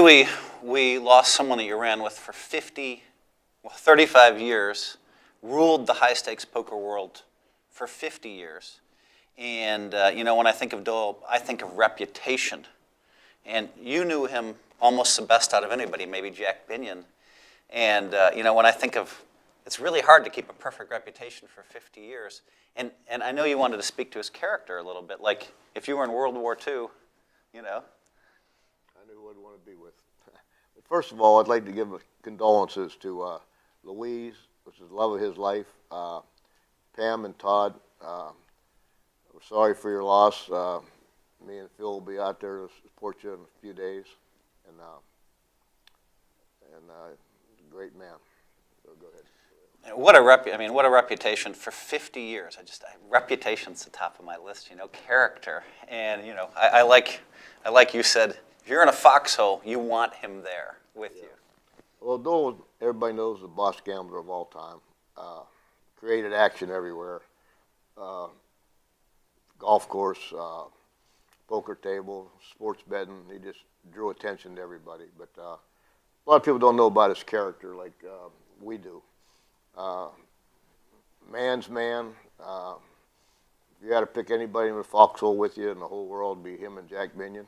We lost someone that you ran with for 35 years, ruled the high-stakes poker world for 50 years. And, when I think of Doyle, I think of reputation. And you knew him almost the best out of anybody, maybe Jack Binion. And, when I think of, it's really hard to keep a perfect reputation for 50 years. And I know you wanted to speak to his character a little bit, like if you were in World War II, I knew who I'd want to be with. But first of all, I'd like to give condolences to Louise, which is the love of his life, Pam and Todd. We're sorry for your loss. Me and Phil will be out there to support you in a few days. And great man. So go ahead. What a reputation for 50 years. Reputation's the top of my list. Character, and I like you said. If you're in a foxhole, you want him there with you. Well, Doyle, everybody knows, the boss gambler of all time. Created action everywhere. Golf course, poker table, sports betting. He just drew attention to everybody. But a lot of people don't know about his character like we do. Man's man. If you had to pick anybody in the foxhole with you in the whole world, it'd be him and Jack Binion.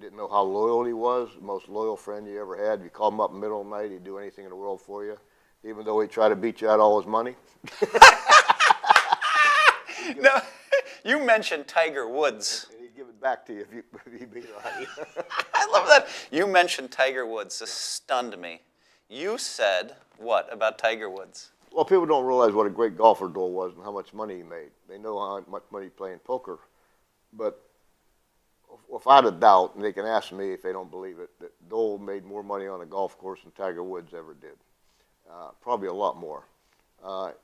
Didn't know how loyal he was, the most loyal friend you ever had. If you called him up in the middle of the night, he'd do anything in the world for you, even though he'd try to beat you out all his money. No, you mentioned Tiger Woods. And he'd give it back to you if you beat him out. I love that. You mentioned Tiger Woods. This stunned me. You said what about Tiger Woods? Well, people don't realize what a great golfer Doyle was and how much money he made. They know how much money he playing poker. But without a doubt, and they can ask me if they don't believe it, that Doyle made more money on a golf course than Tiger Woods ever did. Probably a lot more.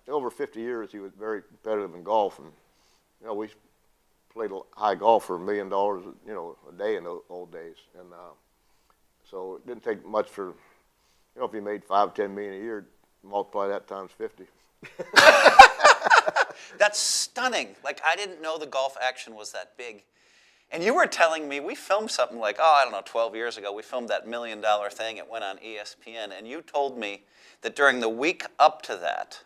Over 50 years, he was very competitive in golf, and we played high golf for $1 million, a day in those old days, and so it didn't take much for, if he made $5-10 million a year, multiply that times 50. That's stunning. Like, I didn't know the golf action was that big. And you were telling me, we filmed something like, 12 years ago, we filmed that $1 million thing. It went on ESPN. And you told me that during the week up to that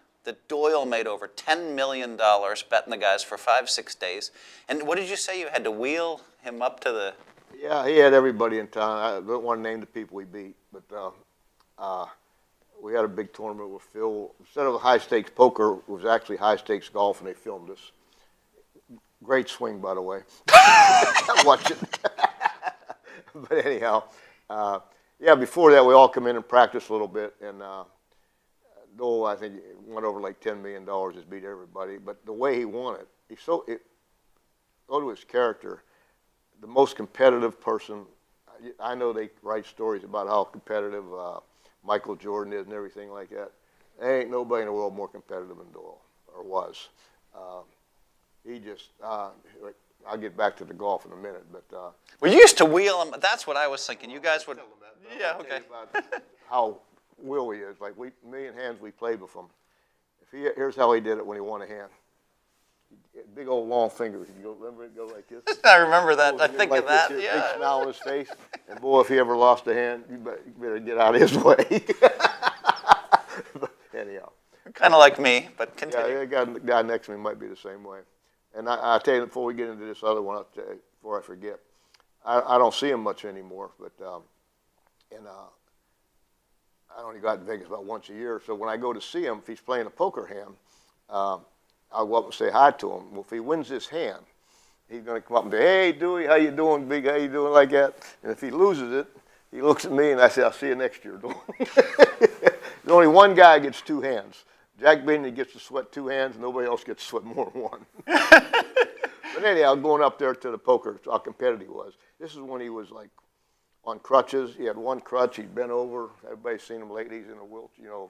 Doyle made over $10 million betting the guys for 5-6 days. And what did you say? You had to wheel him up to the... Yeah, he had everybody in town. I don't want to name the people we beat, but we had a big tournament with Phil. Instead of high-stakes poker, it was actually high-stakes golf, and they filmed us. Great swing, by the way. Watch it. But anyhow, before that, we all come in and practice a little bit, and Doyle, I think, went over like $10 million, just beat everybody. But the way he won it, go to his character, the most competitive person. I know they write stories about how competitive Michael Jordan is and everything like that. There ain't nobody in the world more competitive than Doyle, or was. He just, I'll get back to the golf in a minute, but... Well, you used to wheel him. That's what I was thinking. You guys would... Yeah, okay. About how will he is. Like, me and Hans, we played with him. Here's how he did it when he won a hand. Big old long fingers. Remember it go like this? I remember that. I think of that, yeah. Big smile on his face. And boy, if he ever lost a hand, you better get out of his way. But anyhow. Kind of like me, but continue. Yeah, the guy next to me might be the same way. And I'll tell you, before we get into this other one, before I forget, I don't see him much anymore, but I only go out to Vegas about once a year. So when I go to see him, if he's playing a poker hand, I'll go up and say hi to him. Well, if he wins this hand, he's going to come up and say, "Hey, Dewey, how you doing, big? How you doing?" like that. And if he loses it, he looks at me and I say, "I'll see you next year, Dewey." There's only one guy gets two hands. Jack Binion gets to sweat two hands. Nobody else gets to sweat more than one. But anyhow, going up there to the poker, how competitive he was. This is when he was like on crutches. He had one crutch. He'd bent over. Everybody's seen him lately. He's in a wheelchair,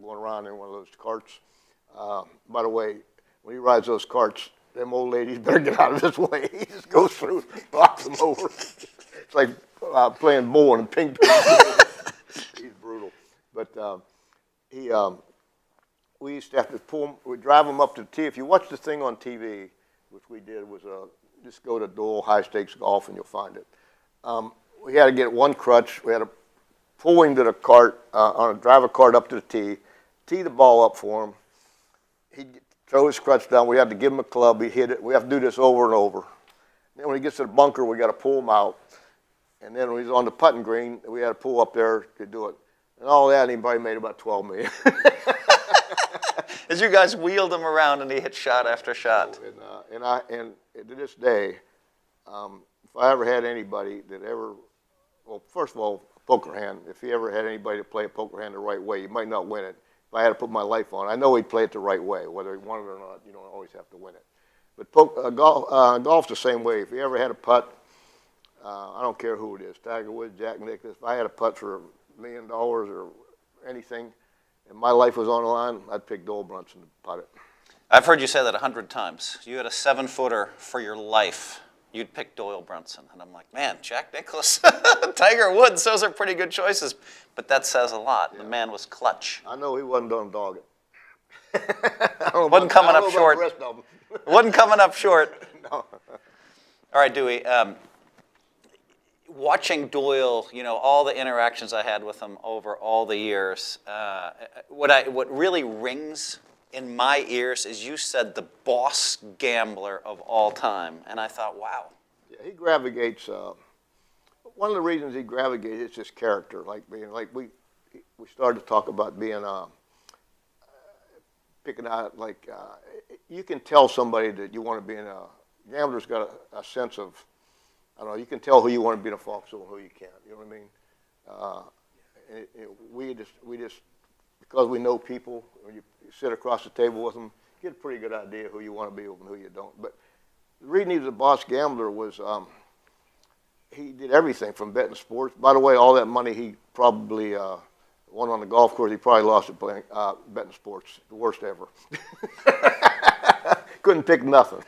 going around in one of those carts. By the way, when he rides those carts, them old ladies better get out of his way. He just goes through, knocks them over. It's like playing bowling and ping pong. He's brutal. But we used to have to pull him, we'd drive him up to the tee. If you watch the thing on TV, which we did, was just go to Doyle High Stakes Golf and you'll find it. We had to get one crutch. We had to pull him to the cart, drive a cart up to the tee the ball up for him. He'd throw his crutch down. We had to give him a club. He hit it. We have to do this over and over. Then when he gets to the bunker, we got to pull him out. And then when he's on the putting green, we had to pull up there to do it. And all that, he probably made about $12 million. As you guys wheeled him around and he hit shot after shot. And to this day, if I ever had anybody that ever, well, first of all, a poker hand. If he ever had anybody to play a poker hand the right way, you might not win it. If I had to put my life on, I know he'd play it the right way. Whether he won it or not, you don't always have to win it. But golf's the same way. If you ever had a putt, I don't care who it is, Tiger Woods, Jack Nicklaus. If I had a putt for $1 million or anything, and my life was on the line, I'd pick Doyle Brunson to putt it. I've heard you say that 100 times. You had a 7-footer for your life. You'd pick Doyle Brunson. And I'm like, man, Jack Nicklaus, Tiger Woods, those are pretty good choices. But that says a lot. Yeah. The man was clutch. I know he wasn't done dogging. Wasn't coming up short. Wasn't coming up short. No. All right, Dewey. Watching Doyle, you know, all the interactions I had with him over all the years, what really rings in my ears is you said the boss gambler of all time. And I thought, wow. Yeah, he gravitates. One of the reasons he gravitates is his character. Like we started to talk about being picking out you can tell somebody that you want to be in a gambler's got a sense of, I don't know, you can tell who you want to be in a foxhole and who you can't. You know what I mean? We just because we know people, when you sit across the table with them, you get a pretty good idea who you want to be with and who you don't. But the reason he was a boss gambler was he did everything from betting sports. By the way, all that money he probably won on the golf course, he probably lost it playing betting sports. The worst ever. Couldn't pick nothing.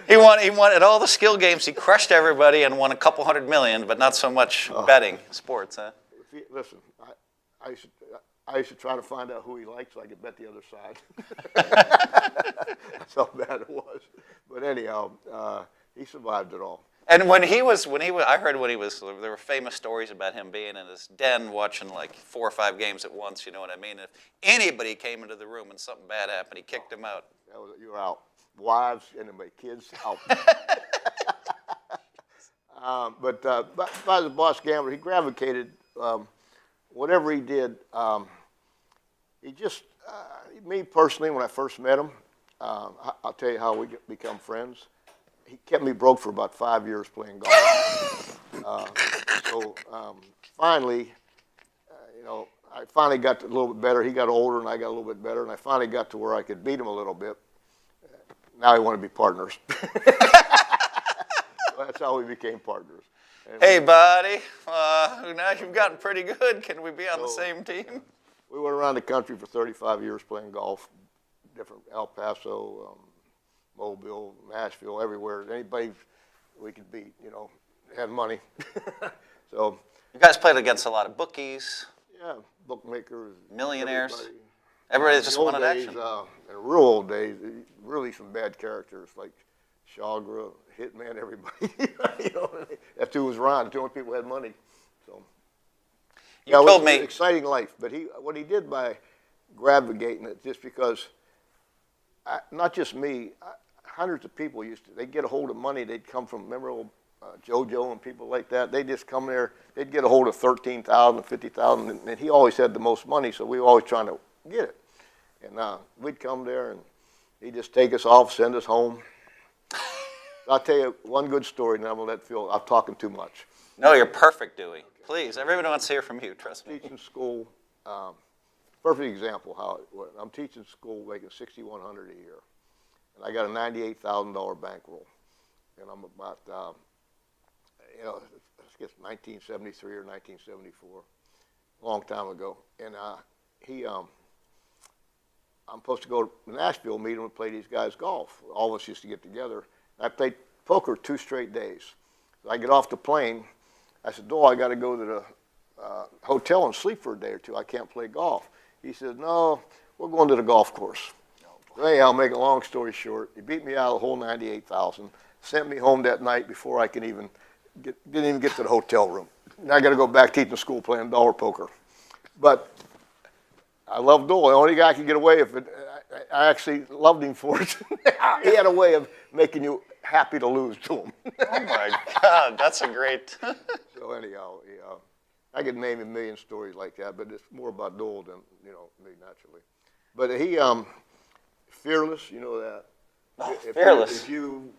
He won at all the skill games. He crushed everybody and won a couple $100 million, but not so much betting sports, huh? Listen, I used to try to find out who he liked so I could bet the other side. That's how bad it was. But anyhow, he survived it all. And I heard there were famous stories about him being in his den watching like 4 or 5 games at once, you know what I mean? If anybody came into the room and something bad happened, he kicked them out. You were out. Wives and my kids out. But by the boss gambler, he gravitated, whatever he did, he just, me personally, when I first met him, I'll tell you how we become friends. He kept me broke for about 5 years playing golf. Finally, I finally got a little bit better. He got older and I got a little bit better, and I finally got to where I could beat him a little bit. Now he wanted to be partners. That's how we became partners. And hey, buddy, now you've gotten pretty good. Can we be on the same team? We went around the country for 35 years playing golf, different El Paso, Mobile, Nashville, everywhere. Anybody we could beat, had money. So you guys played against a lot of bookies. Yeah, bookmakers, millionaires. Everybody just wanted action. In the real old days, really some bad characters like Chagra, Hitman, everybody. That's who was around. The only people who had money. So you told me it was an exciting life. But what he did by gravitating it, just because, not just me, hundreds of people they'd get a hold of money. They'd come from, remember old JoJo and people like that. They'd just come there. They'd get a hold of $13,000, $50,000, and he always had the most money, so we were always trying to get it. And we'd come there, and he'd just take us off, send us home. I'll tell you one good story, and I'm going to let Phil, I'm talking too much. No, you're perfect, Dewey. Okay. Please, everybody wants to hear from you, trust me. Teaching school, perfect example how it was. I'm teaching school making $6,100 a year, and I got a $98,000 bankroll. And I'm about, I guess 1973 or 1974, a long time ago. And I'm supposed to go to Nashville, meet him, and play these guys golf. All of us used to get together. I played poker 2 straight days. So I get off the plane. I said, Doyle, I got to go to the hotel and sleep for a day or two. I can't play golf. He said, no, we're going to the golf course. So anyhow, make a long story short, he beat me out of the whole $98,000, sent me home that night before I didn't even get to the hotel room. Now I got to go back teaching school playing dollar poker. But I loved Doyle. The only guy I could get away with it. I actually loved him for it. He had a way of making you happy to lose to him. Oh my God, that's a great. So anyhow, I could name a million stories like that, but it's more about Doyle than me naturally. But he fearless, you know that. Fearless. If you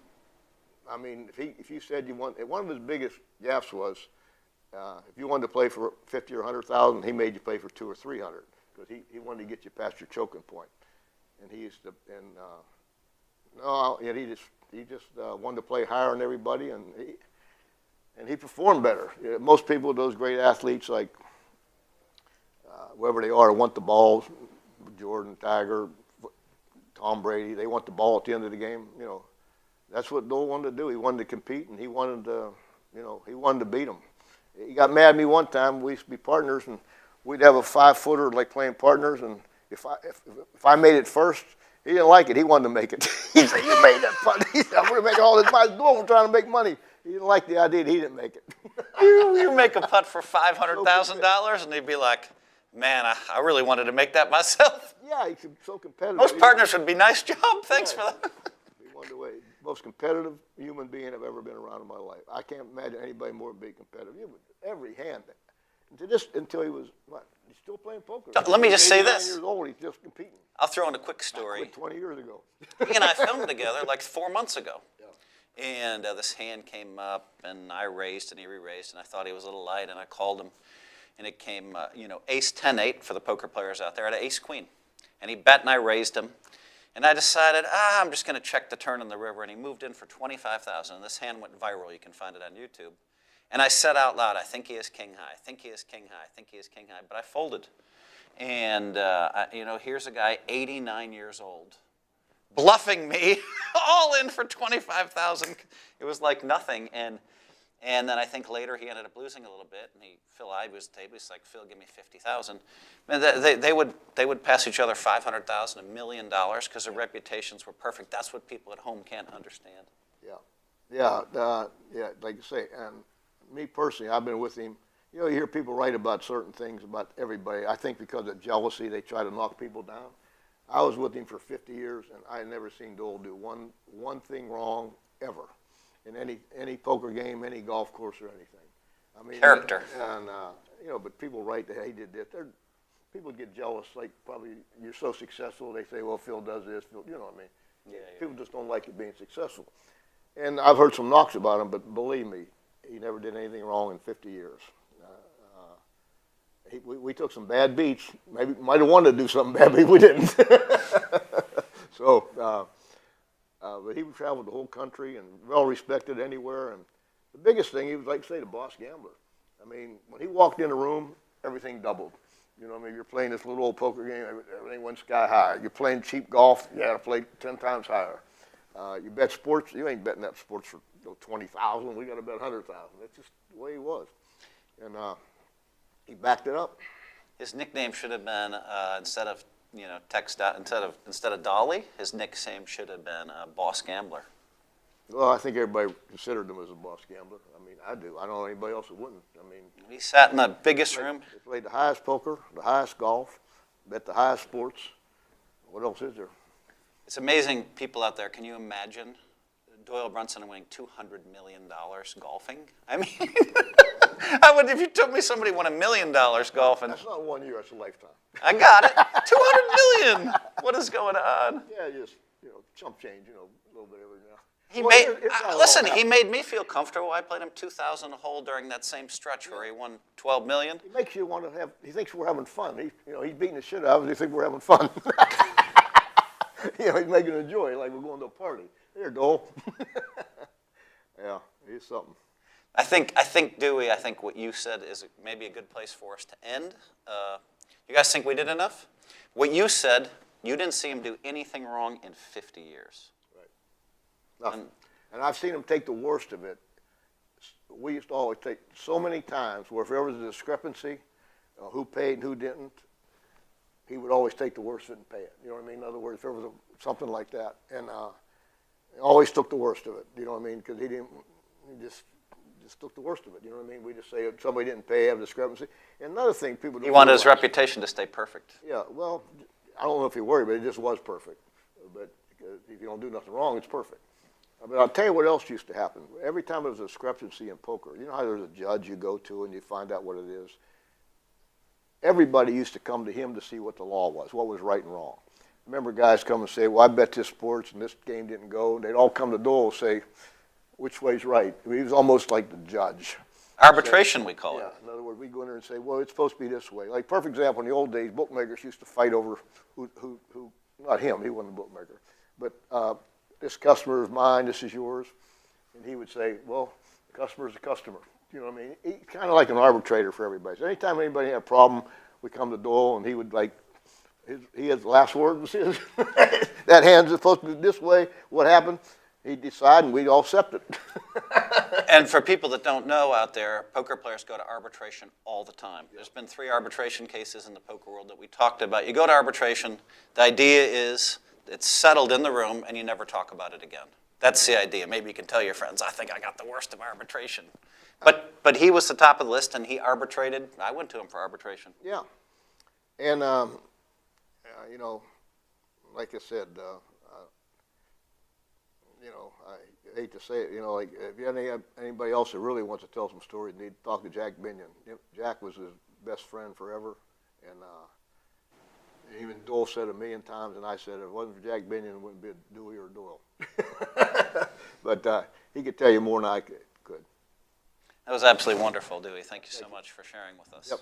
said you want, one of his biggest gaffes was if you wanted to play for 50 or 100,000, he made you play for 200 or 300 because he wanted to get you past your choking point. And he used to, he just wanted to play higher than everybody, and he performed better. Most people, those great athletes like whoever they are, want the balls. Jordan, Tiger, Tom Brady, they want the ball at the end of the game. That's what Doyle wanted to do. He wanted to compete, and he wanted to beat him. He got mad at me one time. We used to be partners, and we'd have a 5-footer like playing partners, and if I made it first, he didn't like it. He wanted to make it. He said, "You made that putt." He said, "I'm going to make all this money. We're trying to make money." He didn't like the idea that he didn't make it. You make a putt for $500,000, and they'd be like, "Man, I really wanted to make that myself." Yeah, he's so competitive. Most partners would be, "Nice job, thanks for that." He wanted to wait. Most competitive human being I've ever been around in my life. I can't imagine anybody more being competitive. Every hand. Until he was, he's still playing poker. Let me just say this. 89 years old, he's just competing. I'll throw in a quick story. I quit 20 years ago. He and I filmed together like 4 months ago. Yeah. And this hand came up, and I raised, and he re-raised, and I thought he was a little light, and I called him. And it came, ace 10-8 for the poker players out there. I had ace queen. And he bet, and I raised him. And I decided, I'm just going to check the turn in the river. And he moved in for $25,000. And this hand went viral. You can find it on YouTube. And I said out loud, "I think he is king high. I think he is king high. I think he is king high." But I folded. And, here's a guy, 89 years old, bluffing me all in for $25,000. It was like nothing. And then I think later he ended up losing a little bit. And Phil Hellmuth was the table. He's like, "Phil, give me $50,000." And they would pass each other $500,000, $1 million because their reputations were perfect. That's what people at home can't understand. Yeah, like you say. And me personally, I've been with him. You hear people write about certain things about everybody. I think because of jealousy, they try to knock people down. I was with him for 50 years, and I had never seen Doyle do one thing wrong ever in any poker game, any golf course, or anything. Character. And but people write that he did this. People get jealous. Like probably you're so successful, they say, "Well, Phil does this." Phil, you know what I mean? Yeah. People just don't like you being successful. And I've heard some knocks about him, but believe me, he never did anything wrong in 50 years. We took some bad beats. Maybe might have wanted to do something bad, but we didn't. But he traveled the whole country and well respected anywhere. And the biggest thing, he was like say the boss gambler. When he walked in the room, everything doubled. You're playing this little old poker game, everything went sky high. You're playing cheap golf, you got to play 10 times higher. You bet sports, you ain't betting that sports for 20,000. We got to bet 100,000. That's just the way he was, and he backed it up. His nickname should have been instead of Dolly, his nickname should have been Boss Gambler. Well, I think everybody considered him as a boss gambler. I do. I don't know anybody else that wouldn't. He sat in the biggest room. He played the highest poker, the highest golf, bet the highest sports. What else is there? It's amazing, people out there. Can you imagine Doyle Brunson winning $200 million golfing? I would if you told me somebody won $1 million golfing. That's not 1 year. That's a lifetime. I got it. $200 million. What is going on? Yeah, just chump change. A little bit of it now. He made me feel comfortable. I played him 2,000 a hole during that same stretch where he won $12 million. He makes you want to have. He thinks we're having fun. He's beating the shit out of us. He thinks we're having fun. He's making it enjoy like we're going to a party. There, Doyle. Yeah, he's something. I think Dewey. I think what you said is maybe a good place for us to end. You guys think we did enough? What you said, you didn't see him do anything wrong in 50 years. Nothing. And I've seen him take the worst of it. We used to always take so many times where if there was a discrepancy, who paid and who didn't, he would always take the worst of it and pay it. You know what I mean? In other words, if there was something like that. And always took the worst of it. You know what I mean? Because he just took the worst of it. You know what I mean? We just say somebody didn't pay, have a discrepancy. And another thing, people don't He wanted his realize- reputation to stay perfect. Yeah, well, I don't know if he worried, but it just was perfect. But if you don't do nothing wrong, it's perfect. But I'll tell you what else used to happen. Every time there was a discrepancy in poker, you know how there's a judge you go to and you find out what it is? Everybody used to come to him to see what the law was, what was right and wrong. Remember guys come and say, well, I bet this sports and this game didn't go. They'd all come to Doyle and say, which way's right? He was almost like the judge. Arbitration, we call it. Yeah, in other words, we go in there and say, well, it's supposed to be this way. Like, perfect example, in the old days, bookmakers used to fight over who not him, he wasn't a bookmaker, but this customer is mine, this is yours. And he would say, well, the customer's a customer. You know what I mean? He's kind of like an arbitrator for everybody. So anytime anybody had a problem, we come to Doyle and he would he had the last word was his. That hand's supposed to be this way. What happened? He'd decide and we'd all accept it. And for people that don't know out there, poker players go to arbitration all the time. There's been 3 arbitration cases in the poker world that we talked about. You go to arbitration, the idea is it's settled in the room and you never talk about it again. That's the idea. Maybe you can tell your friends, I think I got the worst of arbitration. But he was the top of the list and he arbitrated. I went to him for arbitration. Yeah. And, you know, like I said, you know, I hate to say it, you know, like if you have anybody else that really wants to tell some stories, you need to talk to Jack Binion. Jack was his best friend forever, and even Doyle said it a million times, and I said if it wasn't for Jack Binion, it wouldn't be a Dewey or Doyle. But he could tell you more than I could. That was absolutely wonderful, Dewey. Thank you so much for sharing with us. Yep.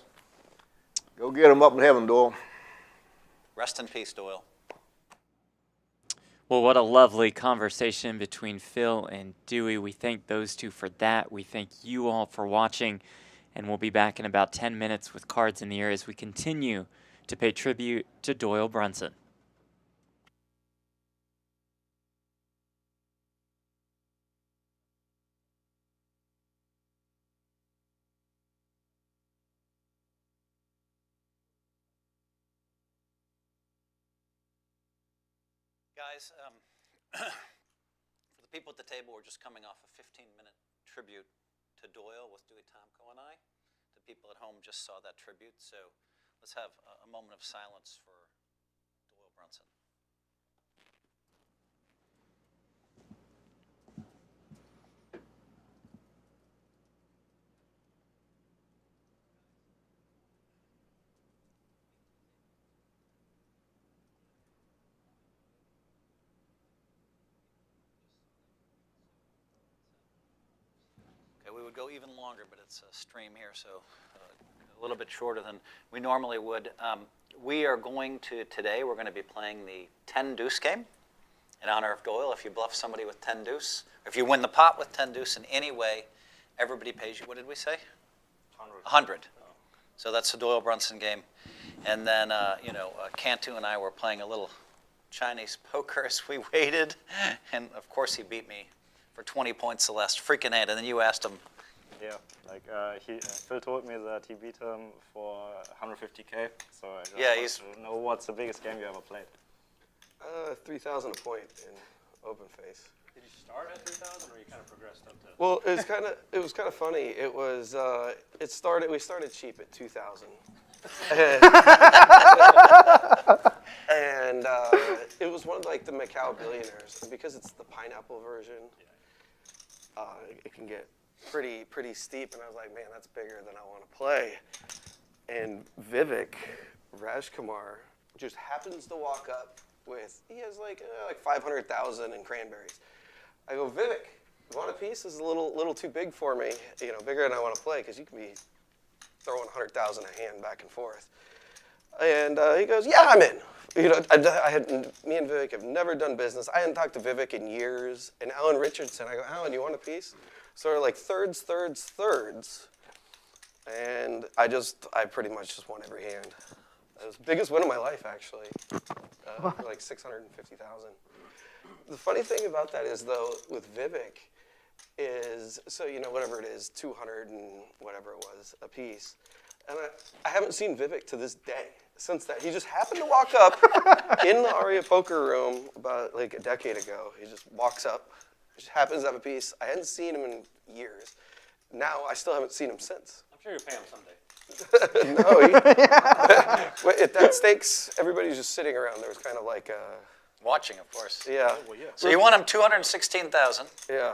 Go get him up in heaven, Doyle. Rest in peace, Doyle. Well, what a lovely conversation between Phil and Dewey. We thank those two for that. We thank you all for watching. And we'll be back in about 10 minutes with Cards in the Air as we continue to pay tribute to Doyle Brunson. Guys, for the people at the table, we're just coming off a 15-minute tribute to Doyle with Dewey Tomko and I. The people at home just saw that tribute, so let's have a moment of silence for Doyle Brunson. We would go even longer, but it's a stream here, so a little bit shorter than we normally would. We are going to, today, we're going to be playing the 10 deuce game in honor of Doyle. If you bluff somebody with 10 deuce, or if you win the pot with 10 deuce in any way, everybody pays you, what did we say? 100. So that's the Doyle Brunson game. And then, you know, Cantu and I were playing a little Chinese poker as we waited, and of course he beat me for 20 points the last freaking hand, and then you asked him. Yeah, like Phil told me that he beat him for 150K, so I just want to know what's the biggest game you ever played. 3,000 a point in open face. Did you start at 3,000, or you kind of progressed up to? Well, it was kind of funny. It was we started cheap at 2,000. And it was one of like the Macau billionaires, and because it's the pineapple version, it can get pretty steep. And I was like, man, that's bigger than I want to play. And Vivek Rajkumar just happens to walk up with, he has like 500,000 in cranberries. I go, Vivek, you want a piece? This is a little too big for me, you know, bigger than I want to play, because you can be throwing 100,000 a hand back and forth. And he goes, yeah, I'm in. You know, me and Vivek have never done business. I hadn't talked to Vivek in years. And Alan Richardson, I go, Alan, you want a piece? So we're like thirds. And I pretty much just won every hand. It was the biggest win of my life, actually. For like 650,000. The funny thing about that is, though, with Vivek is, so, you know, whatever it is, 200 and whatever it was a piece. And I haven't seen Vivek to this day since that. He just happened to walk up in the Aria poker room about like a decade ago. He just walks up. He just happens to have a piece. I hadn't seen him in years. Now I still haven't seen him since. I'm sure you'll pay him someday. No, at that stakes, everybody's just sitting around. There was kind of like Watching, of course. yeah, So you won him 216,000. yeah.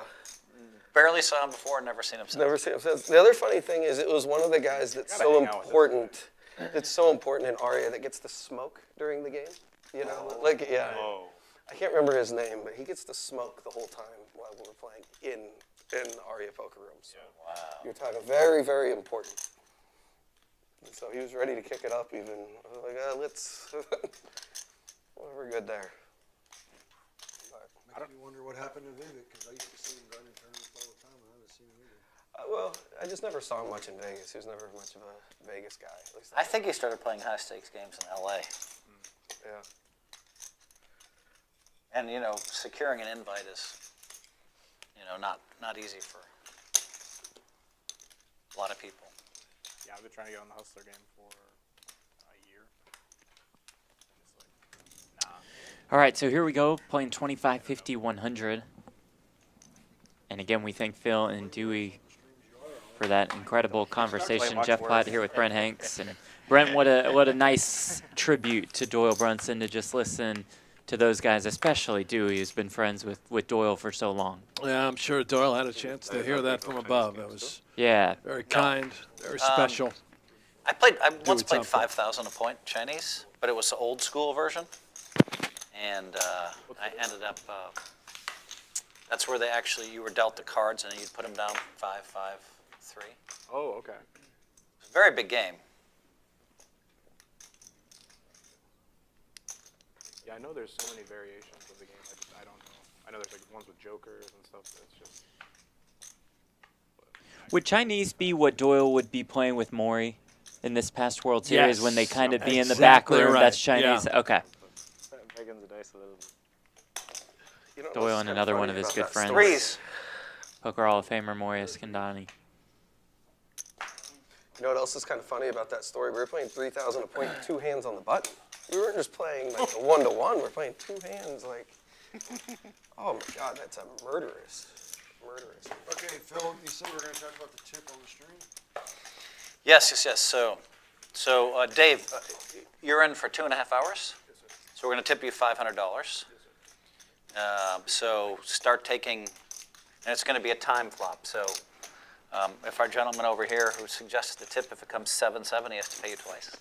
Barely saw him before, never seen him since. Never seen him since. The other funny thing is, it was one of the guys that's Gotta so hang out with important. It's so important in Aria that gets to smoke during the game. You know, like yeah. Whoa. I can't remember his name, but he gets to smoke the whole time while we're playing in Aria poker rooms. So Wow. you're talking very, very important. And so he was ready to kick it up even. I was like, let's, well, we're good there. Makes me wonder what happened to Vivek, because I used to see him running tournaments all the time, and I haven't seen him either. Well, I just never saw him much in Vegas. He was never much of a Vegas guy. At least I think he started playing high stakes games in LA. yeah. And you know, securing an invite is, you know, not easy for a lot of people. Yeah, I've been trying to get on the Hustler game for a year. It's like, nah. All right, so here we go, playing 25, 50, 100. And again, we thank Phil and Dewey for that incredible conversation. much Jeff worse. Platt here with Brent Hanks. And Brent, what a nice tribute to Doyle Brunson to just listen to those guys, especially Dewey, who's been friends with Doyle for so long. Yeah, I'm sure Doyle had a chance to hear that from above. That was Yeah. very kind, very special. I once played Tomko. 5,000 a point Chinese, but it was the old school version. And I ended up, that's where you were dealt the cards and then you'd put them down 5, 5, 3. Oh, okay. It was a very big game. Yeah, I know there's so many variations of the game. I don't know. I know there's like ones with jokers and stuff. That's just. Would Chinese be what Doyle would be playing with Maury in this past World Series when they Yes, kind of be in the exactly back room? right, That's Chinese. yeah. Okay. Back in the days a little bit. You know, Doyle what's and kinda another funny one of his about good that friends. story- Threes. Poker Hall of Famer Maury Eskandani. You know what else is kind of funny about that story? We were playing 3,000 a point, 2 hands on the button. We weren't just playing like a 1-to-1. We're playing 2 hands. Like, oh my God, that's a murderous. Okay, Phil, you said we were going to talk about the tip on the stream? Yes. So Dave, you're in for 2.5 hours. So we're going to tip you $500. So start taking, and it's going to be a time flop. So if our gentleman over here who suggests the tip, if it comes 7-7, he has to pay you twice.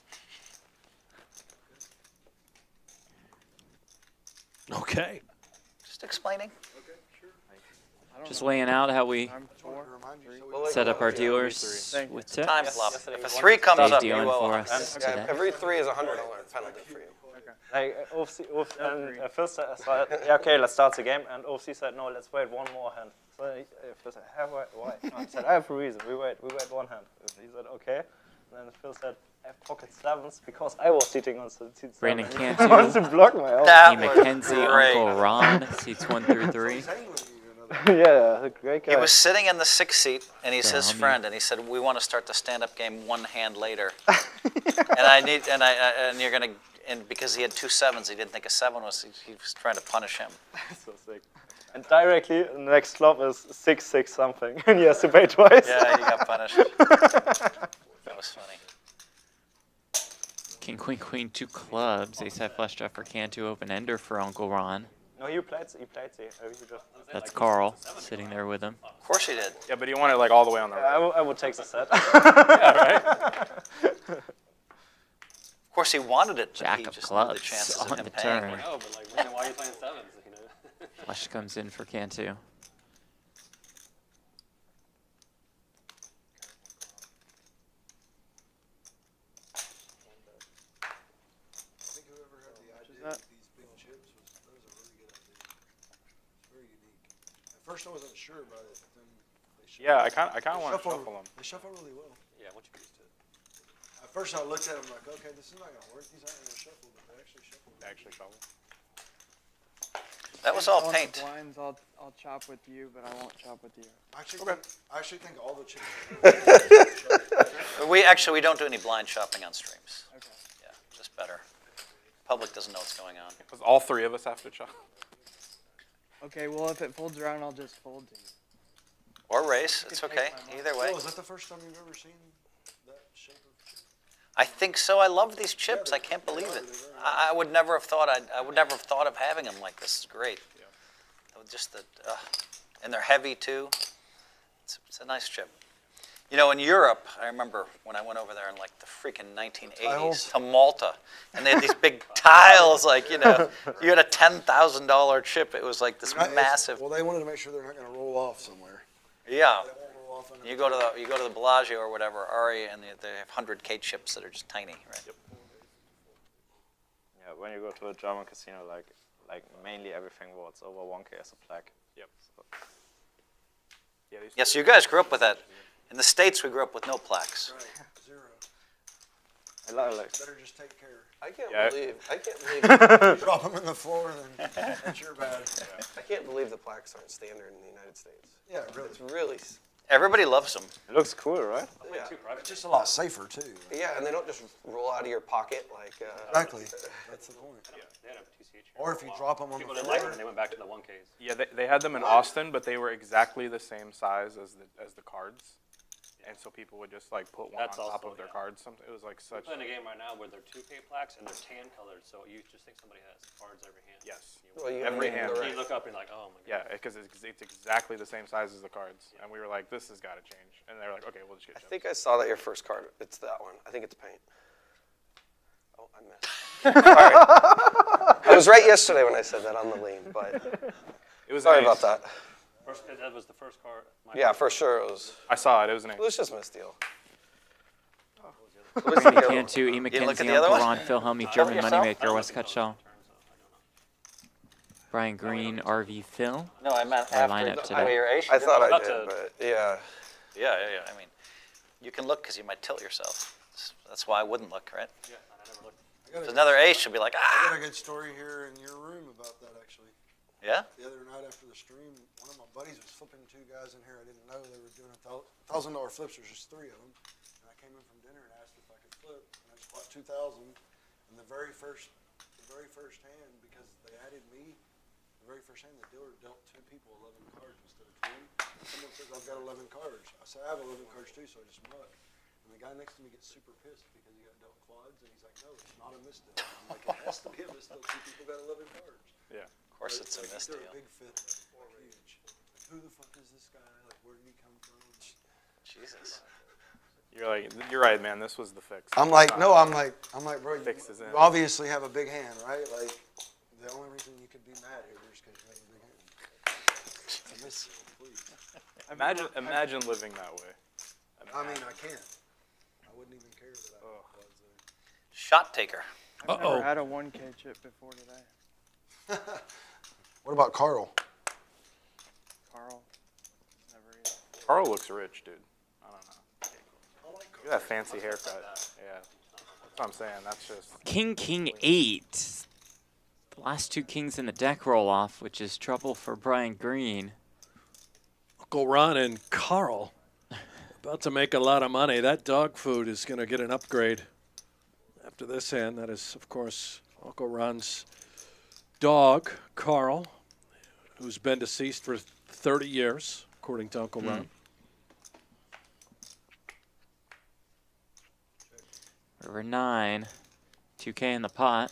Okay. Just explaining. Just laying out how we set up our dealers with tips. Time flop. If a 3 comes Dave up, you dealing owe for $100. us Yeah, today. every 3 is a $100 penalty for you. Like and Phil said, yeah, okay, let's start the game. And OFC said, no, let's wait one more hand. So Phil said, why? No, I said, I have a reason. We wait one hand. He said, okay. And then Phil said, I have pocket 7s because I was sitting on seat 7. Brandon He Cantu, wants to block my own. That E. was McKenzie, great. Uncle Ron, seats 1 through 3. Yeah, a great guy. He was sitting in the 6th seat, and he's his Tell me. friend, and he said, "We want to start the stand-up game 1 hand later." and you're gonna, and because he had 2 7s, he didn't think a 7 was. He was trying to punish him. So sick. And directly, the next flop is 6-6 something, and he has to pay twice. Yeah, he got punished. That was funny. King, Queen, Queen, 2 clubs. Ace high flush draw for Cantu, open ender for Uncle Ron. No, he played the. He just, That's Carl sitting there with him. Of course he did. yeah, but he wanted like all the way on the right. I would take the set. Of course he wanted it, but Jack he of just wanted the clubs chances on of him the paying. turn. No, but like, why are you playing 7s? You know. Flush comes in for Cantu. I think whoever had the idea of these big chips that was a really good idea. It's very unique. At first I wasn't sure about it, but then they Yeah, I kind of want to shuffle shuffle them. They shuffle really well. Yeah, once you get used to it. At first I looked at them like, okay, this is not going to work. These aren't going to shuffle, but they actually shuffle. They actually shuffle. That was all On the paint. blinds, I'll chop with you, but I won't chop with you. I actually think all the chips. We we don't do any blind shopping on streams. Okay. Yeah, just better. Public doesn't know what's going on. Because all three of us have to chop. Okay, well, if it folds around, I'll just fold to you. Or race, it's could okay. take my Either way. Oh, is that the first time you've ever seen that shape of chip? I think so. I love these chips. I can't believe it. I would never have thought. I would never have thought of having them like this. Is great. Just the, and they're heavy too. It's a nice chip. You know, in Europe, I remember when I went over there in like the freaking 1980s to Malta, and they had these big tiles. Like, you know, you had a $10,000 chip. It was like this massive. Well, they wanted to make sure they're not going to roll off somewhere. Yeah. They won't roll off. You go to the Bellagio or whatever, Ari, and they have 100K chips that are just tiny, right? Yep. Yeah, when you go to a German casino, like mainly everything was over 1K as a plaque. Yep. So. Yeah, so you guys grew up with that. In the States, we grew up with no plaques. Right, zero. I like. Better just take care. I can't Yeah. believe Drop them in the floor, then that's your bad. I can't believe the plaques aren't standard in the United States. Yeah, really. It's really, Everybody loves them. It looks cool, right? yeah. It's just a lot safer, too. Yeah, and they don't just roll out of your pocket like. Exactly. That's the point. They had a TCH. Or if you drop them on the People didn't like them, floor. and they went back to the 1Ks. Yeah, they had them in Austin, but they were exactly the same size as the cards. And so people would just like put one That's on top also- of their yeah. cards. It was like We're such. playing a game right now where they're 2K plaques and they're tan colored, so you just think somebody has cards every hand. Yes. Well, you Every have hand. the You right. look up and you're like, oh my god. Yeah, because it's exactly the same size as the cards, and we were like, this has got to change. And they were like, okay, we'll just get I chips. think I saw that your first card. It's that one. I think it's paint. Oh, I missed. Sorry. I was right yesterday when I said that on the lean, but It was sorry an about ace. that. That was the first card. Yeah, for sure it was. I saw it. It was an ace. It was just misdeal. Brady Cantu, E. You look at McKenzie, the other Uncle one? Ron, Phil Hellmuth, Cover German yourself? Moneymaker, Westcott Shaw, Brian Green, RV Phil. No, I meant Our after lineup the today. your ace. I thought I About did, to- but yeah. Yeah. I mean, you can look because you might tilt yourself. That's why I wouldn't look, right? Yeah, I never looked. I got If a- another ace, you'll be like, I ah. got a good story here in your room about that, actually. Yeah. The other night after the stream, one of my buddies was flipping two guys in here. I didn't know they were doing $1,000 flips. There's just three of them. And I came in from dinner and asked if I could flip. And I just bought 2,000. And the very first hand, because they added me, the very first hand, the dealer dealt two people 11 cards instead of 20. Someone says, I've got 11 cards. I said, I have 11 cards too, so I just muck. And the guy next to me gets super pissed because he got dealt quads. And he's like, no, it's not a misdeal. I'm like, it has to be a misdeal. Two people got 11 cards. Yeah. Of course, it's a Like, misdeal. they're a big fit, like, huge. Like, who the fuck is this guy? Like, where did he come from? Jesus. You're right, man. This was the fix. I'm like, no, I'm like, bro, you Fixes it. obviously have a big hand, right? Like, the only reason you could be mad here is because you have a big hand. It's a misdeal, please. Imagine living that way. I mean, I can't. I wouldn't even care that I was there. Shot taker. I've never had a 1K chip before today. What about Carl? Carl, never either. Carl looks rich, dude. I don't know. Look at that fancy haircut. Yeah. That's what I'm saying. That's just. King 8. The last two kings in the deck roll off, which is trouble for Brian Green. Uncle Ron and Carl about to make a lot of money. That dog food is going to get an upgrade after this hand. That is, of course, Uncle Ron's dog, Carl, who's been deceased for 30 years, according to Uncle Ron. River 9. 2K in the pot.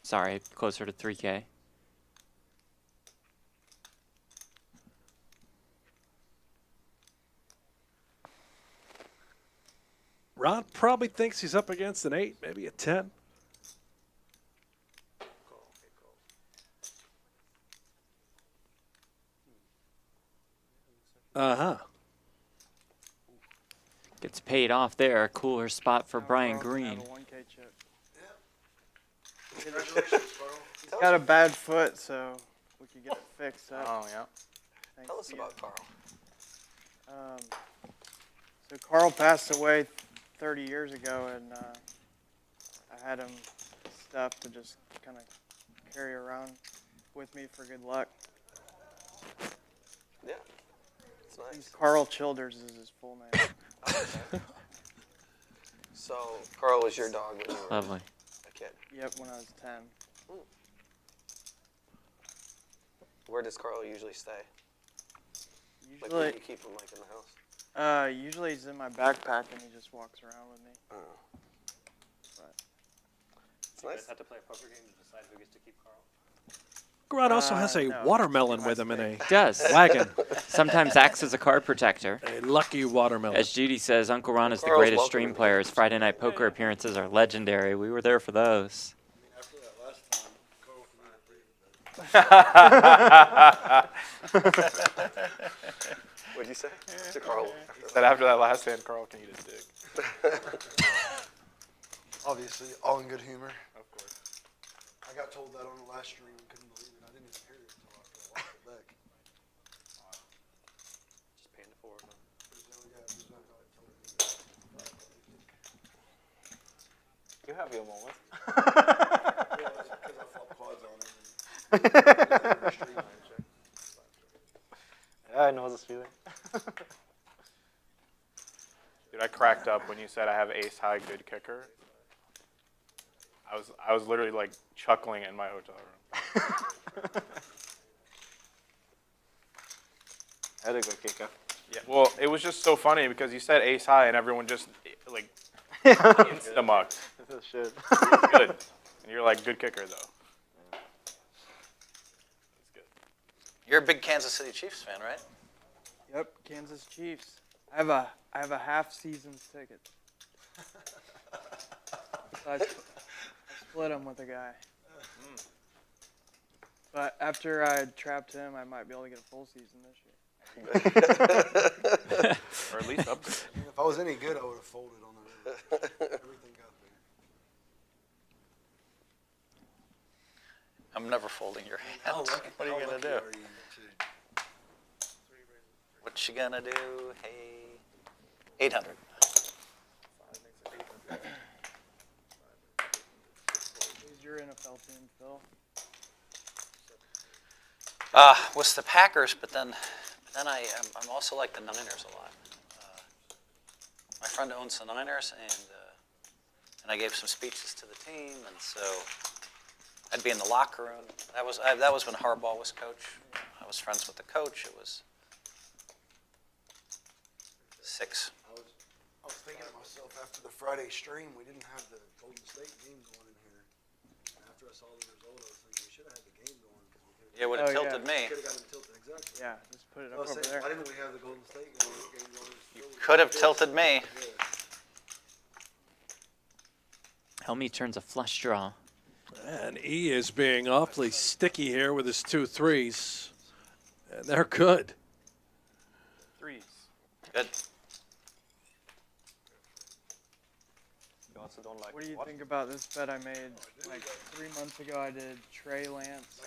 Sorry, closer to 3K. Ron probably thinks he's up against an 8, maybe a 10. Uh-huh. Gets paid off there. A cooler spot for Brian Carl can have Green. a 1K chip. Congratulations, Carl. He's got a bad foot, so we could get it fixed up. Oh yeah. thanks Tell us to you. about Carl. So Carl passed away 30 years ago, and I had him stuff to just kind of carry around with me for good luck. Yeah. It's nice. Carl Childers is his full name. So Carl was your dog when you were Lovely. a kid. Yep, when I was 10. Where does Carl usually stay? Like, Usually, when you keep him like in the house? usually he's in my backpack and he just walks around with me. Oh. But It's You guys nice. have to play a poker game to decide who gets to keep Carl. Grant also has a no, watermelon it's with him in a He does. wagon. Sometimes acts as a card protector. A lucky watermelon. As Judy says, Uncle Ron is the Carl's greatest welcome stream in player. here. His Friday night poker appearances are legendary. We were there for those. After that last time, Carl can What'd you say? To Carl. Said after that last hand, Carl can eat his dick. obviously, all in good humor. Of course. I got told that on the last stream and couldn't believe it. I didn't even hear it until after I watched it back. Just paying it forward. You have your moment. Because I flopped quads on him. Yeah, I know this feeling. Dude, I cracked up when you said I have ace high good kicker. I was literally like chuckling in my hotel room. I had a good kicker. Yeah. Well, it was just so funny because you said ace high and everyone just like insta-mucked. This is shit. Good. And you're like, good kicker though. That's good. You're a big Kansas City Chiefs fan, right? yep, Kansas Chiefs. I have a half season ticket. So I split them with a guy. But after I trapped him, I might be able to get a full season this year. Or at least upgrade. I mean, if I was any good, I would have folded on the river. Everything got there. I'm never folding your hand. How lucky- What are you how gonna lucky do? are you to- What you gonna do? Hey, 800. Who's your NFL team, Phil? Was the Packers, but then I'm also like the Niners a lot. My friend owns the Niners, and I gave some speeches to the team, and so I'd be in the locker room. That was when Harbaugh was coach. I was friends with the coach. It was 6. I was thinking to myself after the Friday stream, we didn't have the Golden State game going in here. And after I saw the result, I was thinking we should have had the game going because we could Yeah, would have tilted me. have got him tilted. Exactly. Yeah, just put it I up was over saying, there. why didn't we have the Golden State game going? Could have tilted me. Yeah. Helmy turns a flush draw. And he is being awfully sticky here with his 2 3s. And they're good. Threes. Good. You also don't like What do you think about this bet I made like 3 months ago? I did Trey Lance,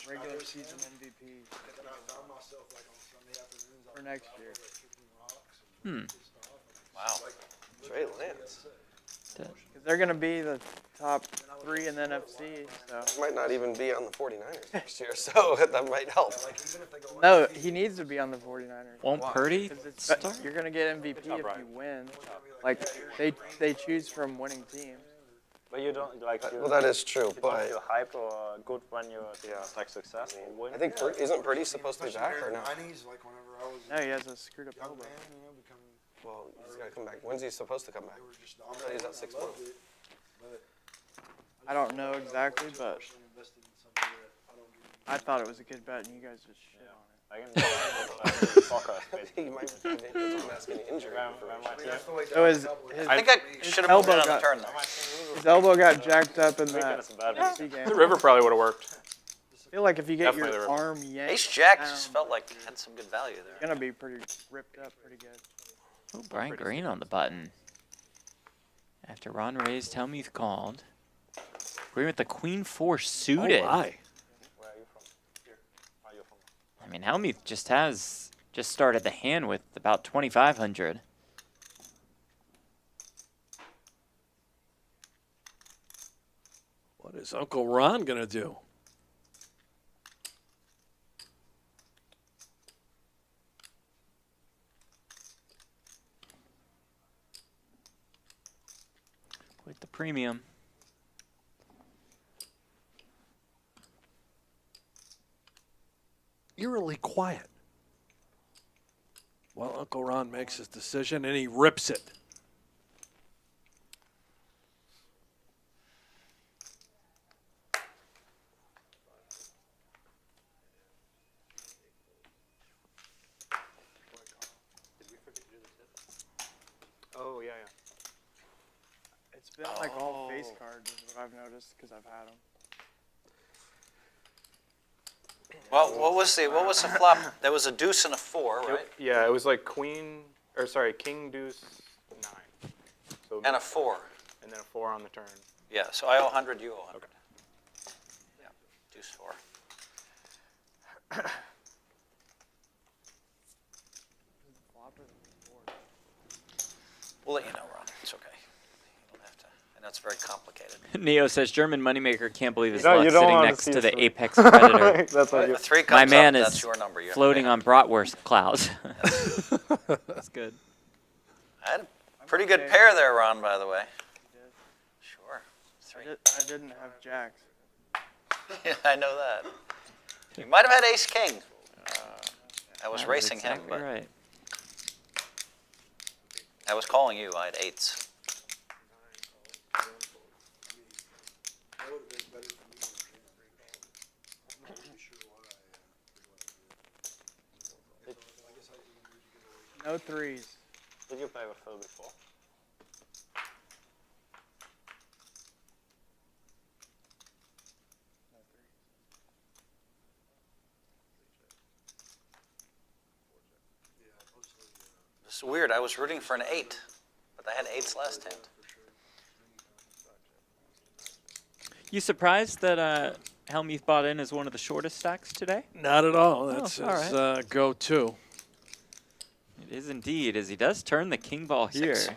regular season MVP And I found myself like on Sunday afternoons for next year. kicking rocks and Wow. Trey Lance. Because they're going to be the top 3 in the NFC. So. Might not even be on the 49ers next year, so that might help. No, he needs to be on the 49ers. Won't Purdy 'Cause it's start? you're going to get MVP if you win. Like, they choose from winning teams. But you don't like. Well, that is true, You don't but feel hyped or good when you're like successful. Win. I think isn't Purdy supposed to be back or no? '90s, like whenever I was No, he has a screwed up a young elbow. man, you know, becoming, Well, he's got to come back. When's he supposed to come back? they were just I thought he was at 6 months. But I don't know exactly, but personally invested in something that I don't get. I thought it was a good bet, and you guys just shit on it. I can soccer. He might I'm asking injury. So his I think I should have moved it on the turn, though. his elbow got jacked up in Weekend that is a bad NFC weekend. game. The river probably would have worked. I feel like if you get Definitely the your river. arm yanked Ace Jack down, just felt like had some good value there. it's gonna be pretty ripped up, pretty good. Oh, Brian Green on the button. After Ron raised, Hellmuth called. Green with the Queen 4 suited. Oh, my. Where are you from? Here. Are you from? I mean, Hellmuth just started the hand with about 2,500. What is Uncle Ron going to do? Get the premium. Eerily quiet while Uncle Ron makes his decision, and he rips it. Oh, yeah. It's been like all face cards is what I've noticed because I've had them. Well, what was the flop? There was a deuce and a 4, right? Yeah, it was like king, deuce, 9. So And a 4. And then a 4 on the turn. Yeah, so I owe 100, you owe 100. Okay. Yeah, deuce 4. We'll let you know, Ron. It's okay. You don't have to. I know it's very complicated. Neo says German moneymaker can't believe his No, luck you don't sitting wanna next see to this the one. apex predator. That's what The you. 3 My comes man up, is that's your number. You have to floating pay. on bratwurst clouds. That's good. I had a pretty good pair there, Ron, by the way. Sure. 3. I didn't have jacks. Yeah, I know that. You might have had ace king. I was That is racing him, exactly but right. I was calling you. I had 8s. That would have been better for me than three calls. I'm not really sure why. I guess I didn't need to get away. No threes. Did you play with Phil before? It's weird. I was rooting for an 8, but I had 8s last hand. You surprised that Hellmuth bought in as one of the shortest stacks today? Not at all. That's all his go-to. It is indeed, as he does turn the king ball here. 6.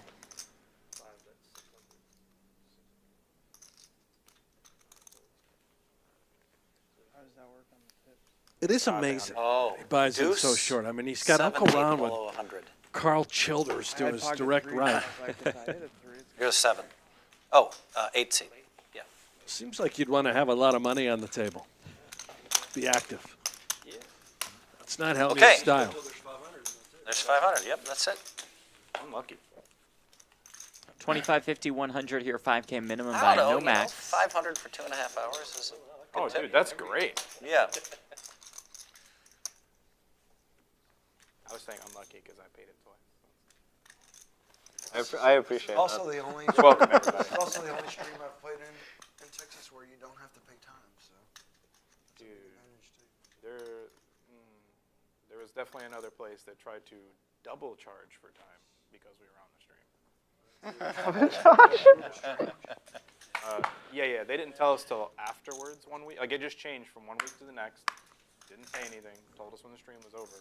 How does that work on the tip? It is amazing. Oh, He buys in so deuce, short. I mean, he's got 7, Uncle 8 Ron with below 100. Carl Childers to I had his pocket direct threes, right. like if I hit a three, it's Here's a 7. Oh, 8 seed. Yeah. Seems like you'd want to have a lot of money on the table. Be active. Yeah. It's not Hellmuth's Okay. style. There's 500. Yep, that's it. I'm lucky. 25, 50, 100 here, 5K minimum I buy, don't know. no you max. know, 500 for 2.5 hours is a good Oh, tip. dude, that's great. Yeah. I was saying I'm lucky because I paid it twice. I appreciate Also the only. Welcome, everybody. It's also the only stream I've played in Texas where you don't have to pay time. So. Dude, there was definitely another place that tried to double charge for time because we were on the stream. Yeah, they didn't tell us till afterwards 1 week. Like, it just changed from 1 week to the next. Didn't say anything. Told us when the stream was over.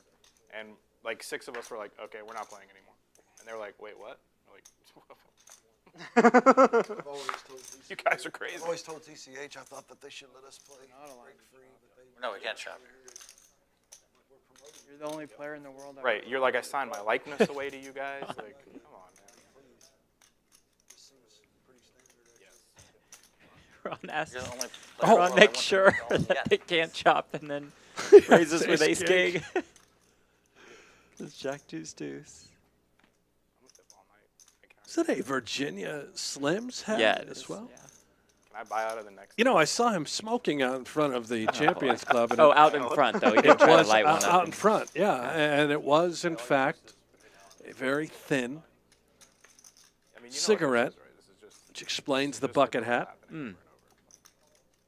And, like, 6 of us were like, okay, we're not playing anymore. And they were like, wait, what? We're like, I've always told TCH, you guys are crazy. I've always told TCH I thought that they should let us play break free, but they. No, we can't shop. You're the only player in the world that Right, you're like, I signed my likeness away to you guys. Like, come on, man. This seems pretty standard. Ron asks, You're the only Oh. player Ron I went makes to sure golf that yet. they can't chop and then raises with ace king. It's jack deuce deuce. I'm gonna tip all night. I can't- Is it a Virginia Slims hat Yeah, it as is, well? yeah. Can I buy out of the next? You know, I saw him smoking out in front of the Champions Club. And Oh, it- out in front, though. He it didn't try to was light one out, up. out in front, yeah. And it was, in fact, a very thin, I mean, you know what cigarette, this is, right? This is just which explains the just bucket like hat. happening over and over.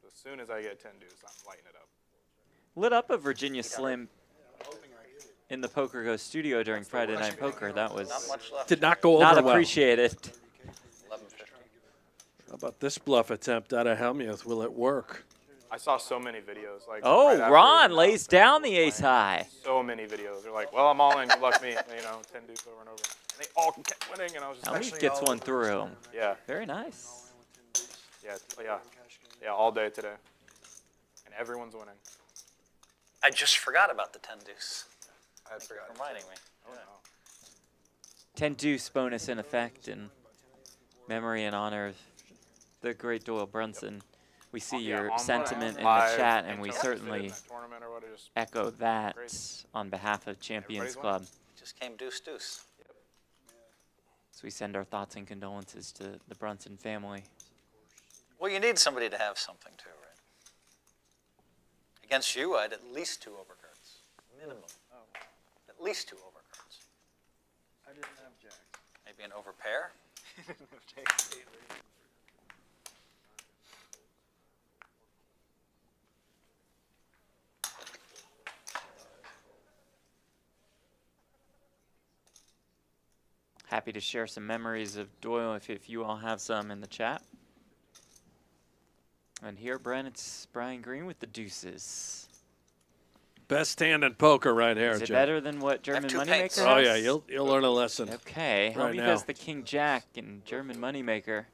As soon as I get 10 deuce, I'm lighting it up. Lit up a Virginia Slim in the Poker Go studio during Friday Night Poker. That was Not much left. Did not go over not well. appreciated. 1150. How about this bluff attempt out of Hellmuth? Will it work? I saw so many videos. Like, Oh, right after Ron it was lays announced, down they the were ace playing high. So many videos. They're like, well, I'm all in. Good luck me. You know, 10 deuce over and over. And they all kept winning, and I was just like, Hellmuth gets one through. yeah, Very nice. yeah, all day today. And everyone's winning. I just forgot about the 10 deuce. I forgot. Reminding me. Oh, no. 10 deuce bonus in effect in memory and honor of the great Doyle Brunson. We see Yeah, your online, sentiment in the live, chat, and we interested in certainly that tournament or what, just echo that great. on behalf of Champions Everybody's Club. Just came deuce. So we send our thoughts and condolences to the Brunson family. Well, you need somebody to have something too, right? Against you, I'd at least 2 overcards. Minimum. At least 2 overcards. I didn't have jacks. Maybe an overpair? Happy to share some memories of Doyle if you all have some in the chat. And here, Brent, it's Brian Green with the deuces. Best hand in poker right here, Is it Jeff. better than what German 2 Moneymaker paints. has? Oh yeah, you'll learn a lesson. Okay, right Hellmuth now. has the King Jack and German Moneymaker.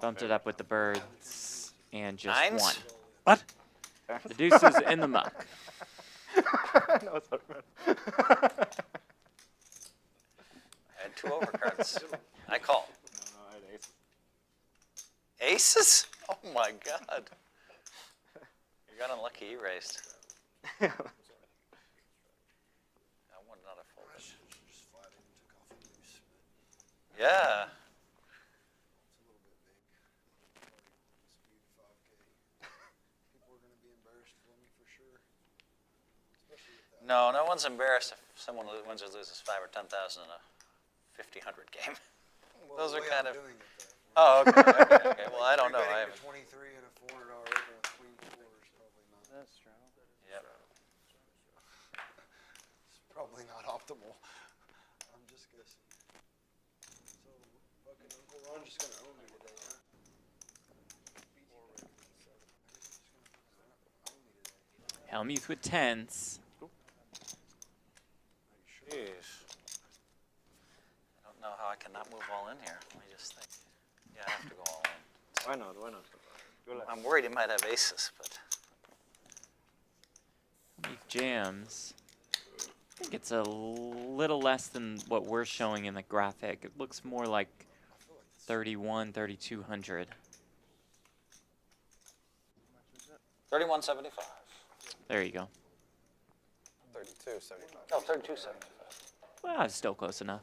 Bumped it up with the birds and just 9s? one. What? The deuces in the muck. No, sorry, man. I had 2 overcards. I call. No, I had aces. Aces? Oh my God. You got unlucky, you raised. I would not have folded. Just flat in and took off a deuce, but Yeah. it's a little bit big. Speed 5K. People are going to be embarrassed for me for sure. Especially with that. No, no one's embarrassed if someone wins or loses 5 or 10,000 in a 50-100 game. Well, Those the are way kind I'm of. doing it, though. Oh, okay. Well, I don't know. Betting I a haven't. 23 and a $400 open with queen 4 is probably not. That's true. Yep. It's probably not optimal. I'm just guessing. So, fucking Uncle Ron's just gonna own me today, huh? Hellmuth with tens. Jeez. I don't know how I can not move all in here. Let me just think. Yeah, I have to go all in. Why not? Why not? Go left. I'm worried he might have aces, but Hellmuth jams. I think it's a little less than what we're showing in the graphic. It looks more like 31, 3,200. 31.75. There you go. 32.75. Oh, 32.75. Well, it's still close enough.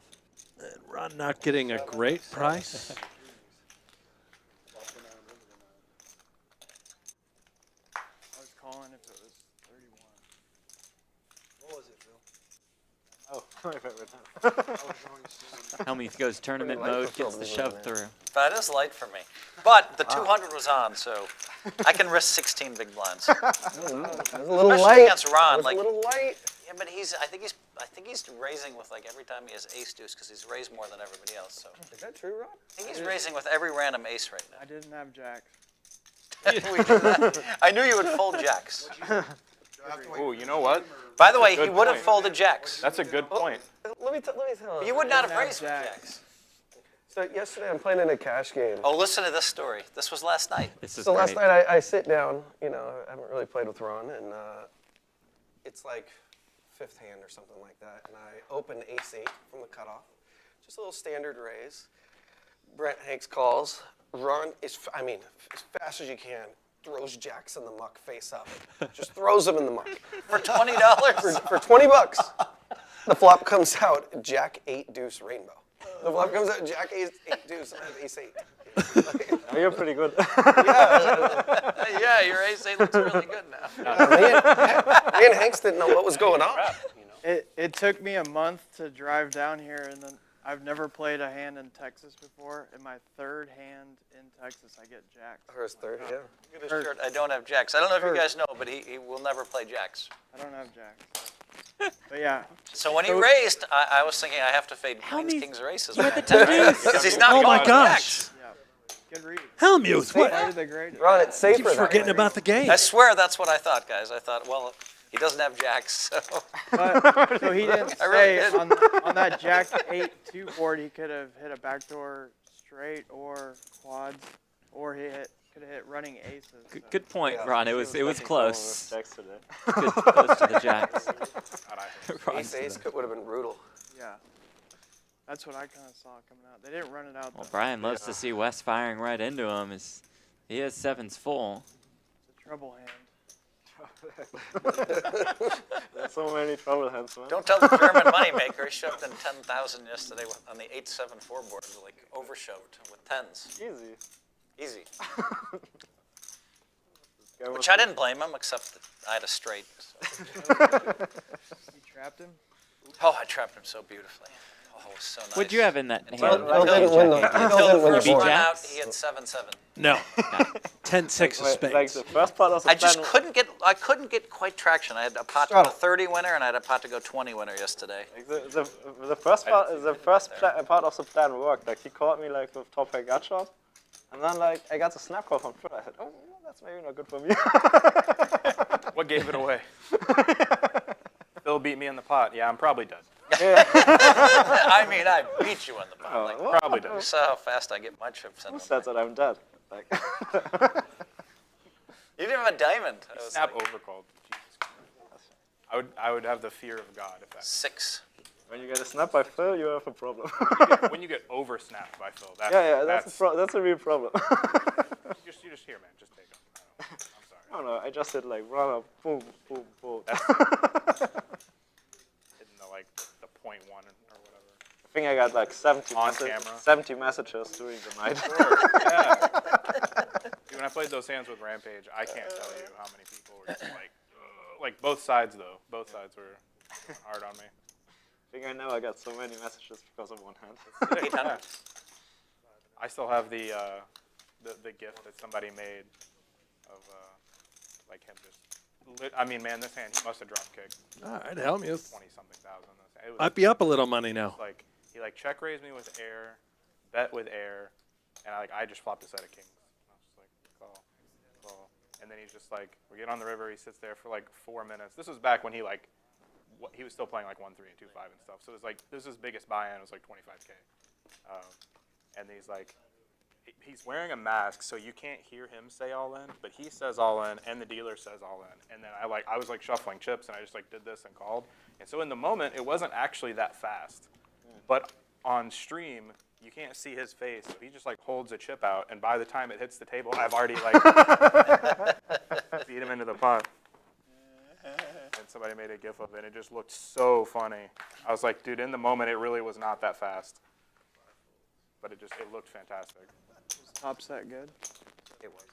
And Ron not getting a great price. I was calling if it was 31. What was it, Phil? Oh, my favorite. I was drawing soon. Hellmuth goes tournament Pretty light mode, for Phil, gets the isn't shove it? through. That is light for me. But the 200 was on, so I can risk 16 big blinds. It was a little Especially light. against Ron, It was like- a little light. Yeah, but I think he's raising with like every time he has ace deuce because he's raised more than everybody else. So Is that true, Ron? I think he's raising with every random ace right I didn't have jacks. now. We do that. I knew you would fold jacks. Ooh, you know what? By the way, he Good would have point. folded jacks. That's a good point. Let me tell You you. would not have have raised with jacks. jacks. So yesterday I'm playing in a cash game. Oh, listen to this story. This was last night. This is So last great. night I sit down, you know, I haven't really played with Ron, and it's like 5th hand or something like that, and I open ace-8 from the cutoff. Just a little standard raise. Brent Hanks calls. Ron is, as fast as you can, throws jacks in the muck face up. Just throws them in the muck. For $20? For 20 bucks. The flop comes out, Jack 8 deuce rainbow. The flop comes out, Jack 8 deuce, and I have ace 8. Oh, you're pretty good. Yeah, your ace 8 looks really good now. Me and Hanks didn't know what was going on. It took me a month to drive down here, and then I've never played a hand in Texas before. In my 3rd hand in Texas, I get jacks. Hers third, yeah. Look at his shirt. I don't have jacks. I don't know if you guys know, but he will never play jacks. I don't have jacks. But yeah, So when he raised, I was thinking I have to fade queens, many- kings, or aces. With the deuce. Because he's not Oh my going gosh. jacks. good read. Hellmuth, what? Play the greatest. Ron, it's safer Keeps that forgetting way. about the game. I swear that's what I thought, guys. I thought, well, he doesn't have jacks, so. But, so he didn't I really say did. on that Jack 8-2 board he could have hit a backdoor straight or quads, or could have hit running aces. So. Good point, Yeah. Ron. It was close. Jacks today. Good, close to the jacks. Ace-8 would have been brutal. Yeah. That's what I kind of saw coming out. They didn't run it out. Well, Though. Brian loves to see Wes firing right into him. He has sevens full. It's a trouble hand. There's so many trouble hands, man. Don't tell the German moneymaker he shoved in 10,000 yesterday on the 8-7-4 board, like overshoved with tens. Easy. Which I didn't blame him, except that I had a straight. So. You trapped him? Oh, I trapped him so beautifully. Oh, it was so nice. What'd you have in that hand? Phil didn't win the- Until the win the first board. one out, Jacks? he had 7-7. No. 10-6 of spades. Like the first part of the I just plan, I couldn't get quite traction. I had a pot to go 30 winner, and I had a pot to go 20 winner yesterday. like the first part of the plan worked. Like he called me like with top pair gut shot, and then like I got the snap call from Phil. I said, oh, that's maybe not good for me. What gave it away? Phil beat me in the pot. Yeah, I'm probably dead. I mean, I beat you in the pot. Like, Probably dead. you saw how fast I get my chips in. Who them. said that I'm dead? Like, You didn't have a diamond. I was Snap like, overcalled. Jesus Christ. I would have the fear of God if that. 6. when you get a snap by Phil, you have a problem. When you get over snapped by Phil, That's a real problem. you're just here, man. Just take him. I'm sorry. I don't know. I just did like run up, boom, boom, boom. Hitting the .1 or whatever. I think I got like 70 On messages, camera. 70 messages during the night. Yeah. Dude, when I played those hands with Rampage, I can't tell you how many people were just like both sides though. Both sides were going hard on me. I think I never got so many messages because of one hand. 800. I still have the gift that somebody made of like him just. I mean, man, this hand he must have drop kicked All right, Hellmuth. 20-something thousand. It was Might be up a little money now. like he check raised me with air, bet with air, and I just flopped a set of kings. And I was just like call, and then he's just like we get on the river. He sits there for like 4 minutes. This was back when he was still playing like 1-3 and 2-5 and stuff. So it was like this is his biggest buy-in. It was like 25K, and he's like. He's wearing a mask, so you can't hear him say all in, but he says all in, and the dealer says all in. And then I was like shuffling chips, and I just like did this and called. And so in the moment, it wasn't actually that fast. But on stream, you can't see his face. So he just like holds a chip out, and by the time it hits the table, I've already like beat him into the pot. And somebody made a gif of it, and it just looked so funny. I was like, dude, in the moment, it really was not that fast. But it looked fantastic. Top set good. It was.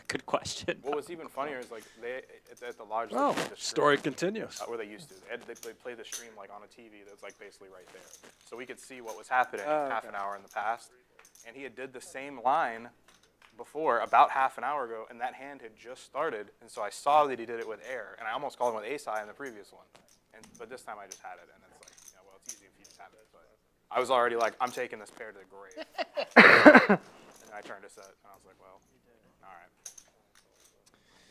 Good question. What was even funnier is like at the lodge. Oh, they played the story stream, continues. where they used to. They played the stream like on a TV that's like basically right there, so we could see what was happening half an hour in the past. And he had did the same line before about half an hour ago, and that hand had just started. And so I saw that he did it with air, and I almost called him with ace high in the previous one. But this time I just had it, and it's like, yeah, well, it's easy if you just have it. But I was already like, I'm taking this pair to the grave. And I turned a set, and I was like, well, all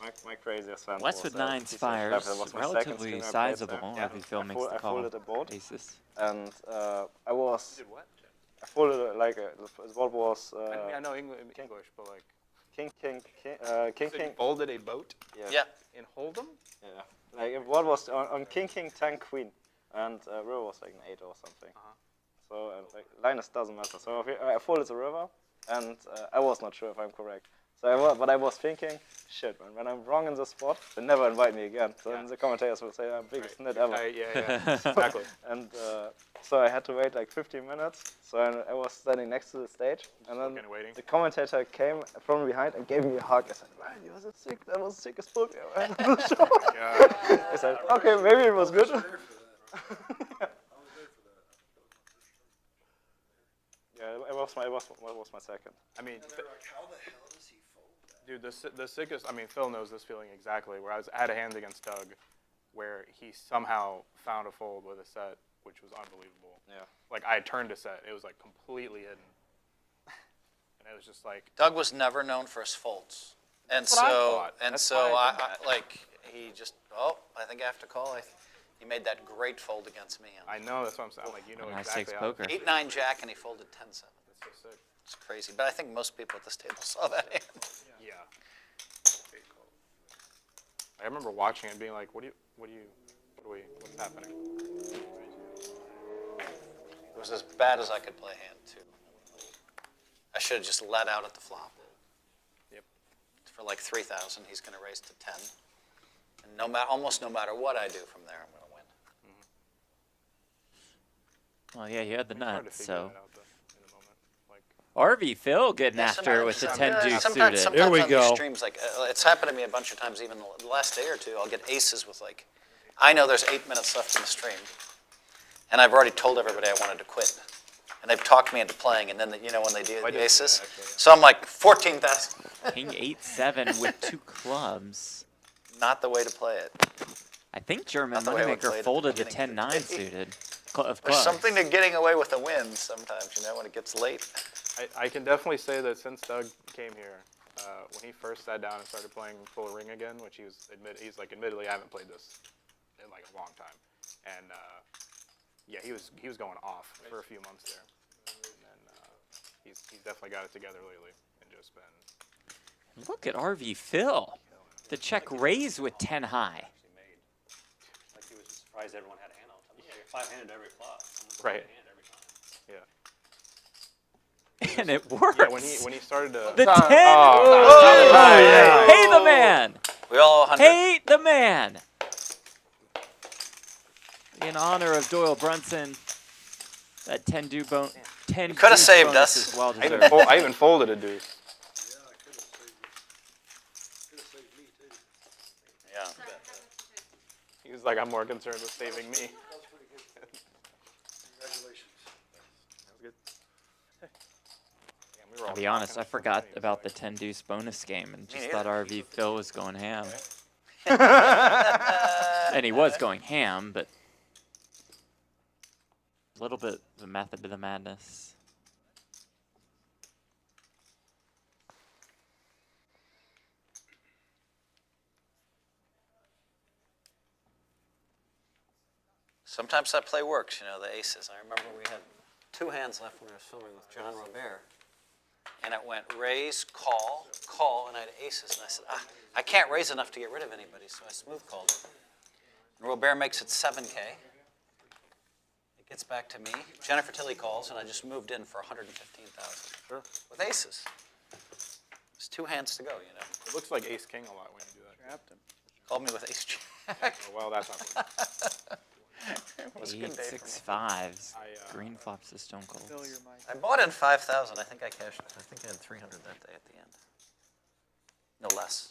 right. My craziest fan Wes with was, nines he said fires, that was my second relatively stream I played sizable there. if Phil makes the I call. folded a board, Aces. and I was. Did what? I folded it like the board was I mean, I know English, but like. king, So you folded a boat Yeah. in Hold'em? Yeah. Like if one was on king, 10, queen, and river was like an 8 or something. So like Linus doesn't matter. So I folded the river, and I was not sure if I'm correct. So but I was thinking, shit, man, when I'm wrong in this spot, they never invite me again. So then the commentators will say I'm biggest nit ever. Yeah, exactly. And so I had to wait like 15 minutes. So I was standing next to the stage, and then Looking, waiting. the commentator came from behind and gave me a hug. I said, man, you were so sick. That was the sickest book I ever had on the show. Yeah. I said, okay, maybe it was good. Yeah, it was my second. I mean, How the hell does he fold that? dude, the sickest. I mean, Phil knows this feeling exactly. Where I had a hand against Doug, where he somehow found a fold with a set, which was unbelievable. Yeah. Like I had turned a set, it was like completely hidden, and it was just like. Doug was never known for his folds. And That's what I so, thought. and That's so why I I did that. like, he just, I think I have to call. He made that great fold against me. I know that's what I'm saying. I'm like, you know High exactly stakes how. poker. 8-9 jack, and he folded 10-7. That's so sick. It's crazy. But I think most people at this table saw that hand. Yeah. I remember watching it and being like, what's happening? It was as bad as I could play hand, too. I should have just let out at the flop. Yep. For like 3,000, he's going to raise to 10. And almost no matter what I do from there, I'm going to win. Well, yeah, you had the It's hard to nuts, figure so. that out, though, in the moment. Like, RV Phil getting after it with the 10 deuce sometimes suited. Here we on go. these streams, like it's happened to me a bunch of times. Even the last day or two, I'll get aces with like, I know there's 8 minutes left in the stream, and I've already told everybody I wanted to quit, and they've talked me into playing. And then when they do I the did aces, that, actually, yeah. so I'm like 14,000. King 8-7 with 2 clubs. Not the way to play it. I think German Not the way I would play Moneymaker it at folded the the beginning of the 10-9 day. suited. Of There's clubs. something to getting away with a win sometimes. When it gets late. I can definitely say that since Doug came here, when he first sat down and started playing full ring again, which he's like, admittedly, I haven't played this in like a long time, and yeah, he was going off for a few months there, and then he's definitely got it together lately and just been. Look at RV Phil. The check raise with 10 high. Actually made. Like he was surprised everyone had a hand all the time. Yeah, you're 5-handed every flop. Almost Right. 5-handed every time. Yeah. And it works. Yeah, when he started to. The 10. Oh, yeah. Hey, the man. We all 100. Hey, the man. In honor of Doyle Brunson, that 10 deuce bonus. 10 coulda deuce saved bonus us. is well I even, deserved. I even folded a deuce. Yeah, I could have saved you. Could have saved me too. Yeah. He was like, I'm more concerned with saving me. That was pretty good. Congratulations. That was good. Damn, we were all I'll be honest, talking I for forgot money, about the so 10 deuce bonus game and just neither. thought RV Phil was going ham. And he was going ham, but a little bit the method to the madness. Sometimes that play works, the aces. I remember we had 2 hands left when I was filming with John Robert. And it went raise, call, and I had aces. And I said, I can't raise enough to get rid of anybody, so I smooth called it. And Robert makes it 7K. It gets back to me. Jennifer Tilly calls, and I just moved in for 115,000. Sure. With aces. There's 2 hands to go, It looks like ace king a lot when you do that. Trapped him. Called me with ace jack. Oh, well, that's not good. It was a good day for me. 8-6-5s. I, Green flops to stone cold. Fill your mic. I bought in 5,000. I think I cashed. I think I had 300 that day at the end. No less.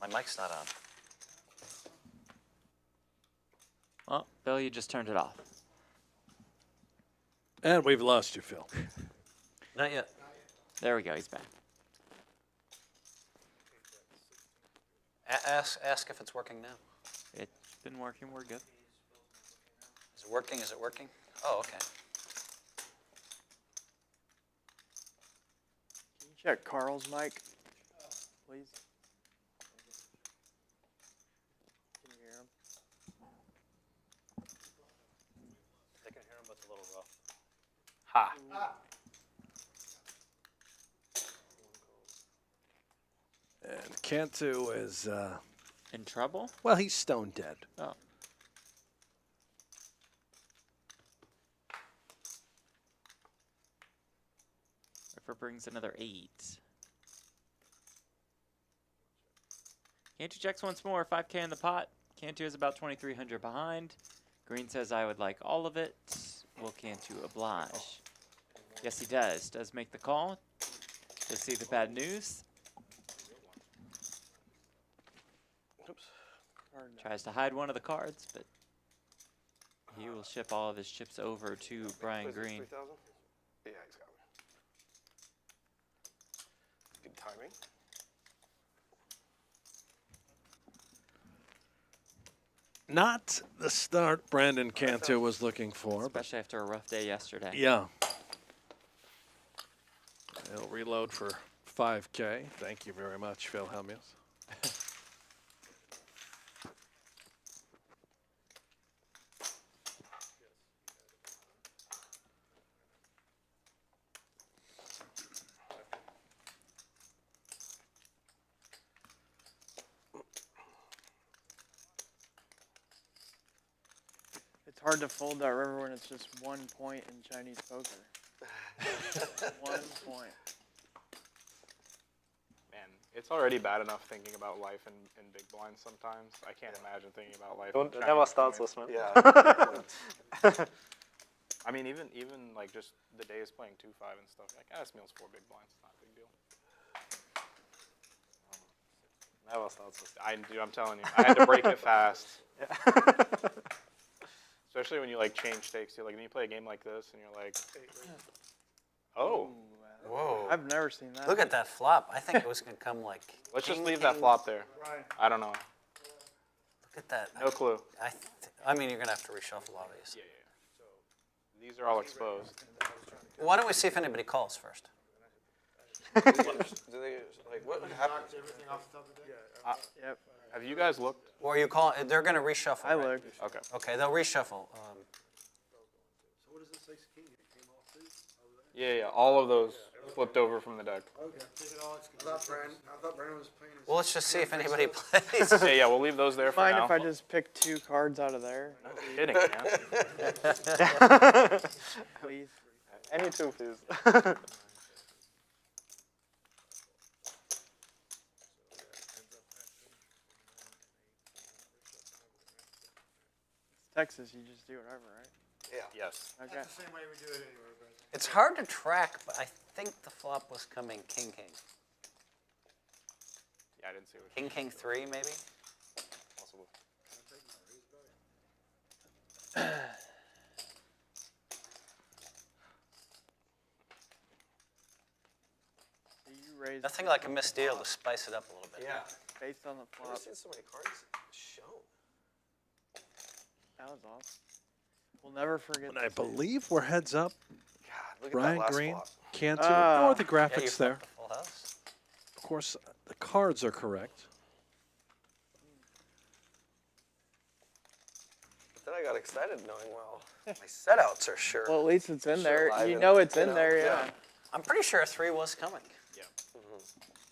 My mic's not on. Well, Phil, you just turned it off. And we've lost you, Phil. Not yet. There we go. He's back. Ask if it's working now. It's been working. We're good. Is it working? Is it working? Oh, okay. Can you check Carl's mic, please? Can you hear him? They can hear him, but it's a little rough. Ha. And Cantu is, In trouble? well, he's stone dead. Oh. River brings another 8. Cantu checks once more. 5K in the pot. Cantu is about 2,300 behind. Green says, I would like all of it. Will Cantu oblige? Yes, he does. Does make the call. Does see the bad news. Oops. Tries to hide one of the cards, but he will ship all of his chips over to Brian Was it Green. 3,000? Yeah, he's got me. Good timing. Not the start Brandon Cantu was looking for, but Especially after a rough day yesterday. yeah. He'll reload for 5K. Thank you very much, Phil Hellmuth. It's hard to fold that river when it's just 1 point in Chinese poker. 1 point. Man, it's already bad enough thinking about life in big blinds sometimes. I can't imagine thinking about life. Don't in never Chinese starts points. with, man. Yeah. I mean, even like just the days playing 2-5 and stuff. Like, this meal's 4 big blinds. It's not a big deal. Never starts with. I'm telling you, I had to break it fast. Especially when you like change stakes. Like when you play a game like this and you're like, oh, Whoa. I've never seen that. Look at that flop. I think it was going to come like. let's just king, leave that king. flop there. I don't know. Look at that. No clue. I mean, you're going to have to reshuffle, obviously. Yeah. So these are all exposed. Why don't we see if anybody calls first? Do they like what happened? Yep. Have you guys looked? Or are you calling? They're going to reshuffle. I right? looked. Okay. Okay, they'll reshuffle. So what is this ace king? It came off too? Over there? Yeah. All of those flipped over from the deck. Okay. I thought Brandon was playing his. Well, let's just see if anybody plays. Yeah. We'll leave those there for Mind now. if I just pick 2 cards out of there, No kidding, man. please? Any two, please. Texas, you just do whatever, right? Yeah. Yes. Okay. That's the same way we do it anywhere, Brandon. It's hard to track, but I think the flop was coming king, king. Yeah, I didn't see what. King, king 3, maybe? Possible. So you raised Nothing like a missed deal to spice it up a little bit. Yeah. based on the I've never flop. seen so many cards shown. That was awesome. We'll never forget And I this day. believe we're heads up. God, look Brian at that last Green, flop. Cantu. Ah. Ignore the Yeah, you graphics there. flipped the full house. Of course, the cards are correct. But then I got excited knowing, well, my setouts are sure. Well, at least it's in Sure, there. live You in know it, it's you in know, there, yeah. yeah. I'm pretty sure a 3 was coming. Yeah.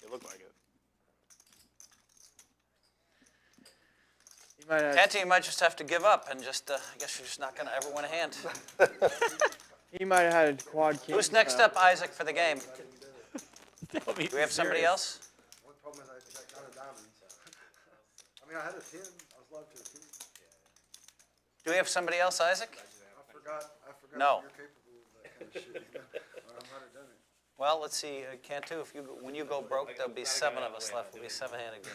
It looked like it. You might have, Canty, you might just have to give up and just, I guess you're just not going to ever win a hand. he might have had a quad king. Who's next up, Isaac, for the game? Do Do we have somebody else? One problem is I checked out of diamonds. I mean, I had a 10. I was live to a 10. Do we have somebody else, Isaac? I forgot No. you're capable of that kind of shit. Or I might have done it. Well, let's see, Cantu, when you go broke, there'll be 7 of us left. It'll be a 7-handed game.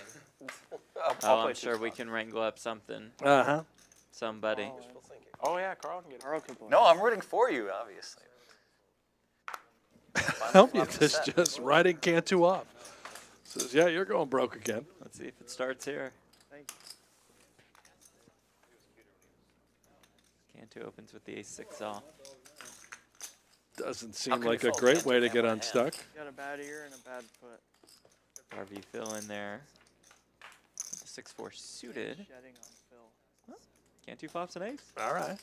I'll Oh, play I'm sure 2 we spots. can wrangle up something. Uh-huh. Somebody. Wishful thinking. Oh yeah, Carl can get it. Carl could play. No, I'm rooting for you, obviously. Hellmuth is just writing Cantu off. Says, yeah, you're going broke again. Let's see if it starts here. Thank you. Cantu opens with the ace-6 off. Doesn't How seem can you like a fold great Cantu way to if get you have one hand? unstuck. You got a bad ear and a bad foot. RV Phil in there. With the 6-4 suited. Shedding on Phil. Cantu flops an ace. All right.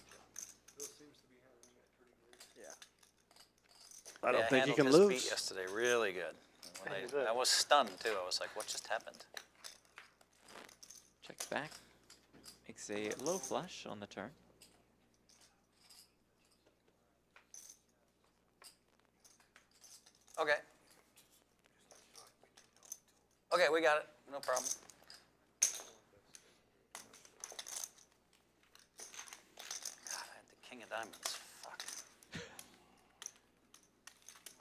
Phil seems to be handling it pretty good. Yeah. I don't Yeah, think he Handel can just lose. beat yesterday, really good. When He did. I was stunned, too. I was like, what just happened? Checks back. Makes a low flush on the turn. Okay. Okay, we got it. No problem. God, I had the king of diamonds. Fuck.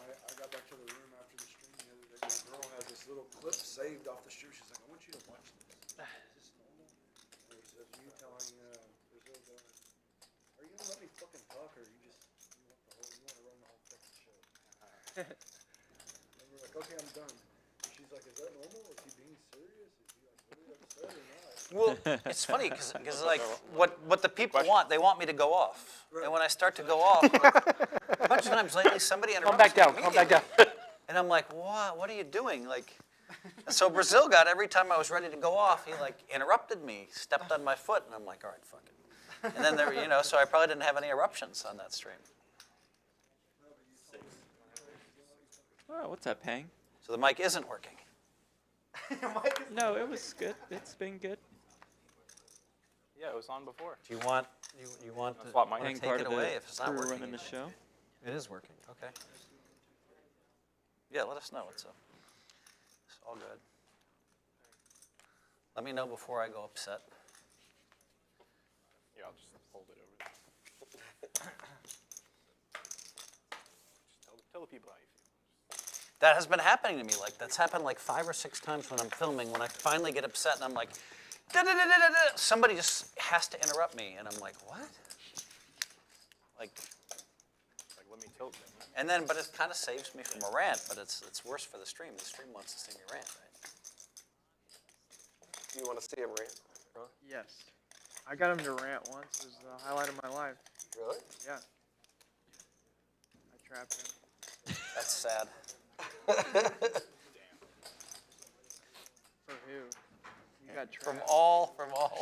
I got back to the room after the stream the other day. My girl has this little clip saved off the stream. She's like, I want you to watch this. Is this normal? There's me telling Brazil going, are you gonna let me fucking talk, or you want to run the whole fucking show? And we're like, okay, I'm done. And she's like, is that normal? Is he being serious? Is he like really upset or not? Well, it's funny because like what the people want, they want me to go off. And when I start to go off, a bunch of times lately somebody interrupts back down, me come back immediately. And I'm like, what are you doing? Like, so Brazil got every time I was ready to go off, he like interrupted me, stepped on my foot, and I'm like, all right, fuck it. And then there, so I probably didn't have any eruptions on that stream. Oh, what's that, Pang? So the mic isn't working. No, it was good. It's been good. Yeah, it was on before. Do you want You want to Swap mine. Being take part it of away the if it's not crew working. running the show. It is working. Okay. Yeah, let us know. It's all good. Let me know before I go upset. Yeah, I'll just hold it over there. Just tell the people how you feel. That has been happening to me. Like that's happened like 5 or 6 times when I'm filming. When I finally get upset and I'm like, da-da-da-da-da-da, somebody just has to interrupt me, and I'm like, what? Like, Let me tilt it. but it kind of saves me from a rant. But it's worse for the stream. The stream wants to see me rant, right? You want to see him rant? Yes. I got him to rant once. It was the highlight of my life. Really? Yeah. I trapped him. That's sad. For who? You got trapped. From all.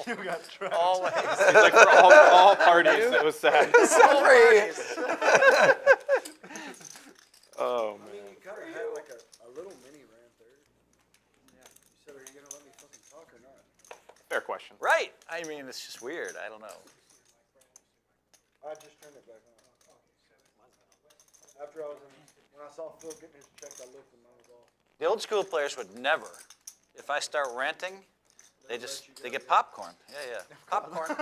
You got trapped. Always. It's like for all parties, it was sad. Sorry. Oh, I mean, man. you kind of had like a little mini rant there. Yeah. You said, are you going to let me fucking talk or not? Fair question. Right. I mean, it's just weird. I don't know. I just turned it back on. After I was when I saw Phil getting his check, I looked and I was off. The old school players would never. If I start ranting, they get popcorn. Yeah. Popcorn.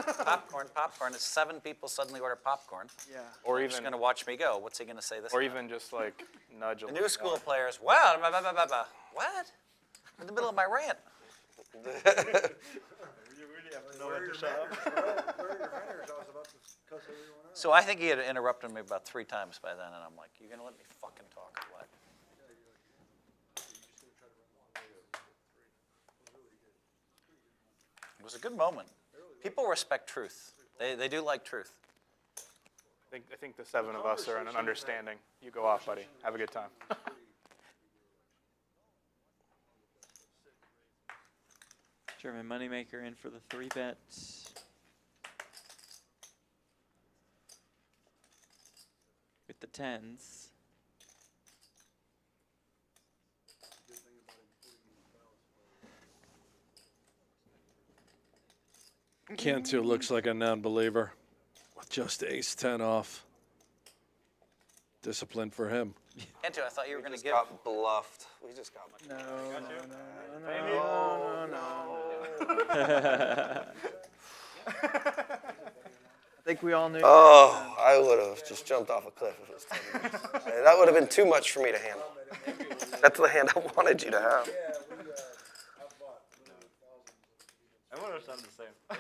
It's 7 people suddenly order popcorn. Yeah. Or They're just even, going to watch me go. What's he going to say this or time? even just like nudge a The little new school more. players, wow, blah, blah, blah, blah, blah. What? In the middle of my rant. You really have to know when to shut up. Where are your ranters? I was about to cuss everyone out. So I think he had interrupted me about 3 times by then, and I'm like, you going to let me fucking talk or what? It was a good moment. People respect truth. They do like truth. I think the 7 of us are in an understanding. You go off, buddy. Have a good time. German moneymaker in for the 3-bet. With the 10s. Cantu looks like a non-believer with just ace-10 off. Discipline for him. Cantu, I thought you were going to Just give. got bluffed. We just got. No. I think we all knew. Oh, I would have just jumped off a cliff if it was 10 minutes. That would have been too much for me to handle. That's the hand I wanted you to have. I would have done the same. Yeah.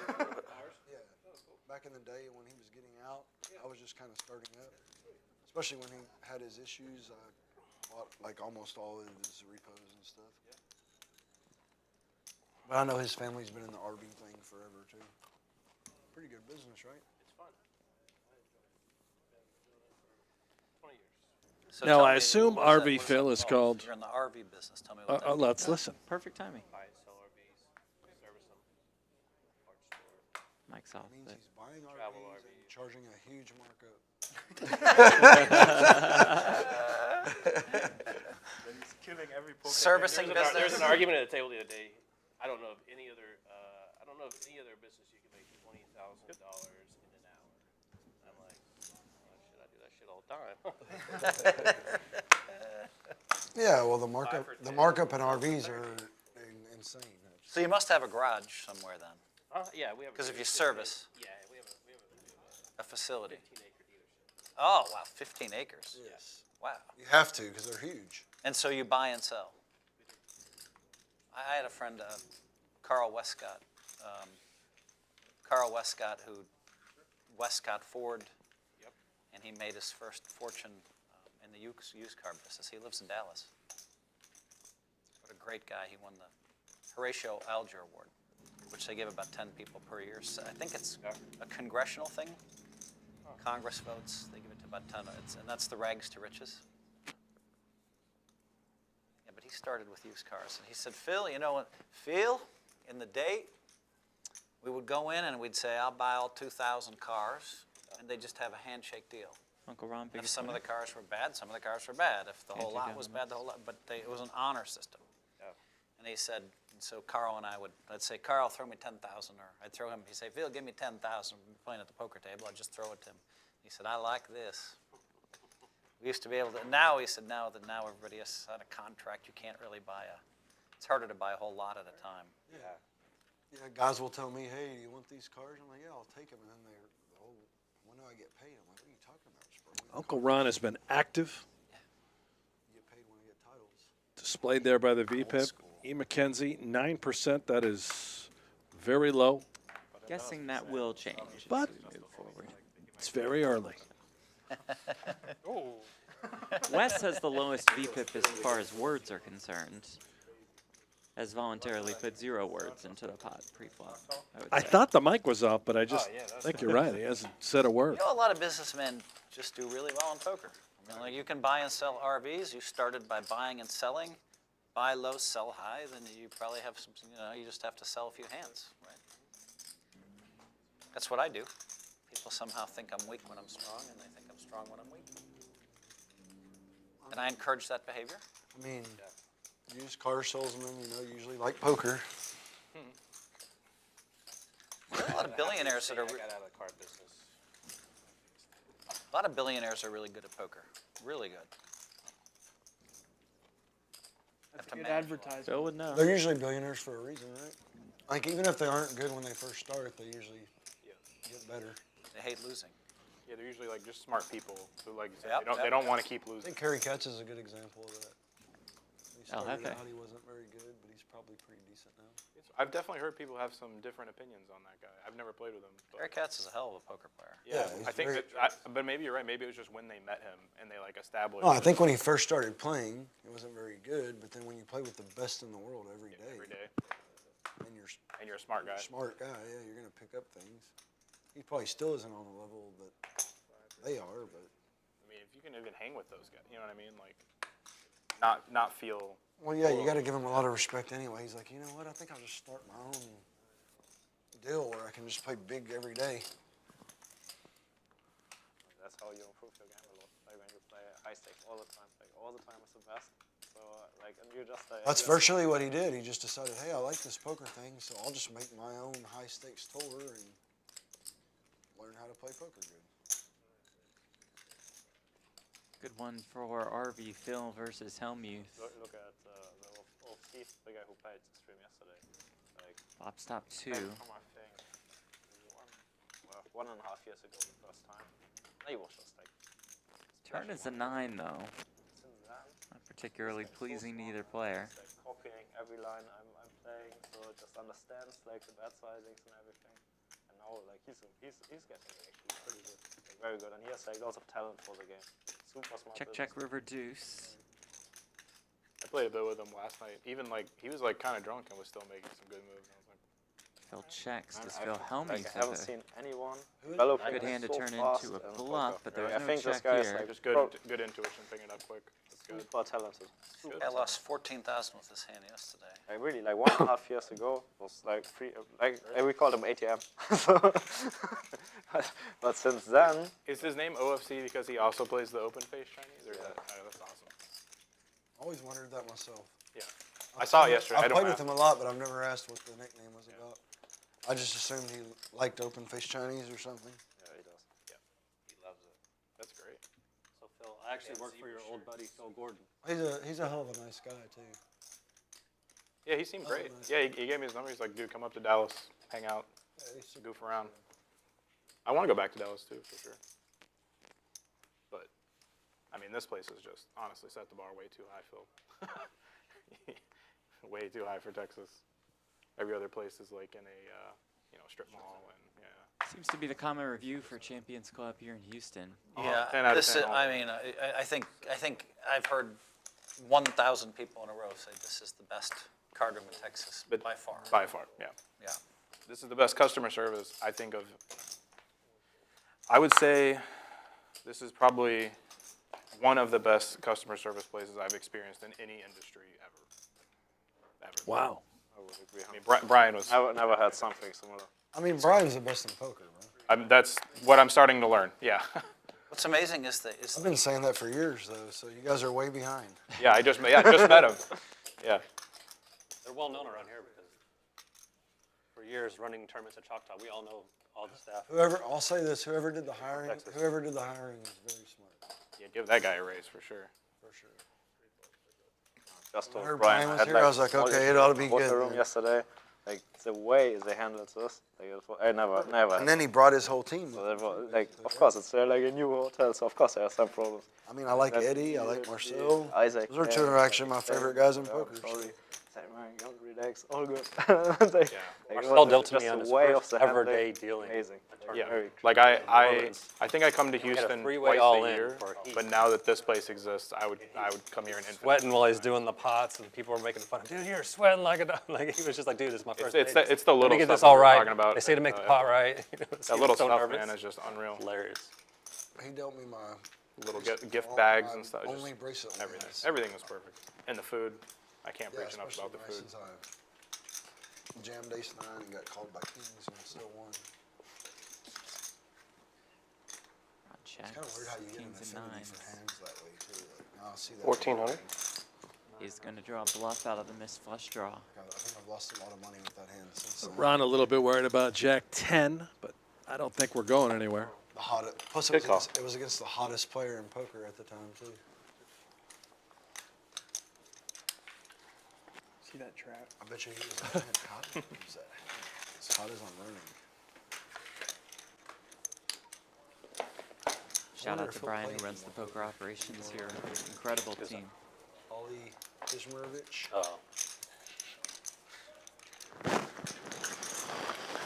Back in the day when he was getting out, I was just kind of starting up. Especially when he had his issues, I bought like almost all of his repos and stuff. But I know his family's been in the RV thing forever too. Pretty good business, right? So Now, tell I me, assume what RV does Phil that is involve? called. You're in the RV business. Tell me what that Let's listen. Perfect timing. Buy and sell RVs, service them, parts store. Mike's off. It means but- he's buying Travel RVs and RVs. charging a huge markup. He's killing every poker. Servicing There's business. an argument at the table the other day. I don't know of any other business you can make $20,000 in an hour. And I'm like, oh, shit, I do that shit all the time. Yeah, well, the markup in RVs are insane. So you must have a garage somewhere then, Yeah, we have. 'Cause if you service. Yeah, we have a facility. 15-acre dealership. Oh, wow, 15 acres. Yes. Wow. You have to because they're huge. And so you buy and sell. I had a friend, Carl Westcott. Who Westcott Ford. Yep. And he made his first fortune in the used car business. He lives in Dallas. What a great guy. He won the Horatio Alger Award, which they give about 10 people per year. So I think it's a congressional thing. Congress votes. They give it to about 10. And that's the rags to riches. Yeah, but he started with used cars. And he said, Phil, in the day, we would go in and we'd say, I'll buy all 2,000 cars. And they just have a handshake deal. Uncle Ron, If biggest some of the winner. cars were bad, some of the cars were bad. If the whole Can't you lot go was on bad, the whole lot. But it was an honor system. Yeah. And he said, And so Carl and I'd say, Carl, throw me 10,000, or I'd throw him. He'd say, Phil, give me 10,000. We're playing at the poker table. I'd just throw it to him. He said, I like this. We used to be able to. Now he said, now everybody has signed a contract. You can't really buy it's harder to buy a whole lot at a time. Yeah, guys will tell me, hey, do you want these cards? I'm like, yeah, I'll take them. And then they're, oh, when do I get paid? I'm like, what are you talking about, Spur? Uncle Ron has been active, You get paid when I get titles. displayed there by the VPIP. E. McKenzie, 9%. That is very low. Guessing that will change But- as we move forward. It's very early. Wes has the lowest VPIP as far as words are concerned. Has voluntarily put 0 words into the pot pre-flop. I thought the mic was off, but I just think you're right. He hasn't said a word. You know, a lot of businessmen just do really well in poker. I mean, like you can buy and sell RVs. You started by buying and selling. Buy low, sell high. Then you probably have some, you just have to sell a few hands, right? That's what I do. People somehow think I'm weak when I'm strong, and they think I'm strong when I'm weak. And I encourage that behavior. I mean, used car salesmen, usually like poker. There are a lot of billionaires that are. I got out of the card business. A lot of billionaires are really good at poker. Really good. That's Have to good manage. advertising. Phil would know. They're usually billionaires for a reason, right? Like, even if they aren't good when they first start, they usually get better. They hate losing. Yeah, they're usually like just smart people who, like you said, Yep, they don't want to keep I losing. think Kerry Katz is a good example of that. He started Hefe. out, he wasn't very good, but he's probably pretty decent now. I've definitely heard people have some different opinions on that guy. I've never played with him. Barry But Katz is a hell of a poker player. yeah, he's I think very- but maybe you're right. Maybe it was just when they met him and they like established. No, I think when he first started playing, it wasn't very good, but then when you play with the best in the world every day, every day, and you're and you're a smart guy. a smart guy, yeah, you're going to pick up things. He probably still isn't on the level that they are, but. I mean, if you can even hang with those guys, you know what I mean? Like, not feel. Well, yeah, you got to give him a lot of respect anyway. He's like, you know what? I think I'll just start my own deal where I can just play big every day. That's how you improve your game a lot. Like when you play high stakes all the time, is the best. So and you just. That's virtually what he did. He just decided, hey, I like this poker thing, so I'll just make my own high stakes tour and learn how to play poker good. Good one for RV Phil versus Hellmuth. Look at the Steve, the guy who played the stream yesterday. Like Flop stop 2. from I think 1.5 years ago the first time. He was just like. Turn is a 9 though. Since then, Not particularly pleasing to either player. it's like copying every line I'm playing, so it just understands like the bet sizings and everything. And now like he's getting actually pretty good, like, very good, and he has like lots of talent for the game. Super smart. Check river deuce. I played a bit with him last night. Even like he was like kind of drunk and was still making some good moves. And I was like, Phil checks. Does I Phil Hellmuth I haven't have a seen anyone Who- develop good like hand to so turn fast into a in bluff, poker. but there was I no think this check guy is here. like just good intuition, picking it up quick. That's good. super talented. I lost 14,000 with this hand yesterday. Like really, like 1.5 years ago was like we called him ATM. So, but since then, Is his name OFC because he also plays the open face Chinese? Or is that, oh, that's awesome. I always wondered that myself. Yeah. I saw it yesterday. I I've don't played with have- him a lot, but I've never asked what the nickname was about. I just assumed he liked open face Chinese or something. yeah, he does. He loves it. That's great. So Phil, I actually work for your old buddy Phil Gordon. He's a hell of a nice guy too. Yeah, he seemed Oh, great. nice. Yeah, he gave me his number. He's like, dude, come up to Dallas, hang out, Yeah, he's super goof around. I want to go back to Dallas too, for sure. But, I mean, this place is just honestly set the bar way too high, Phil. Way too high for Texas. Every other place is like in a, strip mall and yeah. Seems to be the common review for Champions Club here in Houston. Yeah, 10 out of this 10 is, all I day. mean, I think I've heard 1,000 people in a row say this is the best card room in Texas But by far. By far, yeah. Yeah. This is the best customer service I think of. I would say this is probably one of the best customer service places I've experienced in any industry ever. Wow. I would agree. I mean, Brian was. I never had something similar. I mean, Brian's the best in poker, man. That's what I'm starting to learn. Yeah. What's amazing is that I've been saying that for years, though, so you guys are way behind. Yeah, I just met him. Yeah. the We're well known around here because for years running tournaments at Choctaw, we all know all the staff. I'll say this, whoever did the hiring is very smart, Yeah, give that guy a raise for sure. for sure. Just When I told heard Brian, Brian was had, here, I was like, okay, it ought to be water good, room man. yesterday. Like the way they handled this, like, I never. And then he brought his whole team. So that was, like, of course, it's like a new hotel, so of course there are some problems. I mean, I like Eddie, I like Marcel. Isaac. Those are two of actually my favorite guys in poker. Sorry. Say, man, don't relax, all good. Like, Yeah. Marcel dealt to just me on the his way first of the ever handling, day dealing. Amazing. Yeah, Very like I think I come to We had a Houston three-way twice all a in year, for heat. but now that this place exists, I would come here and Sweating while he's doing the pots, and people were making fun of, dude, you're sweating like a dog. Like, he was just like, dude, this is my first It's day. the Let me little get stuff this that all we're right. talking about. They say to make the pot right. You know, That little so stuff, nervous. man, is just unreal. Hilarious. He dealt me my Little gift all bags my and stuff. only Just bracelet everything. wins. Everything was perfect. And the food, I can't Yeah, preach enough especially about the food. Mason's Hive. Jammed ace 9 and got called by kings and still won. It's kind of weird how you get an Kings and affinity nines. for hands that way too. Like, now I see that. 1400. He's going to draw a bluff out of the missed flush draw. I think I've lost a lot of money with that hand since then. Ron a little bit worried about Jack 10, but I don't think we're going anywhere. The hottest. Plus, Good call. it was against the hottest player in poker at the time too. See that trap? I bet you he was like, man, how did he use that? As hot as I'm learning. Shout wonder out if to he'll Brian play who runs the anymore. poker operations here. Incredible team. Ollie Kizmerovich. Oh.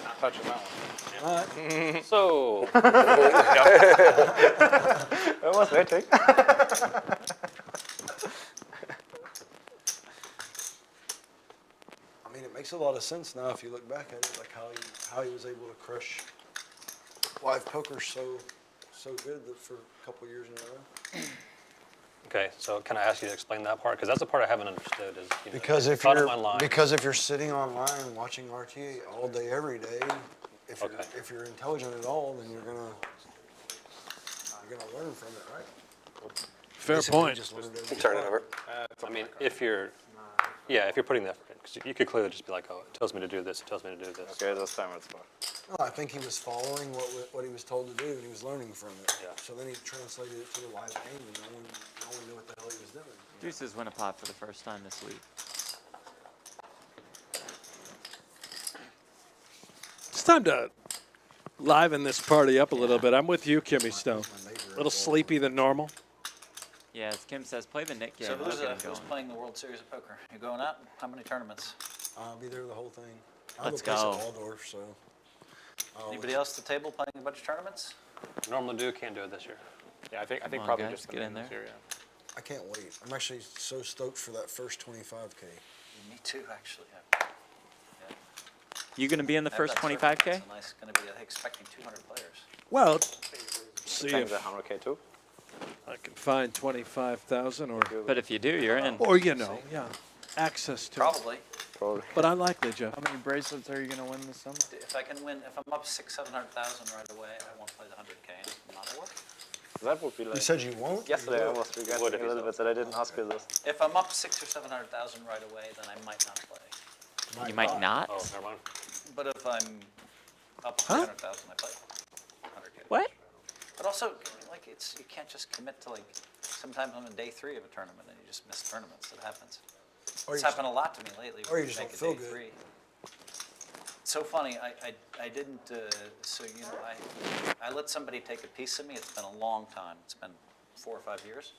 Not touching that one. So, I was waiting. I mean, it makes a lot of sense now if you look back at it, like how he was able to crush live poker so good that for a couple years in a row. okay, so can I ask you to explain that part? Because that's the part I haven't understood. Is you know, Because if caught him you're online. if you're sitting online watching RTA all day every day, if you're intelligent at all, then you're gonna learn from it, right? Fair Basically point. just learned every Turn it day. over. I mean, if you're putting the effort in, because you could clearly just be like, oh, it tells me to do this, it tells me to do this. Okay, this time it's fine. No, I think he was following what he was told to do, and he was learning from it. Yeah. So then he translated it to the live game, and no one knew what the hell he was doing. Deuces win a pot for the first time this week. It's time to liven this party up a little bit. I'm with you, Kimmy Stone. A little sleepy than normal. Yeah, as Kim says, play the Nick game. So Let's get him who's going. playing the World Series of Poker? You going out? How many tournaments? I'll be there the whole thing. Let's place go. at Waldorf, so. Anybody else at the table playing a bunch of tournaments? Normally do, can't do it this year. Yeah, I think Come on, probably guys, just get in this there. year, yeah. I can't wait. I'm actually so stoked for that first 25K. Me too, actually. You going to be in the first 25K? It's nice. Going to be expecting 200 players. Well, see Playing the if 100K too. I can find 25,000 But if you do, you're in. or access to it. Probably. Probably. But unlikely, Jeff. How many bracelets are you going to win this summer? If I can win, if I'm up 700,000 right away, I won't play the 100K. Not a work. That would be like. You said you won't? Yesterday I was regretting Would if a he's little bit that I didn't ask you this. If I'm up 600,000 or 700,000 right away, then I might not play. You might not. Oh, never mind. But if I'm up 300,000, I play 100K. What? But also, like, you can't just commit to, like, sometimes on day 3 of a tournament and you just miss tournaments. It happens. Or It's you happened a lot to me lately. or where you just make don't a feel day good. 3. It's so funny. I didn't. So I let somebody take a piece of me. It's been a long time. It's been 4 or 5 years,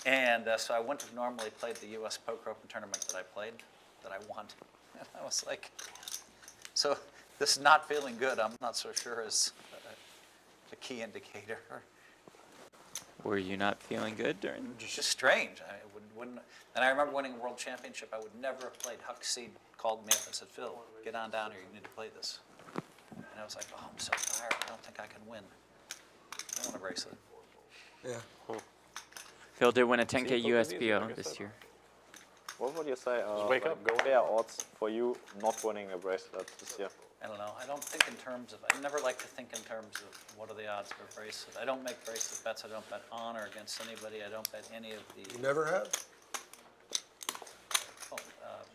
and so I wouldn't have normally played the U.S. Poker Open tournament that I played, that I won. And I was like, so this not feeling good, I'm not so sure is a key indicator. Were you not feeling good during? It's just strange. I wouldn't. And I remember winning a world championship. I would never have played. Huck Seed called me up and said, "Phil, get on down here. You need to play this." And I was like, "Oh, I'm so tired. I don't think I can win. I want a bracelet." Yeah. Phil did win a 10K poker these, like I USPO this said. year. What would you say? wake up, go. Fair odds for you not winning a bracelet this year. I don't know. I don't think in terms of. I never like to think in terms of what are the odds for a bracelet. I don't make bracelet bets. I don't bet on or against anybody. I don't bet any of the. You never have?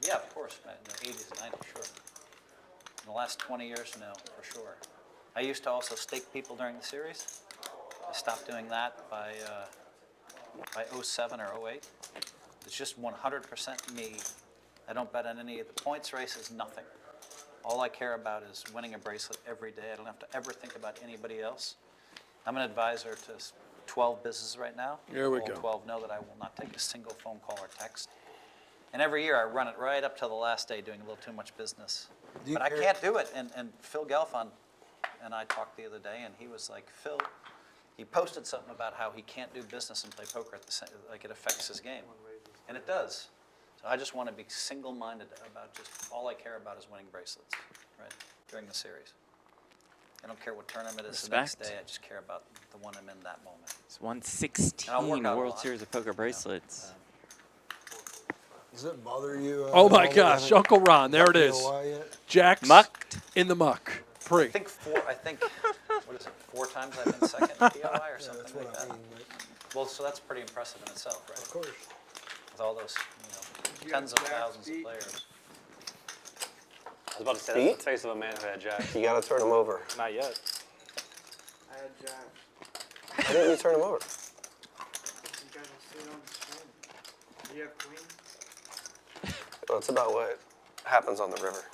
Yeah, of course, in the 80s and 90s, sure. In the last 20 years, no, for sure. I used to also stake people during the series. I stopped doing that by 07 or 08. It's just 100% me. I don't bet on any of the points races, nothing. All I care about is winning a bracelet every day. I don't have to ever think about anybody else. I'm an advisor to 12 businesses right now. Here we All go. 12 know that I will not take a single phone call or text. And every year I run it right up till the last day doing a little too much business. But I can't do it. And Phil Gelfand and I talked the other day, and he was like, Phil, he posted something about how he can't do business and play poker at the same, like it affects his game. And it does. So I just want to be single-minded about just all I care about is winning bracelets, right, during the series. I don't care what tournament it is the next Respect. day. I just care about the one I'm in that moment. It's won 16 And I'll work out a World lot. Series of Poker bracelets. Does it bother you? Oh my at all gosh, that Uncle Ron, there it you is. know why yet? Jacks Mucked. in the muck. Pre. I think, what is it, 4 times I've been second in POI or Yeah, something that's like what that. I mean. But Well, so that's pretty impressive in itself, right? of course. With all those, tens of thousands of players. I was about to say, that's the face of a man who had jacks. You got to turn them over. Not yet. I had jacks. Why didn't you turn them over? You guys will see it on the screen. Do you have queens? Well, it's about what happens on the river.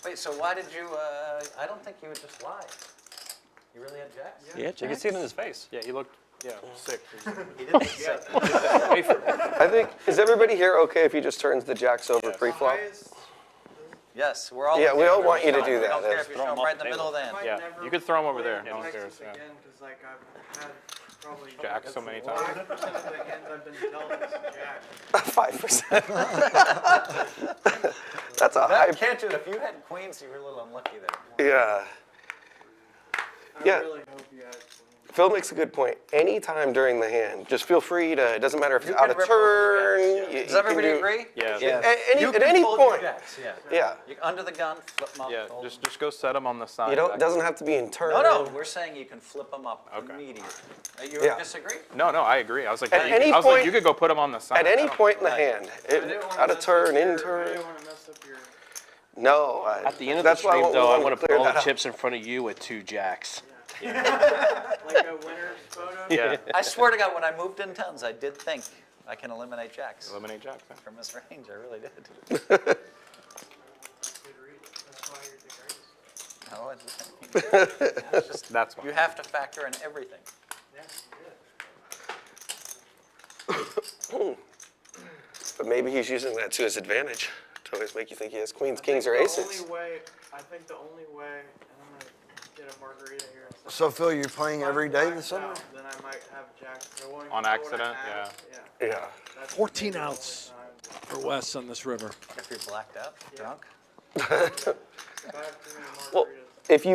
Wait, so why did you, I don't think you would just lie. You really had jacks? Yeah, You can see it in his face. Yeah, he looked sick. He didn't say I think, is everybody here okay if he just turns the jacks over pre-flop? Highest, Yes, we're all. Yeah, we all want you to do We that. don't care if you Throw show 'em them off right in the the middle of the I hand. might Yeah, never you could throw 'em over play there. in No one Texas cares, yeah. again, 'cause, like, I've had probably Jacks so many 5% times. of the hands I've been dealt is jack. 5%. That's a high. That can't do it. If you had queens, you were a little unlucky there. Yeah. I Yeah. really hope you had queens. Phil makes a good point. Anytime during the hand, just feel free to, it doesn't matter if You it's out can of rip over turn. jacks, yeah. you- Does you everybody can do- agree? Yeah. You At can any fold your point. jacks, yeah. Yeah. You, under the gun, flip them up. Yeah, fold them. just go set them on the side. You don't, back. doesn't have to be in turn. No, we're saying you can flip them up Okay. immediately. You Yeah. disagree? No, I agree. I was like, At you, any I was like, point- you could go put them on the side. At any I don't- point in the Right. hand, I didn't wanna out of mess turn, up in your- I turn. didn't want to mess up your. No. At the end of the that's why stream, though, I wanted want to clear put all that the out. chips in front of you with 2 jacks. Like a winner's photo? Yeah. I swear to God, when I moved in towns, I did think I can eliminate jacks Eliminate jacks. Huh? from this range. I really did. Good read. That's why you're the greatest. No, it's just, That's why. you have to factor in everything. Yeah, But maybe he's using that to his advantage to always make you think he has queens, I kings, think or the aces. I think the only way, and I'm gonna get a margarita here. So Phil, you're playing If I'm every day blacked this summer? out, Then I might have jacks going. On I wanna accident, have- yeah. Yeah. That's 14 maybe the only ounce time. for Wes on this river. If you're blacked out, drunk. If I have too many Well, margaritas. if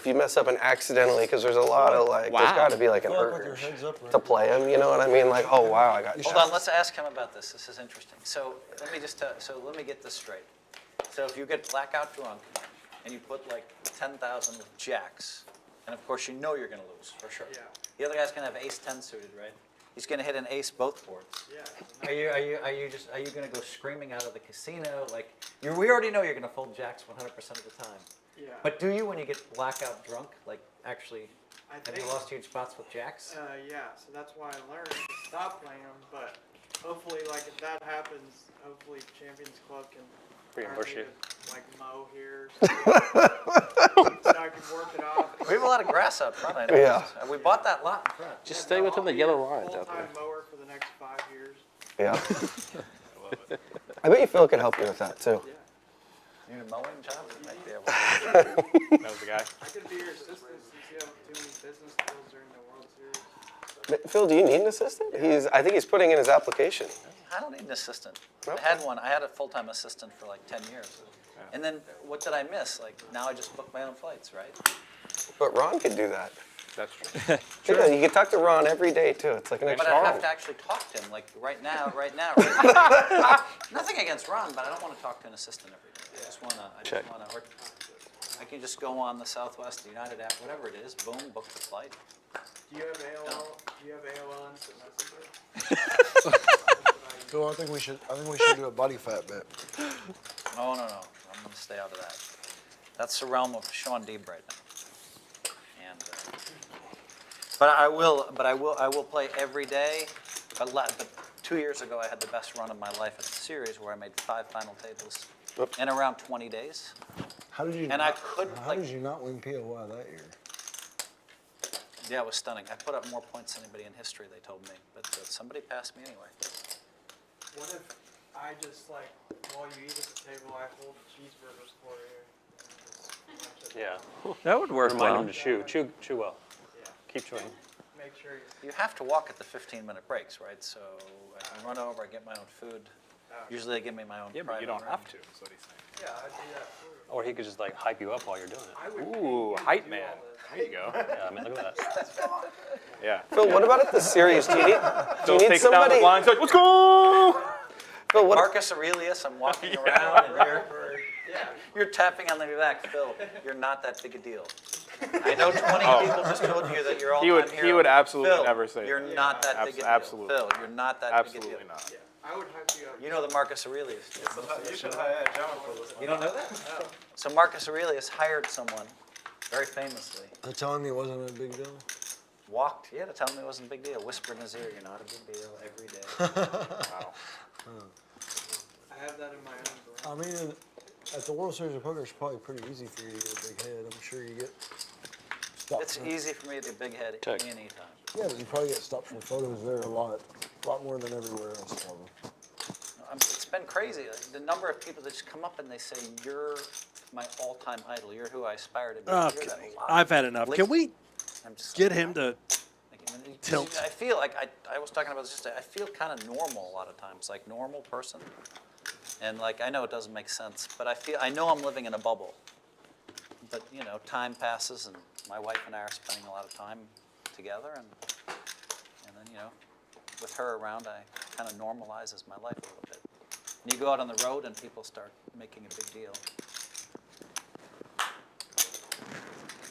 you mess up and accidentally, because there's a lot of like, there's got to be like an urge to play him. You know what I mean? Like, oh wow, I got Hold on, let's ask him about this. This is interesting. So let me just let me get this straight. So if you get blackout drunk and you put like 10,000 with jacks, and of course you know you're going to lose for sure. Yeah. The other guy's going to have ace 10 suited, right? He's going to hit an ace both boards. Yeah. Are you going to go screaming out of the casino like we already know you're going to fold jacks 100% of the time. Yeah. But do you when you get blackout drunk? Like actually, I have you think- lost huge spots with jacks? Yeah, so that's why I learned to stop playing them, but hopefully, like, if that happens, hopefully Champions Club can Reimburse hire me you. to, like, mow here, so I can work it off. We have a lot of grass out front. I know. Yeah. We bought that lot in front. Just stay within the yellow lines out Full-time there. mower for the next 5 years. Yeah. I bet you Phil can help you with that too. Yeah. You need a mowing job? You might be able to. That was the guy. I could be your assistant since you have too many business deals during the World Series. But Phil, do you need an assistant? I think he's putting in his application. I don't need an assistant. Nope. I had one. I had a full-time assistant for like 10 years. And then what did I miss? Like now I just book my own flights, right? But Ron could do that. That's true. Yeah, you can talk to Ron every day too. It's like an But extra I have arm. to actually talk to him like right now. Nothing against Ron, but I don't want to talk to an assistant every day. I just want to, or I can just go on the Southwest United app, whatever it is, boom, book the flight. Do you have AOL? Do you have AOL Instant Messenger? Phil, I think we should do a body fat bet. No. I'm going to stay out of that. That's the realm of Sean Deeb right now. And, but I will play every day. But 2 years ago, I had the best run of my life at the series where I made 5 final tables in around 20 days. How did you? And I couldn't. How did you not win POY that year? Yeah, it was stunning. I put up more points than anybody in history, they told me. But somebody passed me anyway. What if I just, like, while you eat at the table, I hold the cheeseburgers for you? Yeah. That would work Remind well. him to chew. Chew well. Yeah. Keep chewing. Make sure you. You have to walk at the 15-minute breaks, right? So I can run over, I get my own food. Usually they give me my own Yeah, but you private don't room. have to. Is what he's saying. Yeah, I'd do that for you. Or he could just like hype you up while you're doing it. I would Ooh, hype man. There you go. Yeah, I mean, look at that. Yeah. Phil, what about at the series? Do you need Phil takes down somebody? the blinds. Like, let's go. Phil, what? Marcus Aurelius, I'm walking around and you're tapping on the back. Phil, you're not that big a deal. I know 20 people just told you that you're all He would absolutely Phil, never say you're that. not that big a deal. Absolutely. Phil, you're not that big a Absolutely deal. not. I would hype you up. You know the Marcus Aurelius. You should hire John for this. You don't know that? So Marcus Aurelius hired someone, very famously, They're telling me it wasn't a big deal. walked, to tell him it wasn't a big deal, whispered in his ear, you're not a big deal every day. Wow. I have that in my own brain. I mean, at the World Series of Poker, it's probably pretty easy for you to get a big head. I'm sure you get stopped. It's easy for me to be a big head anytime. Yeah, but you probably get stopped for photos there a lot more than everywhere else. Probably. It's been crazy. The number of people that just come up and they say, you're my all-time idol. You're who I aspire to be. I hear that a lot. I've had enough. Can we I'm just get him to tilt? I feel like, I was talking about this yesterday, I feel kind of normal a lot of times, like normal person. And like, I know it doesn't make sense, but I know I'm living in a bubble. But you know, time passes and my wife and I are spending a lot of time together and then, you know, with her around, I kind of normalizes my life a little bit. And you go out on the road and people start making a big deal.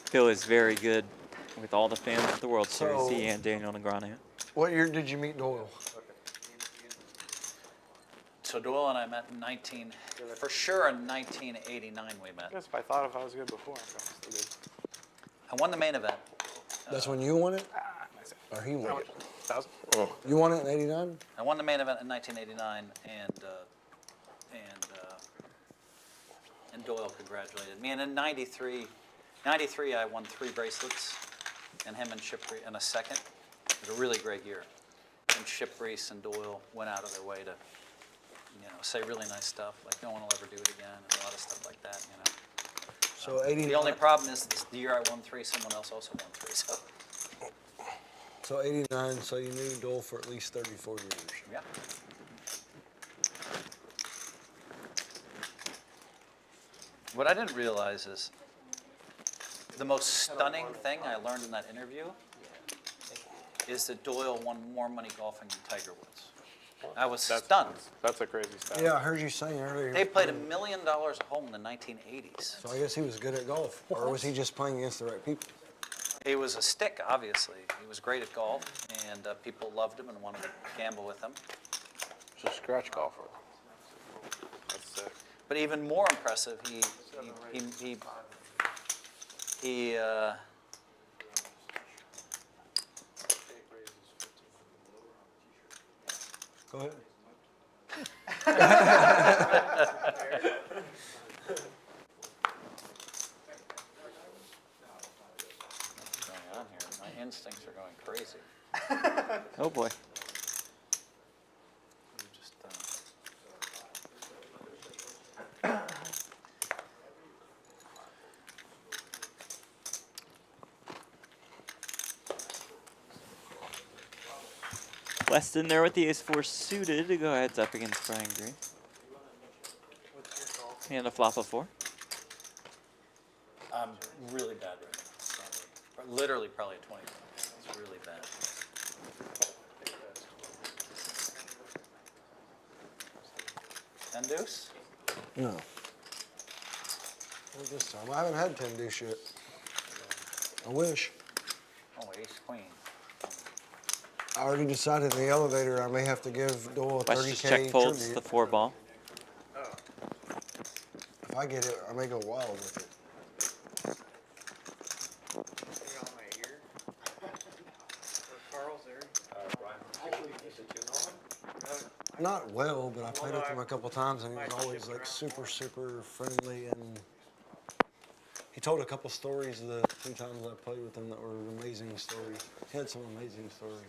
Phil is very good with all the fans at the World Series, So- he and Daniel Negreanu. What year did you meet Doyle? So Doyle and I met in for sure in 1989 we met. I guess if I thought if I was good before, I'm still good. I won the main event. That's when you won it? Or he won it? 1,000? You won it in '89? I won the main event in 1989 and Doyle congratulated me. And in 93 I won 3 bracelets and him and Shipley in a second. It was a really great year. And Shipley and Doyle went out of their way to, you know, say really nice stuff, like no one will ever do it again, and a lot of stuff like that, you know. So 89. The only problem is the year I won 3, someone else also won 3, so. So 89, so you knew Doyle for at least 34 years. Yeah. What I didn't realize is the most stunning thing I learned in that interview is that Doyle won more money golfing than Tiger Woods. I was stunned. That's a crazy stat. Yeah, I heard you saying earlier. They played $1 million a hole in the 1980s. So I guess he was good at golf. Or was he just playing against the right people? He was a stick, obviously. He was great at golf, and people loved him and wanted to gamble with him. It's a scratch golfer. That's sick. But even more impressive, he Go ahead. what's going on here? My instincts are going crazy. Oh boy. You just, Weston there with the ace-4 suited to go heads up against Brian Green. And a flop of 4. I'm really bad right now. Literally probably a 20. It's really bad. Ten deuce? No. Not this time. I haven't had 10 deuce yet. I wish. Oh, ace queen. I already decided in the elevator I may have to give Doyle a 30K West just check folds tribute. the 4 ball. If I get it, I may go wild with it. Not well, but I played with him a couple times, and he was always like super, super friendly. And he told a couple stories the 2 times I played with him that were amazing stories. He had some amazing stories.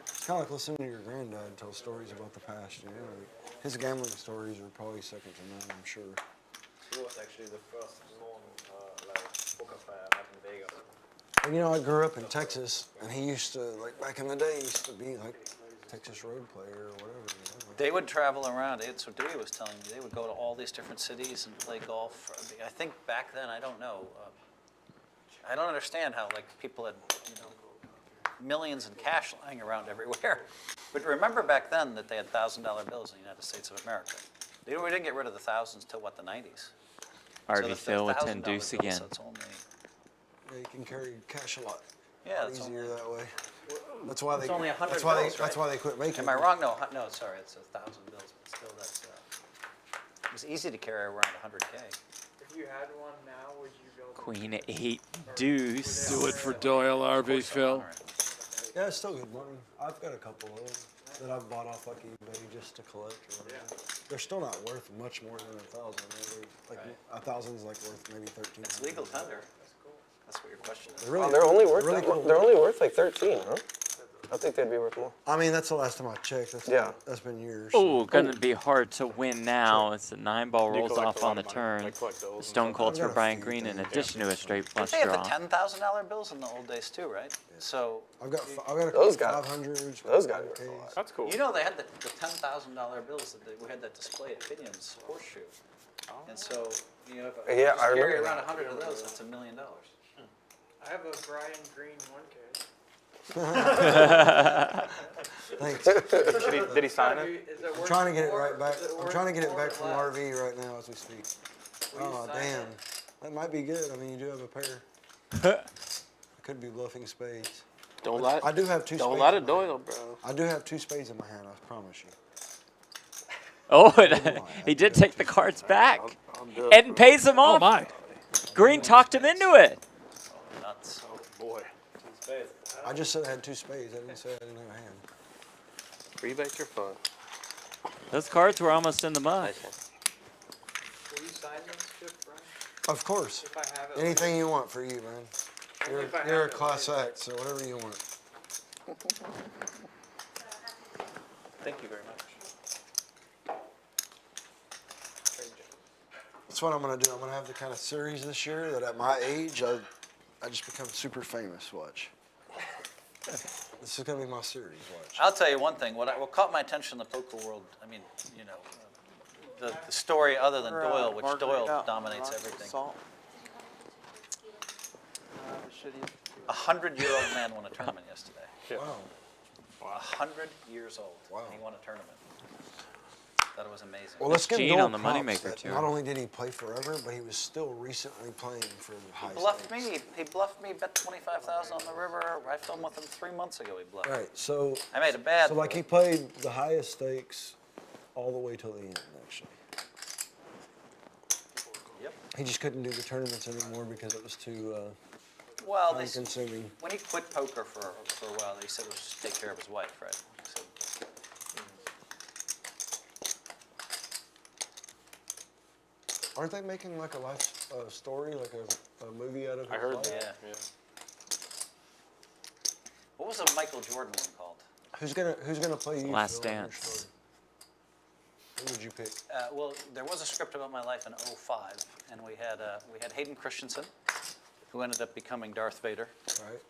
It's kind of like listening to your granddad tell stories about the past. You know, his gambling stories are probably second to none, I'm sure. He was actually the first known poker player I met in Vegas. And, you know, I grew up in Texas, and he used to, like, back in the day, he used to be like Texas road player or whatever. You know? They would travel around. So Dewey was telling me they would go to all these different cities and play golf. I think back then, I don't know. I don't understand how like people had, you know, millions in cash lying around everywhere. But remember back then that they had $1,000 bills in the United States of America. We didn't get rid of the thousands till what, the 90s. RV Phil with 10 $1,000 deuce bills, again. so it's only, Yeah, you can carry cash a lot. yeah, It's it's easier only, that way. That's why it's they. only 100 that's why bills, they. That's right? why they quit making. Am I them. wrong? No, sorry, it's 1,000 bills, but still that's, it was easy to carry around 100K. If you had one now, would you go? Queen 8 deuce. Do it for Doyle, RV Phil. Yeah, it's still good money. I've got a couple of them that I've bought off like eBay just to collect. Or whatever. They're still not worth much more than 1,000. Like Right. 1,000 is like worth maybe 13. It's legal tender. That's what your question is. They're really, They're only worth really that cool. much. They're only worth like 13, huh? I think they'd be worth more. I mean, that's the last time I checked. Yeah. That's been years. Oh, gonna be hard to win now. It's a 9-ball You rolls collect off a lot on the of money, turn. like collect those The and Stone stuff. Colds I've for got a Brian few Green in things. addition to a straight Didn't flush they have the draw. $10,000 bills in the old days too, right? So, I've got a Those couple got- 500s. those got worth a 5Ks. lot. That's cool. you know, they had the $10,000 bills that we had that display at Pinion's Horseshoe. And so, you know, if I Yeah, just I carry remember around that. 100 of those, that's $1 million. I have a Brian Green 1K. Thanks. Did he sign it? I'm trying to get it right back. I'm trying to get it back from RV right now as we speak. Oh, damn. That might be good. I mean, you do have a pair. I could be bluffing spades. Don't let I do have 2 don't spades. let in it my hand. Doyle, bro. I do have 2 spades in my hand, I promise you. Oh, he did take the cards back. I'm good. And pays him Oh, off. my. Green talked him into it. Nuts. Boy. I just said I had 2 spades. I didn't say I didn't have a hand. Free bet your fun. Those cards were almost in the mud. Will you sign this chip, Brian? Of course. If I have it. Anything you want for you, man. Only if I You're a have it class later. act, so whatever you want. Thank you very much. That's what I'm going to do. I'm going to have the kind of series this year that at my age, I just become super famous. Watch. This is going to be my series. Watch. I'll tell you one thing. What caught my attention in the poker world, I mean, you know, the story other than Doyle, which Doyle dominates everything. Salt. 100-year-old man won a tournament yesterday. Wow. 100 years old. Wow. And he won a tournament. Thought it was amazing. Well, let's give Gene Doyle on the props Moneymaker that tour. Not only did he play forever, but he was still recently playing for the high Bluffed stakes. me. He bluffed me. Bet 25,000 on the river. I filmed with him 3 months ago. He bluffed. Right. So. I made a bad. So like he played the highest stakes all the way till the end, actually. Yep. He just couldn't do the tournaments anymore because it was too Well, time consuming. when he quit poker for a while, he said it was just to take care of his wife, right? So, Aren't they making like a life story, like a movie out of his I heard life? that. Yeah. What was the Michael Jordan one called? Who's gonna play you? Last Phil, in your Dance. story? Who would you pick? Well, there was a script about my life in '05, and we had Hayden Christensen, who ended up becoming Darth Vader, Right.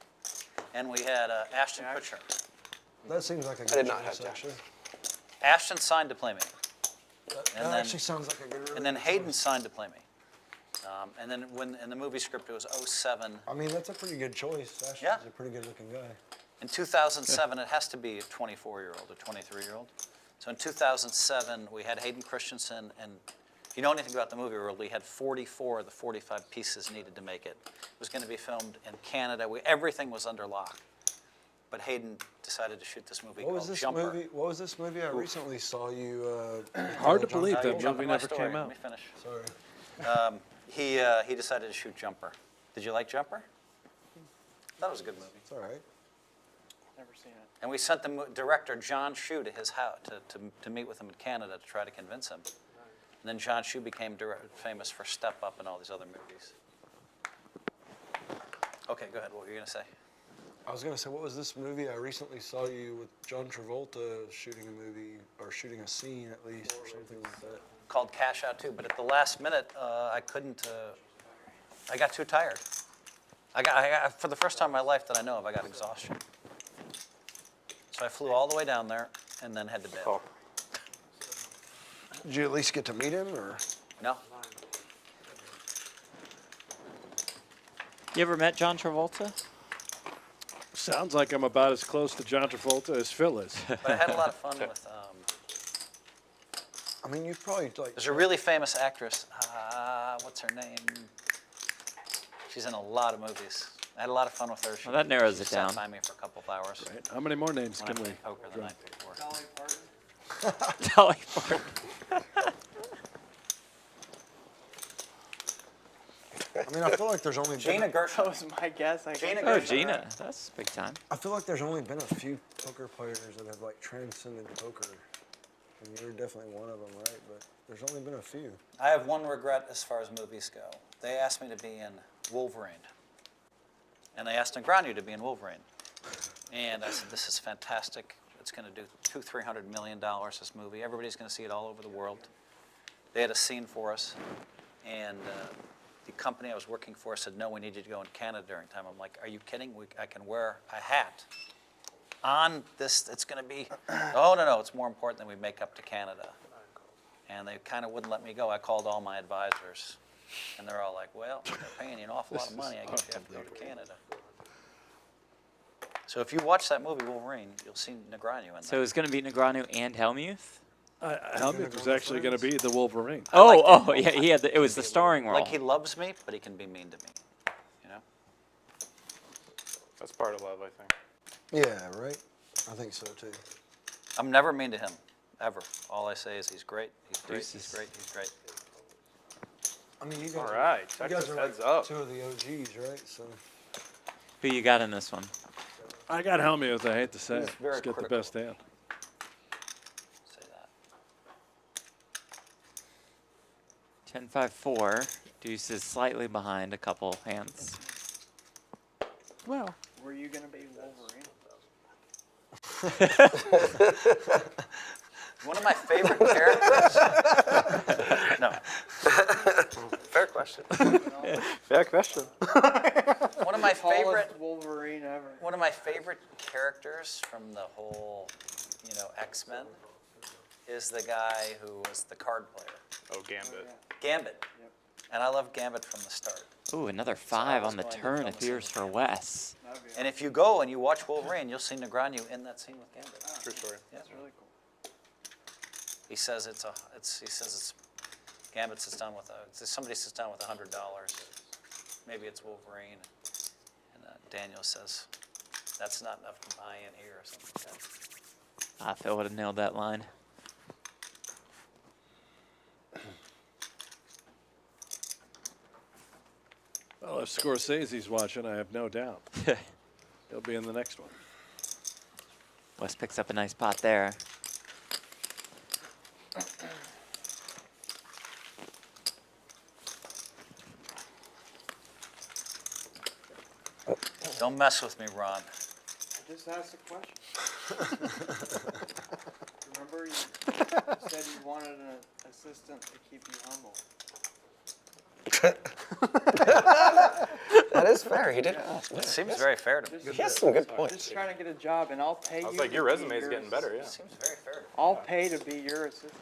and we had Ashton Kutcher. That seems like a good did not choice, have Jack. actually. Ashton signed to play me, That then- actually sounds like a good. and then Hayden signed to play me. And then when in the movie script it was '07. I mean, that's a pretty good choice. Ashton's Yeah. a pretty good-looking guy. In 2007, it has to be a 24-year-old or 23-year-old. So in 2007, we had Hayden Christensen, and if you know anything about the movie world, we had 44 of the 45 pieces needed to make it. It was going to be filmed in Canada. Everything was under lock. but Hayden decided to shoot this movie What was called this Jumper. movie? What was this movie? I recently saw you. Hard to believe You're that movie jumping my never story. came out. Let me finish. Sorry. He decided to shoot Jumper. Did you like Jumper? That was a good movie. It's all right. Never seen it. And we sent the director, John Shue, to his house to meet with him in Canada to try to convince him. And then John Shue became famous for Step Up and all these other movies. Okay, go ahead. What were you going to say? I was gonna say, what was this movie? I recently saw you with John Travolta shooting a movie, or shooting a scene at least, or something like that. Called Cash Out 2, but at the last minute, I couldn't, I got too tired. I got, for the first time in my life that I know of, I got exhaustion. So I flew all the way down there and then head to bed. Oh. Did you at least get to meet him, or? No? You ever met John Travolta? Sounds like I'm about as close to John Travolta as Phil is. But I had a lot of fun with, I mean, you probably like. there's a really famous actress, what's her name? She's in a lot of movies. I had a lot of fun with her. Well, that narrows she it sat down. by me for a couple of hours. Right. How many more names When I can we? played poker the night before. Dolly Parton. I mean, I feel like there's only Gina been. Gershon. That was my guess. I Gina guess. Oh, Gershon. Gina. That's big time. I feel like there's only been a few poker players that have like transcended poker. And you're definitely one of them, right? But there's only been a few. I have one regret as far as movies go. They asked me to be in Wolverine. And they asked Negreanu to be in Wolverine. And I said, this is fantastic. It's going to do $200-300 million, this movie. Everybody's going to see it all over the world. They had a scene for us. And the company I was working for said, no, we need you to go in Canada during time. I'm like, are you kidding? I can wear a hat. On this, it's going to be, oh, no, it's more important than we make up to Canada. And they kind of wouldn't let me go. I called all my advisors. And they're all like, well, they're paying you an awful lot of money. I guess you have to go to Canada. So if you watch that movie, Wolverine, you'll see Negreanu in there. So it's going to be Negreanu and Hellmuth? Hellmuth was actually going to be the Wolverine. Oh, yeah, he had it was the starring role. Like, he loves me, but he can be mean to me, you know? That's part of love, I think. Yeah, right? I think so too. I'm never mean to him, ever. All I say is he's great, he's great, he's Deuces. great, he's great. I mean, you guys, All right, you check guys this are heads like up. two of the OGs, right? So Who you got in this one? I got Hellmuth, I hate to say He's it. very Let's get the critical. best hand. Say that. 10-5-4. Deuce is slightly behind a couple hands. Well, Were you gonna be Wolverine? One of my favorite characters. No. Fair question. Fair question. One of my favorite. Tallest Wolverine ever. One of my favorite characters from the whole, X-Men is the guy who was the card player, Oh, Gambit. Gambit. And I love Gambit from the start. Ooh, another 5 was on the going to turn film a appears scene for with Wes. That'd be And if you go and you watch Wolverine, you'll see Negreanu in that scene with Gambit. True story. Yeah. That's really cool. He says Gambit sits down with somebody sits down with $100. Maybe it's Wolverine. And Daniel says, that's not enough to buy in here or something like that. Phil would have nailed that line. well, if Scorsese's watching, I have no doubt. He'll be in the next one. Wes picks up a nice pot there. Don't mess with me, Ron. I just asked a question. Remember, you said you wanted an assistant to keep you humble. That is fair. He did ask. It seems very fair to me. He has some good points. Just trying to get a job, and I'll pay you. I was like, your to be resume's your getting better, yeah. It seems very fair to me. I'll pay to be your assistant.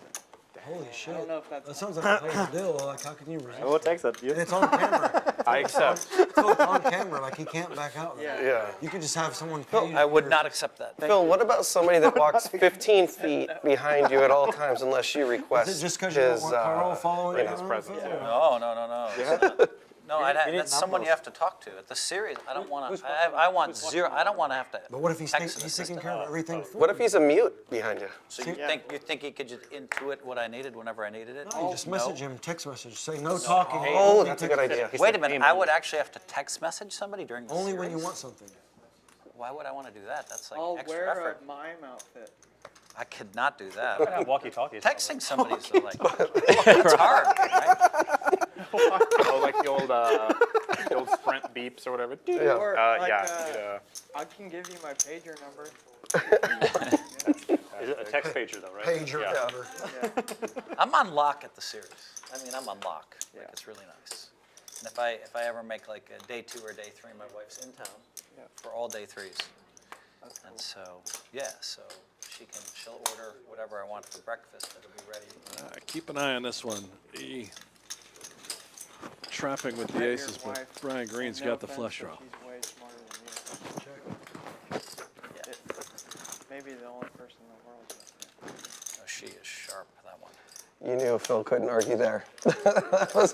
holy I shit. don't know if that's. That sounds like a whole deal. Like, how can you resist? What takes that? And it's on camera. I accept. So it's on camera. Like, he can't back out. Yeah. Yeah. You could just have someone pay you. I would not accept that. Phil, what about somebody that walks 15 feet behind you at all times unless you request Is it just because you don't his, want Carl following you his around? presence, Phil? yeah. No. It's not. No, that's someone you have to talk to. At the series, I don't want to, I want zero, I don't want to have to. But what if he's text an taking assistant. care of everything for What if he's a mute behind you? So you think he could just intuit what I needed whenever I needed it? you? Just message him, text message, say no talking. Oh, that's a good idea. Wait a minute, I would actually have to text message somebody during the Only series? when you want something. Why would I want to do that? That's like I'll extra wear effort. a mime outfit. I could not do that. Have walkie-talkies. Texting somebody is like, it's hard, right? Oh, like the old Sprint beeps or whatever. Or like, Yeah. I can give you my pager number. Is it a text pager though, right? Pager Yeah. number. I'm on lock at the series. I mean, I'm on lock. Like, it's really nice. And if I ever make like a day 2 or day 3, my wife's in town for all day 3s. And so, so she'll order whatever I want for breakfast. It'll be ready. Keep an eye on this one. Trapping with the Your aces, but wife, Brian Green's no got the offense, flush but draw. She's way smarter than you. Maybe the only person in the world. Oh, she is sharp, that one. You knew Phil couldn't argue there. Let's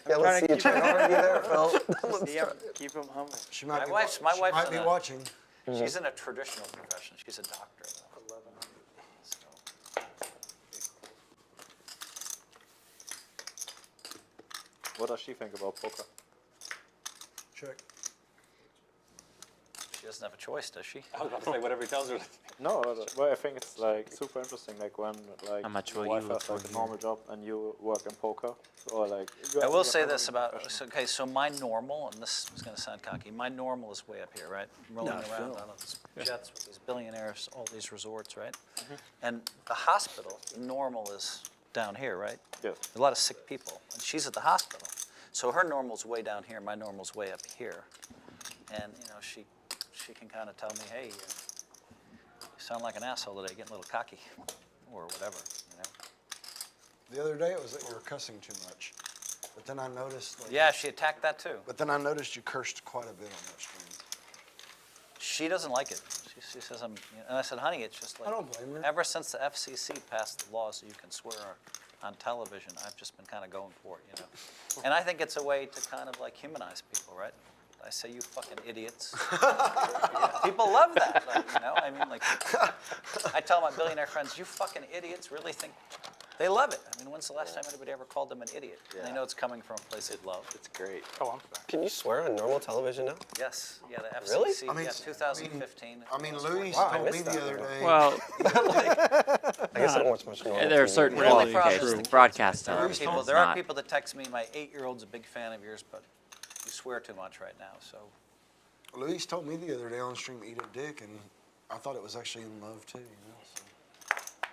trying see to you try to argue there, Phil. Keep him humble. She might be, My wife's be in a- watching. She's in a traditional profession. She's a doctor. So. What does she think about poker? Check. She doesn't have a choice, does she? I was about to say whatever he tells her. No, well, I think it's like super interesting, like when like How much your will you wife look has like for a normal job and you work in poker, or like. I will say this about, so my normal, and this is going to sound cocky, my normal is way up here, right? Rolling around on these jets with these billionaires, all these resorts, right? And the hospital, the normal is down here, right? Yes. A lot of sick people, and she's at the hospital. So her normal's way down here, my normal's way up here. And, she can kind of tell me, hey, you sound like an asshole today, getting a little cocky, or whatever, The other day it was that you were cussing too much. But then I noticed. Like, Yeah, she attacked that too. But then I noticed you cursed quite a bit on that stream. She doesn't like it. She says and I said, honey, it's just like, I don't blame her. ever since the FCC passed the laws that you can swear on television, I've just been kind of going for it, And I think it's a way to kind of like humanize people, right? I say, you fucking idiots. People love that, I mean, like, I tell my billionaire friends, you fucking idiots really think, they love it. I mean, when's the last time anybody ever called them an idiot? And they know it's coming from a place they love. It's great. Oh, I'm sorry. Can you swear on normal television now? Yes, the FCC, Really? I mean, 2015. I mean, Louis Wow, I told me missed the that. other day. Well, I guess I don't watch much normal. there are TV. certain Really? qualifications. True. The broadcast There are television people, is there are not. people that text me, my 8-year-old's a big fan of yours, but you swear too much right now, so. Louis told me the other day on stream, eat a dick, and I thought it was actually in love too,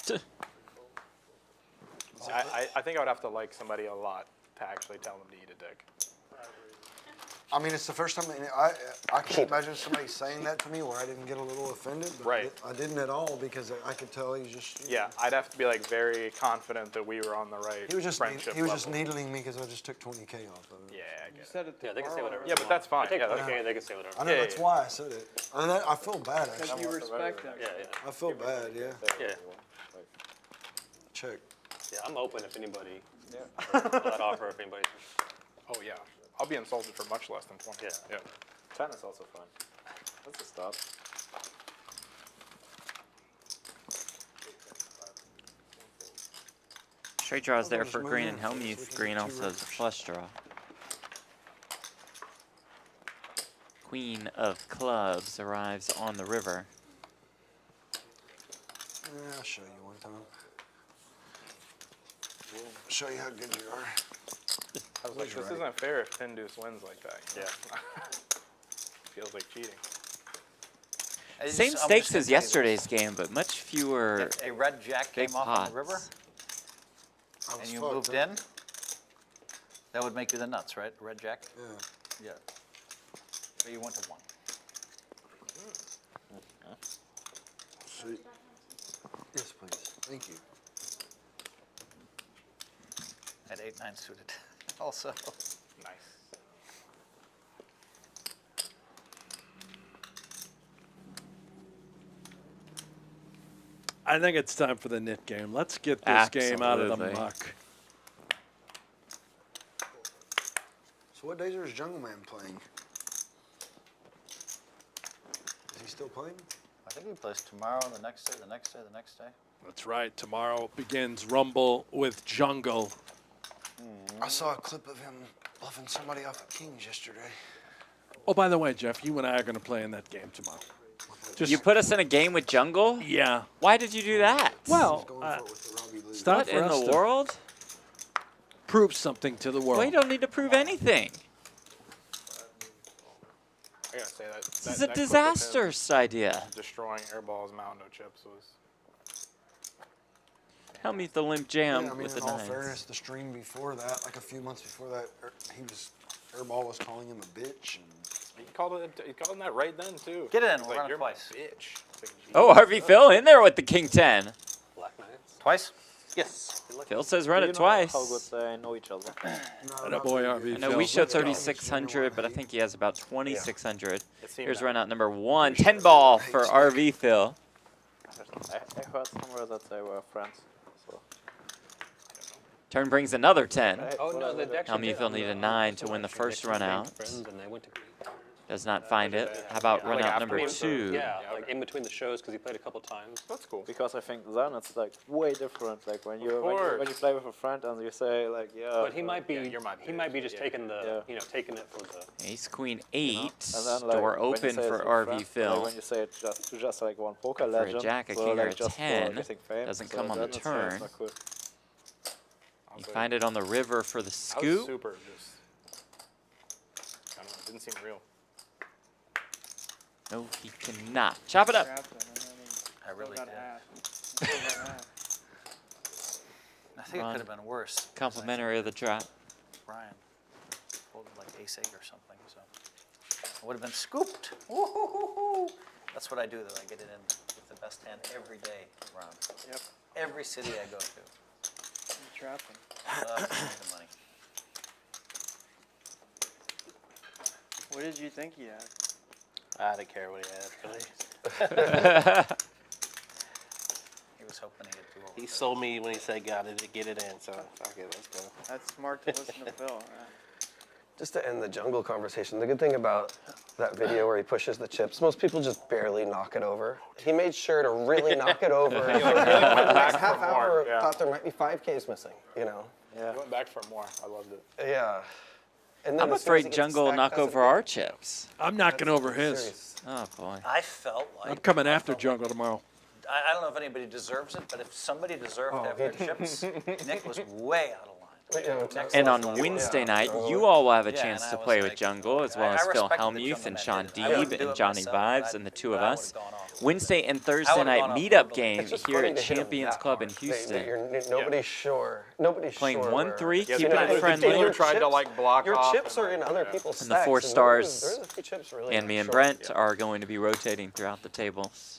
so. I think I would have to like somebody a lot to actually tell them to eat a dick. I mean, it's the first time, I can't imagine somebody saying that to me where I didn't get a little offended. But Right. I didn't at all because I could tell he's just. Yeah, I'd have to be like very confident that we were on the right He was just friendship just level. needling me because I just took $20K off of it. Yeah, I You get it. said it to Yeah, they can say Carl whatever. Yeah, but that's fine. Take Yeah, it, that's, okay, they can say whatever. I know Yeah, that's yeah. why I said it. And I feel bad because actually. you respect him. Yeah. I feel bad. Yeah. Yeah. Check. Yeah, I'm open if anybody, that offer if anybody. oh yeah, I'll be insulted for much less than 20. Yeah. 10 is also fun. That's a start. Straight draws there I'll for just Green move and in, so we Hellmuth. can Green get two also has a rippers. flush draw. Queen of clubs arrives on the river. Yeah, I'll show you one time. Show you how good you are. I was like, this isn't fair if Pin Deuce wins like that. Yeah. Feels like cheating. Same I'm just stakes gonna as tell you yesterday's game, but much fewer this. If a red jack big came off pots. on the river I was and you fucked moved up. in, that would make you the nuts, right? Red jack? Yeah. Yeah. So you went to 1. Sweet. Yes, please. Thank you. At 8-9 suited also. Nice. I think it's time for the knit game. Let's get this game out of the Absolutely. muck. So what days is Jungle Man playing? Is he still playing? I think he plays tomorrow, the next day, the next day, the next day. That's right. Tomorrow begins Rumble with Jungle. I saw a clip of him bluffing somebody off of Kings yesterday. Oh, by the way, Jeff, you and I are going to play in that game tomorrow. Just, You put us in a game with Jungle? yeah. Why did you do that? Well, it's not What for in us the to world? prove something to the world. We don't need to prove anything. I gotta say that. This is a disastrous idea. Destroying airballs, mountain no chips was. Help me with the limp jam Yeah, I mean, with in the all nines. fairness, the stream before that, like a few months before that, Airball was calling him a bitch. And He called him that right then too. Get it in, He's we'll like, run it you're twice. my bitch. It's like, Oh, RV Phil in there with the King 10. Black Knights. Twice? Yes. Phil says run Do it you know twice. how good they know each other? That boy, RV I know Phil. we show Let's go. 3,600, but I think he has about 2,600. It seemed Here's that run out number 1. 10 ball for RV Phil. I heard somewhere that they were friends. So. Turn brings another 10. Oh no, the deck. Helmuth will need a 9 to win the first run out. Friends and they went to. Does not find it. How about run Like out after number the- 2? Yeah, like in between the shows because he played a couple times. That's cool. Because I think then it's like way different. Like when you play with a friend and you say like But he might be. you're my He might be just bitch. taking the. Yeah. Taking it for the. Ace Queen 8. and then, like, Door when you open say for it's a RV friend, Phil. Like when you say it just like one poker For a legend. jack, a so, king, or like, a just for 10. getting famous, Doesn't so come on the then it's turn. not cool. You find it on the river for the I was scoop. super just. I don't know. It didn't seem real. No, he cannot. Chop it up. Trapped him, and then he I really got did. half. He still got half. I think it Ron. could have been worse. Complimentary of the trap. Brian pulled like ace 8 or something, so it would have been scooped. Woo-hoo-hoo-hoo. That's what I do, though. I get it in with the best hand every day, Ron. Yep. Every city I go to. He trapped him. Love to make the money. What did you think he had? I didn't care what he had, really. He was hoping to get 2 over. He sold me when he said got it to get it in, so fuck it, let's go. That's smart to listen to Phil. Right? Just to end the jungle conversation, the good thing about that video where he pushes the chips, most people just barely knock it over. He made sure to really knock it over. For the next half hour, yeah. thought there might be 5Ks missing, you know? I went back for more. I loved it. Yeah. And then I'm as soon as he afraid gets Jungle will stacked, knock doesn't over hit. our chips. I'm knocking over his. Serious. Oh, boy. I felt like. I'm coming I after felt Jungle tomorrow. I don't know if anybody deserves it, but if somebody deserved to have their chips, Nick was way out of line. Next And on level. Wednesday Yeah. night, you all will have a Yeah, chance and to I was play with like, Jungle, as well I as Phil respected the Hellmuth Jungle and Man Sean did. I wouldn't Deeb do and it Johnny myself, Vibes but and the two of I us. would've gone off. Wednesday and I Thursday would've night gone off meetup verbally. game It's just here funny at to hit him Champions that Club in hard. Houston. Nobody's sure. Nobody's Playing sure. 1-3, Yeah, keeping they it tried- friendly. They tried to like block Your off chips and, are in like, other yeah. people's And the stacks, 4 and stars there's a few chips really And me and short. Brent are going to be rotating throughout the tables.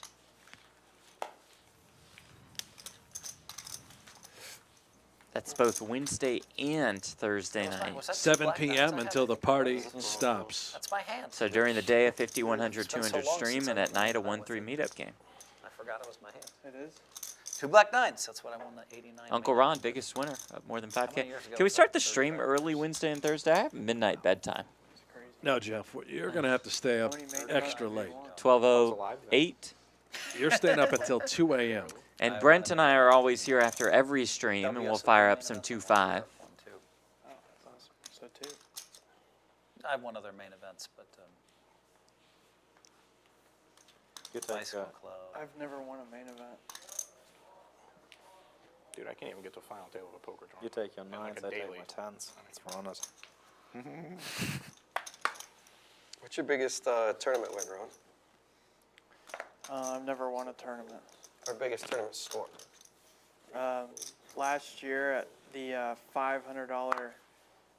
That's both Wednesday and Thursday night. Was that 7 Black Knights I p.m. had? until the party stops. That's my hand. So during the day, a 5100, It's been so 200 long stream, since and I've at night, a done that 1-3 meetup game. I forgot it was my hand. It is. 2 Black Knights. That's what I won the 89. Uncle main. Ron, biggest winner, more than many 5K. years ago Can we was start that? the stream 35 early Wednesday and Thursday? I have midnight bedtime. It's crazy. No, Jeff, you're going to have to stay up How many made extra it? late. 12:08. You're staying up until 2 a.m. And Brent and I are always here after every stream, and we'll fire up some 2-5. 1-2. Oh, that's awesome. So two. I have one other main events, but Good bicycle take, club. I've never won a main event. Dude, I can't even get to the final table of a poker You tournament. take your And, like, nines, a I take daily. my tens. Let's run it. What's your biggest tournament win, Ron? I've never won a tournament. Our biggest tournament score? Last year at the $500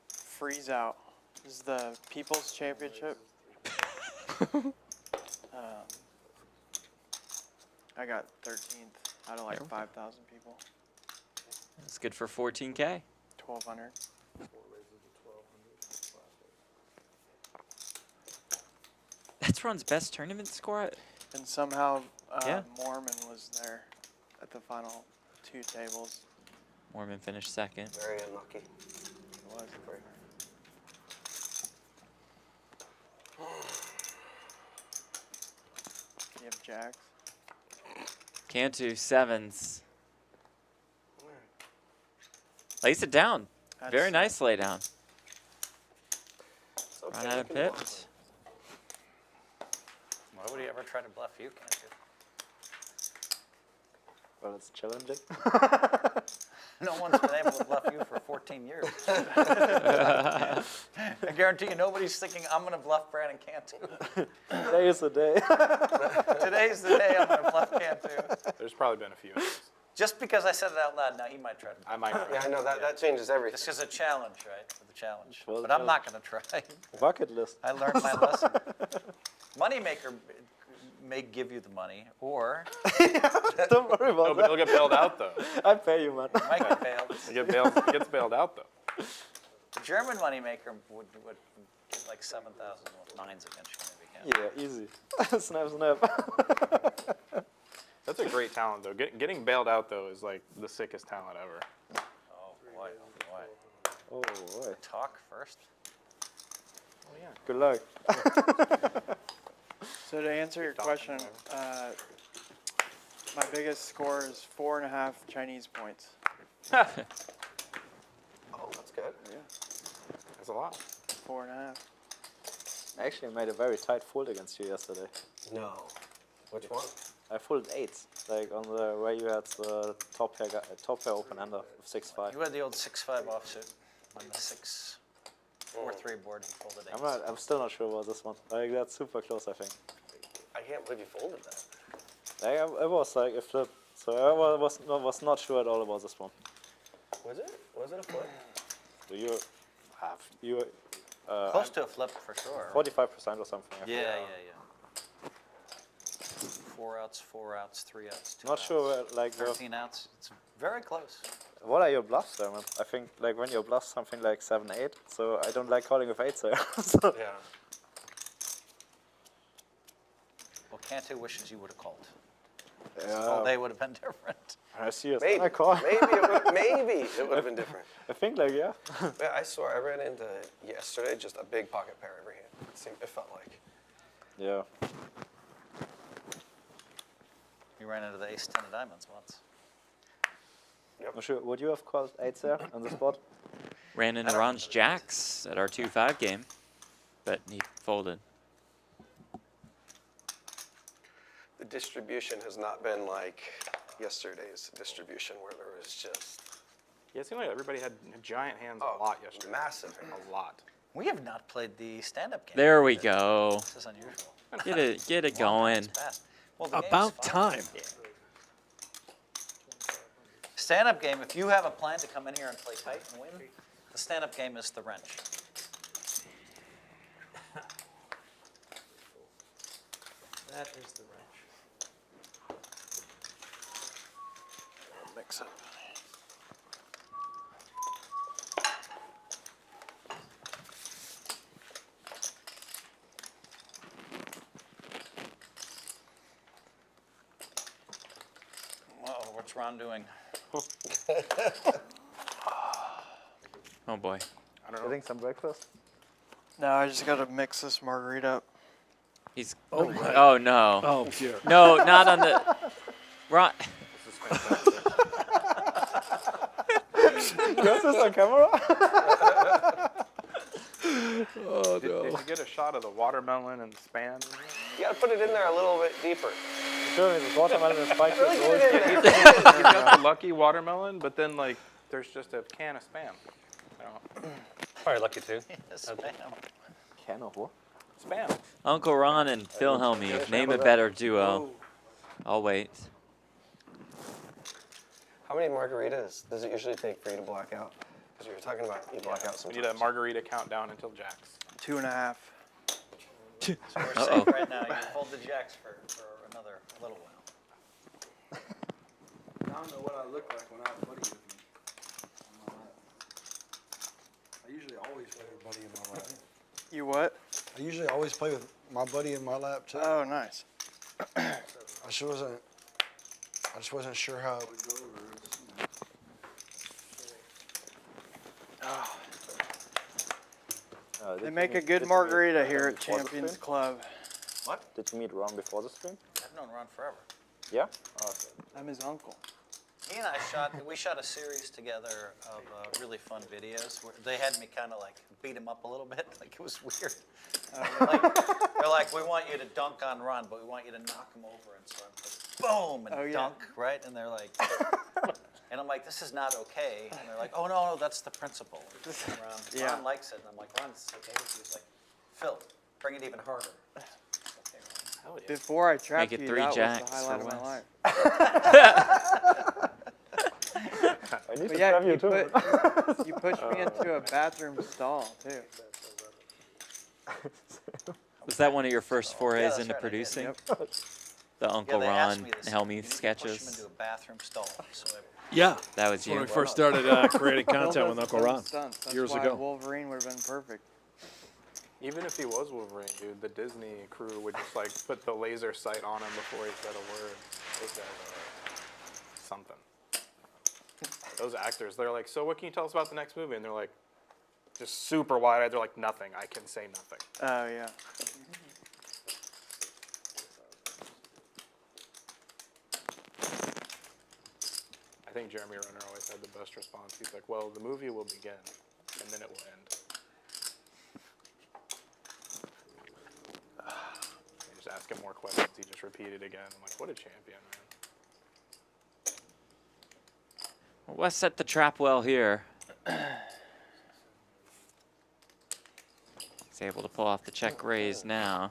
freeze out is the People's Championship. I got 13th out of like 5,000 people. That's good for 14K. 1,200. That's Ron's best tournament score. And somehow Yeah. Mormon was there at the final 2 tables. Mormon finished second. Very unlucky. It was. You have jacks. Cantu, sevens. Lays it down. Very nice lay down. It's okay, Run out you of can block. pips. Why would he ever try to bluff you, Cantu? Well, it's challenging. No one's been able to bluff you for 14 years. I guarantee you nobody's thinking, I'm going to bluff Brandon Cantu. Today is the day. Today's the day I'm going to bluff Cantu. There's probably been a few. Just because I said it out loud, now he might try to bluff. I might. Yeah, I know that changes everything. This is a challenge, right? For the challenge. Well, But I'm not going to try. Bucket list. I learned my lesson. Moneymaker may give you the money, or Don't worry No, about but he'll get bailed out though. that. I pay you, man. might get bailed. He gets bailed out though. The German moneymaker would get like 7,000 nines against you, maybe. Can't. Yeah, easy. Snap, snap. That's a great talent though. Getting bailed out though is like the sickest talent ever. Oh boy, oh boy. Oh, boy. Talk first. Good luck. So to answer your question, my biggest score is 4.5 Chinese points. Oh, that's good. That's a lot. 4.5. I actually made a very tight fold against you yesterday. No. Which one? I folded eights, like on the where you had the top pair open ender of 6-5. You had the old 6-5 offsuit on the 6-4-3 board. He folded 8. I'm still not sure about this one. Like that's super close, I think. I can't believe you folded that. Like it was like a flip, so I was not sure at all about this one. Was it? Was it a flip? So you Close to a flip for sure. 45% or something. I think. Yeah. 4 outs, 3 outs, 2 Not outs. sure where, like 13 outs. It's very close. what are your bluffs there, man? I think like when you bluff something like 7-8, so I don't like calling with 8s there. So- Yeah. Well, Cantu wishes you would have called. Yeah. All day would have been different. I see it. Maybe. I call. Maybe it would have been different. I think like yeah. Yeah, I swear I ran into yesterday just a big pocket pair every hand. It felt like. Yeah. You ran into the ace-10 of diamonds once. I'm sure. Would you have called 8s there on the spot? Ran into Ron's jacks at our 2-5 game, but he folded. The distribution has not been like yesterday's distribution where there was just Yeah, it seemed like everybody had giant hands Oh, a lot yesterday. massive hands. A lot. We have not played the stand-up game. There we go. This is unusual. Get it Long going. time's passed. Well, the game's About fun. time. Stand-up game, if you have a plan to come in here and play tight and win, the stand-up game is the wrench. That is the wrench. Mix up. Whoa, what's Ron doing? Oh boy. I don't know. Getting some breakfast? No, I just got to mix this margarita up. He's. Oh, my. Oh no. Oh, dear. No, not on the. Ron. This is fantastic. Is this on camera? Oh, Did you get a shot of the watermelon and the span? You got to put it in there a little bit deeper. Sure, the watermelon is spicy. Really It's always get it in good. there. He's got the lucky watermelon, but then like there's just a can of spam. Probably lucky too. Spam. Can of what? Spam. Uncle Ron and Phil Hellmuth. Name a better duo. I'll wait. How many margaritas does it usually take for you to black out? Because you were talking about you black out We sometimes. need a margarita countdown until Jack's. 2.5. So we're Uh-oh. safe right now. You can hold the jacks for another little while. I don't know what I look like when I have a buddy with me on my lap. I usually always play with a buddy in my lap. You what? I usually always play with my buddy in my lap too. Oh, nice. I just wasn't sure how it would go over. They make a good margarita here at Champions Club. What? Did you meet Ron before the stream? I've known Ron forever. Yeah? Oh, okay. I'm his uncle. He and I shot a series together of really fun videos where they had me kind of like beat him up a little bit. Like it was weird. They're like, we want you to dunk on Ron, but we want you to knock him over. And so I'm like, boom, and dunk, right? And they're like, and I'm like, this is not okay. And they're like, oh, no, that's the principle. Ron likes it. And I'm like, Ron, this is okay. He was like, Phil, bring it even harder. Hell yeah. Before I trapped Make it you, 3 that jacks was the highlight for of my Wes. life. I need But to yeah, grab you you, too. you pushed me into a bathroom stall, too. Was that one of your first forays that's into right, I did. producing? Yep. The Uncle they asked Ron me this, Hellmuth you need to push him sketches? into a bathroom stall. So Yeah. That was That's when you. we first started creating Phil content does with a Uncle ton of Ron stunts. That's years why ago. Wolverine would have been perfect. Even if he was Wolverine, dude, the Disney crew would just like put the laser sight on him before he said a word. Those guys are something. Those actors, they're like, so what can you tell us about the next movie? And they're like, just super wide-eyed. They're like, nothing. I can say nothing. Oh, yeah. I think Jeremy Renner always had the best response. He's like, well, the movie will begin, and then it will end. They just ask him more questions. He just repeated again. I'm like, what a champion, man. Wes set the trap well here. He's able to pull off the check raise now.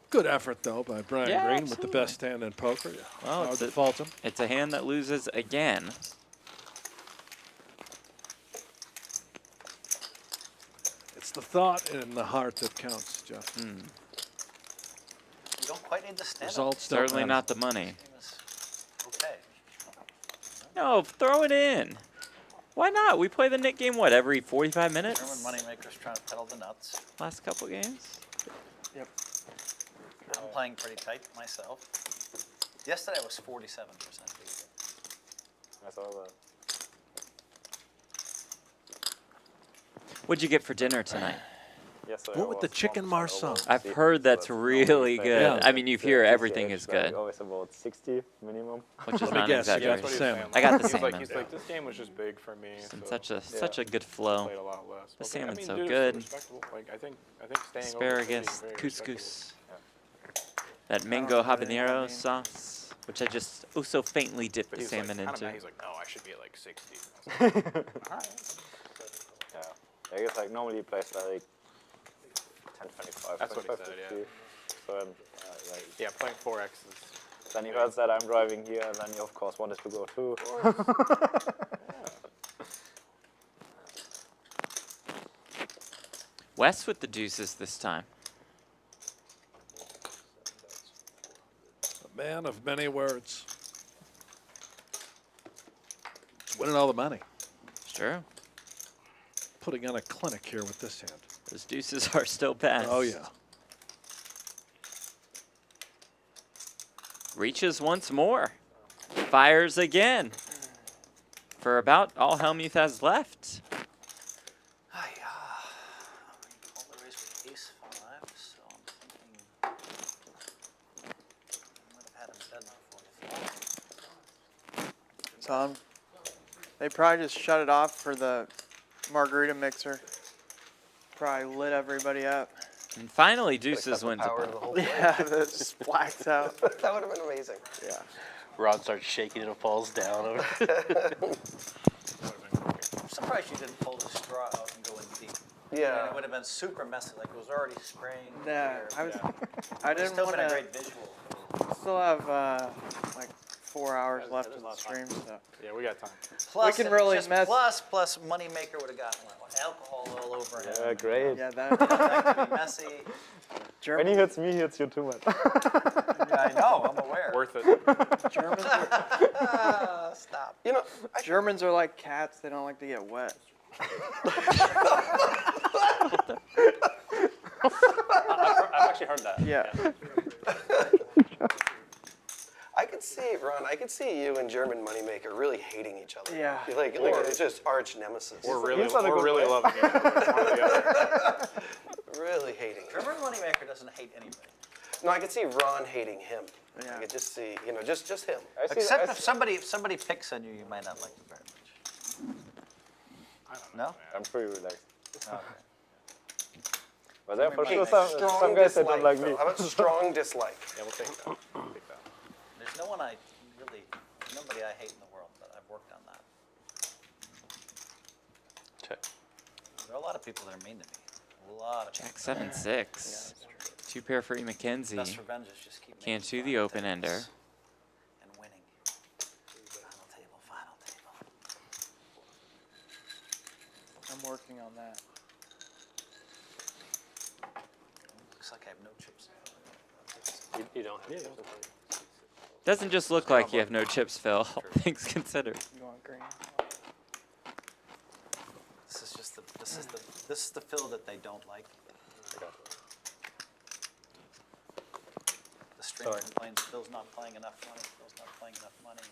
Good effort, though, by Brian Yeah, Green absolutely. with the best hand in poker. Yeah. Well, Hard it's to a- fault him. It's a hand that loses again. It's the thought and the heart that counts, Jeff. you don't quite need to stand Results don't Certainly matter. not the money. up. Okay. No, throw it in. Why not? We play the Nick game, what, every 45 minutes? German moneymakers trying to pedal the nuts. Last couple games? I'm playing pretty tight myself. Yesterday I was 47% beat. I saw that. What'd you get for dinner tonight? Yes, so What with the chicken marson? I've heard that's really good. Yeah. I mean, you hear everything is good, Always about 60 minimum. which is Let me not guess, you got exaggeration. That's what he was Salmon. saying. I got the He's like, salmon. he's like, this game was just big for me. So Such a good flow. played a lot less. The I was like, I salmon's mean, so dude, it's good. respectable. Like, I think staying Asparagus, over 50 is very couscous, that mango habanero sauce, which I just so faintly dip the He's salmon like, into. He's like, no, I should be at like 60. I was like, all right. Yeah. I guess like normally he plays like 10-25. That's what he 25, said, 50. yeah. So like, Yeah, playing 4X is. then he heard that I'm driving here, and then he of course wanted to go too. Wes with the deuces this time. A man of many words. Winning all the money. Sure. Putting on a clinic here with this hand. Those deuces are still passed. Oh, yeah. Reaches once more. Fires again. For about all Hellmuth has left. Hi, all the raise with ace 5, so I'm thinking I might have had him dead now 44. Tom, they probably just shut it off for the margarita mixer. Probably lit everybody up. And finally, deuces wins a Power pot. to the whole thing. Yeah, that just blacks out. That would have been amazing. Yeah. Rod starts shaking and it falls down. I'm surprised you didn't pull the straw out and go in deep. Yeah. It would have been super messy, like it was already spraying. Yeah, clear. I It's didn't still want been a to. great visual. Still have like 4 hours left of the stream, so. Yeah, we got time. Plus, can it really just mess- plus Moneymaker would have gotten like, alcohol all over him. Yeah, great. Yeah, that. That could be messy. When he hits me, he hits you too much. Yeah, I know, I'm aware. Worth it. Germans are, Stop. You know, Germans are like cats. They don't like to get wet. I've actually heard that. Yeah. I could see, Ron, I could see you and German Moneymaker really hating each other. Yeah. Like it's just arch nemesis. Or really, he's on a good way. loving each other. One or the other. Really hating him. German Moneymaker doesn't hate anybody. No, I could see Ron hating him. Yeah. I could just see, just him. Except if somebody picks on you, you might not like them very much. I don't know. No? I'm pretty relaxed. Okay. But there for Hey, sure Strong some guys that don't like Phil. me. How about strong dislike? Yeah, we'll take that. We'll take that. There's nobody I hate in the world, but I've worked on that. Check. There are a lot of people that are mean to me. A lot of Jack people. 7-6. 2 pair for E. Best McKenzie. revenge is just keep making Cantu the final open ender. tables and winning. Final table. I'm working on that. Looks like I have no chips. You don't have to. Doesn't just look like you have no chips, Phil. All things considered. You want green? This is the Phil that they don't like. The streamer complains Phil's not playing enough money. Phil's not playing enough money.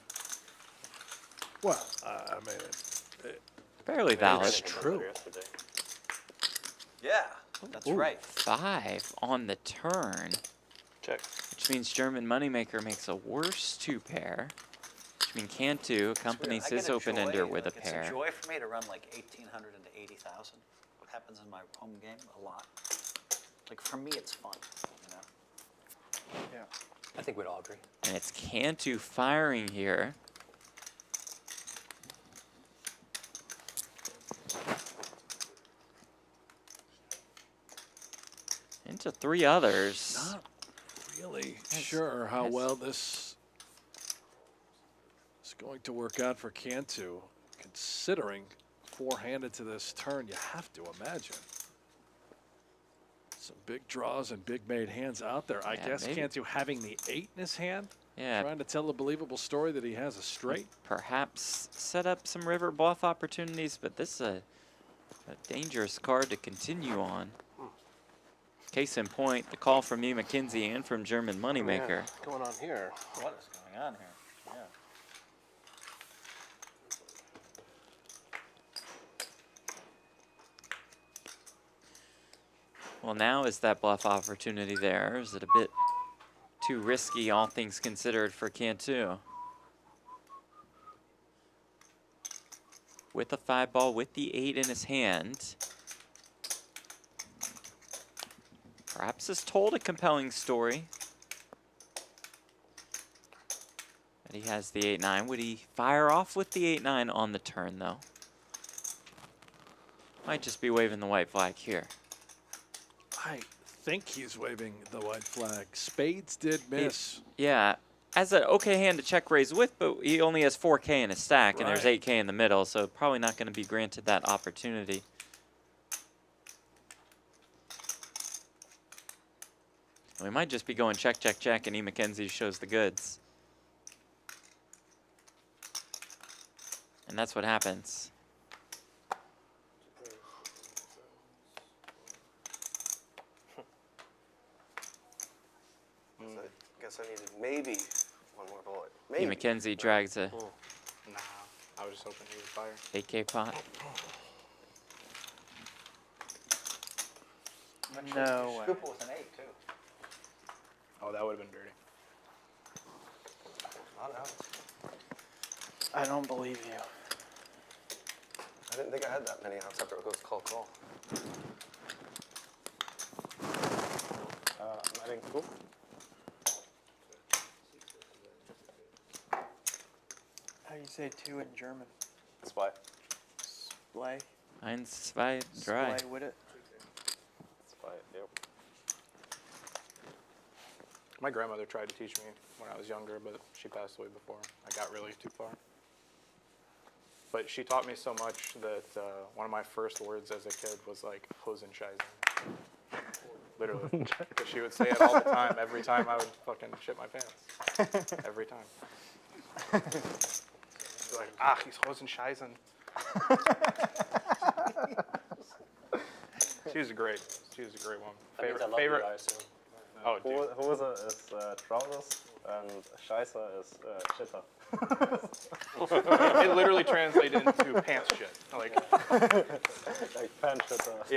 Well, I mean, Fairly valid. it's true. Yesterday. Yeah, that's right. 5 on the turn, Check. which means German Moneymaker makes a worse 2 pair. Which means Cantu accompanies his open ender with a pair. It's a joy for me to run like 1,800 into 80,000. What happens in my home game? A lot. Like for me, it's fun. You know. Yeah. I think we'd all agree. And it's Cantu firing here. Into 3 others. Not really sure how well this is going to work out for Cantu, considering 4-handed to this turn. You have to imagine some big draws and big made hands out there. I Yeah, guess maybe. Cantu having the 8 in his hand, Yeah, trying to tell a believable story that he has a straight. perhaps set up some river bluff opportunities, but this is a dangerous card to continue on. Case in point, the call from E. McKenzie and from German Moneymaker. What's going on here? What is going on here? Yeah. Well, now is that bluff opportunity there? Is it a bit too risky, all things considered, for Cantu? With a 5 ball, with the 8 in his hand. Perhaps has told a compelling story. But he has the 8-9. Would he fire off with the 8-9 on the turn, though? Might just be waving the white flag here. I think he's waving the white flag. Spades did miss. Yeah, as an okay hand to check raise with, but he only has 4K in his stack, and there's Right. 8K in the middle, so probably not going to be granted that opportunity. We might just be going check, check, check, and E. McKenzie shows the goods. And that's what happens. I guess I needed maybe one more bullet. E. Maybe. McKenzie drags a Nah, I was just hoping he would fire. 8K pot. No way. Scoop it with an 8 too. Oh, that would have been dirty. Not out. I don't believe you. I didn't think I had that many outs after it goes call. I think cool. How do you say 2 in German? That's why. Splay. 1, 2, 3. Splay with it. That's why, yep. My grandmother tried to teach me when I was younger, but she passed away before I got really too far. But she taught me so much that one of my first words as a kid was like Hosenscheißen. Literally. Because she would say it all the time, every time I would fucking shit my pants. Every time. She'd be like, ach, he's Hosenscheißen. She was a great one. That means I love you, I assume. Oh, dude. Hose is trousers and Scheiße is shitter. It literally translated into pants shit. Like pants shitter.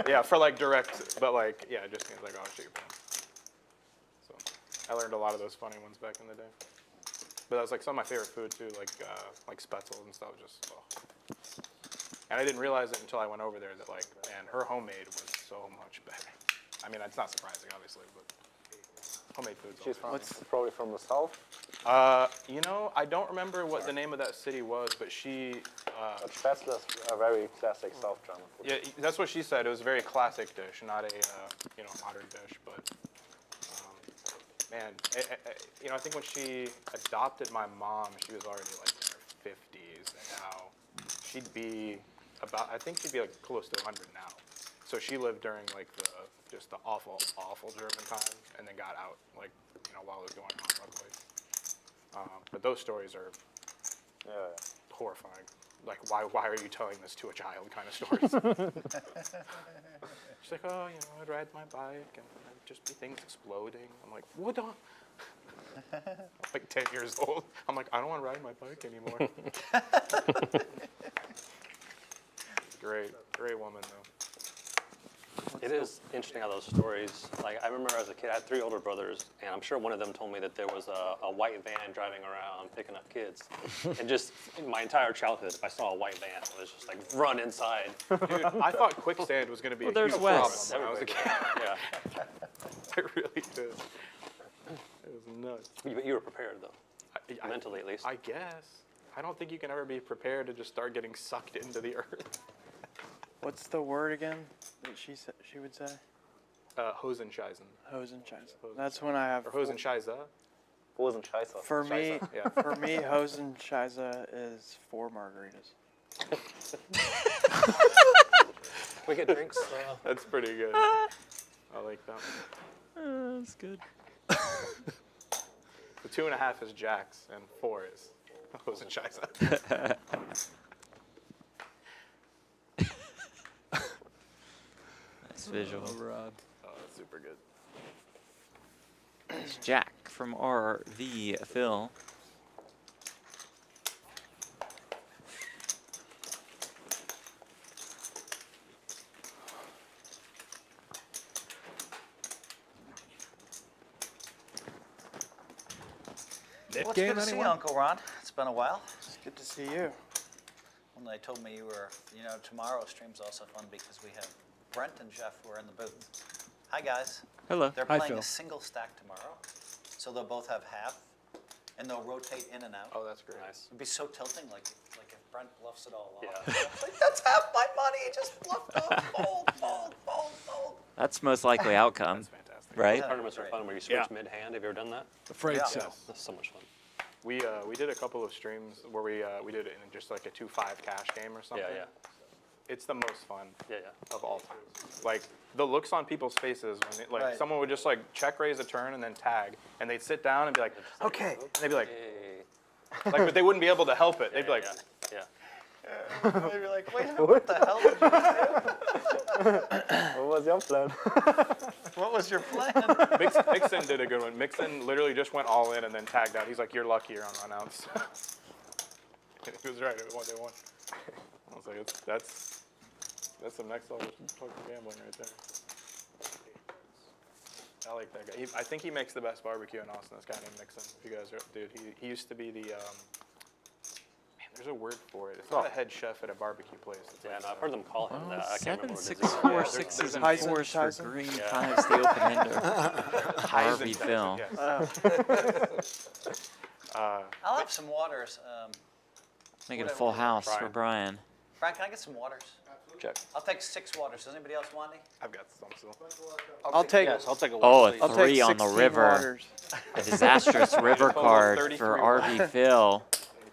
Yeah, for like direct, but like, yeah, it just means like, oh, shit your pants. So I learned a lot of those funny ones back in the day. But that was like some of my favorite food too, like spetzels and stuff. Just, oh. And I didn't realize it until I went over there that like, man, her homemade was so much better. I mean, it's not surprising, obviously, but homemade food's She's always probably from the south. you know, I don't remember what the name of that city was, but she. But Spätzle is a very classic South German food. Yeah, that's what she said. It was a very classic dish, not a you know, modern dish. But man, you know, I think when she adopted my mom, she was already like in her 50s, and now she'd be about. I think she'd be like close to 100 now. So she lived during like just the awful German time, and then got out like, you know, while it was going on, luckily. But those stories are horrifying. Like, why are you telling this to a child kind of stories? She's like, oh, you know, I'd ride my bike and there'd just be things exploding. I'm like, what the? Like 10 years old. I'm like, I don't want to ride my bike anymore. Great woman though. It is interesting how those stories, like I remember as a kid, I had 3 older brothers, and I'm sure one of them told me that there was a white van driving around picking up kids. And just in my entire childhood, if I saw a white van, it was just like run inside. Dude, I thought quicksand was going to be a there's huge Wes. problem when I was a kid. Yeah. I really did. It was nuts. But you were prepared though, mentally at least. I guess. I don't think you can ever be prepared to just start getting sucked into the earth. What's the word again that she would say? Hosenscheisen. Hosenscheisen. That's when I have. Or Hosenscheise. Hosenscheiße. For me, Yeah. for me, Hosenscheise is 4 margaritas. We get drinks. That's pretty good. I like that one. That's good. The 2.5 is Jack's, and 4 is Hosenscheise. Nice visual. Rod. Oh, that's super good. It's Jack from RV Phil. Net Well, it's game, good to see you, anyone? Uncle Ron. It's been a while. It's good to see you. When they told me you were, you know, tomorrow's stream's also fun because we have Brent and Jeff who are in the booth. Hi, guys. Hello. They're Hi, playing Phil. a single stack tomorrow, so they'll both have half, and they'll rotate in and out. Oh, that's great. Nice. It'd be so tilting, like if Brent bluffs it all off. Yeah. Like, that's half my money. He just bluffed off. Fold, fold, fold, fold. That's most likely outcome, That's fantastic. right? Tournaments are fun where you switch mid-hand. Have you ever done that? Afraid Yeah. so. That's so much fun. We did a couple of streams where we did it in just like a 2-5 cash game or something. Yeah. It's the most fun Yeah. of all time. Like the looks on people's faces when they, like Right. someone would just like check raise a turn and then tag, and they'd sit down and be like, okay, and they'd be like, Hey. like, but they wouldn't be able to help it. They'd be like, Yeah. They'd be like, wait, what the hell did you What was your plan? do? What was your plan? Mixon did a good one. Mixon literally just went all in and then tagged out. He's like, you're lucky you're on runouts. He was right. They won. I was like, that's some next level fucking gambling right there. I like that guy. I think he makes the best barbecue in Austin. This guy named Mixon. If you guys are, dude, he used to be the man. There's a word for it. It's not a head chef at a barbecue place. It's Yeah, like, no, I've heard them call him that. I can't remember what it is. 7, 6, 4, Yeah, 6s, there's and an 4s for Heisen. green, Yeah. 5s the open-ender. RV Heisen, Phil. yes. I'll have some waters. Make it a Whatever. full house for Brian. Brian. Brian, can I get some waters? Check. I'll take 6 waters. Does anybody else want any? I've got some still. I'll take. Yes, I'll take a Oh, water, a please. I'll take 3 on the 16 river. waters. A disastrous river card for 33 RV Phil.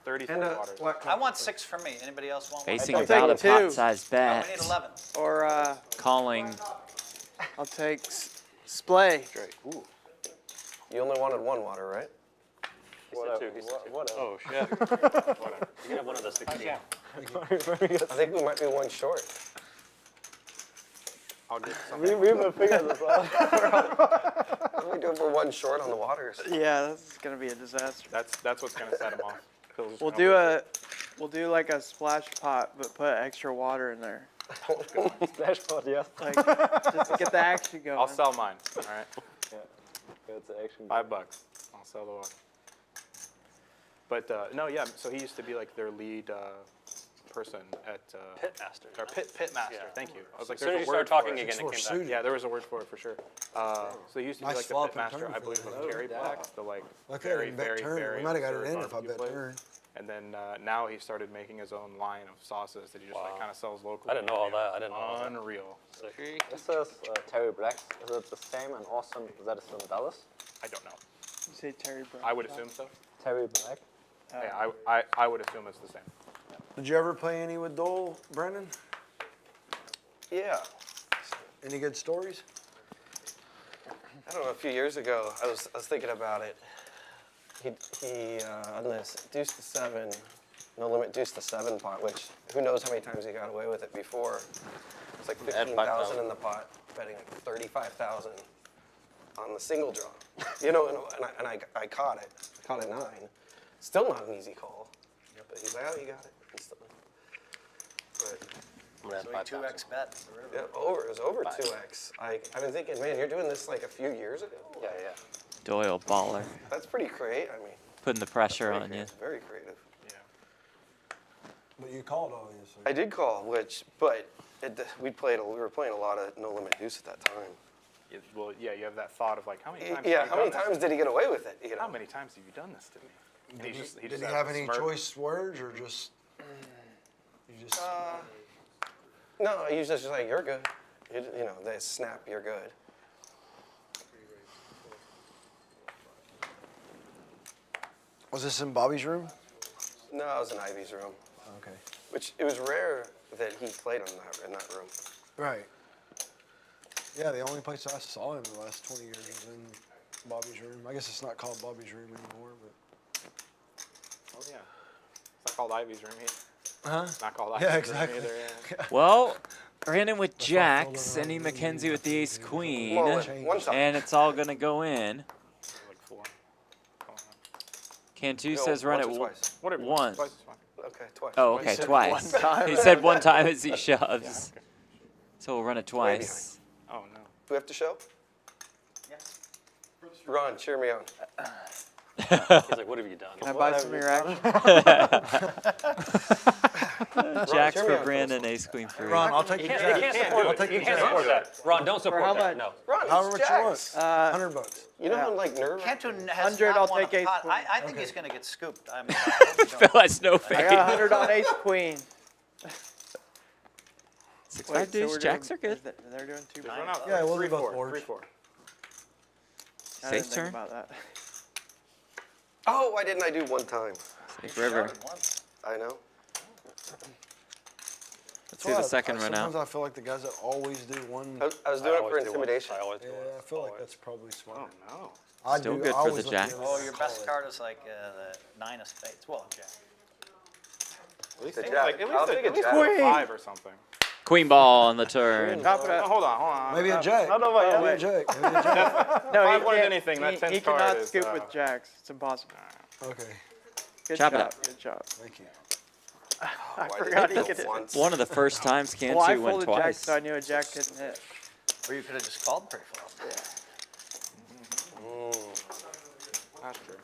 34 waters. I want 6 for me. Anybody else want one? Facing I'll about a take 2. pot-sized Oh, we bet. need 11. Or Calling. I'll take splay. Great. Ooh. You only wanted 1 water, right? He said 2. He said 2. Oh shit. You can have one of the 16. I think we might be 1 short. I'll get some. We will figure this out. run short on the waters. Yeah, this is gonna be a disaster. That's what's gonna set him off. We'll do like a splash pot, but put extra water in there. Splash pot, yeah. Like, just to get the action going. I'll sell mine. All right. That's the action. $5. I'll sell the water. But no, yeah. So he used to be like their lead person at Pitmaster. or pit master. Yeah. Thank you. I was like, As soon as there's you a word started talking for it. again, it came Suited. back. Yeah, there was a word for it for sure. So he used to be Nice like the flop pit and master, turn I for believe, that. of Cherry Black, the like Okay, very, bet very, turn. very We might have got it absurd in if I barbecue bet place. turn. And then now he started making his own line of sauces that he just like Wow. kind of sells locally. I didn't know all that. I didn't know all that. Unreal. This is Terry Black's. Is it the same and awesome that is in Dallas? I don't know. You say Terry Brown. I would assume so. Terry Black. Yeah, I would assume it's the same. Did you ever play any with Doyle, Brendan? Yeah. Any good stories? I don't know, a few years ago, I was thinking about it. He on this deuce to 7, no limit deuce to 7 pot, which who knows how many times he got away with it before. It's like 15,000 in the pot, betting like 35,000 on the single draw. You know, and I caught it. I caught a 9. Still not an easy call. But he's like, oh, you got it. But So he 2x bet. yeah, it was over 2x. I've been thinking, man, you're doing this like a few years ago. Yeah. Doyle baller, That's pretty creative. I mean, putting the pressure very on you. creative, very creative. But you called, obviously. I did call, but we were playing a lot of no limit deuce at that time. Well, yeah, you have that thought of like, how many times? Yeah, have you how many done this? times did he get away with it? You know? How many times have you done this to me? And Did he he just have has a any smirk. choice words or just? You just. No, he was just like, you're good. You know, they snap, you're good. Was this in Bobby's room? No, I was in Ivy's room, Okay. which it was rare that he played in that room. Right. Yeah, the only place I saw him in the last 20 years was in Bobby's room. I guess it's not called Bobby's room anymore, but. Oh yeah, it's not called Ivy's room either. Huh? It's not called Yeah, Ivy's exactly. room either. Yeah. Well, Brandon with why I jacks, folded Cindy around. McKenzie with the ace queen, Well, one time. and it's all gonna go in. Like 4. Come on. Cantu No, says run once it or twice. Whatever. once. Twice is fine. Okay, twice. Oh, okay, said twice. one time. He said one time as he shoves. So we'll run it twice. Oh no. Do we have to show? Yeah. Ron, cheer me on. He's like, what have you done? Can I buy some of your action? Jacks cheer me for on, Brandon, ace queen for Ron, I'll take You the can't jack. support I'll it. take You the can't jack. support that. Ron, don't support how that. much? No. Ron, However it's much you want. jacks. $100. You know how like nerve. Cantu has 100, not I'll won a take ace pot. queen. I think he's going to get scooped. I Phil has no I faith. got 100 on ace queen. 6-5 Wait, so deuce, we're jacks doing- are good. They're doing 2 Just run out. Yeah, we'll do 3, both 4. boards. 3, 4. I didn't Safe think turn. about that. Oh, why didn't I do one time? Safe river. I know. Let's see the second run Sometimes out. I feel like the guys that always do one. I was doing it for intimidation. I always do Yeah, it. I feel like that's probably smart. Oh no. I Still do- good I for always the look jack. the other Oh, way. your best card is like the 9 of spades. Well, jack. At least The think jack. like at I'll least take a at least jack. a 5 or something. Queen ball on the turn. Top it No, up. hold on. Maybe a jack. I don't know about Maybe a jack. Maybe a jack. No, Five he wanted can't- anything, that 10th he card cannot is, scoop with jacks. It's impossible. Okay. Good Chop it job. up. Good job. Thank you. I Why did forgot he go could hit. once? One of the first times Well, I Cantu went folded jacks, twice. so I knew a jack couldn't hit. Or you could have just called pre-flop. That's true.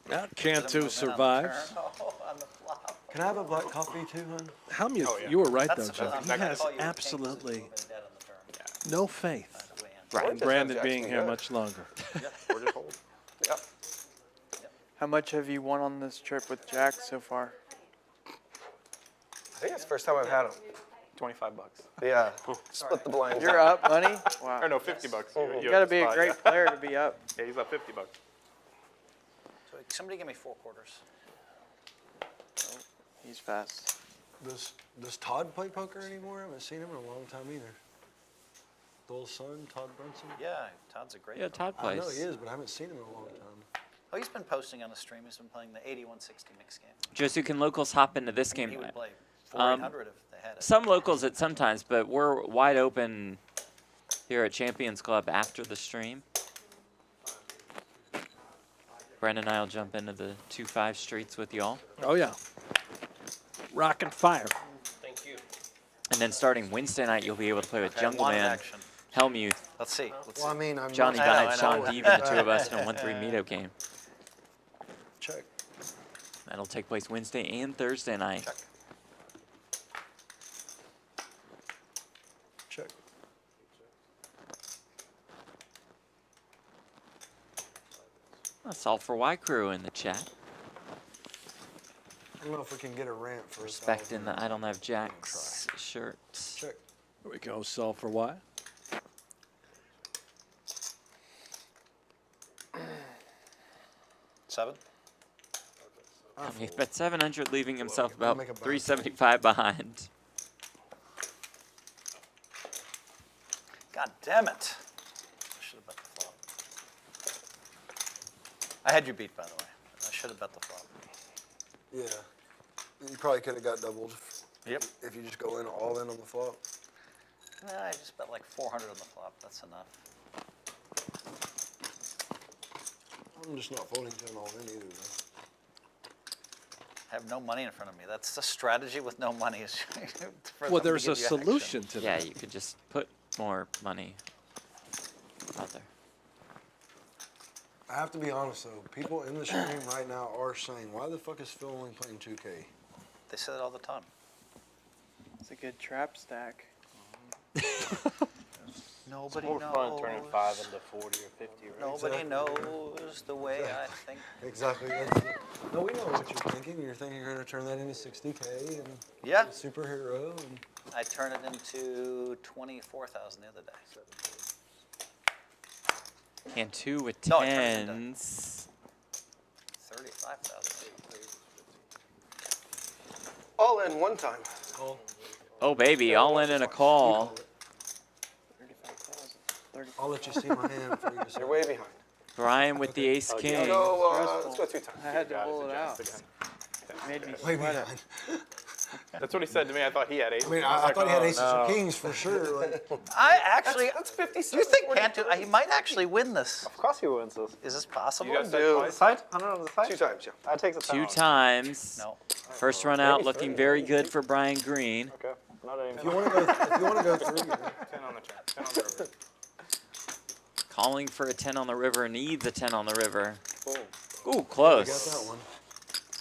Now Cantu survives. Oh, on the flop. Can I have a black coffee too, hon? Hellmuth, Oh, yeah. you were right though, That's Jeff. I'm He not gonna has call you a king 'cause it's absolutely moving dead on the turn. no faith By the way, Right. in Brandon Jack's being been here good. much longer. Or just hold. Yep. How much have you won on this trip with jacks so far? I think it's the first time I've had them. $25. Yeah. Split the blinds. You're up, money? Wow. Or no, $50. You got to be a great player to be up. Yeah, he's up $50. So somebody give me 4 quarters. He's fast. Does Todd play poker anymore? I haven't seen him in a long time either. Doyle's son, Todd Brunson. Yeah, Todd's a great Yeah, player. Todd I know plays. he is, but I haven't seen him in a long time. Oh, he's been posting on the stream. He's been playing the 8160 mix game. Josu, can locals hop into this He game would tonight? play 4,800 if they had it. Some locals at sometimes, but we're wide open here at Champions Club after the stream. Brendan and I will jump into the 2-5 streets with y'all. Oh, yeah. Rock and fire. Thank you. And then starting Wednesday night, you'll be able to play with Okay, Jungle one in Man, action. Hellmuth, Let's see. Let's Well, I see. mean, I'm Johnny I know, Dive, I Sean know. Deeb, and the two of us in a 1-3 meetup game. check. That'll take place Wednesday and Thursday night. Check. Check. That's all for Y Crew in the chat. I don't know if we can get a rant for Respecting the I don't have Jack's shirt. Check. Here we go. Sell for what? Seven? He bet 700, leaving himself about make a bad 375 behind. God damn it. I should have bet the flop. I had you beat, by the way. I should have bet the flop. Yeah. You probably could have got doubled Yep. if you just go in all in on the flop. Nah, I just bet like 400 on the flop. That's enough. I'm just not folding to an all in either, though. I have no money in front of me. That's the strategy with no money. Is for them Well, to there's give a you action. solution to Yeah, that. you could just put more money out there. I have to be honest though, people in the stream right now are saying, why the fuck is Phil only playing 2K? They say that all the time. It's a good trap stack. Nobody More knows. fun turning 5 into 40 or 50, right? Nobody Exactly. knows the way I think. Exactly. No, we know what you're thinking. You're thinking you're going to turn that into 60K and Yeah. be a superhero. And I turned it into 24,000 the other day. And 2 with No, I turned it into- tens. 35,000. All in one time. Oh, baby, all in and a call. 35,000. I'll let you see my hand before you decide. You're way behind. Brian with the ace king. Let's go 2 times. I had to pull it out. Made me Way sweat it. behind. That's what he said to me. I thought he had ace. I mean, I thought he had aces or kings for sure. Like, I actually. That's 57. Do you think Cantu? He might actually win this. Of course he wins this. Is this possible? You guys said do. twice? Side? 100 on the side? 2 times, yeah. I take the 10 2 on. times. No. First run out looking very good for Brian Green. Okay. Not if you want to go, if you want to go through, 10 on the chat. 10 on the river. Calling for a 10 on the river, needs a 10 on the river. Boom. Ooh, we got close. that one.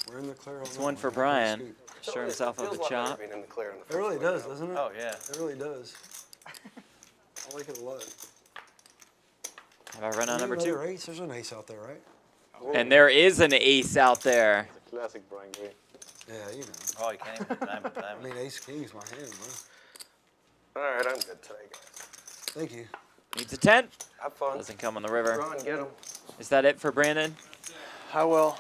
We're in the clear on It's that one for Good Brian. scoop. Sure himself of Feels a a lot better chop. being in the clear on the It really first does, one, doesn't it? Oh yeah. It really does. I like it a lot. Have I run out number 2? Ace? There's an ace out there, right? And there is an ace out there. Classic Brian Green. Yeah, you know. Oh, you can't even dime it. I mean, ace king's my hand, man. All right, I'm good today, guys. Thank you. Needs a 10. Have fun. Doesn't come on the river. Run, get him. Is that it for Brandon? I will.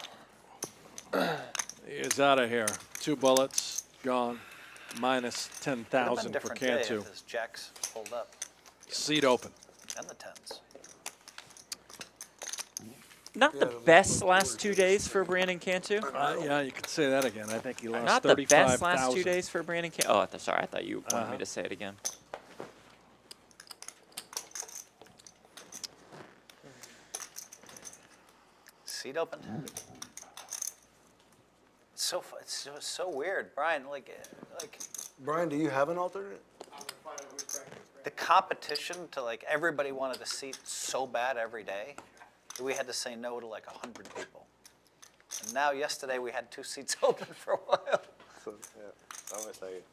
He is out of here. 2 bullets, gone. Minus Could have been 10,000 a for different day Cantu. if his jacks pulled up Seat open. and the tens. Not Yeah, the it looks best like last 2 days for Brandon Cantu. Yeah, you could say that again. I think he lost Not the best last 2 35,000. days for Brandon Cantu. Oh, sorry. I thought you wanted me to say it again. Seat open. It's so weird, Brian. Like Brian, do you have an alternate? the competition to like everybody wanted a seat so bad every day that we had to say no to like 100 people. And now yesterday we had 2 seats open for a while. So, yeah, almost like it.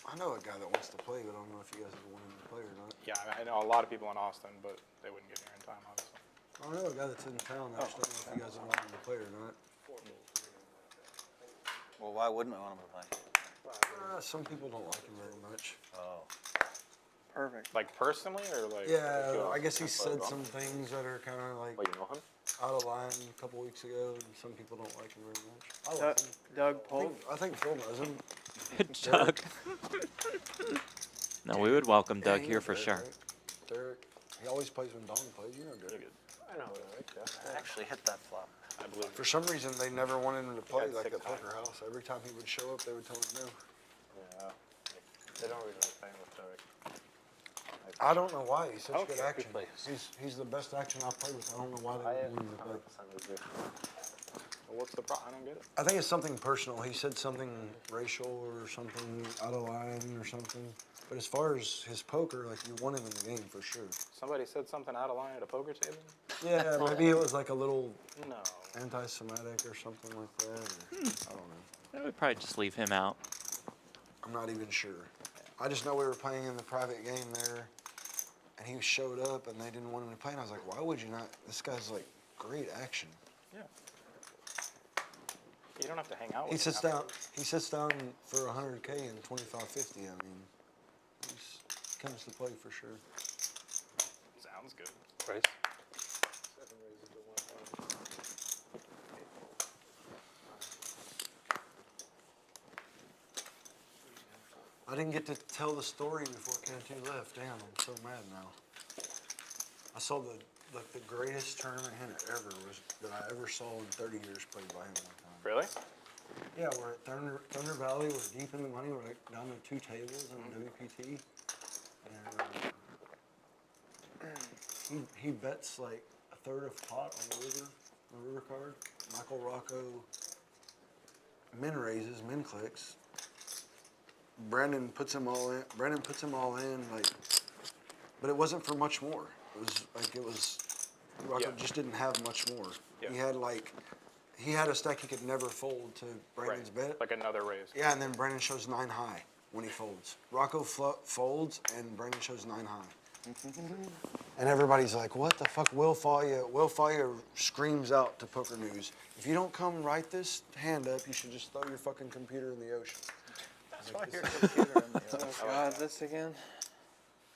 I know a guy that wants to play, but I don't know if you guys ever want him to play or not. Yeah, I know a lot of people in Austin, but they wouldn't get here in time, obviously. I know a guy that's in town. I just don't know if you guys would want him to play or not. Well, why wouldn't we want them to play? Some people don't like him very much. Oh. Perfect. Like personally, or like? Yeah, I guess he said some things that are kind of like Well, you know him? out of line a couple weeks ago, and some people don't like him very much. I Doug, like him. Doug I Polk. think Phil knows him. Doug. No, we would welcome Doug Yeah, you here know for Derek, sure. right? Derek, he always plays when Don plays. You know Derek. I know, Eric. I actually hit that flop. I believe. For some reason, they never wanted him to play had like 6 at Poker House. Every time he would show up, they would tell him no. Yeah. They don't really like playing with Derek. I don't know why. He's such Okay, good good action. players. He's the best action I've played with. I don't know why I they am wanted him to play. 100% agree. Well, what's the problem? I don't get it. I think it's something personal. He said something racial or something out of line or something. But as far as his poker, like, you want him in the game for sure. Somebody said something out of line at a poker table? Yeah, maybe it was like a little No. anti-Semitic or something like that. Or, I don't know. I would probably just leave him out. I'm not even sure. I just know we were playing in the private game there, and he showed up, and they didn't want him to play. And I was like, why would you not? This guy's like great action. Yeah. You don't have to hang out with He him sits down. afterwards. He sits down for 100K and 25.50. I mean, he comes to play for sure. Sounds good. Price? I didn't get to tell the story before Cantu left. Damn, I'm so mad now. I saw the greatest tournament hand ever that I ever saw in 30 years played by him one time. Really? Yeah, we're at Thunder Valley. We're deep in the money. We're like down to 2 tables in WPT, and he bets like a third of pot on the river card. Michael Rocco min raises, min clicks. Brandon puts them all in. Like, but it wasn't for much more. It was Rocco just didn't have much more. Yeah. He had a stack he could never fold to Brandon's bet. Like another raise. Yeah, and then Brandon shows 9 high when he folds. Rocco folds and Brandon shows 9 high. And everybody's like, what the fuck? Will Faya screams out to Poker News, if you don't come write this hand up, you should just throw your fucking computer in the ocean. Oh God, this again?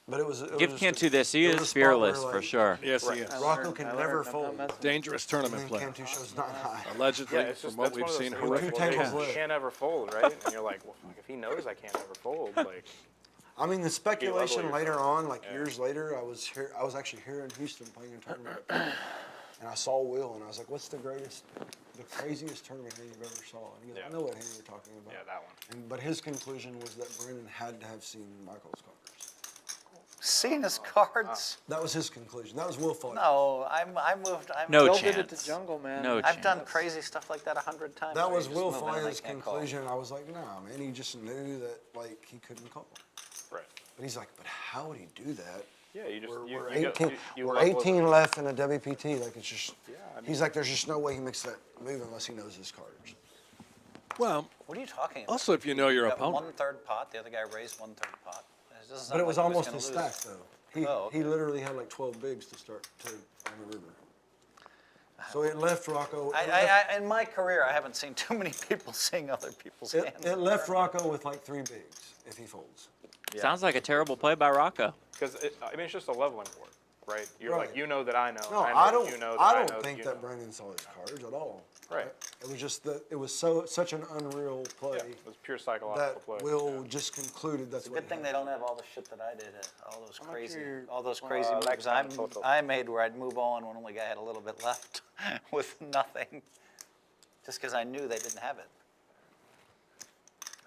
But it was. Give Cantu this. He is fearless for sure. Yes, he is. Rocco can never fold. Dangerous tournament And then player. Cantu shows 9 high. Allegedly, Yeah, it's from just what that's we've one of those seen, things horrific Two tables cash. left. Can't ever fold, right? And you're like, well, fuck, if he knows I can't ever fold, like, I mean, the speculation yourself. later on, like years later, I was actually here in Houston playing a tournament, and I saw Will, and I was like, "What's the craziest tournament hand you've ever saw?" And he goes, "I know what hand you're talking about." yeah, that one. But his conclusion was that Brandon had to have seen Michael's cards. Seen his cards? That was his conclusion. That was Will Fodder. No, I moved. No Bill chance. did it to Jungle, man. No I've chance. done crazy stuff like that 100 times. That where was you just Will move in and they Fodder's can't call. conclusion. I was like, "Nah, man. He just knew that like he couldn't call." Right. But he's like, "But how would he do that?" Yeah, you just, We're you 18. you We're level with 18 it. left in a WPT. Like it's just. Yeah, I mean, He's like, there's just no way he makes that move unless he knows his cards. Well, What are you talking about? also if you know your You got opponent. 1/3 pot. The other guy raised 1/3 pot. doesn't But sound it was like he almost gonna his lose. stack though. Oh, He okay. literally had like 12 bigs to start on the river. So it left Rocco. In my career, I haven't seen too many people seeing other people's hands. It left Rocco with like 3 bigs if he folds. Sounds like a terrible play by Rocco. because I mean, it's just a leveling board, right? You're Right. like, you know that I know. No, I know I that don't. You know that I know don't that think you that know. Brandon saw his cards at all. Right. It was just that it was such an unreal play Yeah, it was pure psychological that play. Will just concluded that's It's a what good thing they don't have all the shit that I did. All those much crazy, are all those crazy like moves total. I made where I'd move on when only guy had a little bit left with nothing, just because I knew they didn't have it.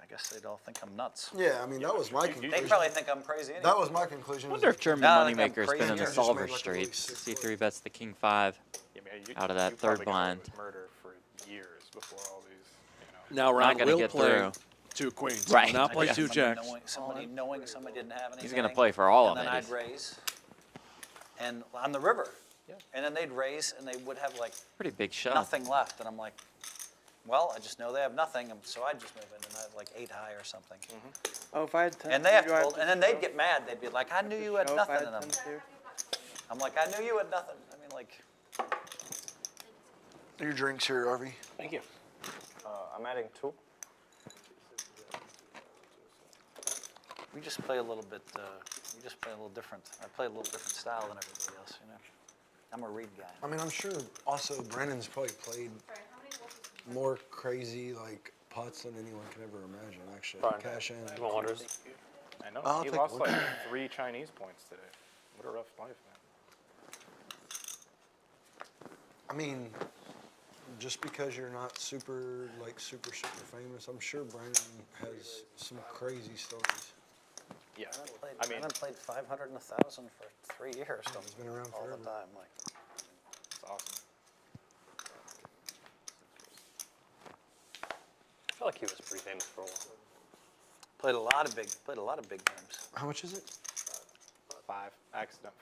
I guess they'd all think I'm nuts. Yeah, I mean that was my They conclusion. probably think I'm crazy anyway. That was my conclusion. I was wonder if that- German No, I think I'm Moneymaker's crazy. been in the Yeah, just solver made like a really streets. sick C3 bets the king 5. Yeah, man, out of that you third probably got away blind. with murder for years before all these, you know. Now Ron gonna will get play through. 2 queens. Right. Will not play Yeah. 2 jacks. Somebody knowing somebody didn't have anything. gonna play for all and of then it. I'd raise, and on the river, and then they'd raise, and they would have like Pretty big shove. nothing left, and I'm like, well, I just know they have nothing, and so I'd just move in, and I had like 8 high or something. Oh, if I had 10, And they have to do I fold, and then they'd get mad. They'd be like, I knew you had show if I nothing had in them. 10 too? I'm like, I knew you had nothing. I mean, like, Your drinks here, Harvey. Thank you. I'm adding 2. we just play a little bit. We just play a little different. I play a little different style than everybody else, you know. I'm a read guy. I mean, I'm sure also Brandon's probably played more crazy like pots than anyone can ever imagine. Actually, Fine. cash in. You want waters? I know. I'll he take lost one. like 3 Chinese points today. What a rough life, man. I mean, just because you're not super famous, I'm sure Brandon has some crazy stories. Yeah. I haven't played 500 and 1,000 for 3 years. So He's been around all forever. the time. Like, It's awesome. I feel like he was pretty famous for a while. played a lot of big games. How much is it? 5. Accident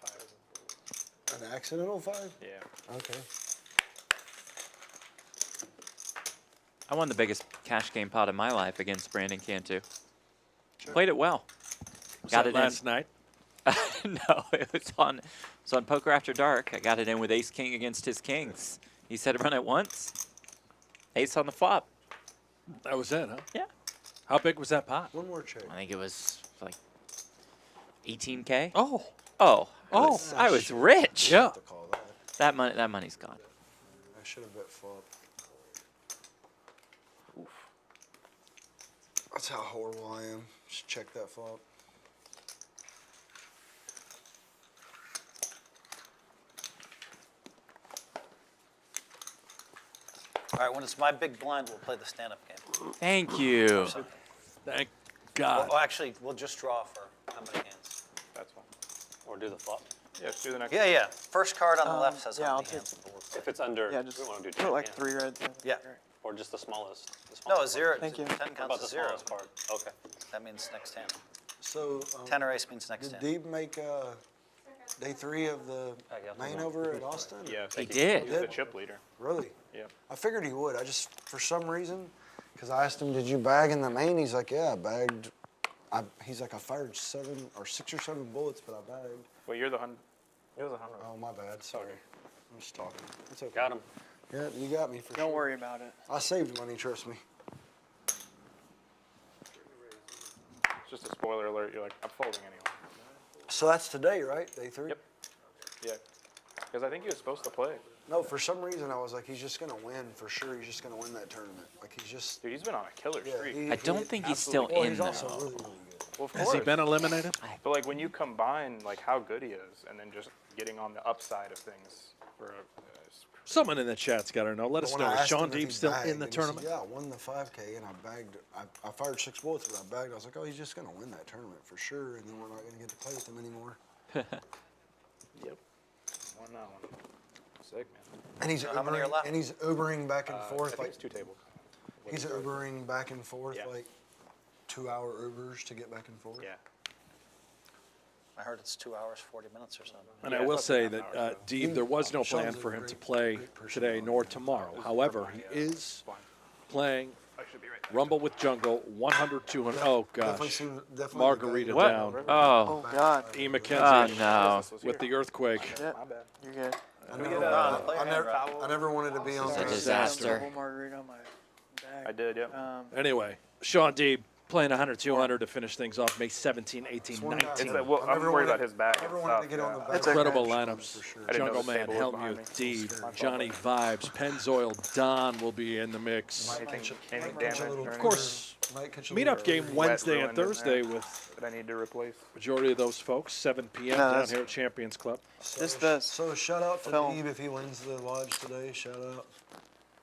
5. An accidental 5? Yeah. Okay. I won the biggest cash game pot of my life against Brandon Cantu. Played it well. Was Got that it last in. night? No, it was on Poker After Dark. I got it in with Ace King against his kings. He said run it once. Ace on the flop. That was it, huh? Yeah. How big was that pot? One more check. I think it was like 18K. Oh. Oh. Oh. I was rich. Yeah. To call that. That money's gone. I should have bet flop. That's how horrible I am. Just check that flop. All right, when it's my big blind, we'll play the stand-up game. Thank you. Thank God. Well, actually, we'll just draw for how many hands. That's fine. Or do the flop. Yeah, let's do the next. Yeah. First card on the left says yeah, how I'll many take- hands. If it's under, Yeah, we just want to do put 10. like yeah. 3 right there. Yeah. Or just the smallest. No, 0. Thank you. 10 What counts about as the 0. smallest card? Okay. That means next hand. So, 10 or ace means next did hand. Deeb make day 3 of the main over at Austin? Yeah. He did. He's the chip leader. Really? Yeah. I figured he would. I just, for some reason, because I asked him, did you bag in the main? He's like, yeah, I bagged. He's like, I fired 6 or 7 bullets, but I bagged. Well, you're the 100. It was 100. Oh, my bad. Sorry. I'm just talking. It's okay. Got him. Yeah, you got me for sure. Don't worry about it. I saved money, trust me. Just a spoiler alert. You're like, I'm folding anyway. So that's today, right? Day 3? Yep. Yeah. Because I think he was supposed to play. No, for some reason I was like, he's just going to win. For sure, he's just going to win that tournament. Like, he's just... Dude, he's been on a killer Yeah, streak. I don't think he's still Well, in he's though. also really, really good. Well, of Has course. he been eliminated? But like when you combine like how good he is, and then just getting on the upside of things for a Someone in the chat's got to know. Let us But know. when I Is asked Sean him if he Deeb still bagged, in the and he said, tournament? yeah, I won the 5K and I bagged. I fired 6 bullets, but I bagged. I was like, oh, he's just going to win that tournament for sure, and then we're not going to get to play with him anymore. Yep. Won that one. Sick, man. And he's How many are Ubering, left? and he's Ubering back and I forth. think Like it's 2 tables. he's Ubering back and forth, Yeah. like 2-hour Ubers to get back and forth. Yeah. I heard it's 2 hours, 40 minutes or something. And Yeah, I will it's say like that, an hour, Deeb, there was no Sean's plan a for him to great- play great person today on nor it. tomorrow. However, he is Fine. playing I should be right there. Rumble with Jungle 100, 200. Oh, Definitely gosh. seemed, definitely Margarita What? down. Oh. Oh, God. E. Oh, McKenzie no. with the earthquake. Shit. My bad. You're good. I never wanted to be on It's a there. disaster. Double margarita on my bag. I did, yep. Anyway, Sean Deeb playing 100, 200 to finish things off May 17, 18, one guy. 19. It's like, well, I I'm never worried wanted- about his back. I never and wanted to stuff, get on the yeah. back. It's okay. Incredible Sean, lineups. for sure. I didn't know Jungle the Man, table was behind me. Hellmuth, Deeb, Johnny Vibes, Pennzoil, Don will be in the mix. Anything Catch a damage little- or Of course, might catch a meetup little game early. Wednesday and ruined in Thursday there. with that I need to replace. majority of those folks, 7 p.m. No, down that's- here at Champions Club. This does. So shout out to Film. Deeb if he wins the lodge today. Shout out.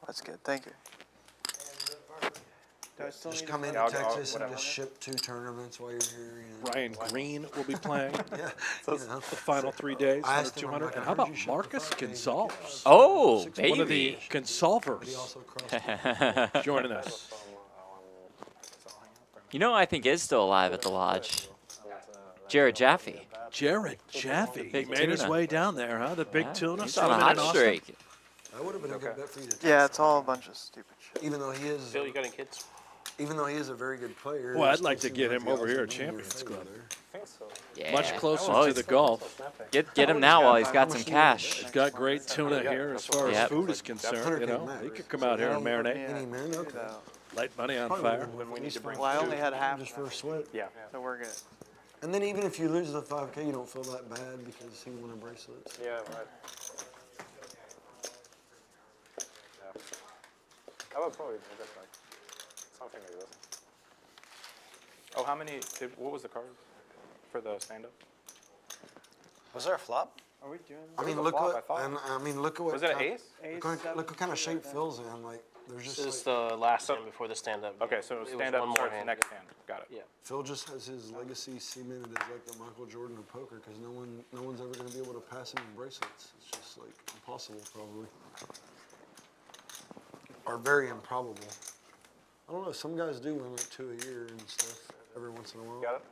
That's good. Thank you. Do I still Just need come to into I'll- Texas and whatever. just ship 2 tournaments while you're here. You know. Ryan Green will be playing Yeah, you know. the final 3 days, I 100, asked him, I'm 200. like, And I how heard about you ship the Marcus 5K. Gonsalves? Oh, One of the baby. But he Consolvers also crossed. joining us. You know who I think is still alive at the lodge? Jared Jaffe. Jared Jaffe. He Big made his tuna. way down there, huh? The big Yeah, tuna. He's on a swimming in hot Austin. streak. That would have been a good bet for you to take. Yeah, it's all a bunch of stupid shit. Even though he is, Phil, you got any kids? even though he is a very good player. Well, it I'd still like to seems get like him the over odds here are at in your Champions favor Club. there. I think so. Yeah. Much closer Oh, to the golf. Get him now while he's got some cash. He's got great tuna here as far as Yep. food is concerned. You know, he could come out here and marinate, Any man? Okay. light money on Probably fire. would've been we need to bring Well, I only had half just of for a sweat. Yeah. so we're good. And then even if you lose the 5K, you don't feel that bad because he won a bracelet. Yeah, right. Yeah. I would probably do this, like, something like this. Oh, how many? What was the card for the stand-up? Was there a flop? Are we doing I this? mean, a look flop, I what, thought. and I mean, look at what. Was it an kind- ace? Ace, Look what kind of shape seven, Phil's in. Like, there's just This is like, the last hand before the stand-up. Okay, so It was stand up one more starts hand. next hand. Got it. Yeah. Phil just has his legacy cemented as like the Michael Jordan of poker because no one's ever going to be able to pass him in bracelets. It's just like impossible, probably, or very improbable. I don't know. Some guys do win like 2 a year and stuff every once in a while. Got it.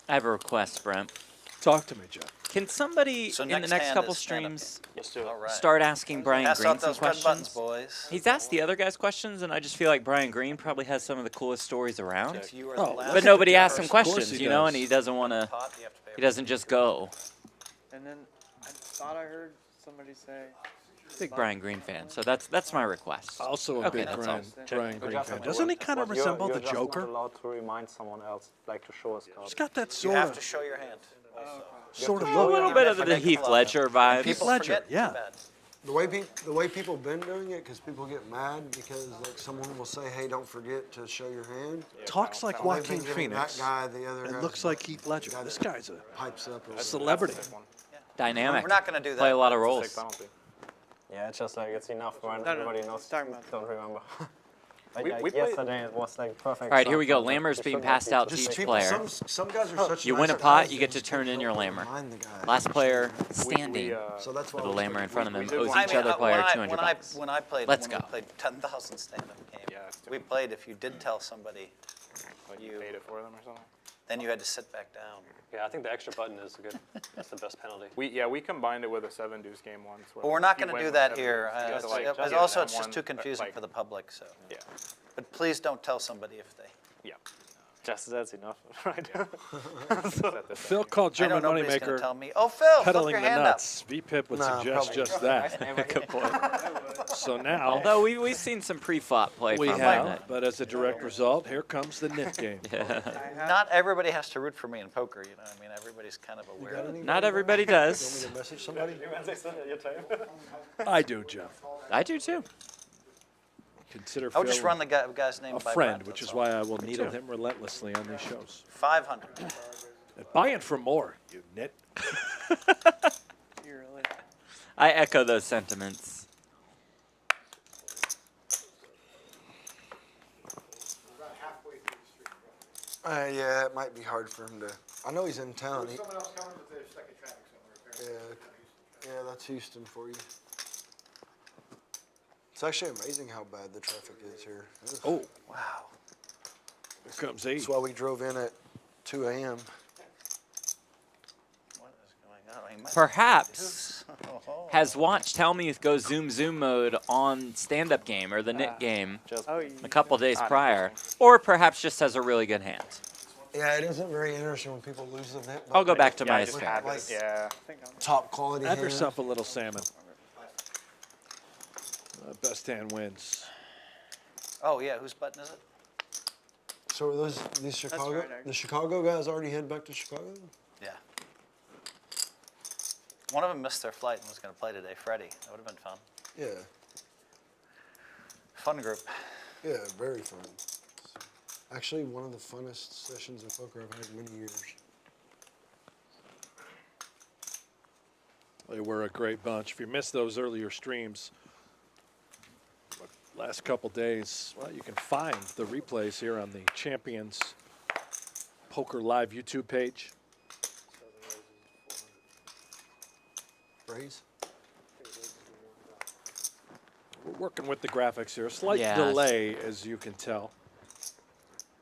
I have a request, Brent. Talk to me, Jeff. Can somebody So in the next next hand couple is stand-up streams Let's do it. All right. start asking Brian Pass Green out some those red buttons, questions? boys. He's asked the other guys questions, and I just feel like Brian Green probably has some of the coolest stories around. You are Oh, the last But nobody asks him Of course questions, he you know, does. and he doesn't want to. pot, you have to pay He doesn't just go. And then I thought I heard somebody say. Big Brian Green fan, so that's my request. Also a Okay, big that's Brian Green fan. Doesn't he kind of resemble the Joker? allowed to remind someone else, like to show us cards. He's got that You sort have to of show your hand. A little bit of the Heath Ledger vibe. Heath Ledger, forget, yeah. too bad. The way people been doing it, because people get mad because like someone will say, "Hey, don't forget to show your hand." Talks like They've Joaquin been giving Phoenix that guy, the other and guy, looks like Heath Ledger. guy This that guy's a pipes up. Or celebrity. Dynamic. We're not going to do that. Play a lot of Sick roles. penalty. Yeah, it's just like it's enough when No, everybody knows. talking about- Don't remember. We played- Yesterday it was like perfect. All right, here we go. shot, but Lammer's you being should passed not out be to just each people, player. some guys are such You nice win a guys, pot, they you get just to turn can't in your help but Lammer. remind the guy. Last player We, standing So that's why with a we Lammer in front of him we did owes one- each other player 200 bucks. When I played, Let's when go. we played 10,000 stand-up game, Yeah, it's we played, if you did tell somebody, Like you you- paid it for them or something. then you had to sit back down. Yeah, I think the extra button is good. That's the best penalty. We combined it with a 7 deuce game once. where But we're not you going to win do with that 7 here. deuce. You have to, like, It's give also, them it's just one, too confusing like- for the public, so. Yeah. But please don't tell somebody if they. Yeah. Just that's enough, right? Phil called I know German nobody's going to Moneymaker tell me, oh, Phil, flip peddling your the hand nuts. VPIP would Nah, suggest probably just that. Good point. So now Although we've seen some pre-flop play we from have, him. but as a direct result, here comes the knit game. up. Not everybody has to root for me in poker, you know, I mean, everybody's kind of aware. of it. Not everybody You want does. me to message somebody? I do, Jeff. I do too. Consider I would just Phil run the guy's name a by friend, Brent, which that's is all. why I will needle him relentlessly on these shows. 500. And buy it for more, you nit. You really. I echo those sentiments. Yeah, it might be hard for him to. I know he's in town. Yeah, yeah, that's Houston for you. It's actually amazing how bad the traffic is here. Ugh. Oh, Wow. here comes 8. That's why we drove in at 2 a.m. What is going on? He might- Perhaps Oh. has watched Hellmuth go zoom mode on stand-up game or the knit game Oh, you a couple days Not prior, or perhaps just has a really good hand. Yeah, it isn't very interesting when people lose the net. I'll go back to Yeah, my I just screen. had Like- this. Yeah. think I'm. Top quality Have hand. yourself a little salmon. Best hand wins. Oh, yeah, whose button is it? So are these Chicago? right, actually. The Chicago guys already head back to Chicago? Yeah. One of them missed their flight and was going to play today, Freddie. That would have been fun. Yeah, Fun group. yeah, very fun. Actually, one of the funnest sessions of poker I've had in many years. They were a great bunch. If you missed those earlier streams, last couple days, well, you can find the replays here on the Champions Poker Live YouTube page. Raise? We're working with the graphics here. A slight Yeah. delay, as you can tell.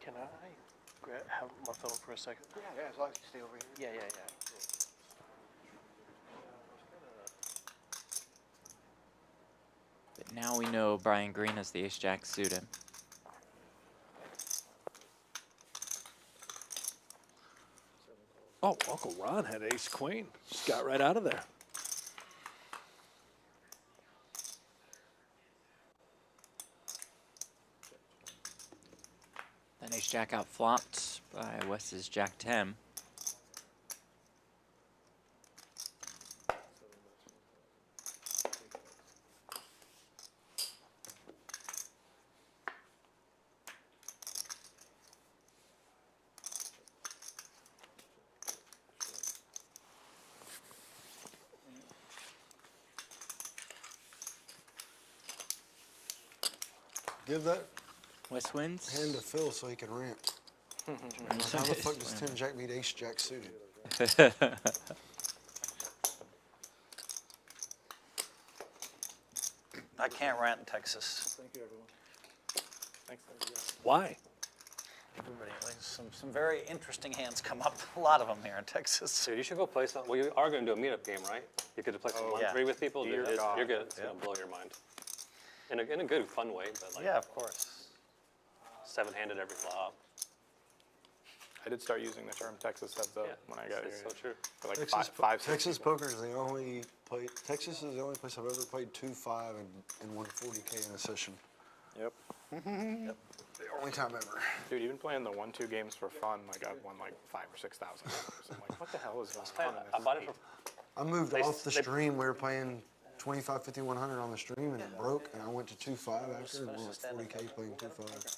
Can I have my phone for a second? Yeah, as long as you stay over here. Yeah. But now we know Brian Green has the ace-jack suited. Oh, Uncle Ron had ace-queen. Just got right out of there. Then ace-jack out flopped by Wes's jack-10. Give that West wins. hand to Phil so he can rant. How the fuck does 10 Jack beat Ace Jack suited? I can't rant in Texas. Thank you, everyone. Thanks. Why? Everybody, like, some very interesting hands come up. A lot of them here in Texas. Dude, you should go play some. Well, you are going to do a meetup game, right? You could play some 1-3 yeah. with people. Dude, Dear God. you're good. It's going to blow your mind. In a good, fun way, but like Yeah, of course. 7-handed every flop. I did start using the term Texas heads up Yeah, when I got it's here. so true. For like Texas, five, six Texas people. poker is the only play. Texas is the only place I've ever played 2-5 and won 40K in a session. Yep. The only time ever. Dude, even playing the 1-2 games for fun, like I've won like $5,000 or $6,000. I'm like, what the hell is going on in I this bought it state? for I moved They- off the they- stream. We were playing 25, 50, 100 on the stream, and it broke. And I went to 2-5 after, and won 40K playing 2-5.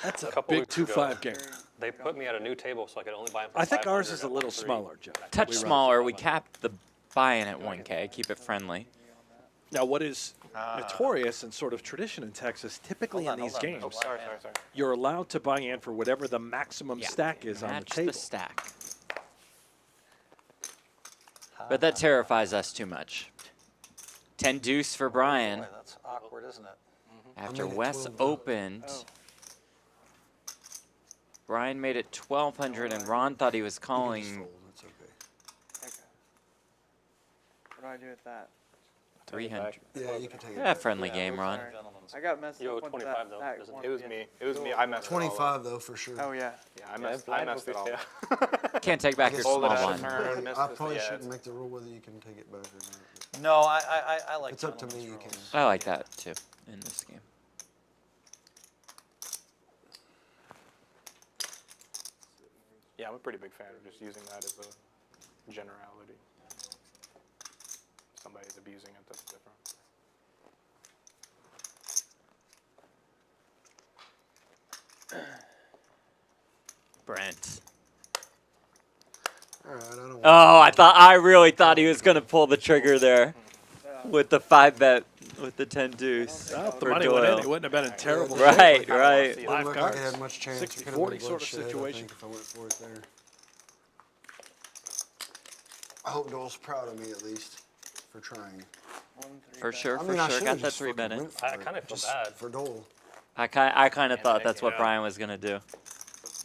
That's a couple big weeks ago. 2-5 game. They put me at a new table so I could only buy them for I think ours 500 is a at little 1-3. smaller, Jeff. Touch We run- smaller. We capped the buy-in at 1K. Keep it friendly. Now, what is notorious and sort of tradition in Texas, typically in these games, Oh, sorry. you're allowed to buy in for whatever the maximum stack is on the Match table. the stack. But that terrifies us too much. 10 deuce for Brian Boy, that's awkward, isn't it? after made it Wes 12 opened. Brian made it 1,200, and Ron thought he was Just calling. fold. It's okay. Okay. What do I do with that? 300. Yeah, you can take it. Yeah, back. friendly game, Ron. Sorry. I got messed You owe up with 25 that. though, that doesn't it? one. It was me. It was me. I messed it all up. 25 though for sure. Oh yeah. Yeah, I messed it all up. Can't take back your Hold small it one. turn, missed I this- probably yeah, shouldn't it's- make the rule whether you can take it back or not. No, I like It's up to me. gentlemen's You can. rules. I like that too in this game. Yeah, I'm a pretty big fan of just using that as a generality. If somebody's abusing it, that's different. Brent. All right, I don't. Oh, I really thought he was gonna pull the trigger there with the 5-bet with the 10 deuce. Well, if the for money went in, Doyle. he wouldn't have been in terrible Yeah, shape. Right, Like, right. Didn't Live look like it cards. had much chance. It could've 60-40 been sort of bloodshed, I situation. think, if I went for it there. I hope Doyle's proud of me at least for trying. For sure, I for mean, I sure. should've Got that just 3 bet fucking in. went for I it, kinda feel just bad. for Dole. I kind of thought that's what Brian was gonna do.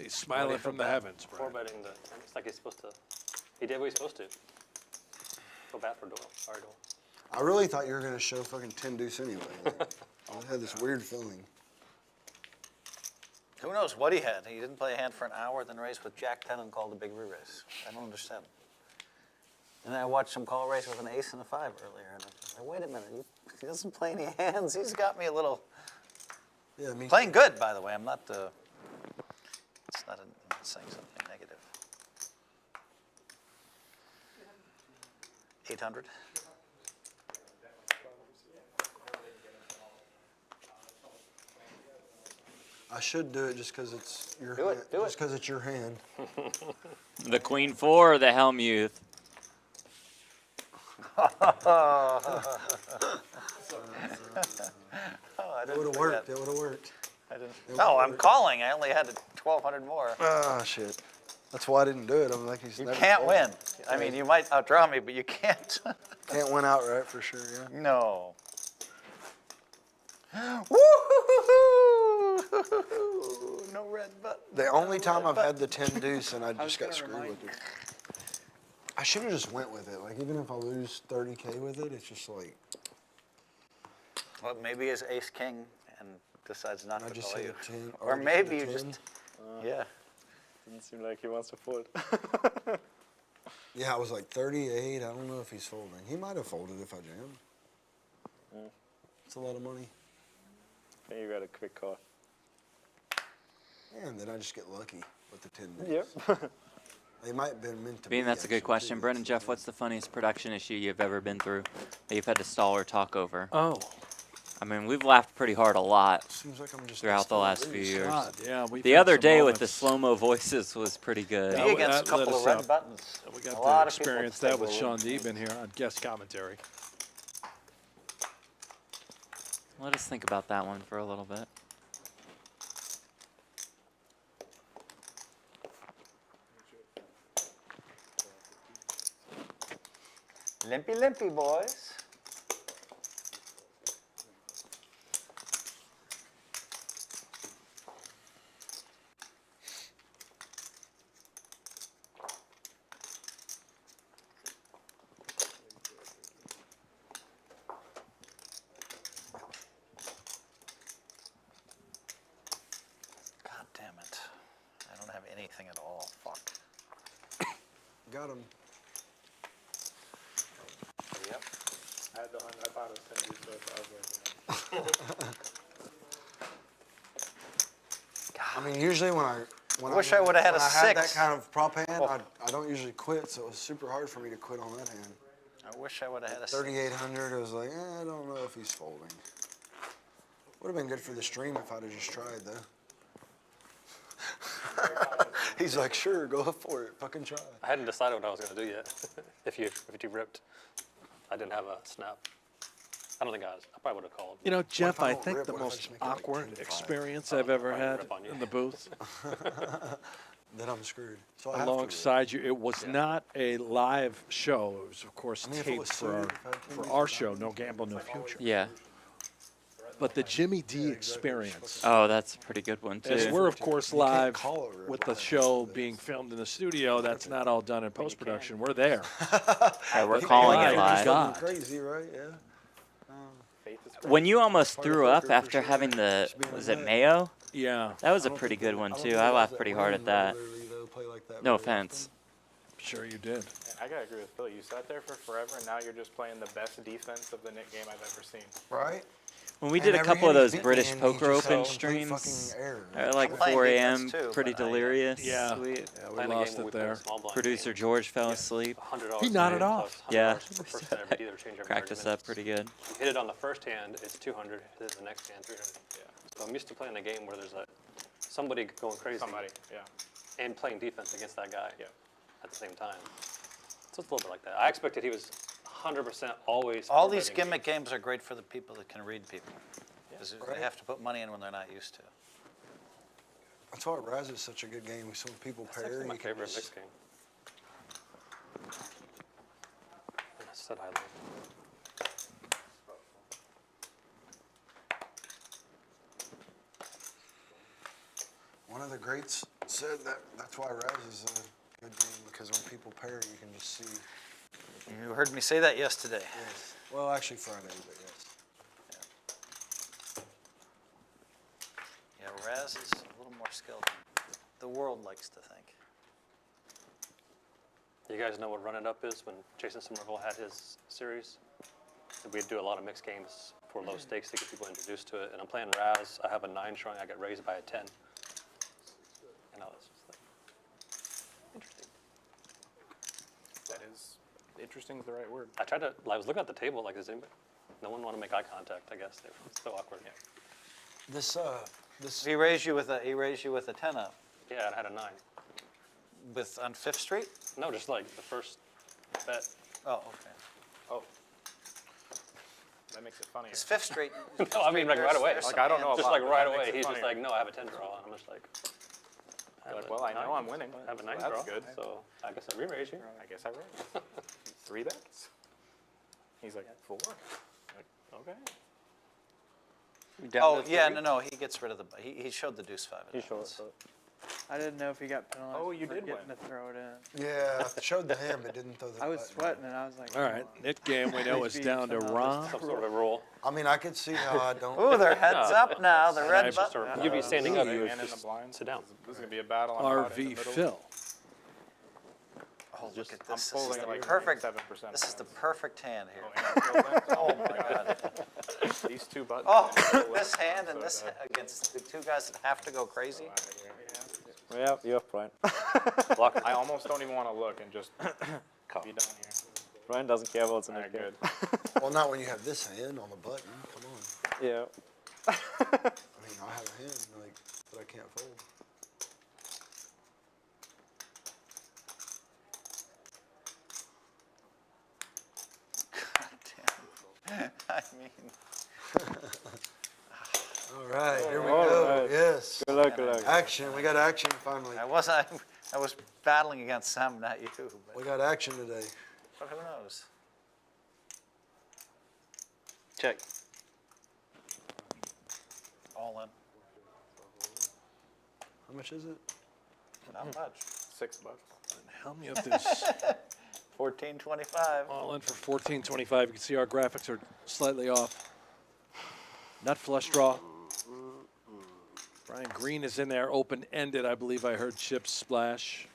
He's smiling from the heavens, Four Brian. betting it's like he's supposed to. He did what he's supposed to. Feel bad for Doyle. Sorry, Doyle. I really thought you were gonna show fucking 10 deuce anyway. I had this weird feeling. Who knows what he had? He didn't play a hand for an hour, then raised with Jack 10 and called a big re-raise. I don't understand. And then I watched him call a raise with an ace and a 5 earlier, and I was like, wait a minute, he doesn't play any hands. He's got me a little. Yeah, me. Playing good, by the way. I'm not. It's not. I'm not saying something negative. 800. I should do it just because it's your Do it, hand. do it. Just because it's your hand. The Queen 4 or the Hellmuth? Oh, I It didn't would have forget. worked. It would have worked. I didn't. It No, would've I'm worked. calling. I only had 1,200 more. Ah, shit. That's why I didn't do it. I'm like, he's You never can't played. win. I mean, you might outdraw me, but you can't. Can't win outright for sure. Yeah. No. Woo-hoo-hoo-hoo! No red button. The only time red I've had the 10 deuce and I was just got gonna screwed remind with it. I should have just went with it. Like, even if I lose 30K with it, it's just like, Well, maybe it's ace king and decides not I to just call hit you. a 10. Or just maybe hit you a 10. just. Yeah. Didn't seem like he wants to fold. Yeah, I was like 38. I don't know if he's folding. He might have folded if I jammed. Yeah. It's a lot of money. I think you got a quick call. And then I just get lucky with the 10 deuce. Yep. They might have been meant to Bean, be. that's a good actually, question. too. Brendan, That's Jeff, the what's the funniest production issue you've ever been through that you've had to stall or talk over? Oh, I mean, we've laughed pretty hard a lot Seems like I'm just throughout the still last few loose. years. God, yeah. We've The had other some day with the moments. slow-mo voices was pretty good. Yeah, Me against a that led couple of us red up. buttons. We A got lot to of people experience stay that with below Sean them. Deeben here on guest commentary. Let us think about that one for a little bit. Limpy, limpy, boys. God damn it. I don't have anything at all. Fuck. Got him. Yep. I had the one I thought it was 10 so I was like, I mean, usually when I Wish I would've had a when I had that 6. kind of prop hand, I don't usually quit, so it was super hard for me to quit on that hand. I wish I would have had a 3,800, it was like, I don't know if he's folding. Would have been good for the stream if I'd have just tried, though. He's like, sure, go for it, fucking try. I hadn't decided what I was going to do yet. if you ripped, I didn't have a snap. I don't think I probably would have called. You know, Jeff, I I don't think rip? the What if I most just make it like awkward 10-5? experience I've ever Probably had rip on you. in the booth Then I'm screwed. So I have to rip. alongside you, it was not a live show. It was, of course, I mean, if it taped was for suited, if I had for to our use it, show, No Gamble, No Future. Yeah. But the Jimmy D experience. Oh, that's a pretty good one As too. we're, of course, You can't live call it a rip with on the that. show being filmed in the studio. That's not all done in post-production. We're there. Yeah, we're But calling it live, live. God. Crazy, right? Yeah. faith is When you almost Part of through up poker for after sure. having the, Just being was like it that. Mayo? Yeah, That was a pretty good one too. I laughed pretty hard at that. No offense. sure you did. I gotta agree with Phil. You sat there for forever, and now you're just playing the best defense of the Nick game I've ever seen. Right? When we And did a every couple of hand he those beat me British in, he Poker just had Open complete fucking streams, error. at like I'm playing 4 defense a.m., too, pretty but I, delirious. Yeah. Sweet. Yeah, we Playing a lost game where it we play a there. small blind Producer game, George fell asleep. $100 He nodded win, off. plus $100 Yeah. for the first hand every day, or change every Cracked 30 us minutes. up pretty good. You hit it on the first hand, it's 200. Hit it the next hand, 300. Yeah. So I'm used to playing a game where there's somebody going crazy Somebody, yeah. and playing defense against that guy Yeah. at the same time. So it's a little bit like that. I expected he was 100% always. all these four-betting. gimmick games are great for the people that can read people. Because they have to put money in when they're not used to. That's why Raz is such a good game. So when people That's pair, actually my you can favorite just- mixed game. And I said I love it. One of the greats said that's why Raz is a good game, because when people pair, you can just see. You heard me say that yesterday. Yes. Well, actually Friday, but yes. Yeah, Raz is a little more skilled. The world likes to think. You guys know what Run It Up is when Jason Somerville had his series? We'd do a lot of mixed games for low stakes to get people introduced to it. And I'm playing Raz. I have a 9 showing. I get raised by a 10. And I was just like, interesting. That is, interesting is the right word. I was looking at the table like, does anybody, no one want to make eye contact, I guess. They were so awkward. This He raised you with a 10 up Yeah, and I had a 9. on 5th Street? No, just like the first bet. Oh, okay. Oh. That makes it funnier. It's 5th Street. No, I mean like right away. there's Like, some I don't know hands- just lot, like but right that makes away. it He's just funnier. like, no, I have a 10 draw. And I'm just like, You're like, well, I know I'm winning. I have a 9 so draw. that's good. So I guess I re-raise you. I guess I raised. 3 bets? He's like, 4. Like, okay. Oh, yeah, no, he gets rid of the, he showed the deuce 5. You show it. I didn't know if he got penalized Oh, you for did getting win. to throw it in. yeah, I showed the hand, but didn't throw the. I was button. sweating and I was like, All right, Nick game we know is Please be down to somehow Ron. Some sort of a rule. I mean, I could see how I don't. Ooh, they're heads up now, the red Just button. sort of, you'd be standing up. You would And in the just blind. sit down. This is going to be a battle. I'm caught in the RV middle. Phil. Oh, look at I'm this. This is pulling the like perfect, 7%. this is the perfect hand here. Oh, Oh, my God. These 2 buttons. Oh, this hand and this against the 2 guys that have to go crazy. Yeah, you have Brian. I almost don't even want to look and just be down here. Brian doesn't care about the All right, Nick game. good. Well, not when you have this hand on the button. Come on. Yeah. I mean, I have a hand like, but I can't fold. God damn. I mean, right, here we All go. right. Yes. Good luck, good luck. Action. We got action finally. I was battling against Sam, not you. But We got action today. who knows? Check. All in. How much is it? Not much. $6. Hellmuth is 14.25. all in for 14.25. You can see our graphics are slightly off. Nut flush draw. Brian Green is in there, open-ended. I believe I heard chips splash.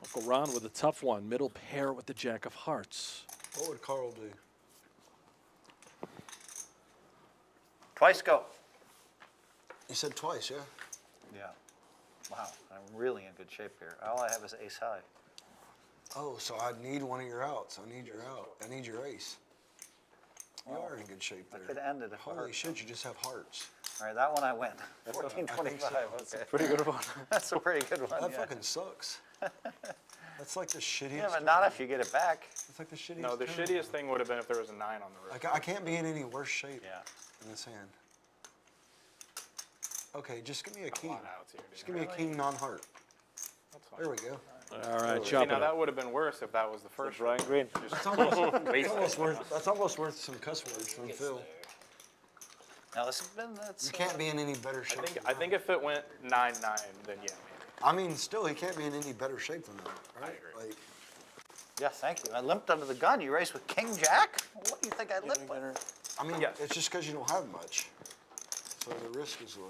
Uncle Ron with a tough one. Middle pair with the jack of hearts. What would Carl do? Twice go. You said twice, yeah? Yeah. Wow, I'm really in good shape here. All I have is ace high. Oh, so I need one of your outs. I need your out. I need your ace. You are in good shape I there. could have ended if I Holy hurt. shit, you just have hearts. All right, that one I win. I think 14.25. so. Okay. Pretty good one. That's a pretty good one. That yeah. fucking sucks. That's like the shittiest. Yeah, but not if you get it back. It's like the shittiest. No, the turn. shittiest thing would have been if there was a 9 on the wrist. I can't be in any worse shape Yeah. in this hand. Okay, just give me a A king. lot of outs here, dude. Just give me a king non-heart. That's fine. There we go. All right, See, chop now it that up. would have been worse if that was the first Brian Green. That's almost worth some cuss words from Phil. Now this has been that's. You can't be in any better shape. I think if it went 9-9, then yeah, maybe. I mean, still, he can't be in any better shape than that, right? agree. Like, Yeah, thank you. I limped under the gun. You raced with King Jack? What do you think I limped with? I mean, Yeah. it's just because you don't have much, so the risk is low.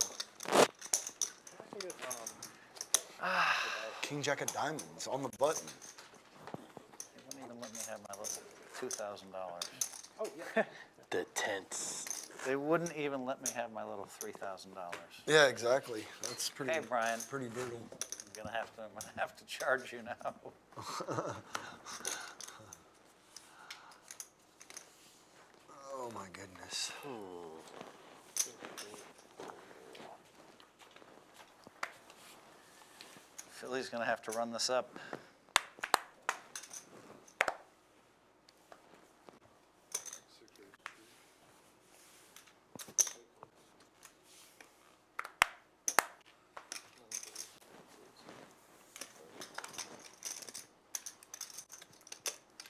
King Jack of diamonds on the button. They wouldn't even let me have my little $2,000. Oh, yeah. The tense. They wouldn't even let me have my little $3,000. Yeah, exactly. That's pretty. Hey, Brian. Pretty brutal. I'm gonna have to charge you now. Oh my goodness. Philly's gonna have to run this up.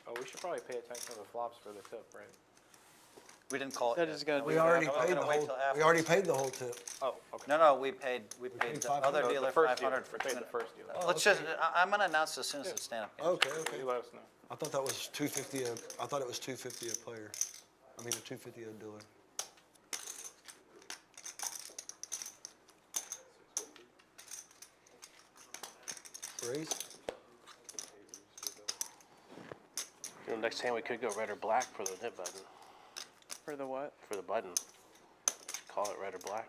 Oh, we should probably pay attention to the flops for the tip, right? We didn't call it That yet. is gonna No, do We already I was paid the gonna wait whole. till after. We already paid the whole tip. Oh, okay. No, we paid paid the 500. other No, dealer the first 500 dealer. for We paid 2. the first dealer. Let's just. I'm gonna announce as soon as it's stand-up game. Okay, okay. You let us know. I thought that was 250. I thought it was 250 a player. I mean, a 250 a dealer. Raise. You know, next time we could go red or black for the hit button. For the what? For the button. Call it red or black.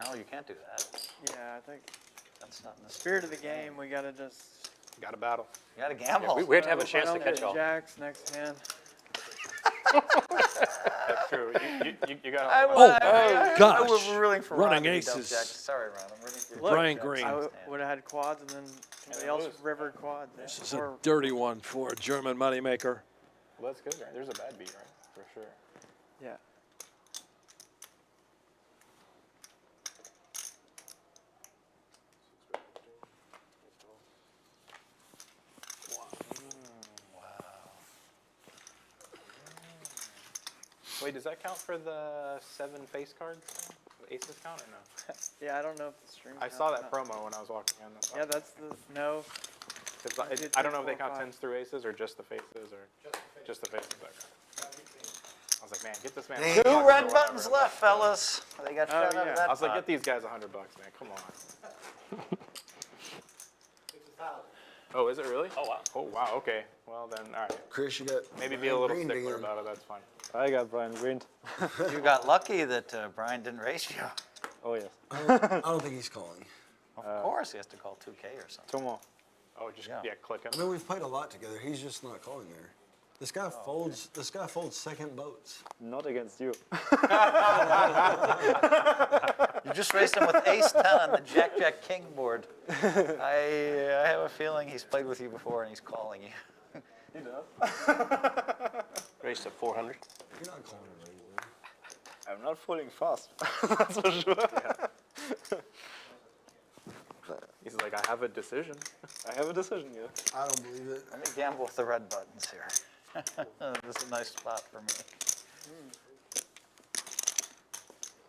No, you can't do that. Yeah, I think That's not in the spirit of the game, we gotta just. Got a battle. You gotta gamble. We have to have a if I chance to don't catch get all. Jacks next hand. That's true. You got. gosh. I'm rooting for Running Ron to beat Del aces. Jack. Sorry, Ron. I'm rooting for Brian Jack. Green. I would have had quads and then somebody else rivered quads. This is a dirty one for a German moneymaker. Well, that's good, right? There's a bad beat, right? For sure. Yeah. Wait, does that count for the 7 face cards? The aces count or no? Yeah, I don't know if the stream. I counts saw or that not. promo when I was walking in. Yeah, that's the no. 'Cause I did I don't know think if they count 4 or 10s through aces or just the faces or just the faces. Okay. I was like, man, get this man. Hey. $100 or Two red whatever. buttons left, fellas. They got shut out yeah. of that I was like, pot. get these guys $100, man. Come on. Oh, is it really? Oh, wow. Oh, wow. Okay. Well, then, all right. Chris, you got. Maybe be a Brian little Green stickler again. about it. That's fine. I got Brian Green. You got lucky that Brian didn't race you. Oh yes. I don't think he's calling. Of course, he has to call 2K or something. 2 more. Oh, just Yeah. click him. I mean, we've played a lot together. He's just not calling there. This guy folds. This guy folds second boats. Not against you. You just raced him with ace 10 on the Jack King board. I have a feeling he's played with you before and he's calling you. Race at 400. You're not calling him regular. I'm not falling fast. That's for sure. He's like, I have a decision. I have a decision, yeah. I don't believe it. Let me gamble with the red buttons here. This is a nice spot for me.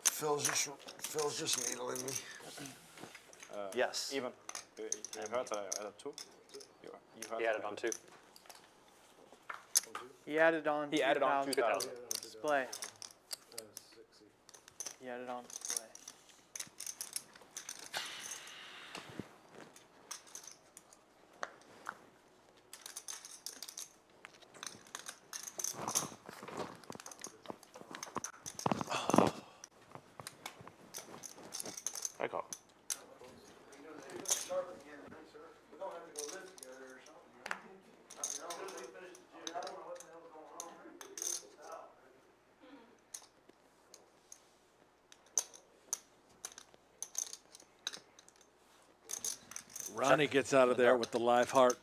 Phil's just needling me. Yes. Even. You heard two? You heard He added on 2. He added on. He added on 2,000. Display. He added on display. I call. Ronnie gets out of there with the live heart.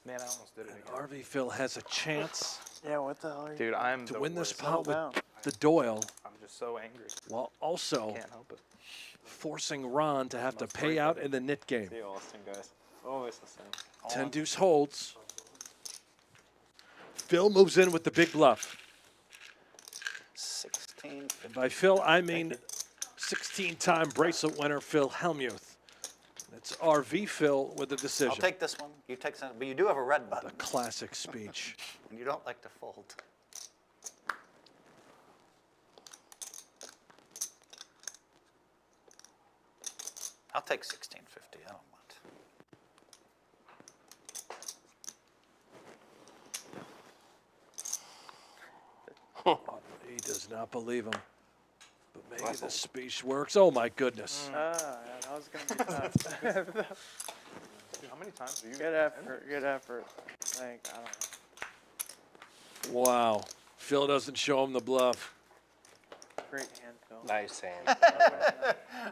Man, I almost did it again. RV Phil has a chance Yeah, what the hell are you? Dude, I'm to the win this worst. pot down. with the Doyle, I'm just so angry. while also Can't help it. forcing Ron to have to pay out in the nit game. See Austin, guys. Always the same. 10 deuce holds. Phil moves in with the big bluff. 16. And by Phil, I mean 16-time bracelet winner Phil Hellmuth. It's RV Phil with the decision. I'll take this one. You take some, but you do have a red The button. classic speech. And you don't like to fold. I'll take 1650. I don't want. He does not believe him. But maybe the speech works. Oh my goodness. Yeah, that was gonna be tough. Dude, how many times do you? Good effort. Good effort. I don't know. Wow. Phil doesn't show him the bluff. Great hand, Phil. Nice hand.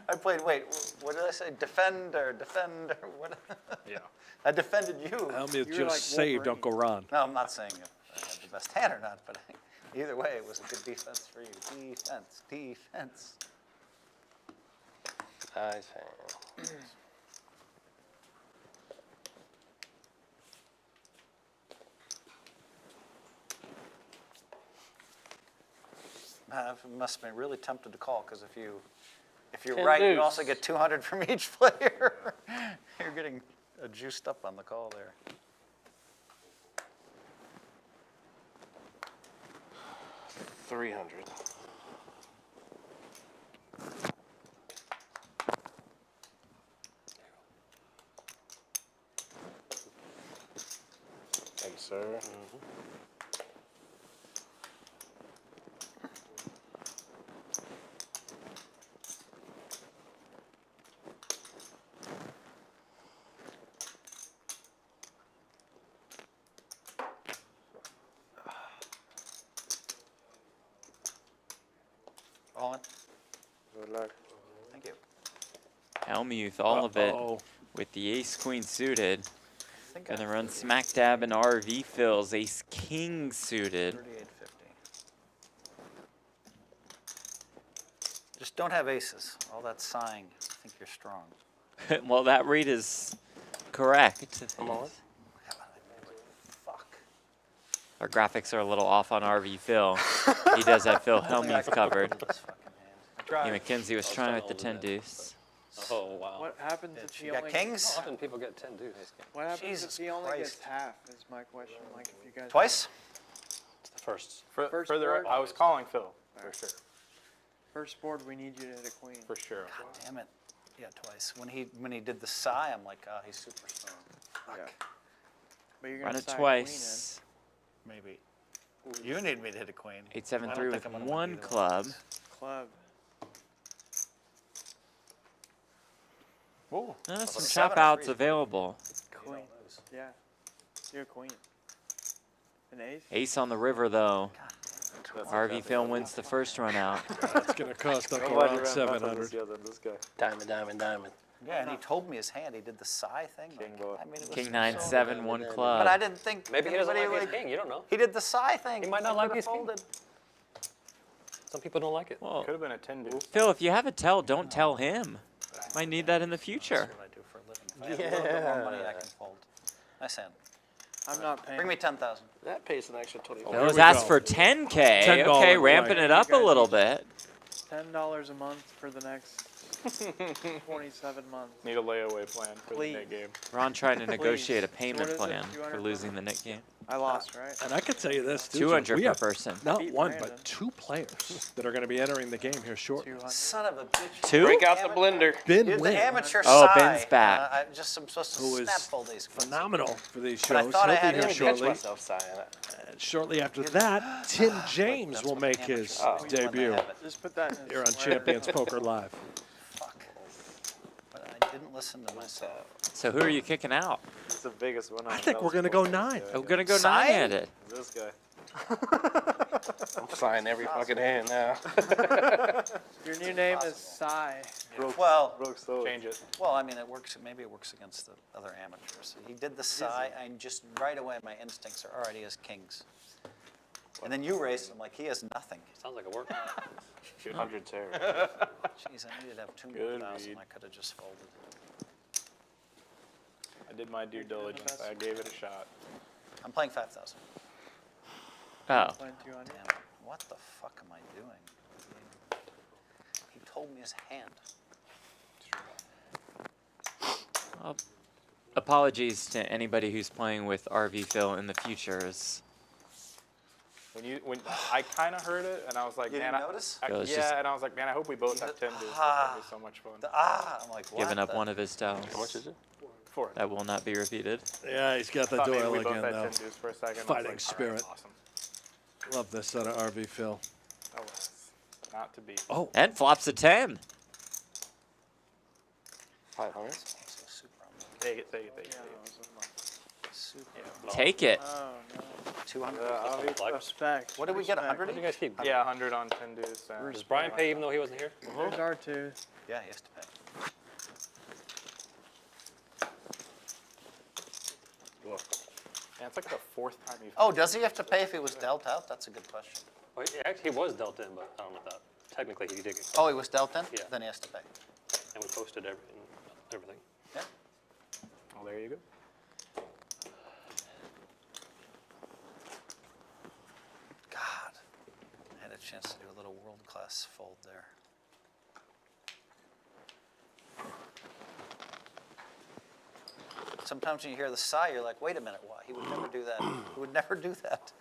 I played, wait, what did I say? Defend or what? Yeah. I defended you. Hellmuth You were just like saved Wolverine. Uncle Ron. No, I'm not saying if I had the best hand or not, but either way, it was a good defense for you. Defense, defense. Nice hand. I must have been really tempted to call because if you're 10 right, you deuce. also get 200 from each player. You're getting juiced up on the call there. $300. Thank you, sir. All in? Good luck. Thank you. Hellmuth, all of it Uh-oh. with the ace-queen suited. I think Gonna I run smack dab in RV Phil's ace-king suited. 3850. Just don't have aces. All that sighing. I think you're strong. Well, that read is correct. I'm on. Fuck. Our graphics are a little off on RV Phil. He does have Phil Hellmuth covered. This fucking hand. E. McKenzie was trying with the 10 deuce. Oh, wow. What happens if he You got only kings? How often people get 10 deuce? What happens Jesus if he only gets Christ. half? Is my question. Like if you guys Twice? It's the first. First Further, board. I was calling Phil for sure. First board, we need you to hit a queen. For sure. God damn it. Yeah, twice. When he did the sigh, I'm like, oh, he's super strong. Fuck. Yeah. But you're gonna Run it side twice. Maybe. You need me to hit a queen. 8-7-3 with I'm gonna win one either club. of these. Queen in. Club. Whoa. Some Seven chop or outs three. available. Queen. Yeah. You're a queen. An ace. Ace on the river though. RV Phil wins the first run out. That's going to cost Uncle Nobody Ron ran better 700. this year than this guy. Diamond, diamond, diamond. Yeah, and he told me his hand. He did the psi thing. Like, I mean, it was King so- 9-7, one club. But I didn't think. Maybe he doesn't anybody like ace king. You don't know. He did the psi thing. He might not He like could've ace king. folded. Some people don't like it. Well, Could have been a 10 deuce. Phil, if you have a tell, don't tell him. Might need that in the future. That's what I do for a living. If I have a little bit more money, I can fold. Nice hand. I'm not paying. Bring me 10,000. That pays an extra 20. Phil was we asked go. for 10K. $10 Okay, play. ramping it up a little bit. $10 a month for the next 27 months. Need a layaway plan for Please. the Nick game. Ron trying to negotiate a So payment what is it, plan 200 for losing the Nick game. I lost, right? And I could tell you this, too, 200 we per have person. not Beat one, Brandon. but 2 players that are going to be entering the game here shortly. 200. Son of a bitch. Two? Break out the blender. Ben Did the Lynn, amateur Oh, psi. Ben's back. I just am supposed to who snap is fold ace queen. phenomenal for these But I shows. thought I He'll had be here him Catch shortly. myself saying it. And shortly after that, Tim James will make his When they debut have it. Just put that in. here on somewhere. Champions Poker Live. Fuck. But I didn't listen to myself. So who are you kicking out? It's the biggest winner. I think we're going to go 9. We're going to go Side? 9-handed. This guy. I'm signing every fucking hand now. Your new name is Sai. Well, Broke so. Change it. well, I mean, it works. Maybe it works against the other amateurs. He did the psi, and just right away, my instincts are already as kings. And then you raised him like he has nothing. Sounds like it worked. 100 Terry. Jeez, I needed to have 2 more Good thousand. read. I could have just folded. I did my due diligence. I gave it a shot. I'm playing 5,000. Oh. Playing 200. Damn, what the fuck am I doing? He told me his hand. Apologies to anybody who's playing with RV Phil in the future. When I kind of heard it, and I was like, You man, didn't notice? It was yeah, just- and I was like, man, I hope we both have 10 deuce. That's gonna be so much fun. I'm like, what? Giving up the- one of his tells. How much is it? 4. That will not be repeated. Yeah, he's got the Thought maybe Doyle we both again, had though. 10 deuce for a second. I was Fighting like, spirit. all right, awesome. Love this out of RV Phil. Oh, well, not to be. Oh, And flops a 10. 500? So super on Take it, take it, take it. Yeah, super. Take it. Oh, no. 200. Respect. What did we get? Respect. 100 What do you guys keep? Yeah, 100 on 10 deuce. And Does Brian pay even though he wasn't here? There's R2. Yeah, he has to pay. Yeah, it's like the 4th time you've. Oh, does he have to pay if he was dealt out? That's a good question. Well, actually, he was dealt in, but I don't know if that. Technically, he did get Oh, he was dealt in? Yeah. Then he has to pay. and we posted everything. Yeah. Oh, there you go. God, I had a chance to do a little world-class fold there. Sometimes when you hear the sigh, you're like, wait a minute, why? He would never do that. He would never do that.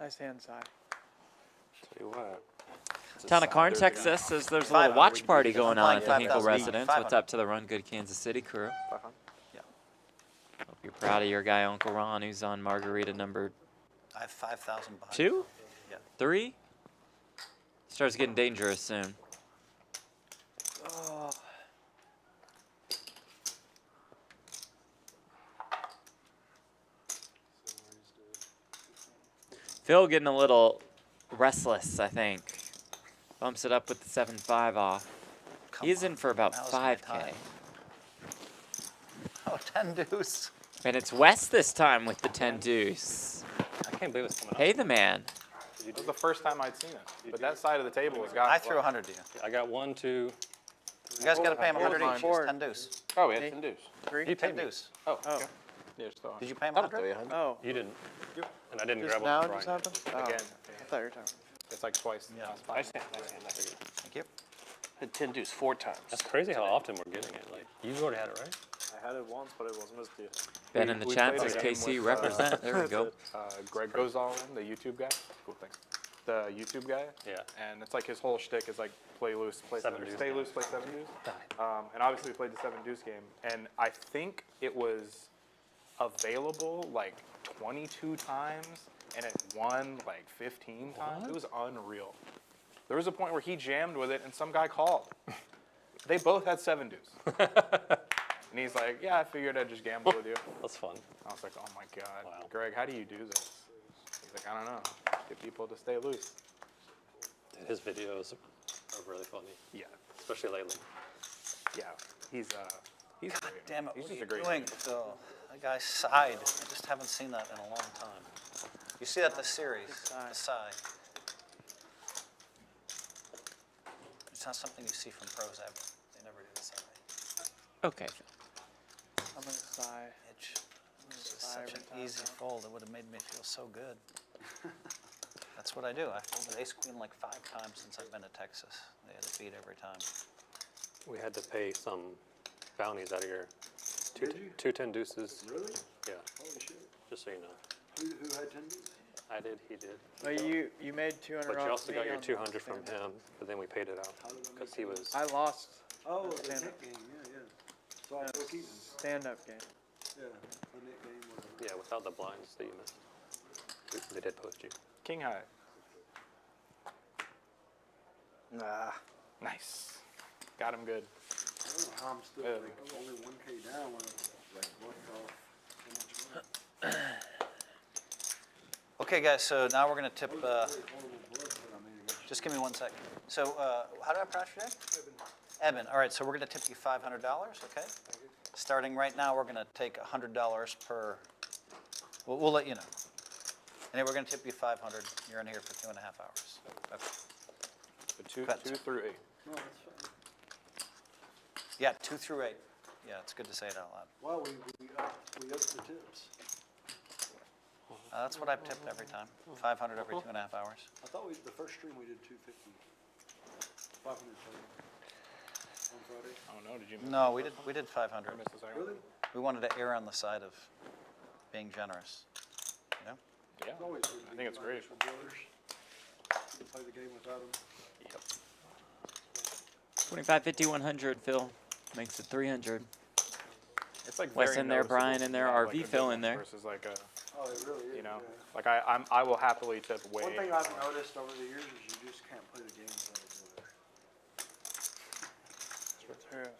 Nice hand, Sai. Tell you what. Tana Karn texts us, says there's a little watch party going on at the playing Hinkle 5,000. residence. What's 500. up to the Run Good Kansas City crew? Yeah. Hope you're proud of your guy, Uncle Ron, who's on margarita number I have 5,000 behind. 2? Yeah. 3? Starts getting dangerous soon. Oh. Phil getting a little restless, I think. Bumps it up with the 7-5 off. Come He's on, in for about now's my 5K. time. Oh, 10 deuce. And it's West this time with the 10 deuce. I can't believe it's coming up. Hey, the man. It was the first time I'd seen it. But that side of the table was gone. I threw 100 to you. I got 1, 2. You guys got to pay him 100 each. It's Forward. 10 deuce. Oh, we had 10 deuce. 3? You 10 paid me. deuce. Oh, Oh. okay. Yeah, just throw Did you pay him I'll throw you 100? 100. Oh. You didn't. And I didn't Just grab now one it from just Brian. happened? Oh. Again. I thought you were talking. It's like twice. Yeah. Nice hand, nice hand, nice hand. Thank you. Had 10 deuce 4 times. That's crazy how often we're getting it. Like, you've already had it, right? I had it once, but it was missed here. Ben in the We chat played a says game KC with, represent. There we go. Greg goes all in, the YouTube guy. Cool, thanks. The YouTube guy. Yeah. And it's like his whole shtick is like play loose, play Seven seven, deuce. stay loose, play 7 deuce. And obviously we played the 7 deuce game, and I think it was available like 22 times, and it won like 15 times. It was unreal. There was a point where he jammed with it, and some guy called. They both had 7 deuce. And he's like, yeah, I figured I'd just gamble with you. That's fun. I was like, oh my God, Wow. Greg, how do you do this? He's like, I don't know. Get people to stay loose. His videos are really funny, Yeah. especially lately. Yeah, he's God great. damn it, He's what just are a you great doing, dude. Phil? That guy sighed. I just haven't seen that in a long time. You see that the series, the sigh. It's not something you see from pros ever. They never do the sigh. Okay, Phil. I'm gonna sigh. It's sigh such every an time easy now. fold. It would have made me feel so good. That's what I do. I folded ace queen like 5 times since I've been to Texas. They had to beat every time. We had to pay some bounties out of your Did you? 210 deuces. Really? Yeah, Holy shit. just so you know. Who had 10 deuces? I did, he did. But you made 200 But off you also me got your on the 200 from stand-up. him, but then we paid it out How did I because make he that? was. I lost. Oh, the Stand-up. net game, yeah. So I broke even. Stand-up game. Yeah, the net game, whatever. Yeah, without the blinds that you missed. They did post you. King high. Nah. Nice. Got him good. I don't know how I'm still Yeah. like only 1K down when I'm like worked off so much money. Okay, guys, so now we're going to tip. That was a very horrible bluff that I made against Just give me 1 second. So, how did I pronounce your name? Evan. All right, so we're going to tip you $500, okay? Starting right now, we're going to take $100 per. We'll let you know. And then we're going to tip you $500. You're in here for 2.5 hours. Okay. So two Cut. through 8. No, that's fine. Yeah, 2 through 8. Yeah, it's good to say it out loud. Wow, we upped the tips. That's what I've tipped every time. 500 every 2.5 hours. I thought the first stream we did 250. 500 total. On Friday. Oh no, did you miss? No, we did 500. Or miss the second one? Really? We wanted to err on the side of being generous. You know? Yeah. It's always good to I be think it's great. for brothers. Play the game without them. Yep. 25, 50, 100. Phil makes it 300. It's like Wes very in there, Brian noticeable in there, to have, RV like, a Phil good in one there. Versus like a, Oh, it really is. you know, Yeah. like I will happily tip way. One thing more. I've noticed over the years is you just can't play the game without each other. True.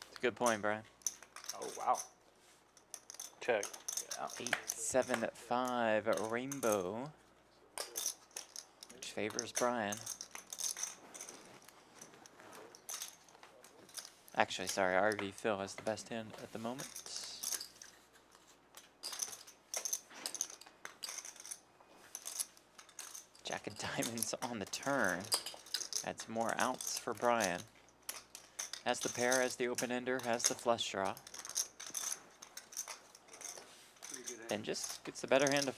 It's a good point, Brian. Oh wow. Check. Yeah. 8, 7, 5, rainbow, which favors Brian. Actually, sorry, RV Phil has the best hand at the moment. Jack of diamonds on the turn. Adds more outs for Brian. Has the pair, has the open ender, has the flush draw. And just gets the better hand to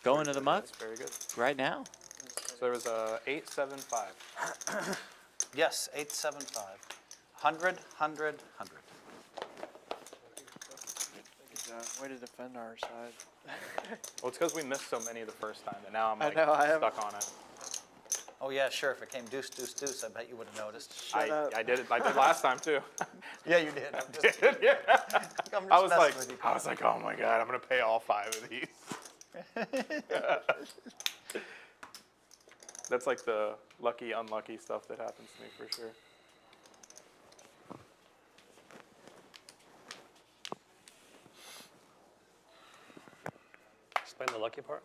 go into the muck That's very good. right now. So there was a 8, 7, 5. Yes, 875. 100, 100, 100. Way to defend our side. Well, it's because we missed so many the first time that now I'm I like know, I stuck on it. Oh yeah, sure. If it came deuce, deuce, deuce, I bet you would have noticed. Shut up. I did it. I did last time too. Yeah, you did. I'm just, Yeah. I'm just I was messing with you. like, oh my god, I'm gonna pay all 5 of these. That's like the lucky, unlucky stuff that happens to me for sure. Explain the lucky part.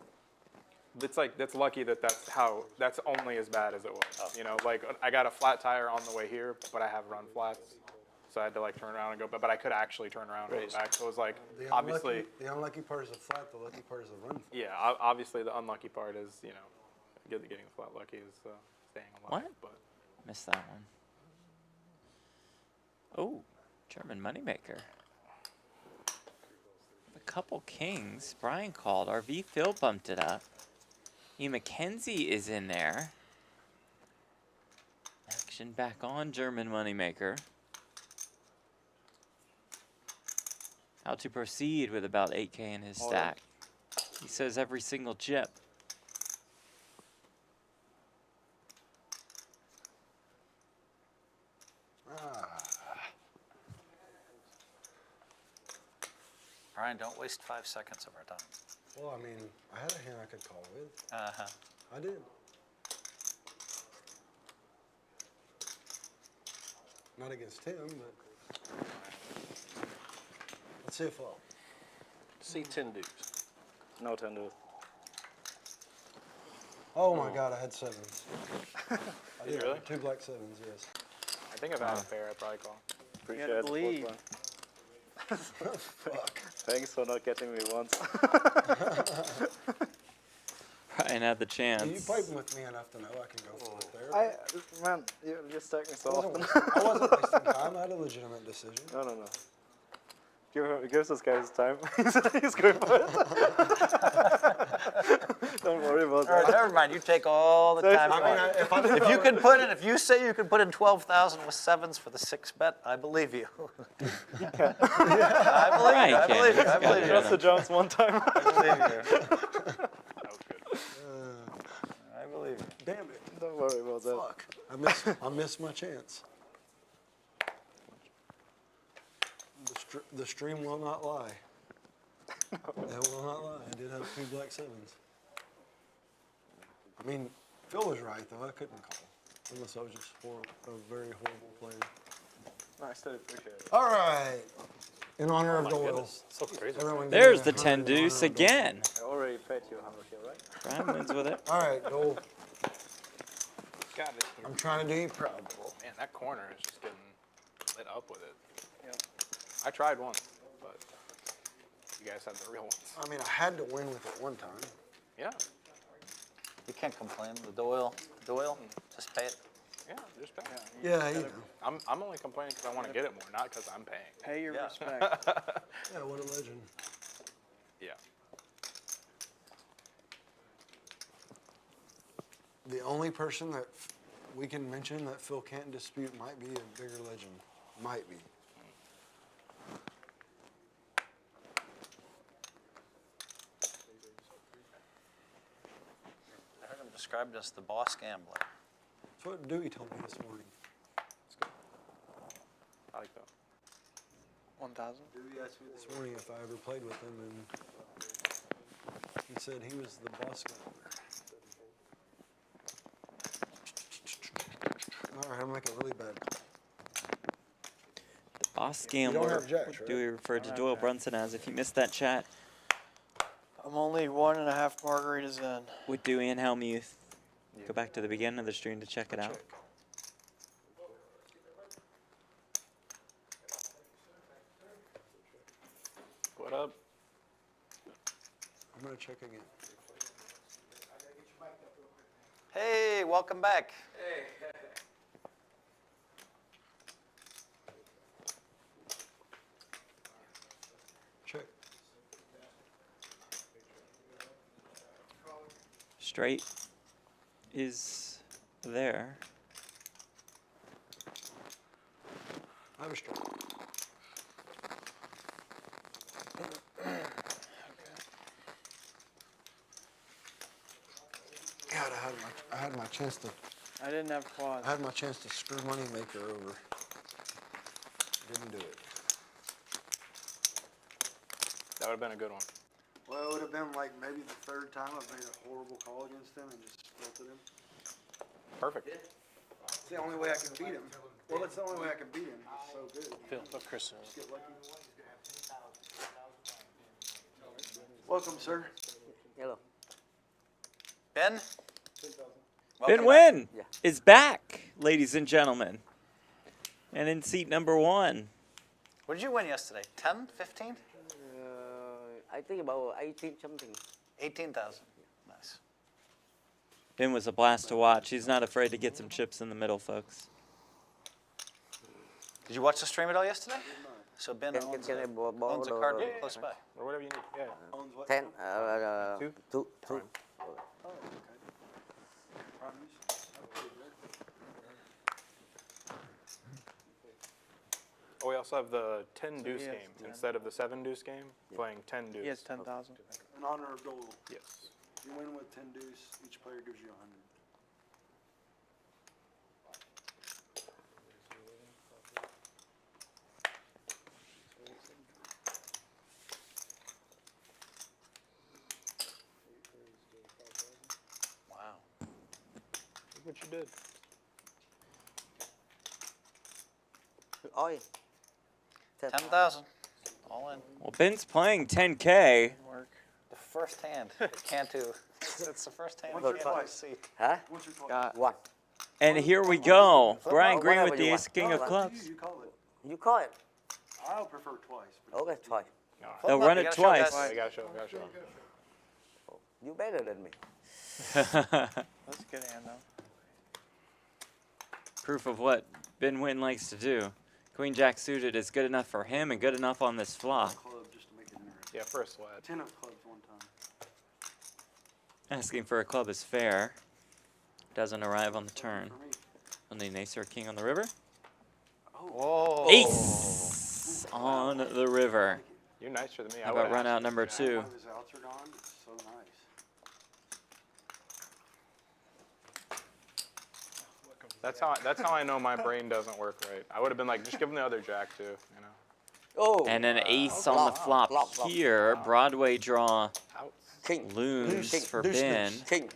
It's like that's lucky that that's only as bad as it was. Oh. You know, like I got a flat tire on the way here, but I have run flats, so I had to like turn around and go. But I could actually turn around and go back. So it was like obviously, the unlucky part is the flat, the lucky part is the run. yeah. Obviously, the unlucky part is getting the flat lucky is staying alive. What? But Missed that one. Oh, German moneymaker. A couple kings. Brian called. RV Phil bumped it up. E. McKenzie is in there. Action back on German moneymaker. How to proceed with about 8K in his stack. He says every single chip. Brian, don't waste 5 seconds of our time. Well, I mean, I had a hand I could call with. Uh-huh. I did. Not against him, but let's see if I'll. See 10 deuce. No 10 deuce. Oh my God, I had sevens. I Did you really? 2 black sevens, yes. I think if I had a pair, I'd probably call. Appreciate gotta the believe. Thanks for not getting me once. Ryan had the chance. You played with me enough to know I can go for it there. Man, you just take me so I often. wasn't wasting time. I had a legitimate decision. No. Give this guy his time. He's going for it. Don't worry about All right, that. never mind. You take all the time. you want. If you can put in, if you say you can put in 12,000 with sevens for the 6-bet, I believe you. I believe you. I believe you. I believe you. Just the jumps one time. I believe you. That was good. I believe you. Damn it. Don't worry about that. Fuck. I missed my chance. The stream will not lie. It will not lie. I did have 2 black sevens. I mean, Phil was right, though. I couldn't call. Unless I was just a very horrible player. No, I still appreciate it. All right. In honor of Doyle. Goodness, so crazy. Everyone give There's me the 100 10 in honor deuce of Doyle. again. I already paid you 100 here, right? Ryan wins with it. All right, Doyle. God, it, I'm trying to do you proud, Doyle. man, that corner is just getting lit up with it. I tried once, but you guys had the real ones. I mean, I had to win with it one time. Yeah, You can't complain. The Doyle, just pay it. yeah, just pay. Yeah, you know. I'm only complaining because I want to get it more, not because I'm paying. Pay your Yeah. respect. Yeah, what a legend. Yeah. The only person that we can mention that Phil can't dispute might be a bigger legend. Might be. I heard him described as the boss gambler. That's what Dewey told me this morning. I like that. 1,000. Dewey asked me this morning if I ever played with him, and he said he was the boss gambler. All right, I'm making a really bad call. The boss don't gambler. have jacks, right? Dewey referred to have Doyle jacks. Brunson as. If you missed that chat I'm only 1.5 margaritas in. with Dewey and Hellmuth, go back to the beginning of the stream to check it out. What up? I'm gonna check again. Hey, welcome back. Check. Straight is there. I have a strike. God, I had my chance to. I didn't have quads. I had my chance to screw Moneymaker over. Didn't do it. That would have been a good one. Well, it would have been like maybe the 3rd time I've made a horrible call against him and just filtered him. Perfect. It's the only way I can beat him. Well, it's the only way I can beat him. He's so good. Phil, look, Chris. Get lucky. Welcome, sir. Hello. Ben? Ben Welcome back. Wynn is back, ladies and gentlemen. And in seat number 1. What did you win yesterday? 10, 15? I think about 18 something. 18,000. Nice. Ben was a blast to watch. He's not afraid to get some chips in the middle, folks. Did you watch the stream at all yesterday? So Ben Can owns I a borrow card the close by. Or whatever you need. Yeah. 10? Two? Two. Oh, we also have the 10 deuce he has game 10. instead of the 7 deuce game. Playing 10 deuce. He has 10,000. In honor of Doyle. Yes. You win with 10 deuce, each player gives you 100. Wow. Look what you did. Oi. 10,000. All in. Well, Ben's playing 10K. Work. The first hand. Can't do. It's the first hand. Once or Can't do twice. C. Huh? Once or twice. Got One. And here we go. Brian Green whatever with the you ace king want. of clubs. You call it. You call it. I prefer twice. But Okay, twice. They'll run it twice. We gotta show. You better than me. That's a good hand, though. Proof of what Ben Wynn likes to do. Queen Jack suited is good enough for him and good enough on this flop. club just to make it interesting. Yeah, for a sweat. 10 of clubs one time. Asking for a club is fair. Doesn't arrive on the turn. For me. We'll need an ace or a king on the river. Whoa. Ace on the river. You're nicer than me. How about run out number One 2? of his outs are gone. It's so nice. That's how I know my brain doesn't work right. I would have been like, just give him the other jack too, you know. Oh. And an ace on the flop here. Broadway draw King. looms Deuce, for deuce, Ben. King.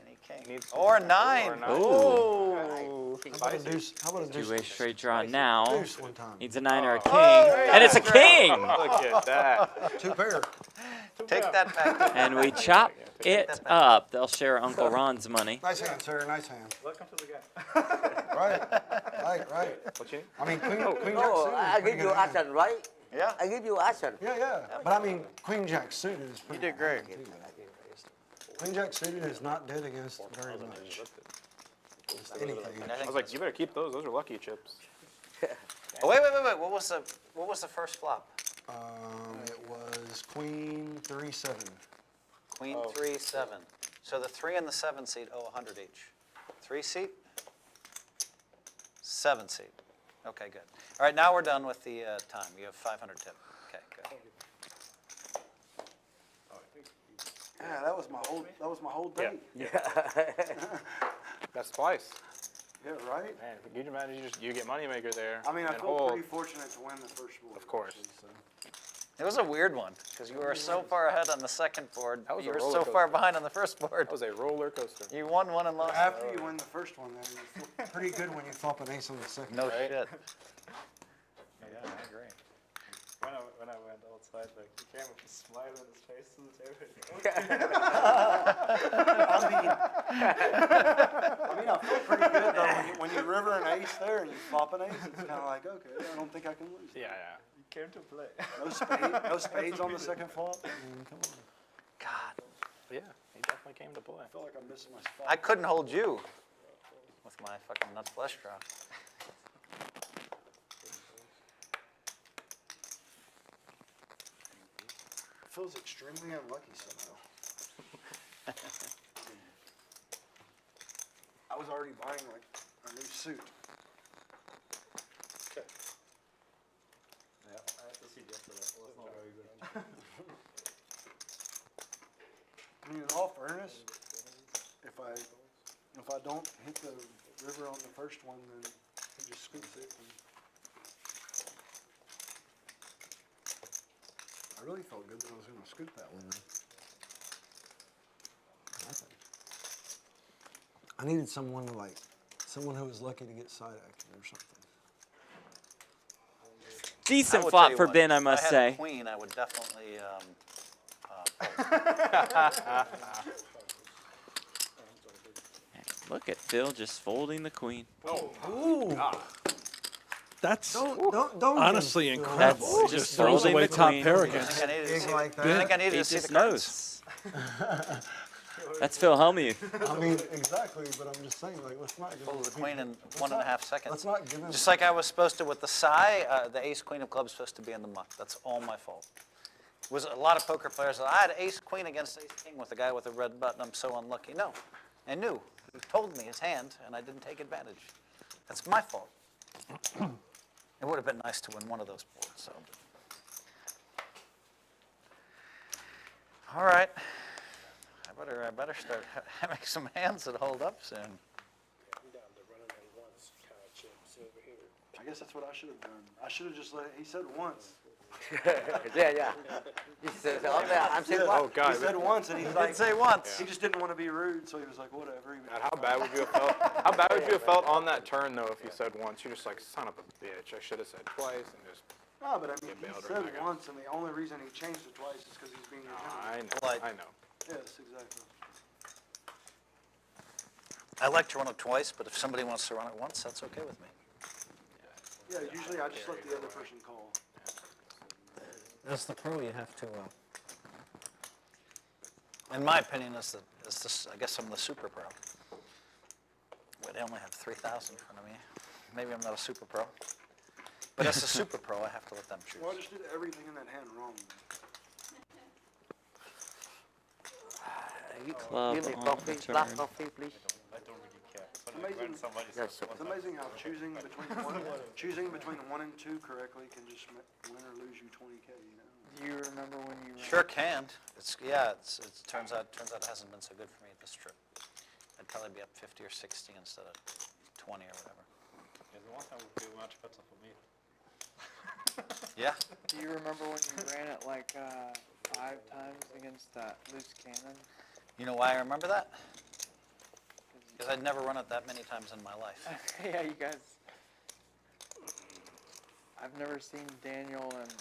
Or 9. Oh. King. How about a deuce? How about a deuce? Two-way straight draw now. Deuce one time. Needs a 9 or a king. And it's a king! Look at that. Two pair. Take that back. And we chop it up. They'll share Uncle Ron's money. Nice hand, sir. Nice hand. Welcome to the game. Right. What you need? I mean, queen jack No, suited. I is pretty give you good hand. action, right? Yeah. I give you action. Yeah. But I mean, queen jack suited is pretty. You did great. Queen jack suited is not dead against very much. Just anything. I was like, you better keep those. Those are lucky chips. Oh, wait. What was the first flop? It was queen 3-7. Queen 3-7. So the 3 and the 7 seat owe 100 each. 3 seat, 7 seat. Okay, good. All right, now we're done with the time. You have 500 tip. Okay, good. Yeah, that was my whole day. That's twice. Yeah, right? Man, can you imagine you get moneymaker there? I mean, I and felt hold. pretty fortunate to win the first board. Of course. So. It was a weird one because you were so far ahead on the second board. That was You a were roller so far coaster. behind on the first board. That was a roller coaster. You won one and lost After you win the first one, then you feel pretty good when you flop an ace on the second. No Right? shit. Yeah, I agree. When I went outside, like he came with a smile on his face and everything. I mean, I feel pretty good though when you river an ace there and you flop an ace. It's kind of like, okay, I don't think I can lose. Yeah. He came to play. No spades on the second flop. I mean, come on. God, Yeah, he definitely came to play. I feel like I'm missing my spot. I couldn't hold you with my fucking nut flush draw. Feels extremely unlucky somehow. I was already buying like a new suit. Yeah, I had to see yesterday. It was not very good. I mean, in all fairness, if I don't hit the river on the first one, then he just scoops it. And I really felt good that I was going to scoop that one. I needed someone who was lucky to get side action or something. Decent I will flop tell you for what, Ben, I must if I say. had a queen, I would definitely. Look at Phil just folding the queen. Ooh! That's Don't honestly give incredible. That's He just just throws folding away the top queen. pair I against. think I needed to big see. like I that. think I needed He to see just the cards. knows. That's Phil Hellmuth. I mean, exactly, but I'm just saying, like, let's not give Folded him the queen in 1.5 seconds. Let's not give him. Just like I was supposed to with the the ace queen of clubs supposed to be in the muck. That's all my fault. Was a lot of poker players. I had ace queen against ace king with a guy with a red button. I'm so unlucky. No, I knew. He told me his hand, and I didn't take advantage. That's my fault. It would have been nice to win one of those boards. So, all right. I better start having some hands that hold up soon. I guess that's what I should have done. I should have just he said once. Yeah. He says, I'm saying Oh what? God. He said once, and he's like, Say once. he just didn't want to be rude, so he was like, whatever. God, how bad would you have felt? How bad would you have felt on that turn though if you said once? You're just like, son of a bitch. I should have said twice and just. No, but I mean, Get he bailed said right back out. once, and the only reason he changed it twice is because he's being a gentleman. I know. Yes, exactly. I like to run it twice, but if somebody wants to run it once, that's okay with me. Yeah, usually I just let the other person call. As the pro, you have to. In my opinion, I guess I'm the super pro. Wait, I only have 3,000 in front of me. Maybe I'm not a super pro. But as a super pro, I have to let them choose. Well, I just did everything in that hand wrong. Club Give me on coffee, the black turn. coffee, please. I don't really care. But Amazing. when somebody Yes, says sir. It's amazing how choosing between one and two correctly can just win or lose you 20K. You know. Do you remember when you Sure can. It turns out it hasn't been so good for me at this trip. I'd probably be up 50 or 60 instead of 20 or whatever. yeah, the one time would be much better for me. Yeah. Do you remember when you ran it like 5 times against that loose cannon? You know why I remember that? Because I'd never run it that many times in my life. Yeah, you guys. I've never seen Daniel and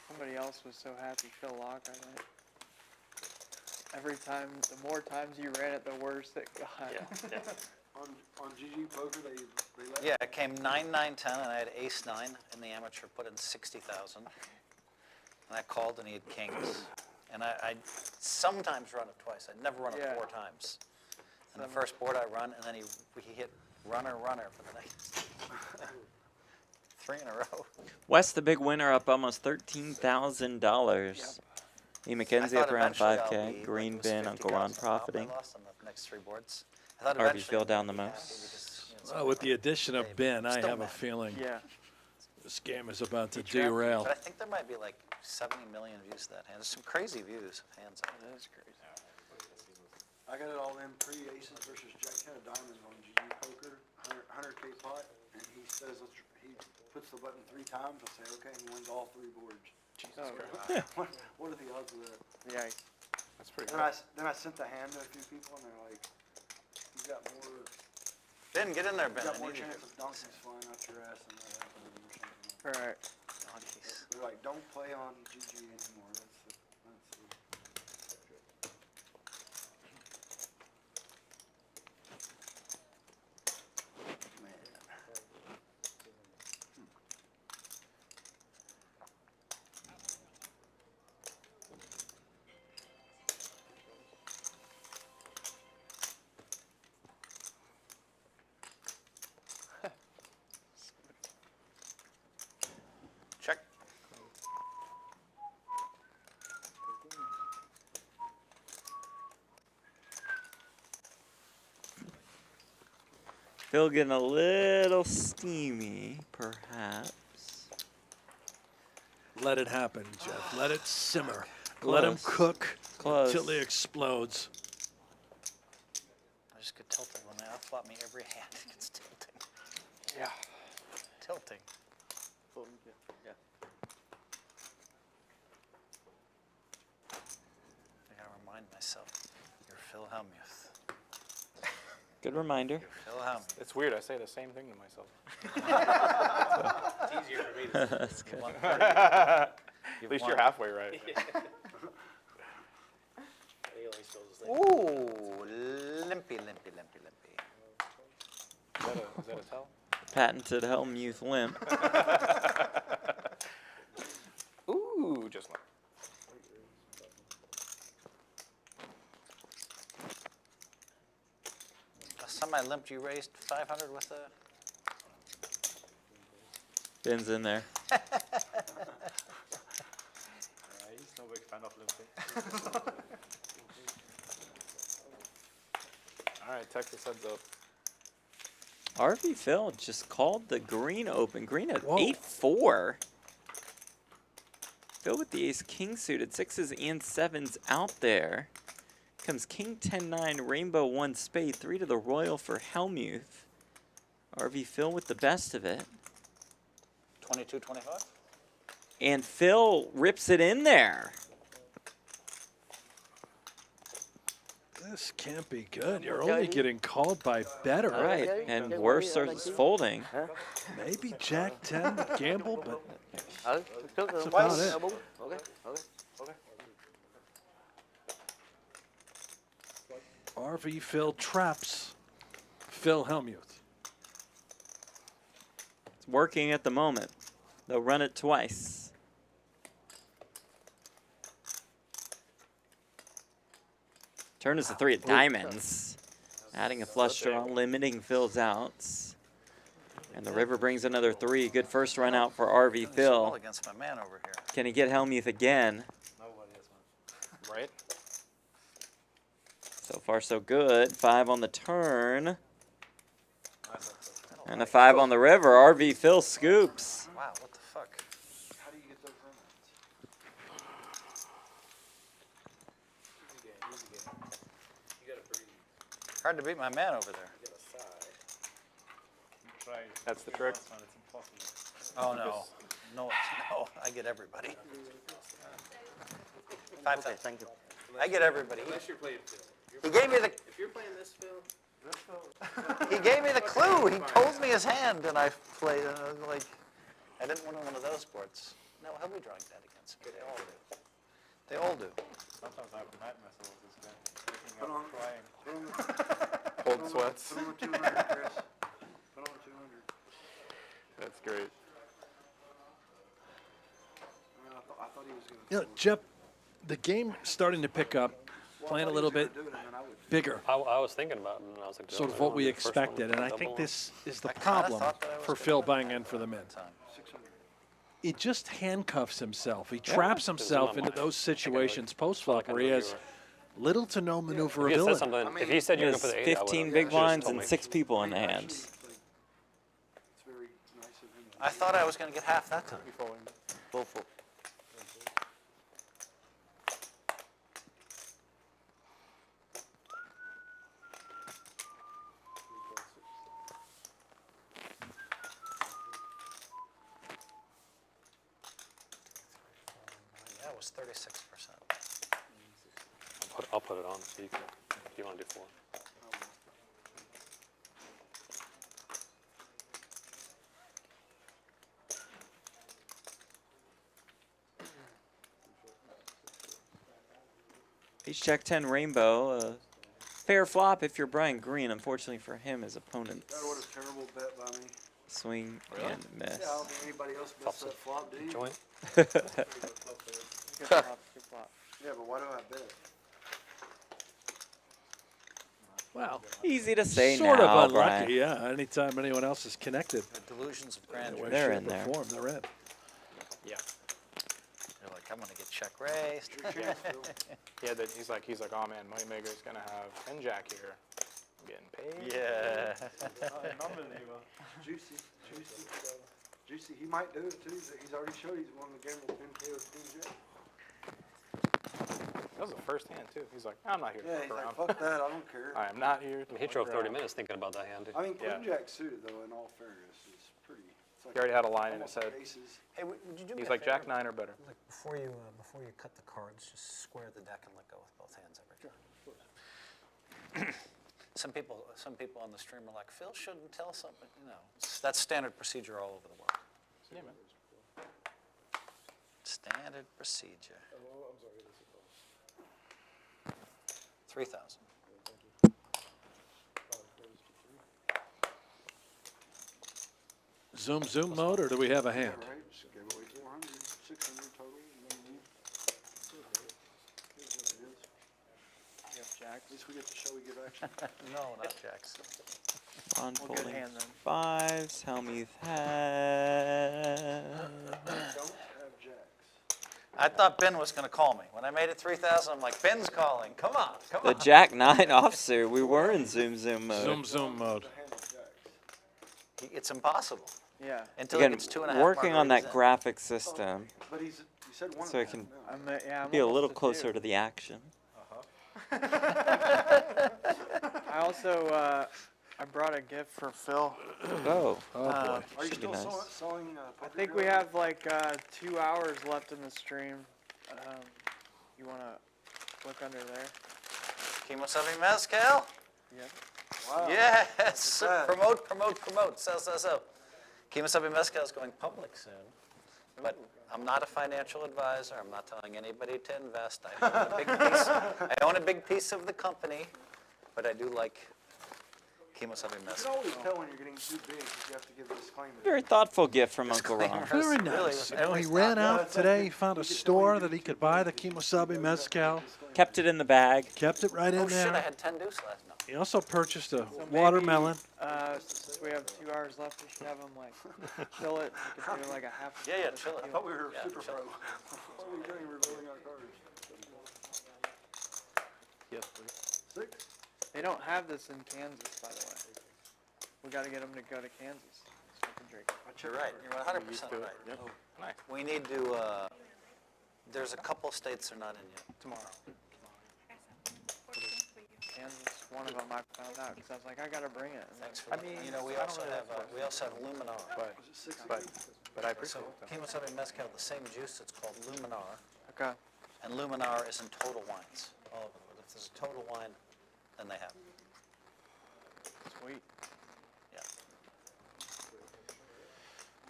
somebody else was so happy. Phil Locke, I think. Every time, the more times you ran it, the worse it got. Yeah. On GG Poker, they let Yeah, it came 9, 9, 10, and I had ace 9 in the amateur, put in 60,000. And I called and he had kings. And I sometimes run it twice. I'd never run it Yeah. 4 times. And the first board I run, and then he hit runner for the next 3 in a row. West, the big winner, up almost $13,000. E. I McKenzie thought up around eventually I'll 5K. be, Green it was bin, Uncle Ron 50,000 top. profiting. I lost on the next 3 boards. I thought Harvey eventually Phil I'd down the be happy most. because, you know, it's Well, with the addition of Ben, I Still have a mad. feeling Yeah. this game is about to Each round. derail. But I think there might be like 70 million views to that hand. There's some crazy views of hands out there. That is crazy. I got it all in pre-aces versus Jack 10 of diamonds on GG Poker, 100K pot, and he says, he puts the button 3 times, I say, okay, and he wins all 3 boards. Oh, What are the odds of that? yeah. That's pretty Then good. then I sent the hand to a few people, and they're like, you got more, Ben, get in there, Ben. you got I more need you. chance of donkeys flying out your ass than that happening or something. All right. Donkeys. They're like, don't play on GG anymore. Man. Check. Phil getting a little steamy, perhaps. Let it happen, Jeff. Let it simmer. Let him Close. cook Close. until he explodes. I just get tilted when they outflop me every hand. It gets tilting. Yeah. Tilting. I gotta remind myself, you're Phil Hellmuth. Good reminder. Phil Hellmuth. It's weird. I say the same thing to myself. It's easier for me to say. That's good. At least you're halfway right. He only spells his name. Ooh, limpy. Is that a tell? Patented Hellmuth limp. Ooh, just one. Last time I limped, you raised 500 with a... Ben's in there. He's no big fan of limping. All right, Texas heads up. RV Phil just called the green open. Green at Whoa. 8-4. Phil with the ace-king suited. 6s and 7s out there. Comes king 10-9, rainbow 1 spade. 3 to the royal for Hellmuth. RV Phil with the best of it. 22, 25? And Phil rips it in there. This can't be good. You're only getting called by better. Right, and worse are folding. Maybe Jack 10 gamble, but That's about it. Okay, okay. RV Phil traps Phil Hellmuth. It's working at the moment. They'll run it twice. Turn is the 3 of diamonds. Adding a flush draw, limiting Phil's outs. And the river brings another 3. Good first run out for RV Phil. Against my man over here. Can he get Hellmuth again? Right? So far, so good. 5 on the turn. And a 5 on the river. RV Phil scoops. Wow, what the fuck? How do you get those runs? Hard to beat my man over there. That's the trick. Oh, no. No, no, I get everybody. 5,000. Thank you. I get everybody. Unless you're playing Phil. He gave me the If you're playing this Phil, he gave me the clue. He told me his hand, and I played. And I was like, I didn't want one of those sports. No, he'll be drawing dead against me. They all do. They all do. Sometimes I have nightmares about this guy. Waking Put up on, crying. Cold sweats. Put on the 200, Chris. Put on the 200. That's great. I thought he was going to. You know, Jeff, the game starting to pick up, playing a little bit bigger, I was thinking about it, and I was like, sort of oh, what we the first one expected. was And I double think one. this is the I kinda problem thought that I was for gonna Phil win buying that in for the men. time. He just handcuffs himself. He traps himself into those situations post-flop where he has little to no If you said maneuverability. something, if he said He you were going has for the 8, 15 big blinds and 6 people in the hand. It's very nice of him. I thought I was going to get half that time. Go for. That was 36%. I'll put it on so you can, if you want to do 4. Ace Jack 10 rainbow. Fair flop if you're Brian Green. Unfortunately for him, his opponents That was a terrible bet by me. swing and miss. Yeah, I don't think anybody else missed that flop, do you? Joint? Good flop, good flop. Yeah, but why do I bet? Wow. Easy to say Sort now, of unlucky, Brian. yeah. Anytime anyone else is connected, The delusions of grandeur. way, They're shape, in or there. form, they're in. Yeah. You're like, I'm going to get check raised. Yeah, he's like, oh man, Moneymaker's gonna have 10 jack here. I'm getting paid. Yeah. Non-believer. Juicy. Juicy. He might do it too. He's already showed he's won the game with 10K with King Jack. That was the first hand too. He's like, I'm not here to Yeah, fuck he's like, around. fuck that. I don't care. I am not here. I mean, he drove 30 minutes thinking about that hand. I mean, Yeah. Queen Jack suited though. In all fairness, is pretty. It's like He already had a line in his almost head. aces. Hey, would you do me He's a like, Jack favor? 9 or better. Like before you cut the cards, just square the deck and let go with both hands every time. Some people on the stream are like, Phil shouldn't tell something. You know, that's standard procedure all over the world. Yeah, man. Standard procedure. 3,000. Zoom mode, or do we have a hand? Right, just gave away 400, 600 total. Here's what it is. You have jacks. At least we get to show we give action. No, not jacks. Ron Well, good folding hand then. 5s. Hellmuth has. Don't have jacks. I thought Ben was going to call me. When I made it 3,000, I'm like, Ben's calling. Come on, come The on. Jack 9 offsuit. We were in zoom mode. Zoom mode. The hand of jacks. It's impossible Yeah. until he Again, gets 2.5 working on that margaritas in. graphic system But he said one so and I a can half now. I'm be a almost little to closer 2. to the action. I also I brought a gift for Phil. Oh, Oh boy. Are you should be still nice. selling I think we have like 2 hours left in the stream. You wanna look under there? Kimosabi Mezcal? Yep. Wow. Yes. that? Promote. Sell. Kimosabi Mezcal is going public soon. But I'm not a financial advisor. I'm not telling anybody to invest. I own a big piece of the company, but I do like Kemosabe You can mezcal. always tell when you're getting too big because you have to give a disclaimer. Very thoughtful gift from Uncle Ron. Very nice. You know, he ran out today. He found a store that he could buy the Kemosabe mezcal. Kept it in the bag. Kept it right in Oh shit! I there. had 10 deuce last night. He also purchased a So maybe, watermelon. Since we have 2 hours left, we should have them like chill it. We could do like a half. Yeah, chill it. I thought we were Yeah, super chill pro. it. What were we doing? We were building our cars. Yes, please. 6? They don't have this in Kansas, by the way. We got to get them to go to Kansas so we can drink it. You're right. You're 100% right. Yep. Nice. We need to. There's a couple states they're not in yet. Tomorrow. Kansas, one of them I found out because I was like, I got to bring it. And Thanks for. I mean, you know, we I don't also really have like we also have Luminar. But I appreciate So it. Kemosabe mezcal, the same juice. It's called Luminar, Okay. and Luminar is in Total Wines. All of them. But if there's a Total Wine, then they have. Sweet. Yeah.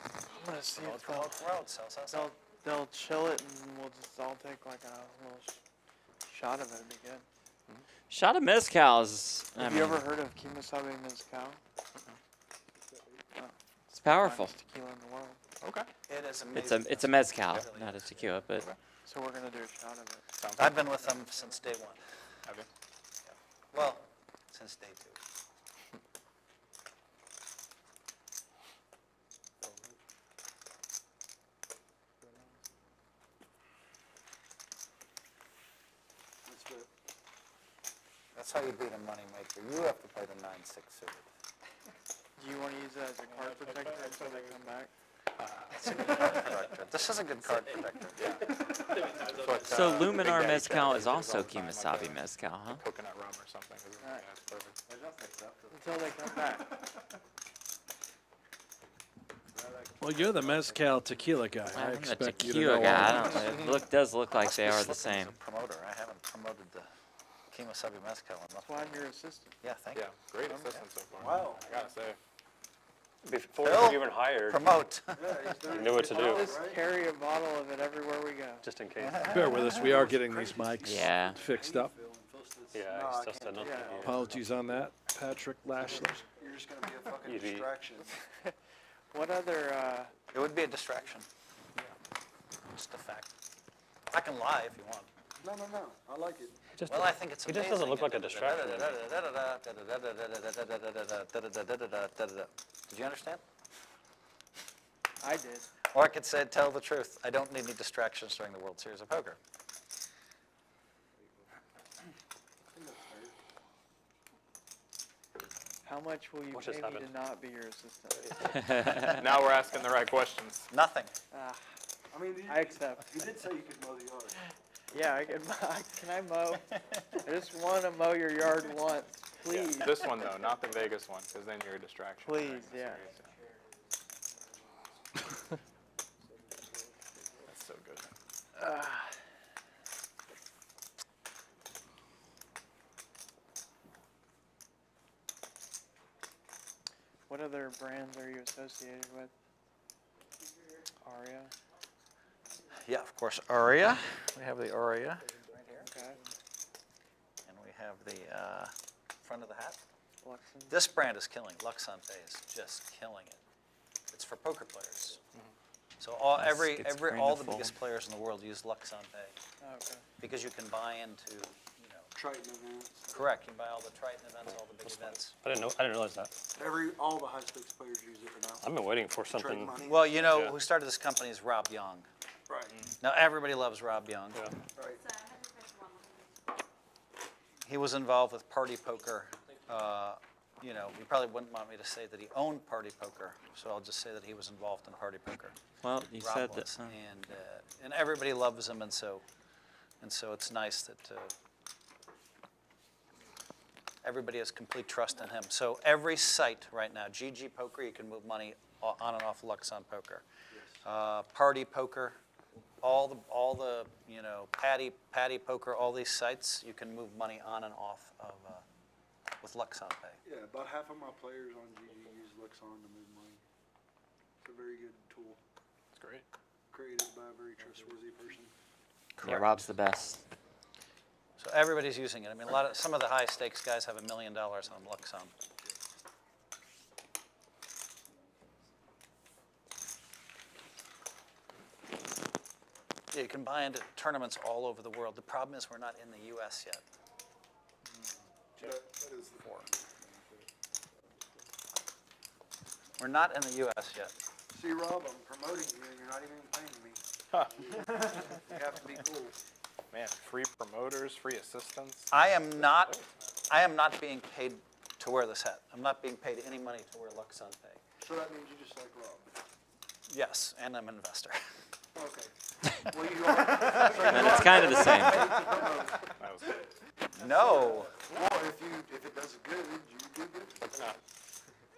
I'm gonna see Well, if it's called Road Cells. they'll chill it and we'll just all take like a little shot of it. It'd be good. Shot of mezcal is. I Have mean, you ever heard of Kemosabe mezcal? it's powerful. Finest tequila in the world. Okay. It is amazing. It's a mezcal, not a tequila, but So we're gonna do a shot of it. Sounds I've been with them since day one. Have you? Well, since day 2. That's good. That's how you beat a moneymaker. You have to play the 9-6 suited. Do you want to use it as a card protector until they come back? It's a good card protector. This is a good card protector. But, so Big Luminar Daddy mezcal said is he does also all the time, like Kemosabe a mezcal, huh? Coconut rum or something. Yeah, Alright. it's perfect. Until they come back. Well, you're the mezcal tequila guy. I I'm the expect you to tequila know guy. all I of don't this. know. It does look like Must they be are the slipping as same. a promoter. I haven't promoted the Kemosabe mezcal enough. That's why I'm your assistant. Yeah, thank Yeah, you. great assistant so far. Wow. I gotta say. Before Phil? you even hired, Promote. you knew what to do, Just carry a bottle of it everywhere we go. just in case. Bear with us. We are getting these mics Yeah. fixed up. Yeah, I still said nothing. Yeah. Apologies on that, Patrick Lashley. You're just gonna be a fucking Easy. distraction. What other, It would be a distraction. Just a fact. I can lie if you want. No. I like it. Well, I think it's He amazing. just doesn't look like a distraction. Did you understand? I did. Or I could say, tell the truth. I don't need any distractions during the World Series of Poker. How much will you What pay just me happened? to not be your assistant? Now we're asking the right questions. Nothing. Ah, I mean, I accept. you did say you could mow the yard. Yeah, I can. Can I mow? I just want to mow your yard once, please. This one though, not the Vegas one, because then you're a distraction. Please, yeah. That's so good. What other brands are you associated with? Aria. Yeah, of course, Aria. We have the Aria. Okay. And we have the front of the hat. Luxon. This brand is killing. Luxante is just killing it. It's for poker players. So all Nice. Gets grain all to the biggest fold. players in the world use Luxante Oh, okay. because you can buy into, Triton events. correct. You can buy all the Triton events, all the big events. I didn't realize that. All the high stakes players use it now. I've been waiting for Trade something. money. Well, you know, Yeah. who started this company is Rob Young. Right. Now everybody loves Rob Young. Yeah. Right. He was involved with Party Poker. You probably wouldn't want me to say that he owned Party Poker, so I'll just say that he was involved in Party Poker. Well, you Rob said that. was. And everybody loves him, and so it's nice that everybody has complete trust in him. So every site right now, GG Poker, you can move money on and off Luxon Poker. Party Poker, all the Patty Poker, all these sites, you can move money on and off of with Luxon Pay. Yeah, about half of my players on GG use Luxon to move money. It's a very good tool, It's great. created by a very trustworthy person. Yeah, Rob's the best. So everybody's using it. I mean, some of the high stakes guys have $1 million on Luxon. Yeah, you can buy into tournaments all over the world. The problem is we're not in the U.S. yet. We're not in the U.S. yet. See, Rob, I'm promoting you and you're not even paying me. You have to be cool. Man, free promoters, free assistants. I am not being paid to wear this hat. I'm not being paid any money to wear Luxon pay. So that means you just like Rob. Yes, and I'm an investor. Okay. Well, you are. And it's kind of the same. That was good. No. Well, if it does good, you do good. It's not.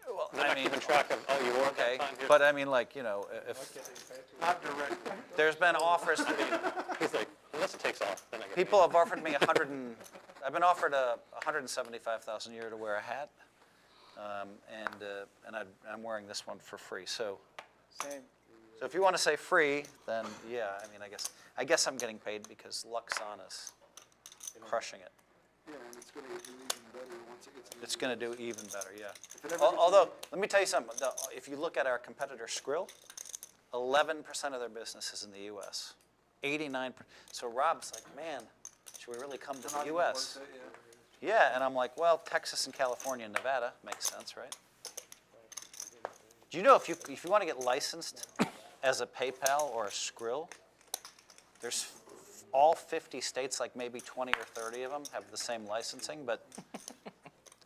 Well, I'm not keeping track of, oh, you wore it that okay, time here. but I mean, like, you know, if Not directly. there's been offers to me, He's like, unless it takes off, then I get people have offered me I've been offered $175,000 a year to wear a hat, and I'm wearing this one for free. So Same. if you want to say free, then yeah, I mean, I guess I'm getting paid because Luxon is crushing it. Yeah, and it's going to do even better once it gets in the It's going to do even better, yeah. If it ever gets Although, let me tell you something. If you look at our competitor Skrill, 11% of their business is in the U.S. 89%. So Rob's like, man, should we really come to the U.S.? Yeah, and I'm like, well, Texas and California and Nevada makes sense, right? Do you know if you want to get licensed as a PayPal or a Skrill, there's all 50 states, like maybe 20 or 30 of them, have the same licensing, but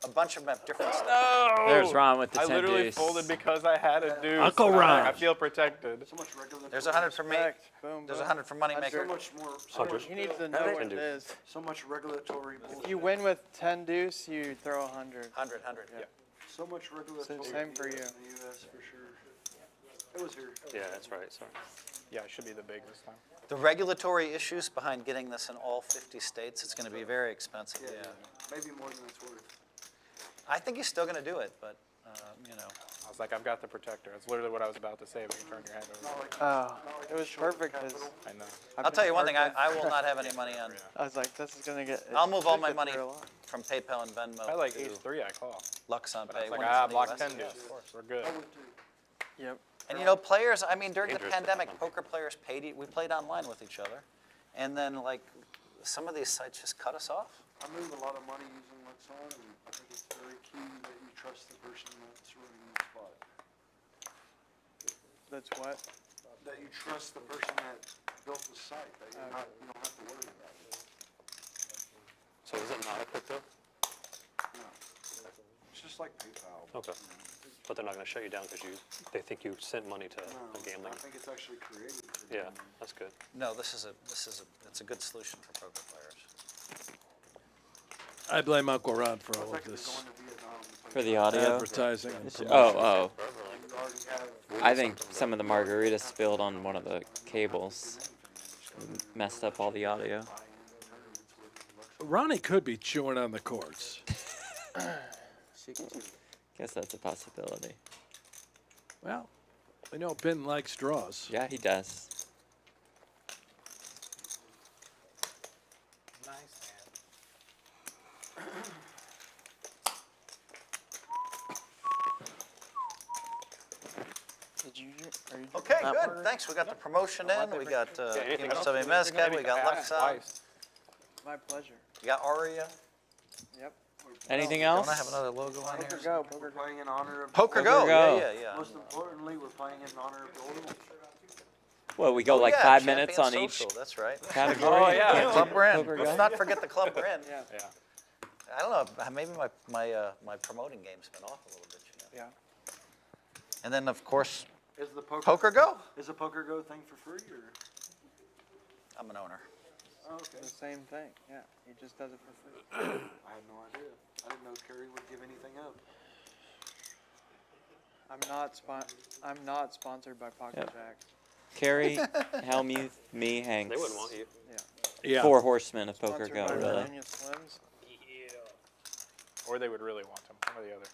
a bunch of them have different stuff. There's Ron with the I 10 literally deuce. folded because I had a deuce. Uncle I was like, Ron. I feel protected. So much regular. There's 100 for me. Boom, There's boom. 100 for Moneymaker. So much more. So much, He needs to know what it is. so much regulatory bullshit. If you win with 10 deuce, you throw 100. 100, yeah. So much regulatory same for bullshit you. in the U.S. for sure. It was here. Yeah, that's right, sorry. Yeah, it should be the big this time. The regulatory issues behind getting this in all 50 states, it's going to be very expensive, yeah. Maybe more than it's worth. I think he's still going to do it, but, you know. I was like, I've got the protector. That's literally what I was about to say when you turned your head over. Not like, Oh, not like it was the short perfect because capital. I know. I'll tell you one thing, I will not have any money on, I was like, this is going to get. I'll move all it my could money throw a lot. from PayPal and Venmo I like to H3, I call. Luxon But I Pay. was like, when it's in the block US. 10 deuce. We're good. I would too. Yep. And you know, players, I mean, during the Dangerous pandemic, stuff. poker players we played online with each other. And then, like, some of these sites just cut us off. I move a lot of money using Luxon, and I think it's very key that you trust the person that's running the spot. That's what? That you trust the person that built the site, that you don't have to worry about it. So is it not a crypto? No. It's just like PayPal. Okay. But they're not going to shut you down because they think you sent money to No, a gambling. I think it's actually created for Yeah, gambling. that's good. No, it's a good solution for poker players. I blame Uncle Ron for all of It's this like going to Vietnam and For the audio. advertising. And promotion. Oh, you already have. I think some of the margarita spilled on one of the cables. Messed up all the audio. Ronnie could be chewing on the cords. Guess that's a possibility. Well, we know Ben likes draws. Yeah, he does. Are you Okay, that good. word? Thanks. We got the promotion in. We got anything PM else? CST Mezcal. We got Luxon. Twice. My pleasure. We got Aria. Yep. Anything Don't else? I have another logo on Poker here? go. We're Poker go. playing in honor of. Poker Poker Go. Go. Yeah. Most importantly, we're playing in honor of the Orioles. Well, we go like Yeah, 5 Champion minutes on each Social, that's right. category. Oh yeah, Can't Club do we're in. Poker Let's Go. not forget the club we're in. Yeah. Yeah. I don't know. Maybe my promoting game's been off a little bit. You know? Yeah. And then of course Is the Poker Go. Is the Poker Go thing for free or? I'm an owner. Oh, okay. The same thing. Yeah. He just does it for free. I had no idea. I didn't know Kerry would give anything up. I'm not sponsored by Pocket Yep. Jacks. Carrie, Hellmuth, me, Hanks. They wouldn't want you. Yeah. 4 horsemen of Poker Sponsored Go, by really. Virginia Slims. Or they would really want him. One or the other.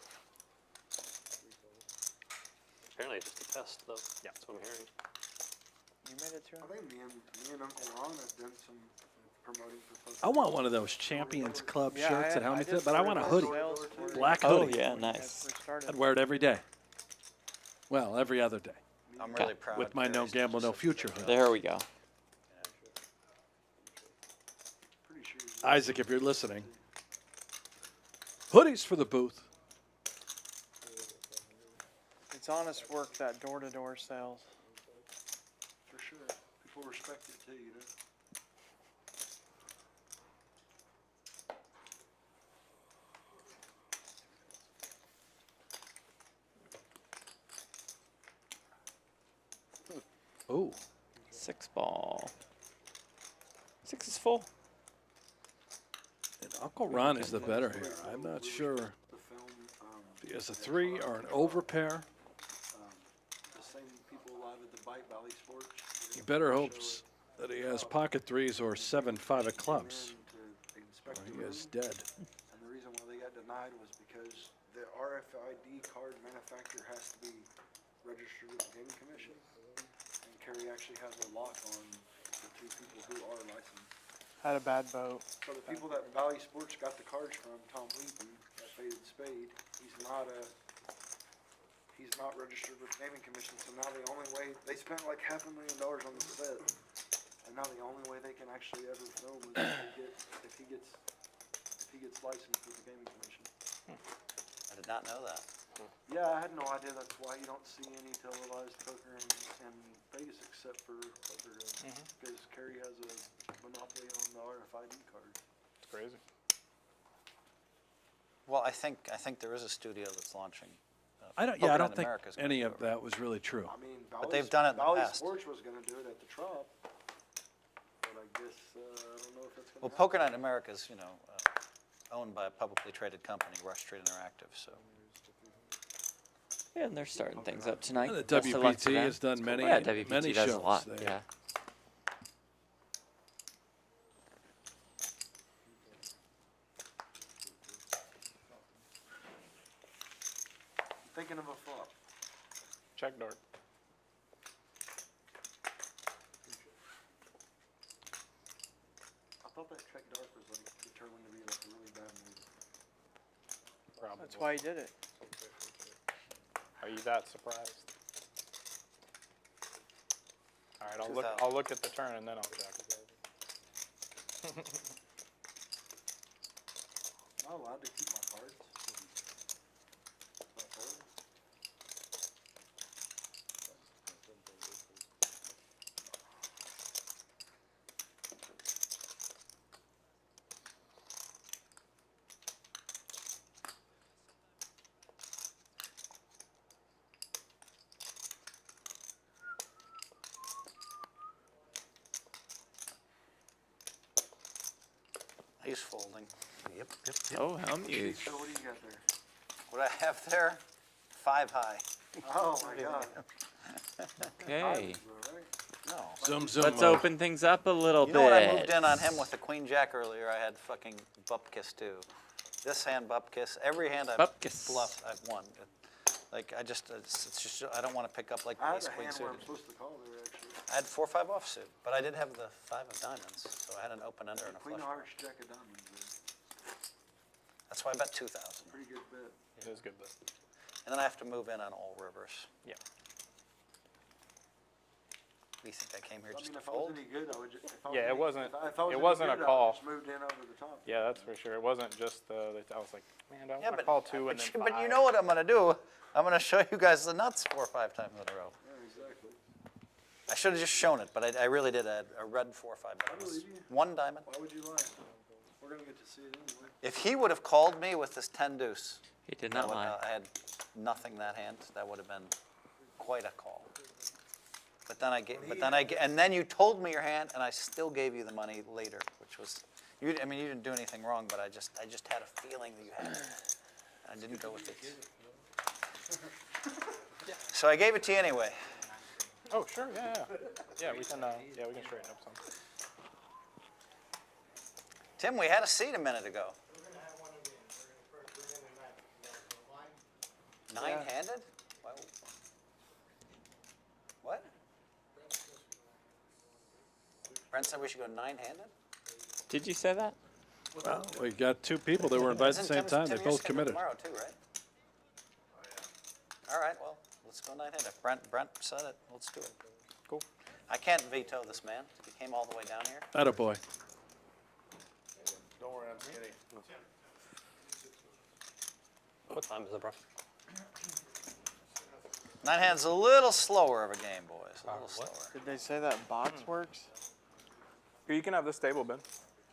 Apparently it's just a test, though. Yeah. That's what I'm hearing. You made it too. I think me and Uncle Ron have done some promoting for Poker. I want one of those Champions Club Yeah, shirts that I Helmuth did did, but I want a start hoodie. sales for- Black Oh, hoodie. yeah, That's nice. where it started. I'd wear it every day. Well, every other day. I'm really proud. With my no Gary's gamble, no just- future hood. There we go. Isaac, if you're listening. Hoodies for the booth. It's honest work, that door-to-door sales. For sure. People respect it too, you know? Ooh. 6 ball. 6 is full. And Uncle Ron is the better here. I'm not sure The film, if he has a 3 or an over pair. the same people live at the Bike Valley Sports. He better hopes that he has pocket 3s or 7-5 of clubs. To inspect Or the he room. is dead. And the reason why they got denied was because the RFID card manufacturer has to be registered with the Gaming Commission. And Kerry actually has a lock on the 2 people who are licensed. Had a bad boat. So the people that Valley Sports got the cards from, Tom Wheaton, that Faded Spade, he's not registered with the Gaming Commission, so now the only way, they spent like $500,000 on the set, and now the only way they can actually ever film is if he gets licensed with the Gaming Commission. I did not know that. Yeah, I had no idea. That's why you don't see any televised poker in Vegas except for poker games, because Kerry has a monopoly on the RFID card. It's crazy. Well, I think there is a studio that's launching. I don't think America's any gonna of go over. that was really true. I mean, But they've done it in the Valley past. Sports was going to do it at the Trop, but I guess I don't know if it's going to Well, Poker Night America is, owned by a publicly traded company, Rush Street Interactive. So Yeah, and they're starting things up tonight. The Best of luck to WPT them. has done many, Yeah, WPT many does shows a lot. there. Yeah. Thinking of a flop. Check dart. I thought that check dart was like determined to be like a really bad move. Probably. That's why he did it. Are you that surprised? All right, 2,000. I'll look at the turn and then I'll check. Am I allowed to keep my cards? My fold? he's folding. Yep. Oh, Hellmuth. So what do you got there? What I have there, 5 high. Oh my God. Okay. All right. No. Zoom, zoom. Let's open things up a little You bit. know what I moved in on him with the Queen Jack earlier? I had fucking Bupkiss too. This hand Bupkiss. Every hand I've Bupkiss. bluffed, I've won. Like I just, it's just I don't want to pick up like I the had ace a queen hand where I'm suited. supposed to call there actually. I had 4-5 offsuit, but I did have the 5 of diamonds, so I had an open ender and a Queen flush. of Hearts, Jack of Diamonds. That's why I bet 2,000. Pretty good bet. It is good, but And then I have to move in on all rivers. yeah. Do you think I came here I just mean, to if I was fold? any good, I would just. Yeah, it wasn't- If I was it any wasn't good, a I call. would've just moved in over the top. Yeah, that's for sure. It wasn't just the. I was like, man, I Yeah, want to call 2 and then 5. but you know what I'm going to do? I'm going to show you guys the nuts 4 or 5 times in a row. Yeah, exactly. I should have just shown it, but I really did. I had a red 4 or 5. But I it was believe you. 1 diamond. Why would you lie? We're gonna get to see it anyway. If he would have called me with this 10 deuce, He did not lie. I had nothing that hand. That would have been quite a call. But then and then you told me your hand, and I still gave you the money later, which was, you didn't do anything wrong, but I just had a feeling that you had it. I didn't go with it. So I gave it to you anyway. Oh, sure, yeah. Yeah, we can straighten up some. Tim, we had a seat a minute ago. 9-handed? Wow. What? Brent said we should go 9-handed? Did you say that? Well, we got 2 people that were invited at the same time. They both committed. Tomorrow too, right? All right, well, let's go 9-handed. Brent said it. Let's do it. Cool. I can't veto this man. He came all the way down here. Attaboy. Don't worry, I'm skinny. What time is it, bro? Nine hand's a little slower of a game, boys. A little slower. Did they say that box works? Here, you can have this table, Ben.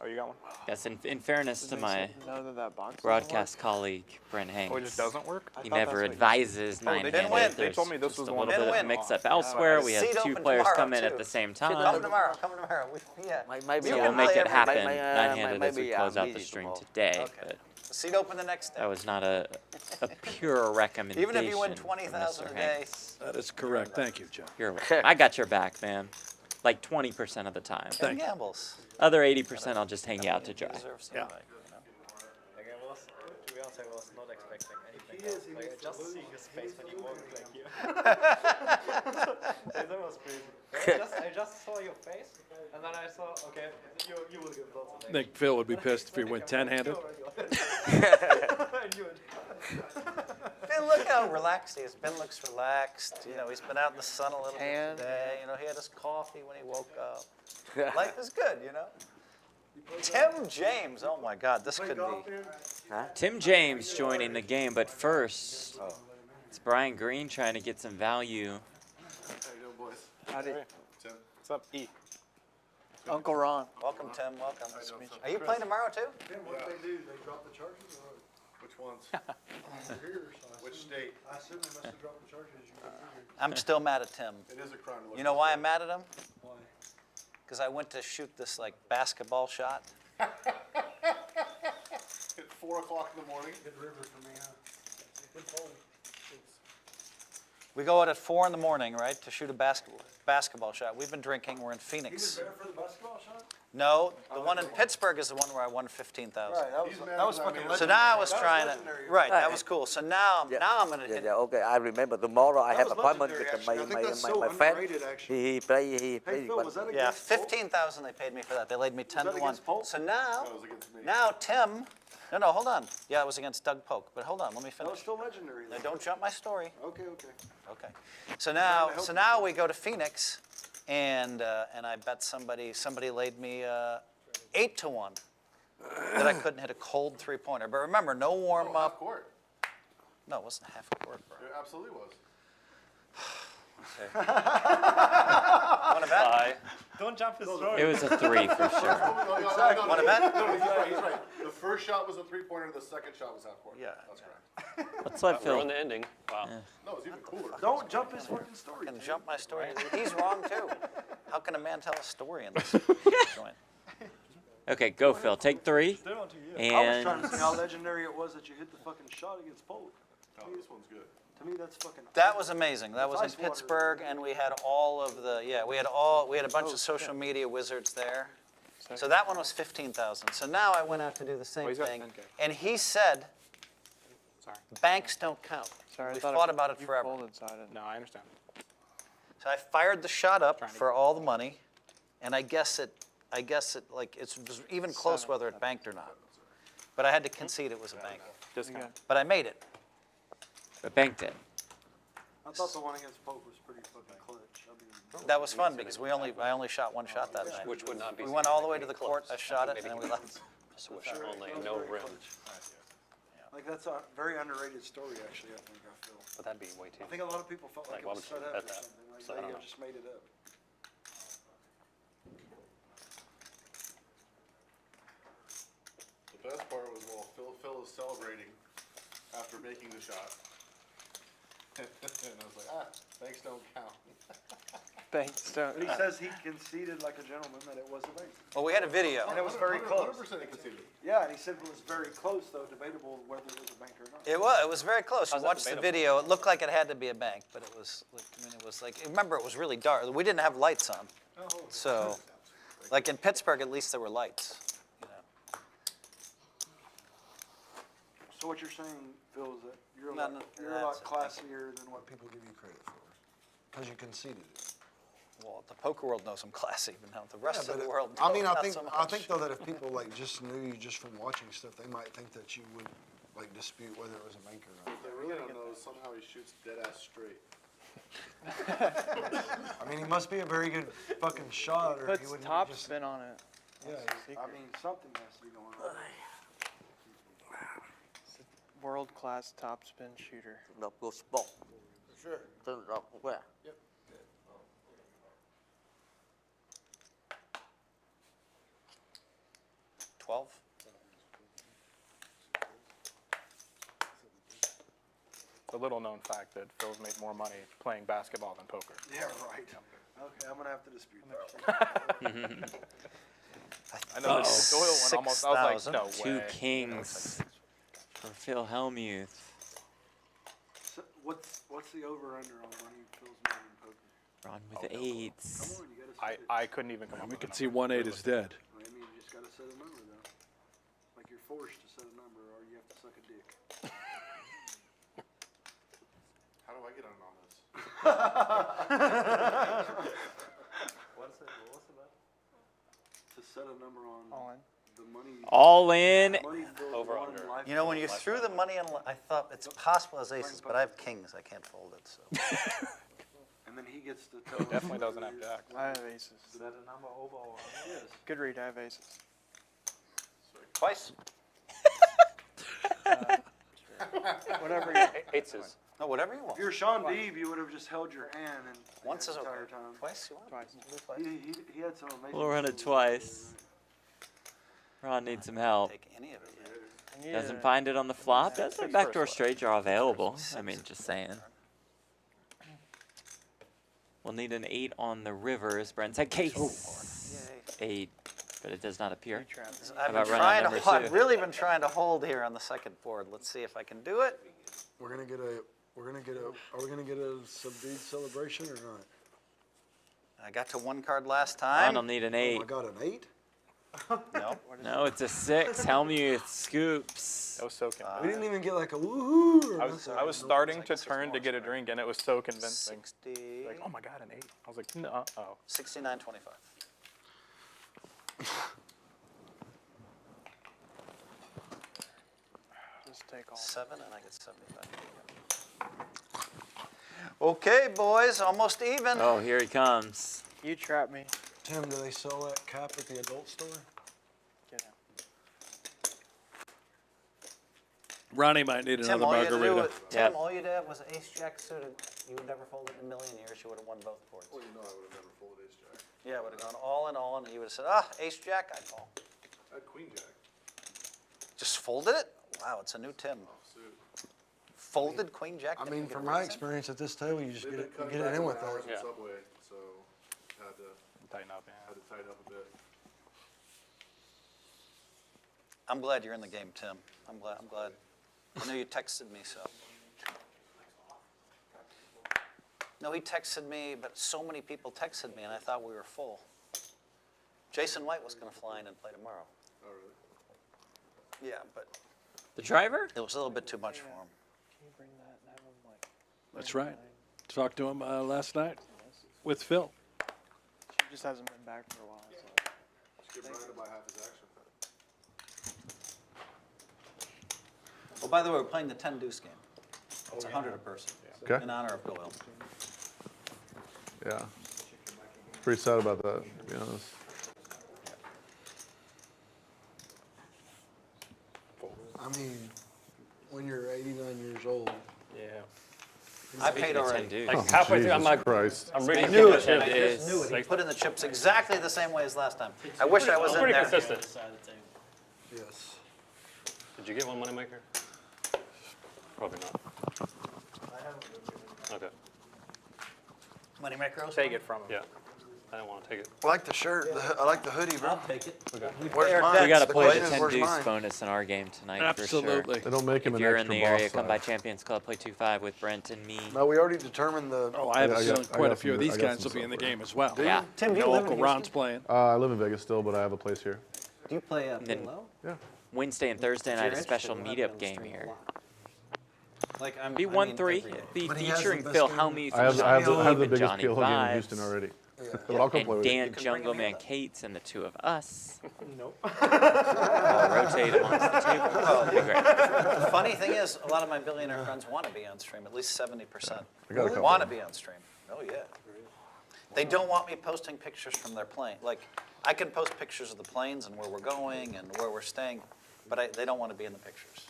Oh, you got one? Yes, in fairness Did to they my know that box doesn't broadcast colleague, Brent Hanks, Oh, it just doesn't work? he thought that's never what you- advises Oh, they nine-handed. win. They told me this There's was just the a one. little bit of Win. mix-up elsewhere. We Seat had two open players tomorrow, come in too. at the same Come time. tomorrow. Come tomorrow. Yeah. Maybe So We we'll can make play it every happen, day. nine-handed, as we Maybe close I'm out the busy stream tomorrow. today. Okay. But The seat open the next day. that was not a pure recommendation. Even if you win from 20,000 Mr. a day. Hanks. That is correct. Thank you, John. I got your back, man. Like 20% of the time. Ken gambles. Other 80%, I'll just hang you out to dry. Deserves Yeah. somebody, you know. Like I was, to be honest, I was not expecting anything else. Like I just seeing his face when he walked like here. That was crazy. I just saw your face, and then I saw, okay, you will get lots of I think Phil would be pissed if he went 10-handed. Ben, look how relaxed he is. Ben looks relaxed. You know, he's been out in the sun a little Tan. bit today. You know, he had his coffee when he woke up. Life is good, you know. Tim James, oh my God, this could be. Tim James joining the game, but first, it's Brian Green trying to get some value. Howdy. What's up, E? Uncle Ron. Welcome, Tim. Welcome. Are you playing tomorrow too? What they do, they drop the charges or Which ones? here, so I Which assume- state? I assume they must have dropped the charges you went through. I'm still mad at Tim. It is a crime to look. You know why I'm mad at him? Why? Because I went to shoot this like basketball shot. At 4 o'clock in the morning. Good river for me, huh? Good pole. We go out at 4 in the morning, right, to shoot a basketball shot. We've been drinking. We're in He was Phoenix. there for the basketball shot? No, the one in Pittsburgh is the one where I won 15,000. Right, that was fucking legendary. So now I was That trying to, legendary. right, that was cool. So now, Yeah. now I'm gonna Yeah, hit. yeah, okay. I remember tomorrow I That have was appointment legendary, with my actually. I think that's so my friend. underrated, actually. He play Hey, Phil, was that Yeah, against Polk? 15,000 they paid me for that. They laid me 10 that to 1. against Polk? So now, That was against me. now Tim, no, hold on. Yeah, it was against Doug Polk. But hold on, let me That was finish. still legendary. Now, though. don't jump my story. Okay, okay. Okay. So now we go to Phoenix, and I bet somebody laid me 8 to 1 that I couldn't hit a cold 3-pointer. But remember, no warm Half up. court. No, it wasn't half court, bro. It absolutely was. Want to bet? Bye. Don't jump his story. It was a 3 for sure. Exactly. Want to bet? No, he's right, he's right. The first shot was a 3-pointer, the second shot was half court. Yeah. That's correct. Let's let We're on Phil. the ending. Wow. No, it's even cooler. Don't jump his fucking story. Can dude. jump my story. He's wrong too. How can a man tell a story in this joint? Okay, go Phil. Take 3. Still on to you. I was trying And to see how legendary it was that you hit the fucking shot against Polk. Oh, this one's good. To me, that's fucking. That was amazing. That was in Ice water. Pittsburgh, and we had all of the we had a bunch of social media wizards there. So that one was 15,000. So now I went out to do the same he's got thing, 10K. and he said, Sorry. banks don't count. Sorry, I We thought thought about it you forever. folded, so I didn't. No, I understand. So I fired the shot up Trying to for all the money, and I guess it like it was even close whether it banked or not. But I had to concede it was a bank. Discount. But I made it. but banked it. I thought the one against Polk was pretty fucking clutch. I mean, That was fun because I only shot one shot that night. Which would not be. We went all the way to the close. court. I shot it, Maybe and then we left. Swish only, no rim. like that's a very underrated story, actually. I think I feel. But that'd be way too. I think a lot of people felt like, Like, why it was would you set up bet or that? something. Like So, I they don't know. just made it up. The best part was while Phil was celebrating after making the shot. And I was like, banks don't count. Banks don't. But he says he conceded like a gentleman that it was a bank. Well, we had a video. And it was very close. 100% conceded. Yeah, and he said it was very close, though, debatable whether it was a bank or not. It was very close. You How's that watched the debatable? video. It looked like it had to be a bank, but it was like, remember, it was really dark. We didn't have lights on. So, like in Pittsburgh, at least there were lights. You know. So what you're saying, Phil, is that you're a No, lot, no, you're a lot that's it. classier than what people give you credit for, because you conceded it. Well, the poker world knows I'm classy, but now the rest Yeah, of but the world. I mean, I not think so I much. think though that if people like just knew you just from watching stuff, they might think that you would like dispute whether it was a bank or not. What they really don't know is somehow he shoots dead ass straight. I mean, he must be a very good fucking shot, or he Puts wouldn't top just. spin on it. Yeah, I mean, something has to be going on. World-class top spin shooter. Đập go spot. For sure. Turn it up. Where? Yep. 12. The little known fact that Phil's made more money playing basketball than poker. Yeah, right. Okay, I'm gonna have to dispute that. I know the Doyle one almost, I was like, no 6,000. way. 2 kings for Phil Hellmuth. So what's the over/under on money Phil's made in poker? Ron with 8s. Come on, you gotta set it. I couldn't even come up We with can a see number. 1-8 is dead. I mean, you just gotta set a number though. Like you're forced to set a number, or you have to suck a dick. How do I get on all this? What's it about? To set a number on All in. the money. All in. Money Phil's Over won under. life- You know, when you threw the money on, I thought it's possible as aces, but I have kings. I can't fold it. So And then he gets to tell us Definitely doesn't whether have it is- jacks. I have aces. Is that a number over or under? Yes. Good read, I have aces. twice. Whatever you Eights is. No, whatever you want. If you're Sean Deeb, you would have just held your hand and Once is the okay. entire time. Twice you want? Twice. Do twice. He had some amazing. We'll run it moves. twice. Ron needs some help. Take any of it. Yeah. Doesn't find it on the flop. That's a backdoor straight draw available. I mean, just saying. We'll need an 8 on the river, as Brent said. Case. 8, but it does not appear. You trap me. I've about been run on trying number to. I've 2? really been trying to hold here on the second board. Let's see if I can do it. Are we gonna get a subdued celebration or not? I got to 1 card last Ron time. will need an Oh 8. my God, an 8? No. No, it's a 6. Helmuth scoops. That was so convincing. We didn't even get like a woohoo. Or I was nothing. starting to turn to get a drink, and it was so convincing. 60. Like, oh my God, an 8. I was like, no, oh. 69.25. Just take all. 7, and I get 75. Okay, boys, almost even. Oh, here he comes. You trap me. Tim, do they sell that cap at the adult store? Get him. Ronnie might need Tim, another all you had to do margarita. was, Yep. Tim, all you did was ace jack suited. You would never fold it in a million years. You would have won both boards. Well, you know I would have never folded ace jack. Yeah, it would have gone all in, and you would have said, ah, ace jack, I'd fall. I had queen jack. Just folded it? Wow, it's a new Tim. Oh, suit. Folded queen jack. I to mean, make it from a my reason? experience at this table, you just They've get been it, cutting you get back it in on with hours it. in Yeah. Subway, so had to Tighten up, yeah. tighten up a bit. I'm glad you're in the game, Tim. I'm glad. I know you texted me, so. No, he texted me, but so many people texted me, and I thought we were full. Jason White was going to fly in and play tomorrow. Oh, really? Yeah, but The driver? it was a little bit too much for him. Can you bring that and have him like? That's right. Talked to him last night with Phil. She just hasn't been back for a while. So. Just give Brian to buy half his action. Oh, by the way, we're playing the 10 deuce game. It's 100 a person. Okay. In honor of Doyle. Yeah. Pretty sad about that, to be honest. I mean, when you're 89 years old, Yeah. I paid already. 10 deuce. Like halfway through, I'm like, Christ. I'm reading I knew the it. chips. I just knew it. He put in the chips exactly the same way as last time. I wish I was in Pretty there. consistent. yes. Did you get one moneymaker? Probably not. Okay. Money macros? Take it from him. Yeah. I didn't want to take it. I like the shirt. I like the hoodie, bro. I'll take it. Where's mine? We got to The play the question is, 10 where's deuce mine? bonus in our game tonight Absolutely. for They don't make sure. him If an you're in extra the area, boss come by size. Champions Club, play 2-5 with Brent and me. No, we already determined the. Oh, I have I a got- feeling I quite got a few of some- these I got guys some will be in the stuff for game as well. Yeah. Tim, do You you know, live in Uncle Houston? Ron's playing. I live in Vegas still, but I have a place here. Do you play Then- low? Yeah. Wednesday and Thursday If night, you're a special interested, we'll have meetup you game on the stream a here. lot. Like I'm. Be I mean, 1-3. every day. Be But he has the featuring best Phil game. Hellmuth, I have the and biggest Johnny PLO game in Vibes, Houston already. Yeah. But I'll come play and with you. Dan You can bring Jungle him Man in. Cates and the two of us. Nope. I'll rotate amongst the table. It'll be great. The funny thing is, a lot of my billionaire friends want to be on stream. At least 70% I got a couple. want to be on stream. Oh yeah. They don't want me posting pictures from their plane. Like, I can post pictures of the planes and where we're going and where we're staying, but they don't want to be in the pictures.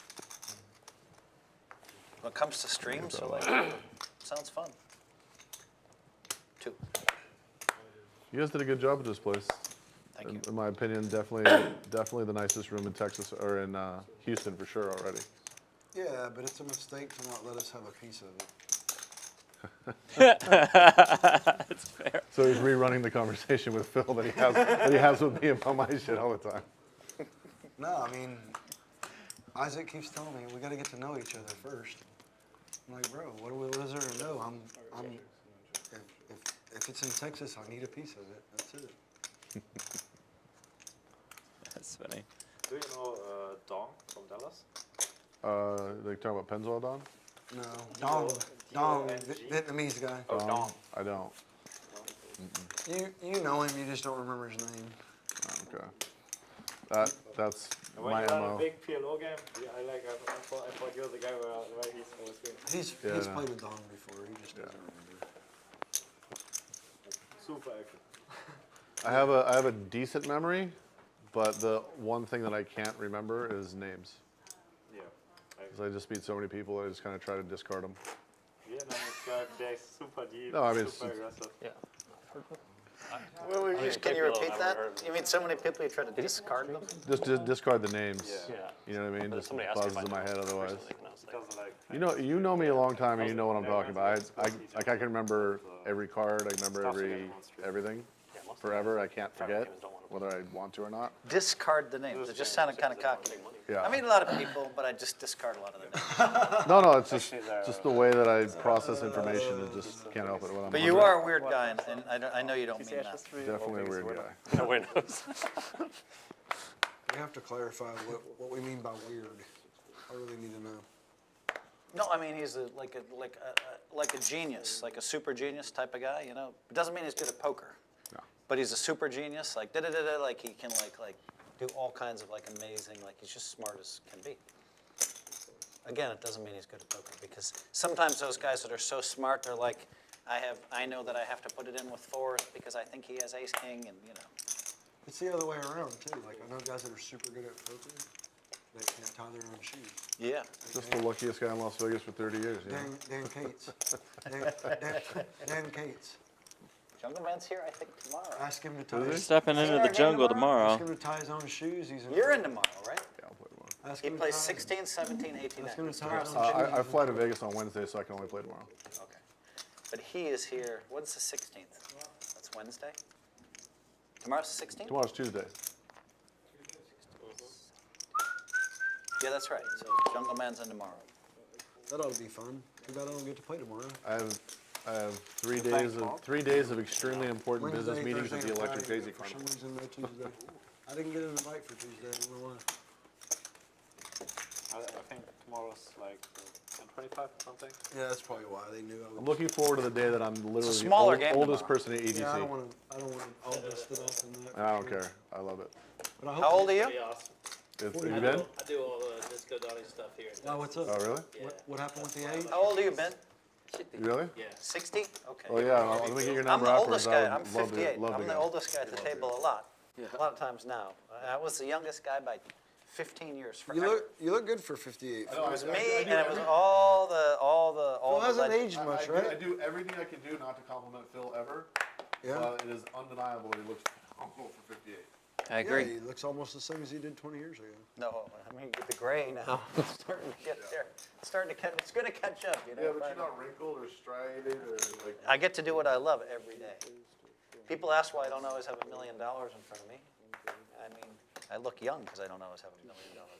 When it comes to streams, so like, sounds fun. 2. You guys did a good job at this place. Thank you. In my opinion, definitely the nicest room in Texas or in Houston for sure already. Yeah, but it's a mistake to not let us have a piece of it. That's fair. So he's rerunning the conversation with Phil that he has with me about my shit all the time. No, I mean, Isaac keeps telling me we got to get to know each other first. I'm like, bro, what is there to know? If it's in Texas, I need a piece of it. That's it. That's funny. Do you know Dong from Dallas? They talking about Pennzoil Don? No, Dong, Vietnamese guy. Oh, Dong. I don't. You know him, you just don't remember his name. Okay. That's And when my you run a MO. big PLO game, I thought you're the guy where he's always been. He's no. played with Dong before, he just doesn't remember. Super accurate. I have a decent memory, but the one thing that I can't remember is names. Yeah. Because I just meet so many people, I just kind of try to discard them. Vietnamese guy plays super deep, No, I mean, super aggressive. Yeah. Can you repeat that? You mean so many people you try to discard them? Just discard the names. Yeah. You know what I mean? But if Just somebody asks me buzzes if I in my know head the otherwise. person, they can ask, like, Doesn't like. You know a long time and you know what I'm talking about. I can remember every card. I remember everything yeah, most of forever. I can't private forget games don't want to whether I want to or not. Discard the names. It just sounded kind of cocky. Yeah. I meet a lot of people, but I just discard a lot of the names. No, it's just the way that I process information. It just can't help it when I'm. But you are a weird guy, and I know you don't mean that. Definitely a weird guy. Nobody knows. We have to clarify what we mean by weird. I really need to know. No, I mean he's like a genius, like a super genius type of guy. You know, it doesn't mean he's good at poker. No. But he's a super genius, like da-da-da-da, like he can like do all kinds of like amazing, like he's just smart as can be. Again, it doesn't mean he's good at poker because sometimes those guys that are so smart, they're like, I know that I have to put it in with 4s because I think he has ace king, and you know. It's the other way around too. Like I know guys that are super good at poker that can't tie their own shoes. Yeah. Just the luckiest guy in Las Vegas for 30 years. You know? Dan Cates. Dan Cates. Jungle Man's here, I think, tomorrow. Ask him to tie. We're stepping into the jungle tomorrow. Ask him to tie his own shoes. You're in tomorrow, right? Yeah, I'll play tomorrow. He plays 16, 17, 18, Ask him 19. to tie his own shoes. I fly to Vegas on Wednesday, so I can only play tomorrow. Okay. But he is here, when's the 16th? That's Wednesday? Tomorrow's the 16th? Tomorrow's Tuesday. Yeah, that's right. So Jungle Man's in tomorrow. That ought to be fun. Too bad I don't get to play tomorrow. I have 3 days of extremely important business Wednesday, meetings at Thursday, the and Electric Friday, Daisy but for Fund. some reason, no Tuesday. I didn't get an invite for Tuesday. I don't know why. I think tomorrow's like 10:25 or something. Yeah, that's probably why they knew I I'm would. looking forward to the day that I'm literally the smaller game oldest tomorrow. person at EDC. Yeah, I don't want to. I'll just fit off in that. And I don't care. I love it. But I hope How old are you? Pretty awesome. Have I you I been? do all the disco Donnie stuff here. in Oh, what's up? Oh, really? Yeah. What happened with the age? How old are you, Ben? You really? Yeah. 60? Okay. Oh yeah. Let me get your I'm number the afterwards. oldest I guy. would I'm love 58. to I'm the go. oldest guy at the table a lot. A lot of times now. I was the youngest guy by 15 years. Forever. You look good for 58. It was me, and it was all the Phil hasn't legends. aged much, I right? do everything I can do not to compliment Phil ever. Yeah. But it is undeniable he looks phenomenal for 58. I agree. Yeah, he looks almost the same as he did 20 years ago. No, I mean the gray now. It's starting to get there. It's starting to catch. It's going to catch up. You know. Yeah, but you're not wrinkled or striated or like. I get to do what I love every day. People ask why I don't always have $1 million in front of me. I mean, I look young because I don't always have $1 million in front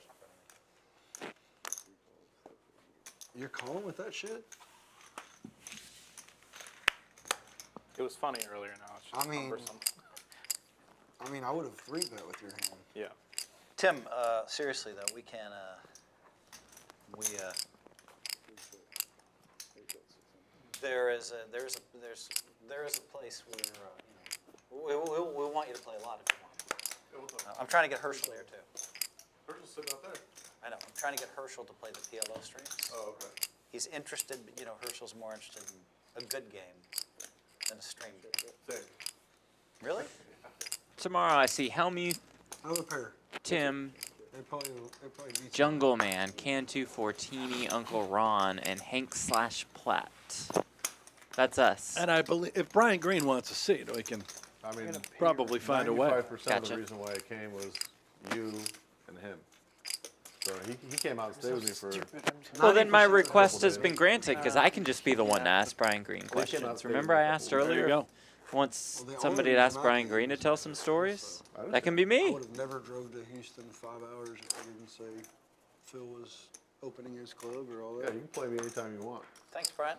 of me. You're calm with that shit? It was funny earlier now. It's just I mean- cumbersome. I would have 3-bet with your hand. Yeah. Tim, seriously though, we can. There is a place where we want you to play a lot if you want. I'm trying to get Herschel here too. Herschel's sitting out there. I know. I'm trying to get Herschel to play the PLO streams. Oh, okay. He's interested, but Herschel's more interested in a good game than a stream game. Same. Really? tomorrow, I see Hellmuth, Another pair. Tim, They probably beat Jungle Man, Cantu, Fortini, Uncle Ron, and Hank/Platt. That's us. And I believe if Brian Green wants a seat, we can I mean, probably find a way. 95% of Gotcha. the reason why I came was you and him. So he came out and stayed with me for. Well, then my 90% of the request couple has been days. granted because I can just be the one to ask Brian Green questions. stay Remember with I me a asked couple There you earlier go. if once Well, the somebody only had asked reason I Brian came Green to is tell some stories? I That can be I me. would have never drove to Houston 5 hours if I didn't say Phil was opening his club or all Yeah, that. you can play me anytime you want. Thanks, Brian.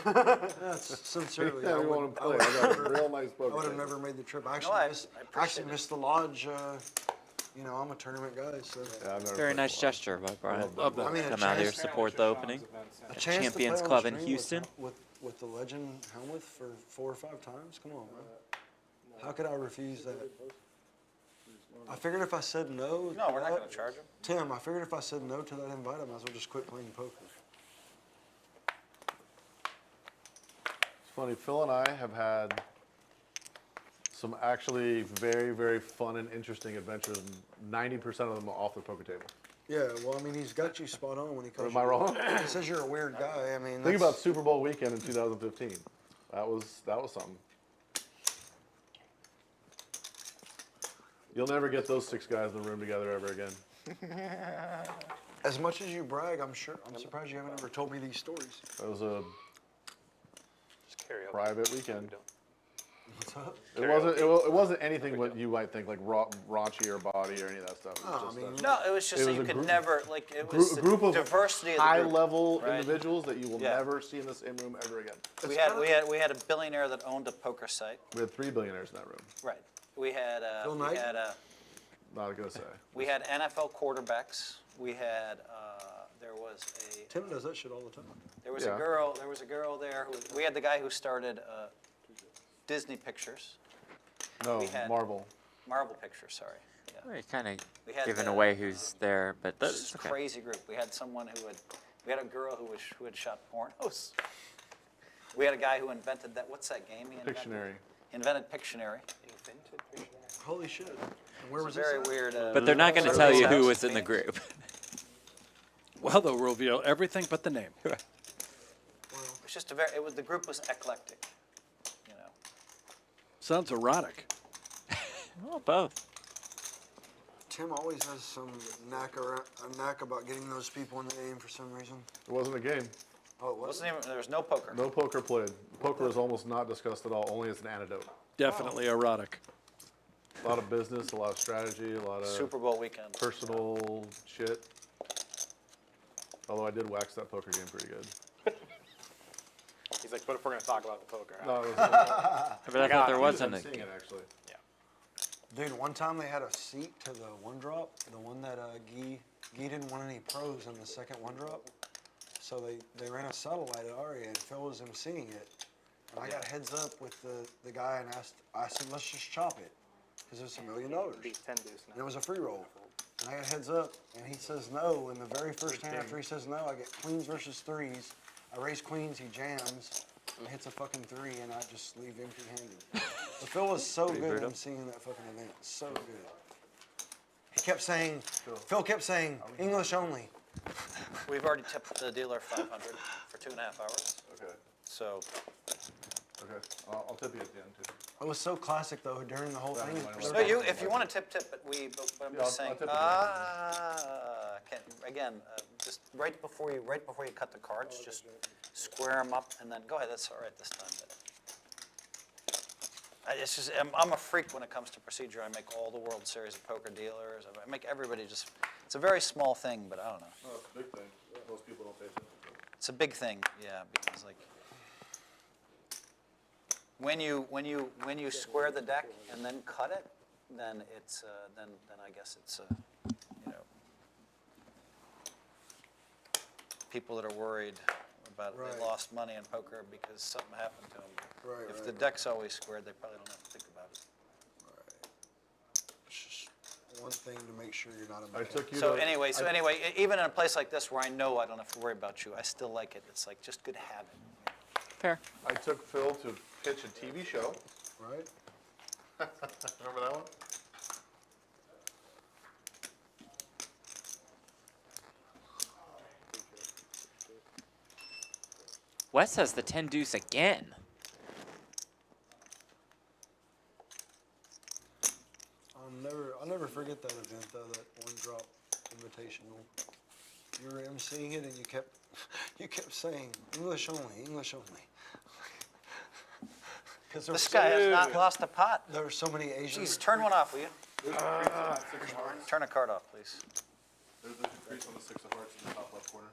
That's sincerely. Anytime you want to play. I got a real nice I poker would have table. never made the trip. I No, I actually appreciate it. missed the lodge. You know, I'm a tournament guy, so Yeah, I've never Very played nice a lot. gesture by Brian. Love that. I mean, a Come out here, chance, support the opening. a chance to Champions play on Club the in stream Houston. with the legend Hellmuth for 4 or 5 times. Come on, man. How could I refuse that? I figured if I said no. No, to we're not that- going to charge him. Tim, I figured if I said no to that invite, I might as well just quit playing poker. It's funny, Phil and I have had some actually very, very fun and interesting adventures, and 90% of them are off the poker table. Yeah, well, I mean, he's got you spot on when he calls Am I wrong? He says you're a weird guy. I mean, Think that's- about Super Bowl weekend in 2015. That was something. You'll never get those 6 guys in the room together ever again. As much as you brag, I'm surprised you haven't ever told me these stories. That was a Just karaoke. private weekend. What's up? It wasn't anything what you might think, like raunchy or bawdy or any of that stuff. It was No, just I mean, No, it was just It that was you a could group- never, like, it was a group the of diversity of the group. high-level right? individuals that you will Yeah. never see in the same room ever again. We had a billionaire that owned a poker site. We had 3 billionaires in that room. Right. We had Phil we Knight? had Not gonna say. we had NFL quarterbacks. We had there was Tim does that shit all the time. Yeah. a girl there who we had the guy who started Disney Pictures, No, We had- Marvel. Marvel Pictures. Sorry. Yeah. We're kind of We had giving the- away who's there, but This that's is a okay. crazy group. We had someone we had a girl who had shot pornos. We had a guy who invented that. What's that game he invented? Pictionary. He invented Pictionary. Holy shit. And where was Very this at? weird. But they're not going to tell you who was in the group. Well, they'll reveal everything but the name. It's just the group was eclectic. You know. Sounds erotic. Well, both. Tim always has some knack about getting those people in the game for some reason. It wasn't a game. Oh, it was? There was no poker. No poker played. Poker is almost not discussed at all, only as an antidote. Definitely erotic. A lot of business, a lot of strategy, a lot of Super Bowl weekend. personal shit. Although I did wax that poker game pretty good. He's like, but if we're gonna talk about the poker, No, it was, But I thought there wasn't I'm a. seeing it actually. Dude, one time they had a seat to the one drop, the one that Guy didn't want any pros in the second one drop. So they ran a satellite at Aria and Phil was emceeing it. And I got heads up with the guy and I said, let's just chop it. Because it's $1 million. beat 10 deuce And it now. was a free roll. And I got heads up and he says no. And the very first hand after he says no, I get queens versus threes. I raise queens, he jams and hits a fucking 3 and I just leave empty handed. But Phil was so good at emceeing that fucking event. So good. He kept saying, Phil kept saying, English only. We've already tipped the dealer $500 for 2.5 hours. Okay. So Okay. I'll tip you at the end too. It was so classic though during the whole thing. no, if you want to tip, but I'm Yeah, just saying. I'll Just right before you cut the cards, just square them up and then go ahead. That's all right this time. It's just I'm a freak when it comes to procedure. I make all the World Series of Poker dealers. I make everybody just. It's a very small thing, but I don't know. No, it's a big thing. Most people don't pay attention to it. It's a big thing, yeah, because like when you square the deck and then cut it, then it's then I guess it's you know, people that are worried about Right. they lost money in poker because something happened to them. Right, If right, the right. deck's always squared, they probably don't have to think about it. It's just one thing to make sure you're not a I took you So to, anyway, even in a place like this where I know I don't have to worry about you, I still like it. It's like just good habit. Fair. I took Phil to pitch a TV show. right? Remember that one? Wes has the 10 deuce again. I'll never forget that event though, that one drop invitational. You were emceeing it and you kept saying English only, English only. This guy has not lost a pot. There were so many Asian. Jeez, turn one off, will you? Turn a card off, please. There's a crease on the 6 of hearts in the top left corner.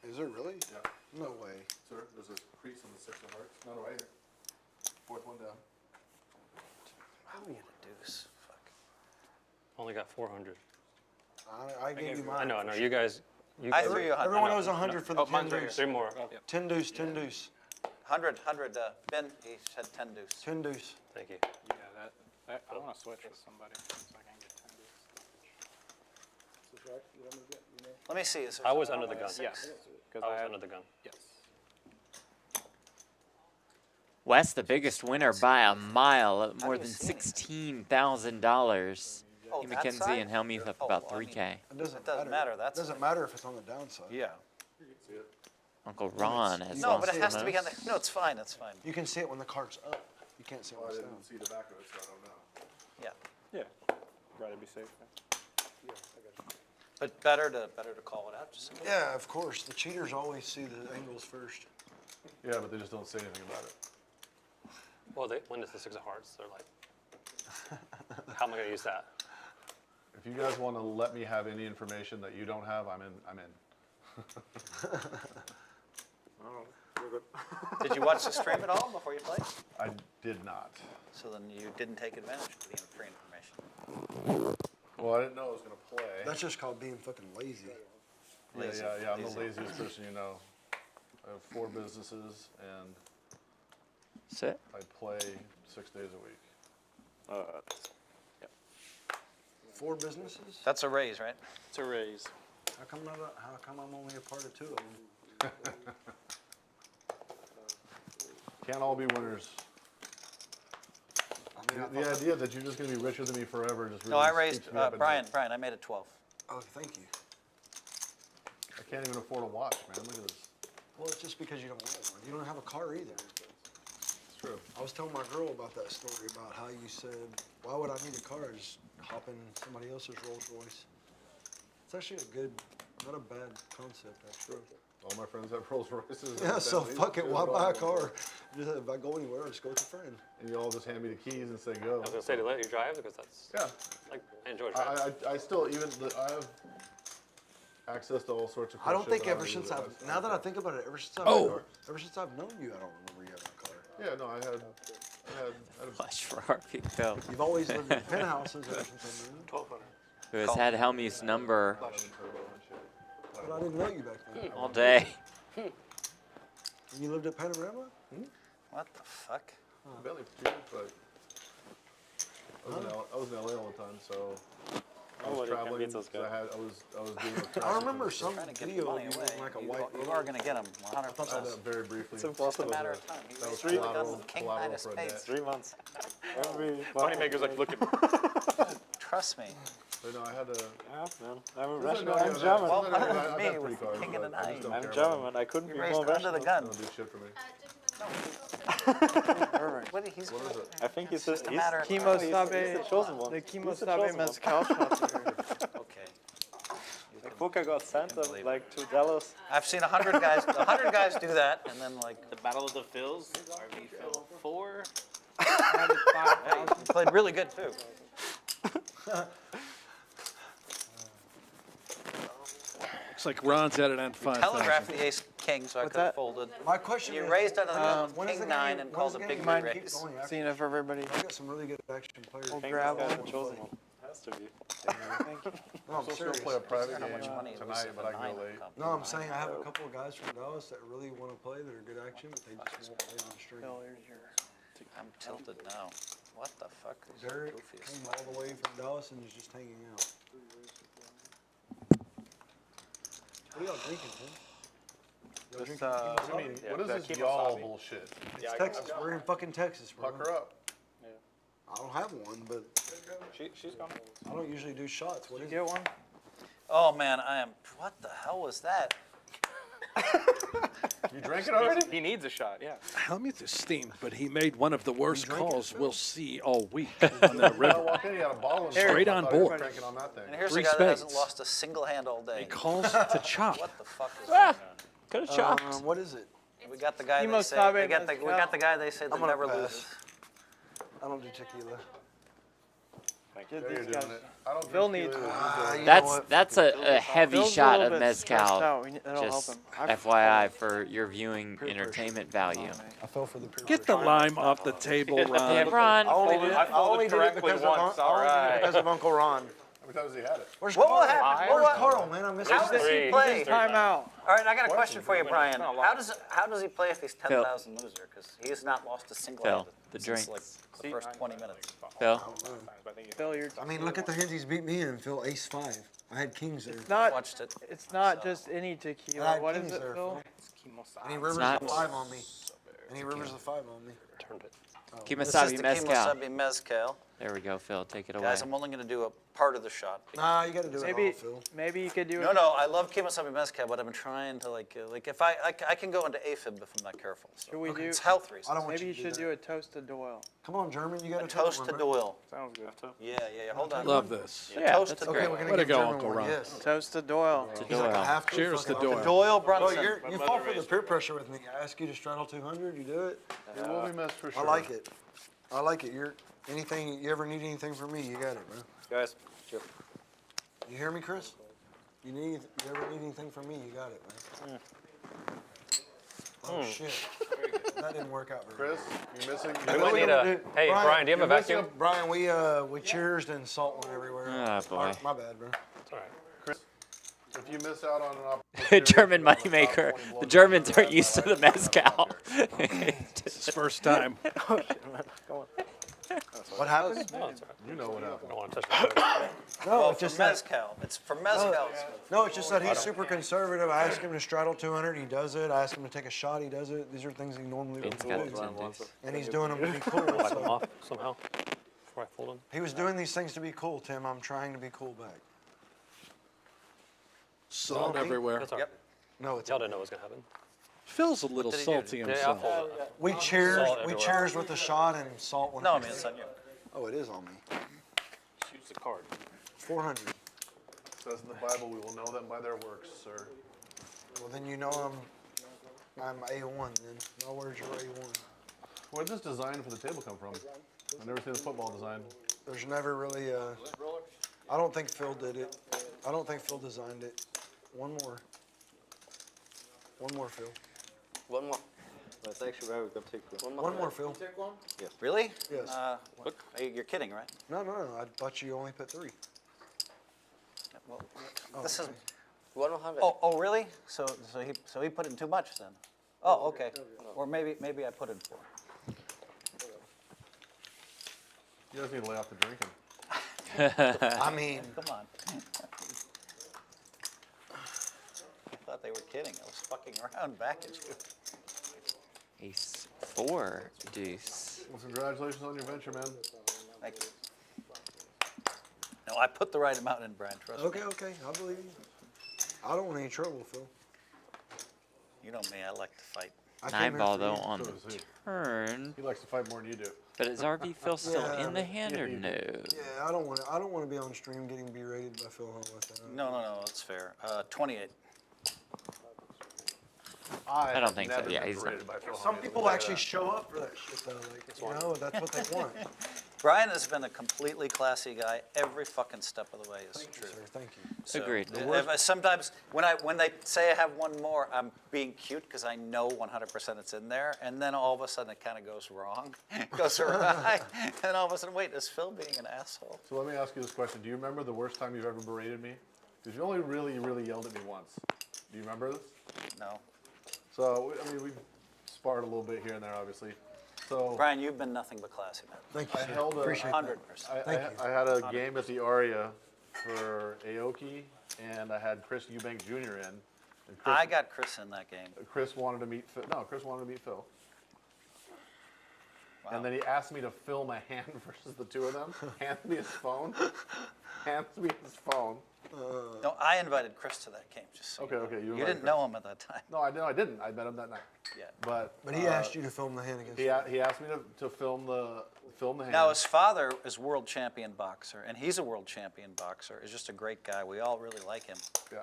Is there really? Yeah. No way. Sir, there's a crease on the 6 of hearts. No, right here. Fourth one down. How are we gonna deuce? Fuck. Only got 400. I gave you mine. I know. You guys. I threw you 100. Everyone owes 100 for the 10 deuce. 3 more. 10 deuce, 10 deuce. 100. Ben, he said 10 deuce. 10 deuce. Thank you. Yeah, that I want to switch with somebody so I can get 10 deuce. Let me see. Is there I was some- under the gun. Yes. Because I was had, under the gun. Yes. Wes, the biggest winner by a mile at more do you than see $16,000. Oh, that McKenzie side? and Hellmuth up Oh, about well, I mean, 3K. It doesn't matter, that's- It doesn't matter if it's on the downside. Yeah. Uncle Ron has No, lost but it the has to be on most. the. No, it's fine. It's fine. You can see it when the card's up. You can't see it Well, when I it's down. didn't see the back of it, so I don't know. Yeah. Yeah. Rather be safe. But better to call it out. Just simply. Yeah, of course. The cheaters always see the angles first. Yeah, but they just don't say anything about it. Well, when it's the 6 of hearts, they're like, how am I going to use that? If you guys want to let me have any information that you don't have, I'm in. Did you watch the stream at all before you played? I did not. So then you didn't take advantage of the free information. Well, I didn't know I was going to play. That's just called being fucking lazy. Lazy. Yeah, I'm the Lazy. laziest person you know. I have 4 businesses and Sit. I play 6 days a week. 4 businesses? That's a raise, right? It's a raise. How come I'm only a part of 2 of them? Can't all be winners. I mean, I The thought- idea that you're just going to be richer than me forever just really No, I raised keeps me up at Brian. night. Brian, I made it 12. Oh, thank you. I can't even afford a watch, man. Look at this. Well, it's just because you don't want one. You don't have a car either. It's true. I was telling my girl about that story about how you said, why would I need a car? Just hop in somebody else's Rolls Royce. It's actually not a bad concept, actually. All my friends have Rolls Royces. Yeah, so Bentleys. fuck it. Why They're buy a all- car? Just, if I go anywhere, just go with a friend. And you all just hand me the keys and say go. I was going to say to let you drive because that's, Yeah. like, I enjoy driving. I still I have access to all sorts of. I don't shit, think but ever don't since use I've, it. now that I think about it, ever since I've known you, I don't remember you having a car. Yeah, no, I had Flush for RP Phil, You've always lived in penthouses ever since I knew you. 1200. who has had Hellmuth's number But I didn't know you back then. all day. And you lived at Panorama? What the fuck? Bentley cheap, but I was in LA all the time, so I was Nobody can traveling. beat those so guys. I was doing. I remember some Trying to get the video of money you away. in like a You, white you are going to get them 100%. I saw that very briefly. It's Just a impossible. matter of time. He That was raised the gun collateral- with king collateral minus for a spades. debt. 3 months. Every Moneymakers like, look at me. Trust me. But no, I had to. Yeah, man. I'm Well, Russian. no, I'm I've German. Well, I've other had than me three with cars, king and but a I just nine. don't I'm care German, about man. I couldn't You be raised more under Russian. the them. gun. They don't do shit for me. What, he's What is it? I think he's just a matter of Chemo time. Sabe, the chosen one. the He's Chemo the Sabe chosen one. Mezcal shop here. Okay. Like Puka got sent believe like to Dallas. I've seen 100 guys do that, and then like The Battle of the Phils, RV Phil 4. he played really good too. Looks like Ron's at it on 5,000. Telegraphed the ace king, so I What's could have that? folded. My question You is, raised under the gun when is king the game- 9 and when called is a the big game Mind raise. keep going after? Seeing if everybody I got some really good action players. will I think grab this guy's one. the chosen one. Has to be. Thank you. No, I'm I'm supposed to serious. go play a private How much game money is tonight, but I can go late. No, I'm saying I have a couple of guys from Dallas that really want to play that are good action, but they just won't play on the stream. Phil, here's your. I'm tilted now. What the fuck? These are Derek goofiest. came all the way from Dallas and is just hanging out. What are y'all drinking, Tim? Y'all This, drinking I Chemo mean, Sabe? What is the this Kemo y'all Sabe. bullshit? It's Texas. We're in fucking Texas, bro. Pucker up. I don't have one, but She's coming. I don't usually do shots. What Did is you get one? Oh man, what the hell was that? You drank it already? He needs a shot, yeah. Hellmuth is steamed, but he made one of the worst calls we'll see all week on that I river. walked in, he had a bottle in Straight front. on I thought he was board. cranking on that thing. And here's Three a guy that hasn't spades. lost a single hand all day. He calls to chop. What the fuck is going on? Could have chopped. What is it? We got the guy He they must say have we it got as the we well. got the guy they say that gonna never pass. loses. I don't do tequila. Give There you're these doing guys. it. I don't Phil drink needs tequila. You know That's what? that's a heavy Phil's a shot little of bit stressed mezcal. out. That'll help Just him. I've- FYI for your viewing entertainment value. I fell for the peer Get the pressure. lime off the table, Yeah, Ron. Ron. I only did it, I folded correctly because once, all right. because of Uncle Ron. How many times has he had it? Where's What Carl? will happen? Where's What will- Carl, man? I missed How his does he Three. play? Time out. All right, I got a question for you, Brian. How does he play if he's 10,000 loser? Because he has not lost a single Phil, hand the since drinks. like the first 20 minutes. Phil, Phil, you're. I mean, look at the hands he's beat me in. Phil, ace 5. I had kings there. It's not. Watched it. It's not just any I tequila. had What kings is it, there, Phil? And he rivers not- a 5 on me. And he rivers a 5 on me. Turned it. This is Kimasabi the mezcal. Kimasabi Mezcal. There we go, Phil. Take it away. Guys, I'm only going to do a part of the shot. Nah, you got to do it all, Maybe. Phil. Maybe you could do No, it. no, I love Kimasabi Mezcal, but I'm trying to like if I can go into AFib if I'm not careful. So. Should we do? It's health reasons. I don't want Maybe you to should that. do a toast to Doyle. Come on, German. You got A to toast to Doyle. Sounds good. Yeah. Hold on. Love this. Yeah, toast that's to Okay, great. we're going Way to to give go, German Uncle one. Ron. Yes. Toast to Doyle. To He's like, I Doyle. have to. Cheers to fucking- Doyle. Doyle Oh, Brunson. you fall for the peer pressure with me. I ask you to straddle 200. You do it. It will be missed for sure. I like it. I like it. Anything you ever need anything from me, you got it, bro. Guys, You hear me, Chris? You ever need anything from me, you got it, man. Oh shit. That didn't work out very Chris, well. you're missing. We might need a. Hey, Brian, do you have a vacuum? Brian, we cheersed and salt went everywhere. Ah, boy. My bad, bro. It's all right. Chris, if you miss out on an opportunity. German moneymaker. The Germans aren't used to the mezcal. It's his first time. What happened? No, it's all right. You know what I happened. don't want to touch my No, It's just mezcal. It's for mezcal. No, it's just that he's super conservative. I ask him to straddle 200, he does it. I ask him to take a shot, he does it. These are things he normally It's doesn't got do. it. And he's doing them to be cool. wipe them So. off somehow before I fold them. He was doing these things to be cool, Tim. I'm trying to be cool back. Salt everywhere. That's all right. No, it's Y'all didn't know what was gonna happen. Phil's a little did he do? salty Yeah, I himself. folded it. we cheers. Salt We everywhere. cheers with the shot and salt. When No, I mean it's on you. Oh, it is on me. shoots the card. 400. Says in the Bible, we will know them by their works, sir. Well, then you know I'm A1. Then my words are A1. Where'd this design for the table come from? I've never seen a football design. There's never really. I don't think Phil did it. I don't think Phil designed it. One more. One more, Phil. One more. That's actually where we're going to take one. One more, Phil. Really? Yes. You're kidding, right? No. I thought you only put 3. Well, this is. One will have it. Oh, really? So he put in too much then. Oh, okay. Or maybe I put in 4. You guys need to lay off the drinking. I mean, Come on. I thought they were kidding. I was fucking around back at you. Ace 4 deuce. Well, congratulations on your venture, man. Thank you. No, I put the right amount in, Brian. Trust me. okay. I believe you. I don't want any trouble, Phil. You know me. I like to fight. I came 9 here ball for though you. on So the is he. turn. He likes to fight more than you do. But is RV Phil still Yeah, in the hand or no? Yeah, I don't want to be on stream getting berated by Phil Hellmuth. No, that's fair. 28. I don't think so. never Yeah, been he's not. berated by Phil Some Hellmuth. people actually show up for that shit though. Like, you know, that's what they want. Brian has been a completely classy guy every fucking step of the way. Is true. Sir, thank you. So, Agreed. Sometimes when they say I have one more, I'm being cute because I know 100% it's in there, and then all of a sudden it kind of goes wrong, goes awry, and all of a sudden, wait, is Phil being an asshole? So let me ask you this question. Do you remember the worst time you've ever berated me? Because you only really yelled at me once. Do you remember this? No. So, I mean, we sparred a little bit here and there, obviously. So Brian, you've been nothing but classy, man. Thank you, I sir. held a, Appreciate that. 100%. I had a game at the Aria for Aoki, and I had Chris Eubank Jr. in. And Chris, I got Chris in that game. Chris wanted to meet Phil. No, Chris wanted to meet Phil. And then he asked me to film a hand versus the two of them. Hands me his phone. Hands me his phone. No, I invited Chris to that game. Just so Okay, you know. okay. You invited didn't Chris. know him at that time. No, I didn't. I met him that night. Yeah. But He asked you to film the hand against. he asked me to film the hand. Now, his father is world champion boxer, and he's a world champion boxer. He's just a great guy. We all really like him. Yeah.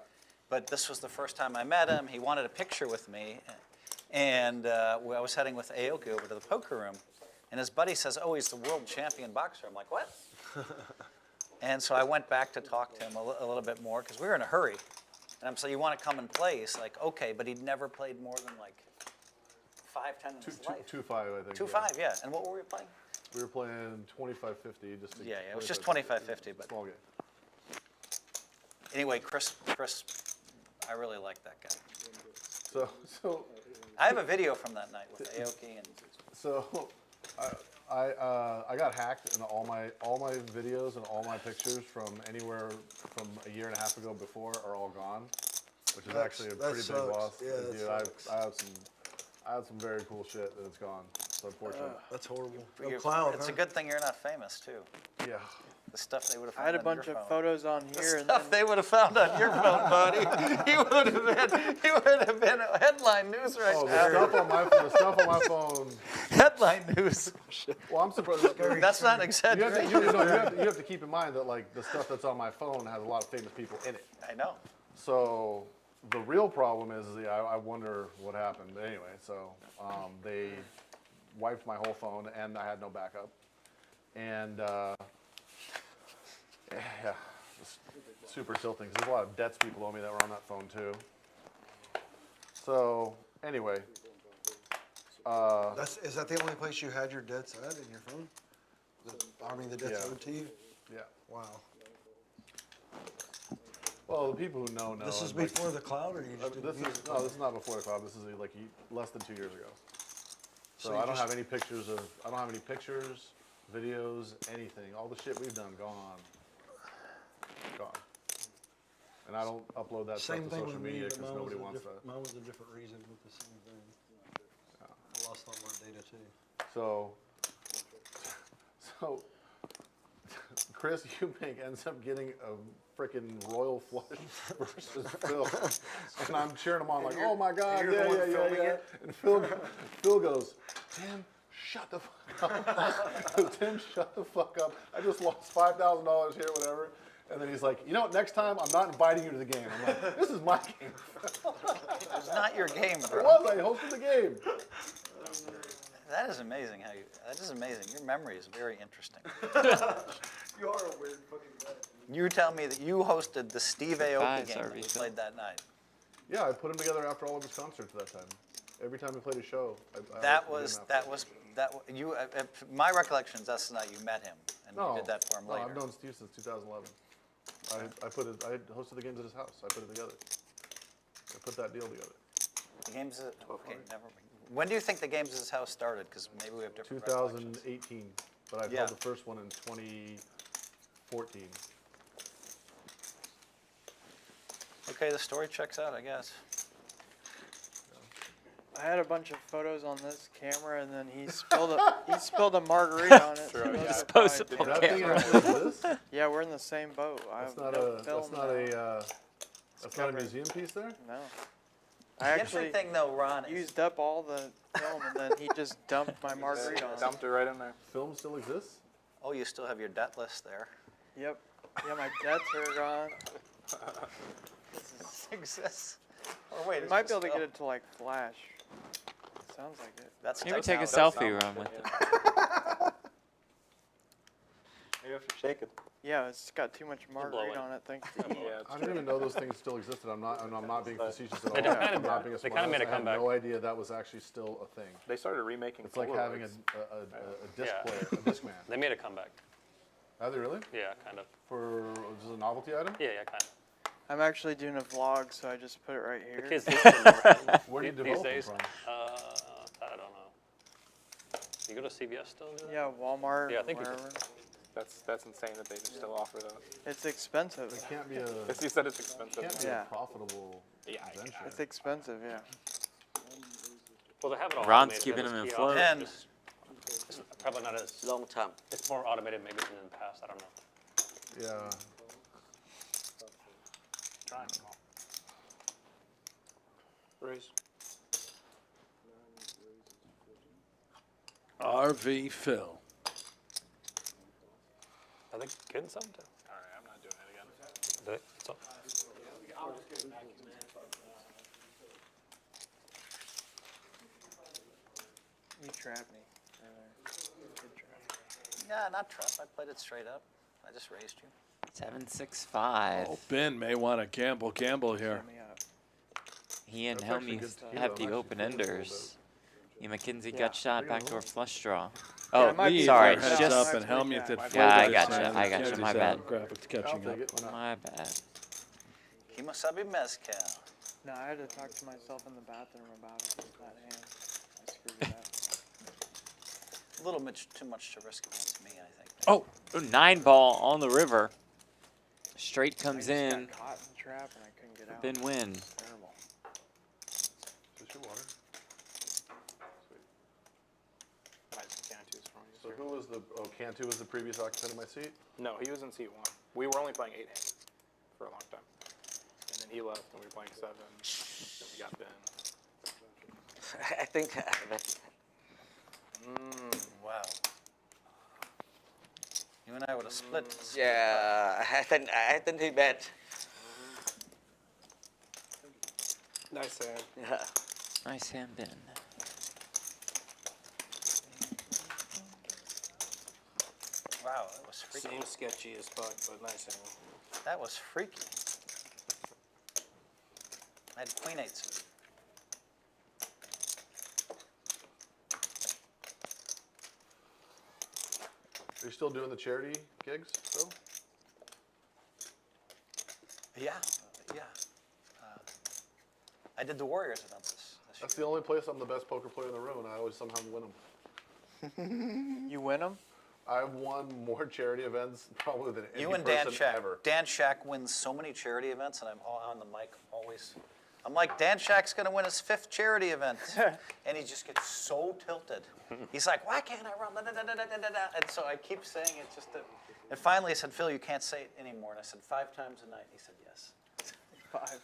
But this was the first time I met him. He wanted a picture with me, and I was heading with Aoki over to the poker room, and his buddy says, "Oh, he's the world champion boxer." I'm like, "What?" And so I went back to talk to him a little bit more because we were in a hurry. And I'm saying, "You want to come and play?" He's like, "Okay," but he'd never played more than like 5-10 in his life. 2-5, I think. 2-5, yeah. And what were we playing? We were playing 25-50. Yeah, it was just 25-50, but small game. Anyway, Chris, I really like that guy. So I have a video from that night with Aoki and. So, I got hacked, and all my videos and all my pictures from anywhere from a year and a half ago before are all gone, which is actually a pretty big loss. Yeah, that Dude, sucks. I have some very cool shit that it's gone. So unfortunate. That's horrible. You're- Cloud, It's huh? a good thing you're not famous too. Yeah. The stuff they would have I found had a on bunch your of phone. photos on The here, and stuff then they would have found on your phone, buddy. You would have been headline news right Oh, now. the stuff on my phone. Headline news. Well, I'm surprised. That's not an You exaggeration. have to keep in mind that like the stuff that's on my phone has a lot of famous people in it. I know. So the real problem is I wonder what happened. But anyway, so they wiped my whole phone, and I had no backup. And yeah, just super tilting because there's a lot of debts people owe me that were on that phone too. So anyway, Is that the only place you had your debts at in your phone? The debts Yeah. owed to you? yeah. Wow. Well, the people who know. This is and, like, before the cloud, or you just didn't use it? No, this is not before the cloud. This is like less than 2 years ago. So So you I don't just- have any pictures of. I don't have any pictures, videos, anything. All the shit we've done gone. And I don't upload that Same stuff to thing social with me, media but because mine was nobody a wants different, that. mine was a different reason with the same thing. I lost all my data too. So Chris Eubank ends up getting a freaking royal flush versus Phil, and I'm cheering him on like, oh my God, you're the one filming yeah. it? And Phil goes, Tim, shut the fuck up. Tim, shut the fuck up. I just lost $5,000 here, whatever. And then he's like, you know what? Next time I'm not inviting you to the game. I'm like, this is my game. It's not your game, It bro. was. I hosted the game. That is amazing how you. That is amazing. Your memory is very interesting. You are a weird fucking guy. You tell me that you hosted the Steve Aoki Five, game that we RV. played that night. Yeah, I put him together after all of his concerts that time. Every time we played a show, I That hosted was him that after. was that you. My recollection is that's the night you met him and you did that for him no, later. I've known Steve since 2011. I hosted the games at his house. I put it together. I put that deal together. The games. Okay, never mind. When do you think the games at his house started? Because maybe we have different. recollections. 2018, but I Yeah. held the first one in 2014. Okay, the story checks out, I guess. I had a bunch of photos on this camera, and then he spilled a margarita on it. So those are Disposable probably- That thing actually exists? Yeah, we're in the same boat. I That's have not no a. film That's not now. That's not a museum piece there. No. The I interesting actually thing, though, Ron, is used up all the film, and then he just dumped my margarita on it. Dumped it right in there. Film still exists. oh, you still have your debt list there. Yep. Yeah, my debts are gone. This exists. Or wait, You might be able to get it to like flash. Sounds like it. That's Maybe does take a sound- selfie run with it. Maybe if you shake it. Yeah, it's got too much margarita it. on it. Thanks to you. Yeah, I didn't even know those things still existed. I'm not being facetious at all. They kind of- I'm not being a they smartass. kind of made a I had comeback. no idea that was actually still a thing. they started remaking. It's like having a disc Yeah. player, a disc man. They made a comeback. Are they really? Yeah, kind of. For is this a novelty item? Yeah, kind of. I'm actually doing a vlog, so I just put it right here. The kids these days, Where do you these develop them days, from? I don't know. You go to CVS still? and do that? Yeah, Walmart. Yeah, I think you wherever. That's insane that they still offer that. It's expensive. It can't be a. You said it's expensive. Can't be Yeah. a profitable Yeah, venture. It's expensive, yeah. Well, they have it all. Ron's automated. keeping They have him this afloat. kiosk, And just probably not as Long time. It's more automated maybe than in the past. I don't know. Yeah. Trying small. Raise. RV Phil. Are they getting something? All right, I'm not doing it again. You trapped me. Good try. Yeah, not trap. I played it straight up. I just raised you. 7-6-5. Oh, Ben may want to gamble here. Shut me up. He and That's actually Hellmuth good to hear, have though. the I'm open actually feeling a enders. Yeah. McKenzie gut shot, backdoor flush draw. Yeah, Oh, it might be sorry. flipped. Heads No, Just up and that's what Hellmuth we did got. Yeah, I flippers, gotcha, and I gotcha, Mackenzie's my having bad. graphics catching I'll up. take it. my bad. Kimosabi Mezcal. No, I had to talk to myself in the bathroom about it. That hand. I screwed it up. A little bit too much to risk against me, I think. Oh, 9-ball on the river. Straight comes I just in. got caught in the trap and I couldn't get out. Ben win. Terrible. Is this your water? Might some Cantus from you. So sir. who was Cantu was the previous occupant of my seat? No, he was in seat 1. We were only playing 8 hands for a long time. And then he left and we were playing 7. Then we got Ben. I think Wow. You and I would have split. yeah, I think he bet. Nice hand. Yeah. Nice hand, Ben. Wow, that was freaky. Seems sketchy as fuck, but nice hand. That was freaky. I had queen 8s. Are you still doing the charity gigs still? Yeah, yeah. I did the Warriors event this That's year. the only place I'm the best poker player in the room, and I always somehow win them. You win them? I've won more charity events probably than any You and Dan person Shack. ever. Dan Shack wins so many charity events, and I'm all on the mic always. I'm like, Dan Shack's going to win his 5th charity event. And he just gets so tilted. He's like, why can't I run? Da, da, da, da, da, da, da. And so I keep saying it just to, and finally I said, Phil, you can't say it anymore. And I said, 5 times a night. He said, yes. 5 times.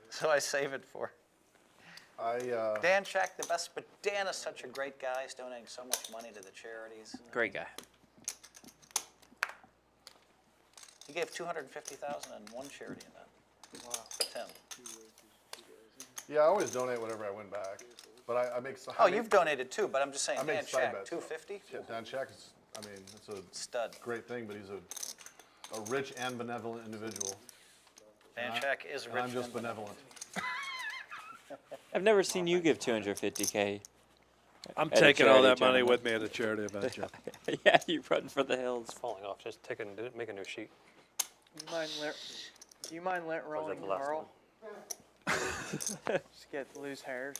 So I save it for Dan Shack, the best. But Dan is such a great guy. He's donating so much money to the charities. Great guy. He gave $250,000 in one charity event. Wow. Tim. Yeah, I always donate whatever I win back, but I make some. Oh, you've donated too, but I'm just saying, I make Dan side Shack, bets. 250? Yeah, Dan Shack is, I mean, it's a Stud. great thing, but he's a rich and benevolent individual. Dan And Shack is and rich. I'm just and benevolent. I've never seen you give 250K. I'm At a taking all charity that money tournament. with me at a charity event, Jeff. Yeah, you run for the hills. It's falling off. Just make a new sheet. Do you mind lint Or is rolling, that the last Carl? one? Just get loose hairs.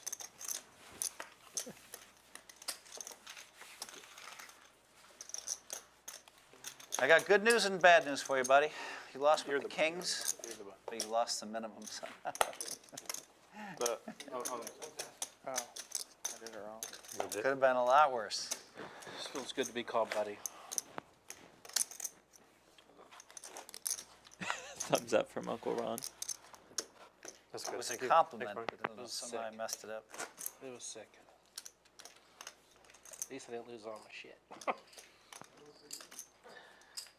I got good news and bad news for you, buddy. You lost with the Kings, but you lost the minimum somehow. Oh, I did it wrong. Could have been a lot worse. This feels good to be called buddy. Thumbs up from Uncle Ron. That's It good. was a Thank you. compliment, Thanks, but Brian. somehow I messed it up. It was sick. At least I didn't lose all my shit.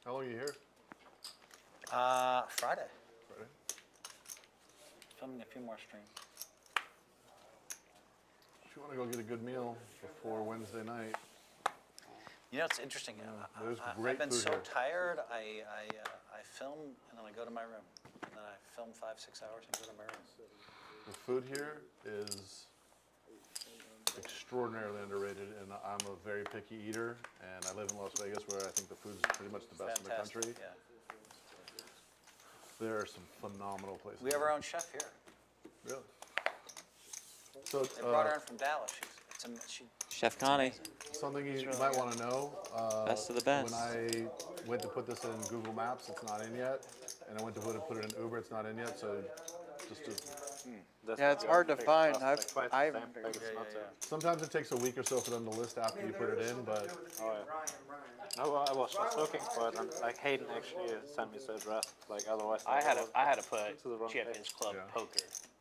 How long are you here? Friday. Friday. Filming a few more streams. If you want to go get a good meal before Wednesday night, You know, it's interesting. there's I've great been food so here. tired. I film and then I go to my room. And then I film 5-6 hours and go to my room. The food here is extraordinarily underrated, and I'm a very picky eater, and I live in Las Vegas where I think the food's pretty much the best in the Fantastic. country. Yeah. There are some phenomenal places. We have our own chef here. Really? So, They brought her in from Dallas. She Chef Connie. something you might want to know. Best of the best. When I went to put this in Google Maps, it's not in yet. And I went to put it in Uber, it's not in yet. So just to Yeah, it's hard to find. I haven't figured it out. Sometimes it takes a week or so for them to list after you put it in, but No, I was just looking for it, and like Hayden actually sent me the address. Like otherwise, I had to put Champions Club Poker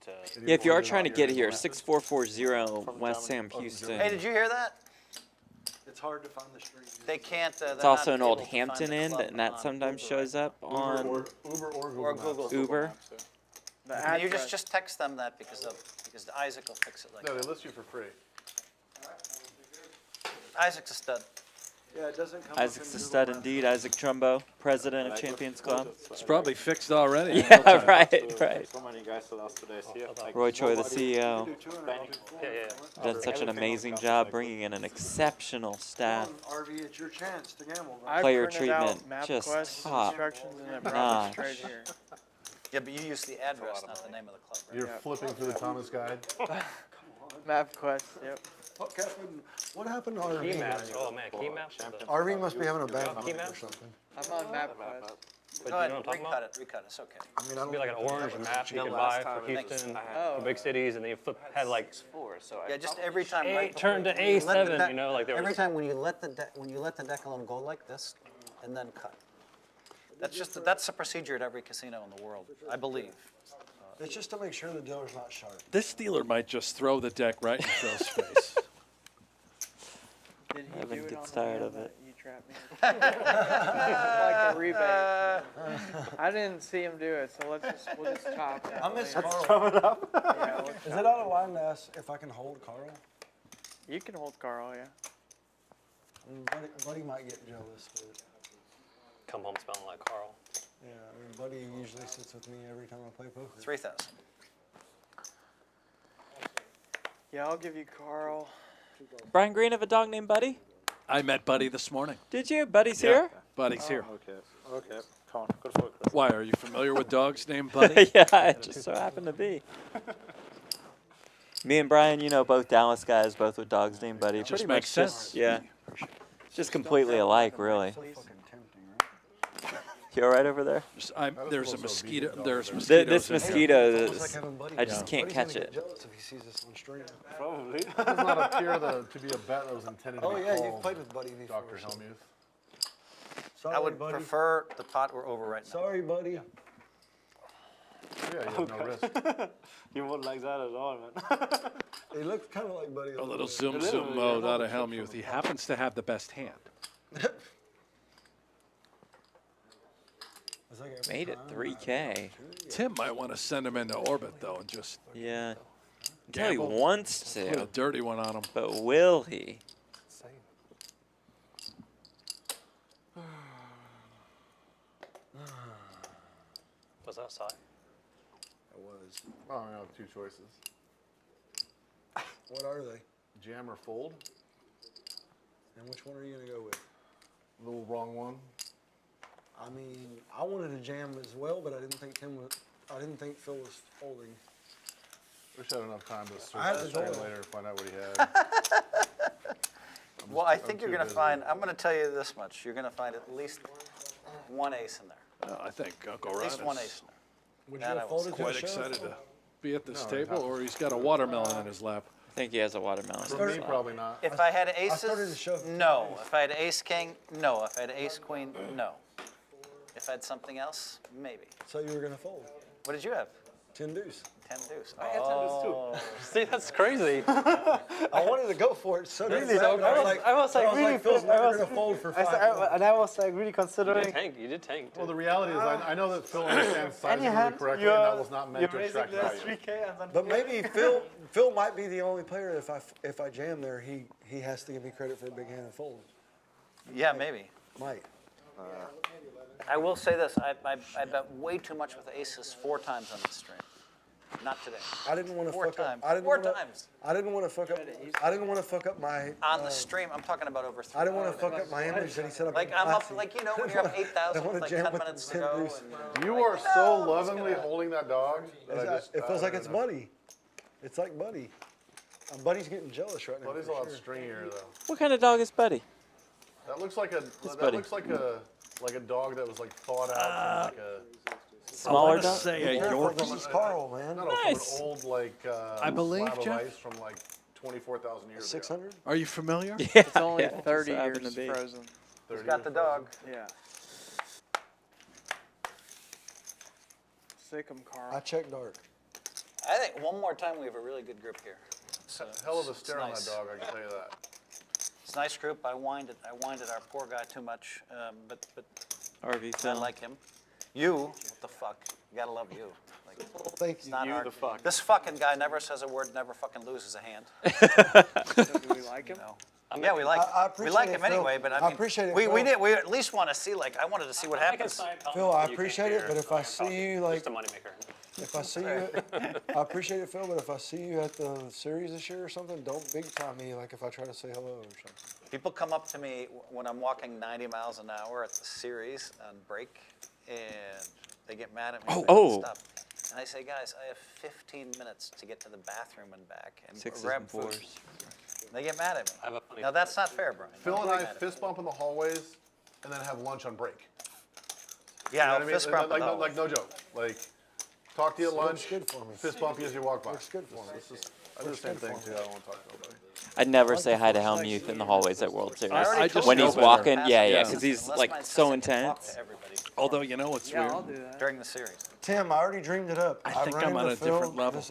to. Yeah, if you are trying to get here, 6440 West Sam Houston. Hey, did you hear that? It's hard to find the stream. They can't. It's also an old Hampton Inn, and that sometimes shows up on Uber or Google. Or Google. Uber. And you just text them that because Isaac will fix it like No, that. they list you for free. Isaac's a stud. Yeah, it doesn't come Isaac's a stud indeed. Isaac Trumbo, president of Champions Club. It's probably fixed already. Yeah, right. So many guys the last 2 days here. Like, Roy Choi, the CEO, Yeah. done such an amazing job bringing in an exceptional staff. RV, it's your chance to gamble. I Player printed out treatment, just MapQuest top instructions and it brought notch. us straight here. Yeah, but you use the address, not the name of the club, right? You're flipping through the Thomas Guide. MapQuest, yep. What, Catherine, what happened to RV? Key maps. Oh man, key maps. RV must be having a bad Key month or maps? something. I'm on MapQuest. But Go you ahead, know what I'm talking recut about? it, it's okay. I mean, I It'd don't be like an think orange that was map you cheap. could buy for Houston, for big cities, and then you had like Yeah, just every time. turn to when you let the A7, deck- you know, like there Every was. time when you let the deck alone go like this, and then cut. That's the procedure at every casino in the world, I believe. It's just to make sure the dealer's not sharp. This dealer might just throw the deck right in Phil's face. Did he Evan do it gets on the tired hand of that it. You trapped me. Like a rebate. I didn't see him do it, so we'll just chop it. I miss later. Carl. Yeah, we'll Is chop it out of line to ask if I can hold Carl? You can hold Carl, yeah. I mean, Buddy might get jealous, but Come home smelling like Carl. yeah, I mean, Buddy usually sits with me every time I play poker. 3,000. Yeah, I'll give you Carl. Brian Green have a dog named Buddy? I met Buddy this morning. Did you? Buddy's here? Buddy's here. Okay, come on, good for it, Chris. Why, are you familiar with dogs named Buddy? Yeah, it just so happened to be. Me and Brian, you know, both Dallas guys, both with dogs named Buddy. Just Pretty makes much sense. Yeah. Just completely alike, really. So fucking tempting, right? You all right over there? There's a mosquito. There's mosquitoes. This in here. mosquito, Almost is, like having Buddy. I just can't Buddy's catch gonna it. get jealous if he sees us on stream. Probably. Does not appear to be a bet that was intended to Oh be yeah, called, you've played with Buddy before. Dr. Hellmuth. Sorry, I would Buddy. prefer the pot were over right now. Sorry, Buddy. Yeah, you have no risk. You won't like that at all, man. He looks kind of like Buddy. A little zoom mode out of Hellmuth. He happens to have the best hand. Made it 3K. Tim might want to send him into orbit, though, and just Yeah. Until he gamble. wants Put a to, dirty one on him. but will he? Was that side? It was. Oh, I have two choices. What are they? Jam or fold? And which one are you gonna go with? Little wrong one. I mean, I wanted to jam as well, but I didn't think I didn't think Phil was folding. Wish I had enough time to search I had the the stream Doyle. later to find out what he had. Well, I think you're going to find, I'm going to tell you this much. You're going to find at least one ace in there. I think Uncle At Ron least one is ace in there. Would That you I have will folded quite to a shove? excited to be at this No, table, or he's got a watermelon in his lap. I think he has a watermelon. For me, probably not. If I had started to aces, shove. no. If I had ace king, no. If I had ace queen, no. If I had something else, maybe. So you were gonna fold. What did you have? 10 deuce. 10 deuce. I had 10 deuce too. See, that's crazy. I wanted to go for it so Really? bad, but I was like really Phil's I never was- gonna fold for I 5. said, and I was like really You considering. did tank. You did tank. Well, the reality is, I know that Phil understands sizing really hand, correctly, and that was not meant you're to raising extract the value. 3K and then But maybe Phil might be the only player if I jam there, he has to give me credit for a big hand and fold. Yeah, maybe. Might. I will say this. I bet way too much with aces 4 times on this stream. Not today. I didn't want to 4 fuck times. up. I didn't 4 wanna- times. I didn't want to fuck up. I didn't want to fuck up my. On the stream, I'm talking about over 3. I didn't want to fuck up my image that he said. Like I'm up, like you know when you're up 8,000 I wanna with like jam 10 with minutes to 10 go. deuce. and- You are so lovingly holding that dog that I just. It feels like it's Buddy. It's like Buddy. Buddy's getting jealous right now. Buddy's a for lot sure. stringier though. What kind of dog is Buddy? That looks like a. That Buddy? looks like a dog that was like thawed out from like a Smaller to dog? say Be a careful, this Yorkie. is Carl, man. No, Nice. from an old like I believe, slab of Jeff. ice from like 24,000 years ago. 600? Are you familiar? Yeah, It's only yeah, 30 just happened years to be. frozen. Who's got the dog? Yeah. Sick 'em, Carl. I checked dark. I think one more time we have a really good group here. Hell of a It's stare on nice. that dog, I can tell you that. It's a nice group. I winded our poor guy too much, but RV I Phil. like him. You, what the fuck? You gotta love you. Like, Thank it's you. not You hard. the fuck. This fucking guy never says a word, never fucking loses a hand. So do we like him? You know. Yeah, we like I him. We appreciate like it, him Phil. anyway, but I I mean, appreciate it, we Phil. we at least want to see, like, I wanted to see what happens. Phil, I appreciate it, but if I see you, like, Just a moneymaker. if I see you, I appreciate it, Phil, but if I see you at the series this year or something, don't big time me, like if I try to say hello or something. People come up to me when I'm walking 90 miles an hour at the series on break, and they get mad at me. if I Oh. Stop. And I say, guys, I have 15 minutes to get to the bathroom and back and Sixes grab and food. fours. They get mad at me. I have a funny Now that's not fair, Brian. Phil Don't and get I mad at me. fist bump in the hallways and then have lunch on break. Yeah, You know what I mean? fist bump like, and all. like no joke. Like talk to you at lunch, Looks good for me. fist bump you as you walk by. Looks good for me. I do the same thing too. I don't want to talk to nobody. I'd never say hi to Hellmuth in the hallways at World Series. I just When know he's better. walking, yeah, Unless because he's my like assistant so can talk intense. to everybody Although, you know what's Yeah, weird? I'll do that. during the series. Tim, I already dreamed it up. I think run I'm on into a different Phil level.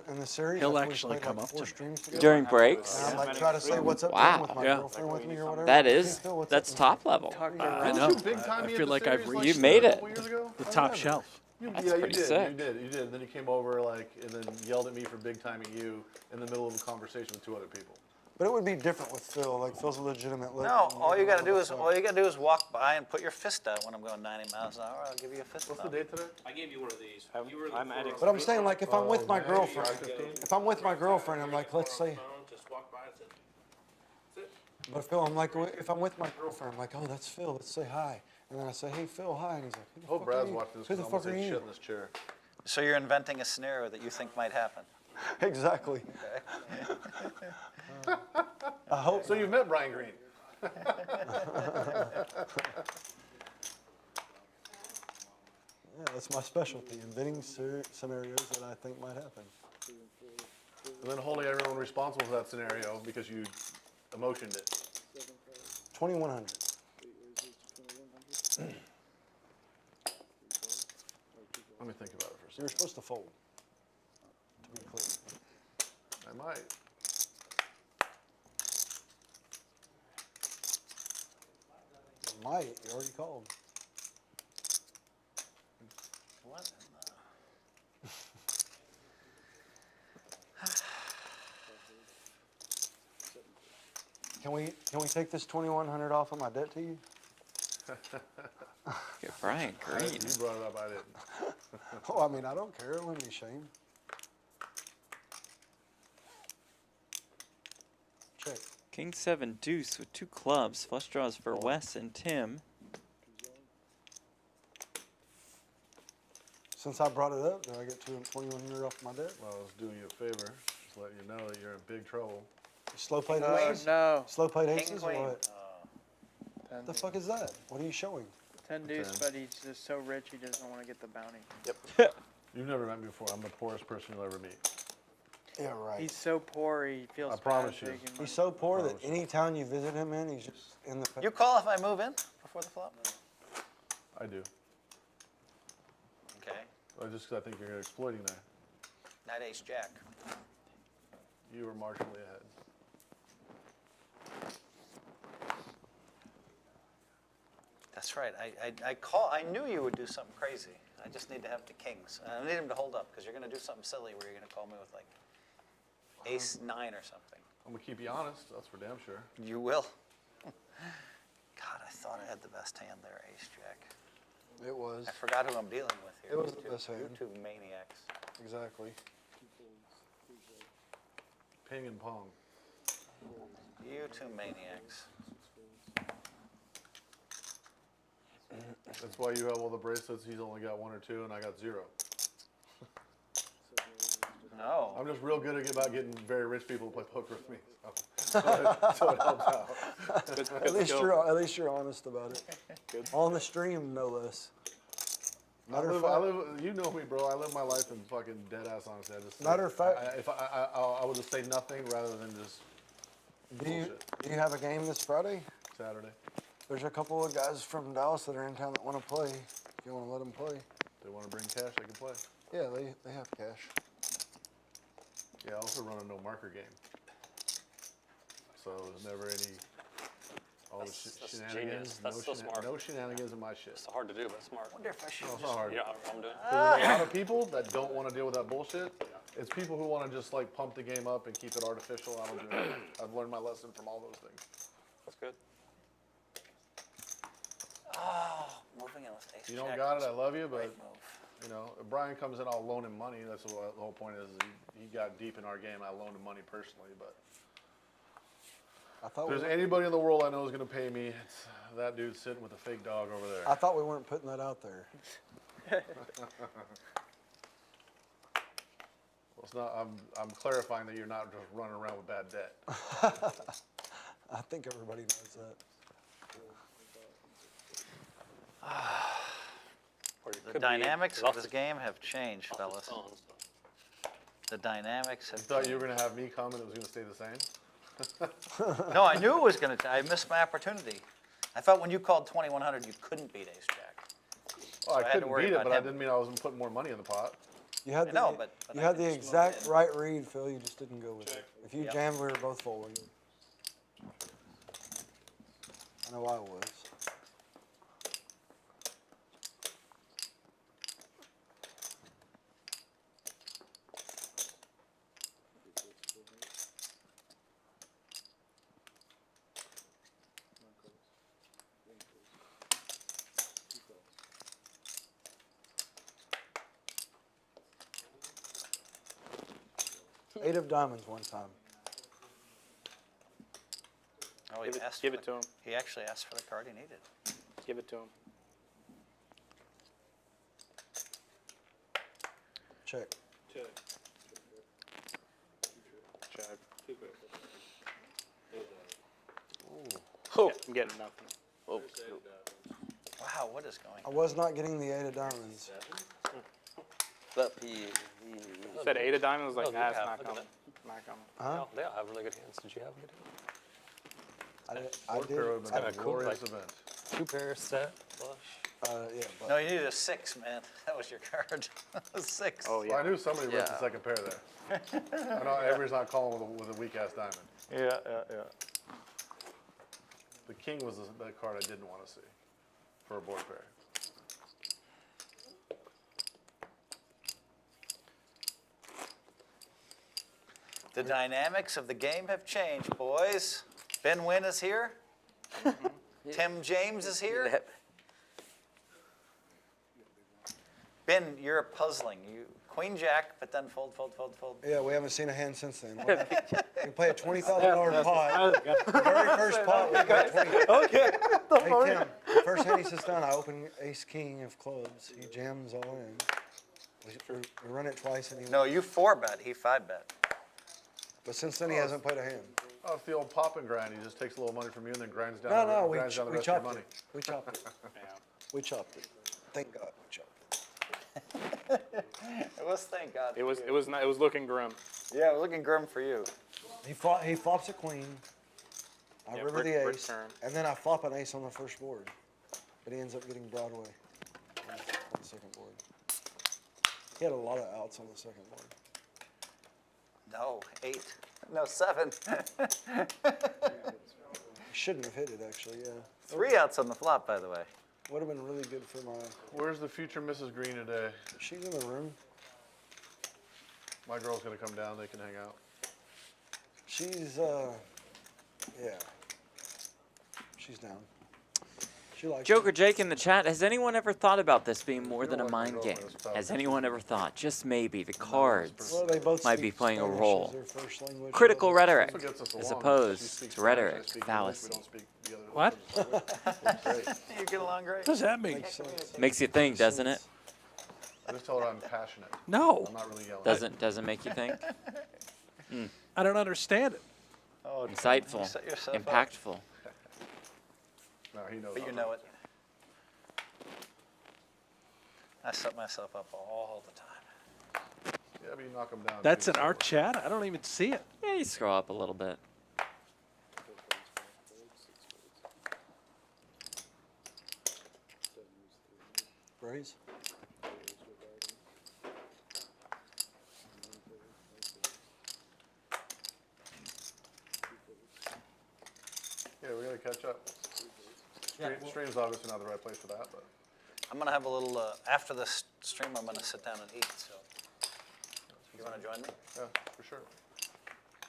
In the series. He'll after we actually played, come like, up 4 to me. streams together. During breaks? And I'm like, try to say what's up to Wow. him with my Yeah. girlfriend with me or whatever. That Hey, is, Phil, what's that's up? top level. Talk to I Ron. know. Did you big time I me at feel the like I've series, reached You made a it. couple years ago? the I top remember. shelf. That's Yeah, you pretty did. sick. You did. You did. And then you came over like, and then yelled at me for big timing you in the middle of a conversation with 2 other people. But it would be different with Phil. Like Phil's a legitimate. No, all you gotta do is walk by and put your fist out when I'm going 90 miles an hour. I'll give you a fist What's bump. the date today? I gave you one of these. You were I'm looking adding for But I'm saying, like, if I'm with my man, girlfriend, 5:15? if I'm with my girlfriend, I'm like, let's say. phone, just walk by and said, that's it. But Phil, I'm like, if I'm with my girlfriend, I'm like, oh, that's Phil. Let's say hi. And then I say, hey, Phil, hi. And he's like, who the I hope fuck are Brad's you? watching this Who because the I'm fuck going are to say you? shit in this chair. So you're inventing a scenario that you think might happen. Exactly. I hope So you've met Brian Green. Yeah, that's my specialty, inventing scenarios that I think might happen. And then holding everyone responsible for that scenario because you emotioned it. 2100. Let me think about it for a You second. were supposed to fold. To be clear. I might. You might. You already called. What? Can we take this 2100 off of my debt to you? Get Brian Green. You brought it up, I didn't. Oh, I mean, I don't care. It wouldn't be shame. Check. King 7 deuce with 2 clubs. Flush draws for Wes and Tim. Since I brought it up, do I get 2100 off my debt? Well, I was doing you a favor. Just letting you know that you're in big trouble. Slow played Oh, aces? no. Slow played King, aces or queen. what? 10 The fuck is that? What are you showing? 10 deuce, but he's just so rich he doesn't want to get the bounty. You've never met me before. I'm the poorest person you'll ever meet. Yeah, right. He's so poor he feels I bad promise you. taking money. He's so poor that any town you visit him in, he's just in the. You call if I move in before the flop? I do. Okay. Just 'cause I think you're exploiting that. Knight ace jack. You were marginally ahead. That's right. I knew you would do something crazy. I just need to have the kings. I need him to hold up because you're going to do something silly where you're going to call me with like ace 9 or something. I'm going to keep you honest. That's for damn sure. You will. God, I thought I had the best hand there, ace jack. It was. I forgot who I'm dealing with here. It was You the best hand. You two maniacs. Exactly. Ping and pong. You two maniacs. That's why you have all the bracelets. He's only got 1 or 2, and I got 0. No. I'm just real good about getting very rich people to play poker with me. So it helps out. At least you're honest about it. On the stream, no less. I live, you know me, bro. I live my life in fucking dead ass honesty. I just Matter of fact, I would just say nothing rather than just do you bullshit. have a game this Friday? Saturday. There's a couple of guys from Dallas that are in town that want to play. If you want to let them play. They want to bring cash, they can play. Yeah, they have cash. Yeah, I also run a no marker game. So there's never any That's shenanigans. genius. That's so smart. No shenanigans in my shit. It's hard to do, but smart. I wonder if I should No, it's just not hard. You know what I'm doing? There's a lot of people that don't want to deal with that bullshit. It's people who want to just like pump the game up and keep it artificial. I don't do that. I've learned my lesson from all those things. That's good. Oh, moving in with ace You don't jack got it, was I love you, a but great move. you know, if Brian comes in, I'll loan him money. That's what the whole point is. He got deep in our game. I loaned him money personally, but I thought if we there's anybody in the world I know is going to pay me, it's that dude sitting with a fake dog over there. I thought we weren't putting that out there. Well, it's not. I'm clarifying that you're not just running around with bad debt. I think everybody knows that. Or it The could be dynamics of off this the- game have changed, off the fellas. phone, so. The dynamics You have thought you were going to have me come and it was going to stay the same? No, I knew it was going to. I missed my opportunity. I thought when you called 2100, you couldn't beat ace jack. Well, So I I had to couldn't worry beat it, about but I him. didn't mean I wasn't putting more money in the pot. You had I the, know, but you I had could the just move exact in. right read, Phil. You just didn't go with it. If you Yep. jammed, we were both folding. I know I was. Eight of diamonds one time. Oh, he asked Give for it to him. He actually asked for the card he needed. Give it to him. Check. Check. Oh, I'm getting nothing. Whoa. Wow, what is going I on? was not getting the eight of diamonds. But he Said 8 of diamonds, like, Oh, nah, it's yeah, not look at coming. Not coming. Huh? They all have really good hands. Did you have a good hand? I Fourth pair would did. have been kinda a cool, glorious like- event. 2 pairs, set, flush. Yeah, but No, you needed a 6, man. That was your card. A 6. Oh, Well, yeah. I knew somebody ripped the Yeah. second pair there. I know everybody's not calling with a weak ass diamond. Yeah. The king was the card I didn't want to see for a board pair. The dynamics of the game have changed, boys. Ben Wynn is here. Tim James is here. Ben, you're puzzling. You Queen Jack, but then fold. yeah, we haven't seen a hand since then. We play a $20,000 pot. The very first pot we got 20. Okay. Hey Tim, the first hand he sits down, I open ace king of clubs. He jams all in. We run it twice and he. No, you 4-bet. He 5-bet. But since then he hasn't played a hand. Oh, it's the old pop and grind. He just takes a little money from you and then grinds down, No, we grinds down the we rest of your chopped money. it. We chopped it. We chopped it. Thank God we chopped it. It was, thank God. It was looking grim. Yeah, it was looking grim for you. He flops a queen. I Yeah, river brick- the brick ace, turn. and then I flop an ace on the first board. But he ends up getting Broadway on the second board. He had a lot of outs on the second board. No, 8. No, 7. He shouldn't have hit it, actually, yeah. 3 outs on the flop, by the way. Would have been really good for my... Where's the future Mrs. Green today? She's in the room. My girl's gonna come down. They can hang out. She's, yeah. She's down. She likes Joker it. Jake in the chat, has anyone ever thought about this being more than a feel like my mind game? girlfriend is probably- Has anyone ever thought, just maybe, the cards Well, they both might be speak playing a Spanish role? as their first language. Critical rhetoric, That's what gets us as along. She opposed speaks to Spanish, I rhetoric, speak English, fallacy. we don't speak the other What? It's great. You get along great. What does that mean? Makes sense. Makes you think, doesn't it? I just tell her I'm passionate. No, I'm not really yelling. Doesn't make you think? I don't understand it. Oh, Insightful, you set yourself up. impactful. No, he knows. But you I'm know right. it. I set myself up all the time. Yeah, but you knock them down. That's too, in so our it's- chat? I don't even see it. Yeah, you scroll up a little bit. Raise. Yeah, we gotta catch up. Stream's obviously not the right place for that, but I'm gonna have a little, after this stream, I'm gonna sit down and eat, so. You wanna join me? yeah, for sure.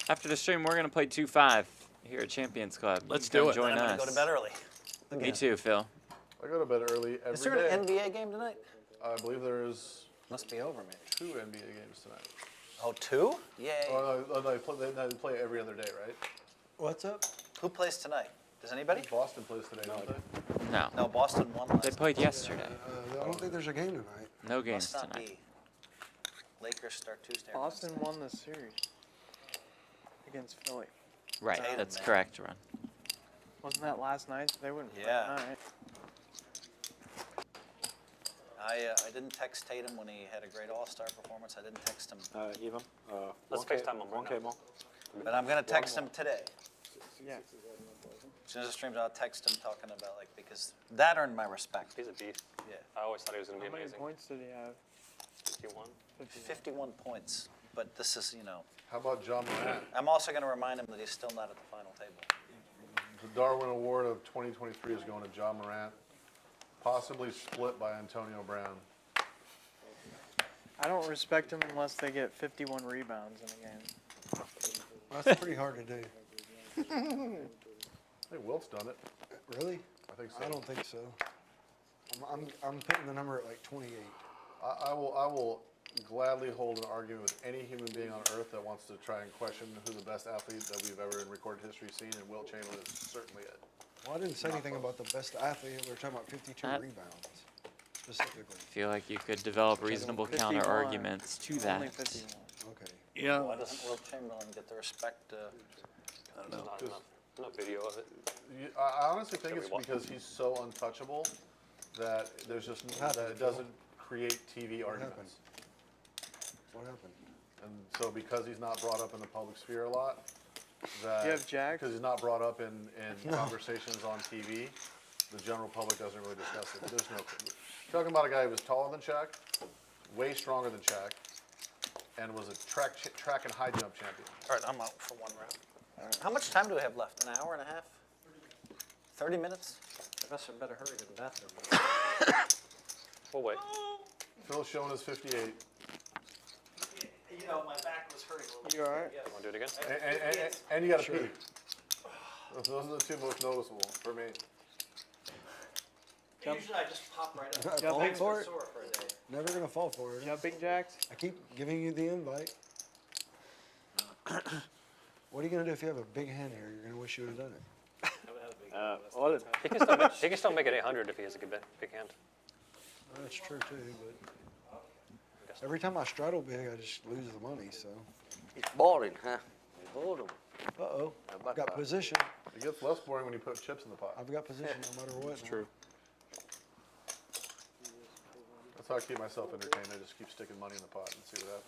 After the stream, we're gonna play 2-5 here at Champions Club. Let's You can do it. Join I'm gonna us. go to bed early. Me too, Phil. I go to bed early every Is there day. an NBA game tonight? I believe there is Must be over, maybe. 2 NBA games tonight. Oh, 2? Yay. Oh, no, they play every other day, right? What's up? Who plays tonight? Does anybody? Boston plays today, don't they? No. No, Boston won last They played yesterday. I don't think there's a game tonight. No games Must not tonight. be. Lakers start Tuesday. or Boston Wednesday. won the series against Philly. Right, Tatum, that's man. correct, Ron. Wasn't that last night? They wouldn't play Yeah. tonight. I didn't text Tatum when he had a great All-Star performance. I didn't text him, Even. Let's FaceTime him right now. but I'm gonna text him today. Yeah. As soon as the stream's out, I'll text him talking about because that earned my respect. He's a beast. Yeah, I always thought he was going to How be many amazing. points did he have? 51. 51 points. But this is, How about John Morant? I'm also gonna remind him that he's still not at the final table. The Darwin Award of 2023 is going to John Morant, possibly split by Antonio Brown. I don't respect him unless they get 51 rebounds in a game. That's pretty hard to do. I think Wilt's done it. Really? I think so. I don't think so. I'm putting the number at like 28. I will gladly hold an argument with any human being on earth that wants to try and question who the best athlete that we've ever in recorded history seen, and Wilt Chamberlain is certainly it. Well, I didn't say anything about the best athlete. We were talking about 52 rebounds specifically. I feel like you could develop reasonable 51. counter arguments to Only that. 51. Okay. Yeah. Why doesn't Wilt Chamberlain get the respect? I don't know. Not video of it. I honestly think Can it's we watch because he's so untouchable that there's just that it doesn't create TV arguments. What happened? And so because he's not brought up in the public sphere a lot, that Do you have Jack? because he's not brought up in conversations on TV, the general public doesn't really discuss it. There's no talking about a guy who was taller than Shaq, way stronger than Shaq, and was a track and high jump champion. All right, I'm out for one round. How much time do we have left? An hour and a half? 30 minutes? I guess I better hurry to the bathroom. We'll wait. Phil's showing us 58. My back was hurting a little. You alright? Want to do it again? And you got to pee. Those are the two most noticeable for me. Usually I just pop right up. Yeah, Fall thanks for it? Sore for a day. Never gonna fall for it. Jumping jacks? I keep giving you the invite. What are you gonna do if you have a big hand here? You're gonna wish you would have done it. He can still make it 800 if he has a big hand. That's true too, but every time I straddle big, I just lose the money. So, It's boring, huh? Hold 'em. uh-oh, I've got position. It gets less boring when you put chips in the pot. I've got position no matter what. That's true. That's how I keep myself entertained. I just keep sticking money in the pot and see what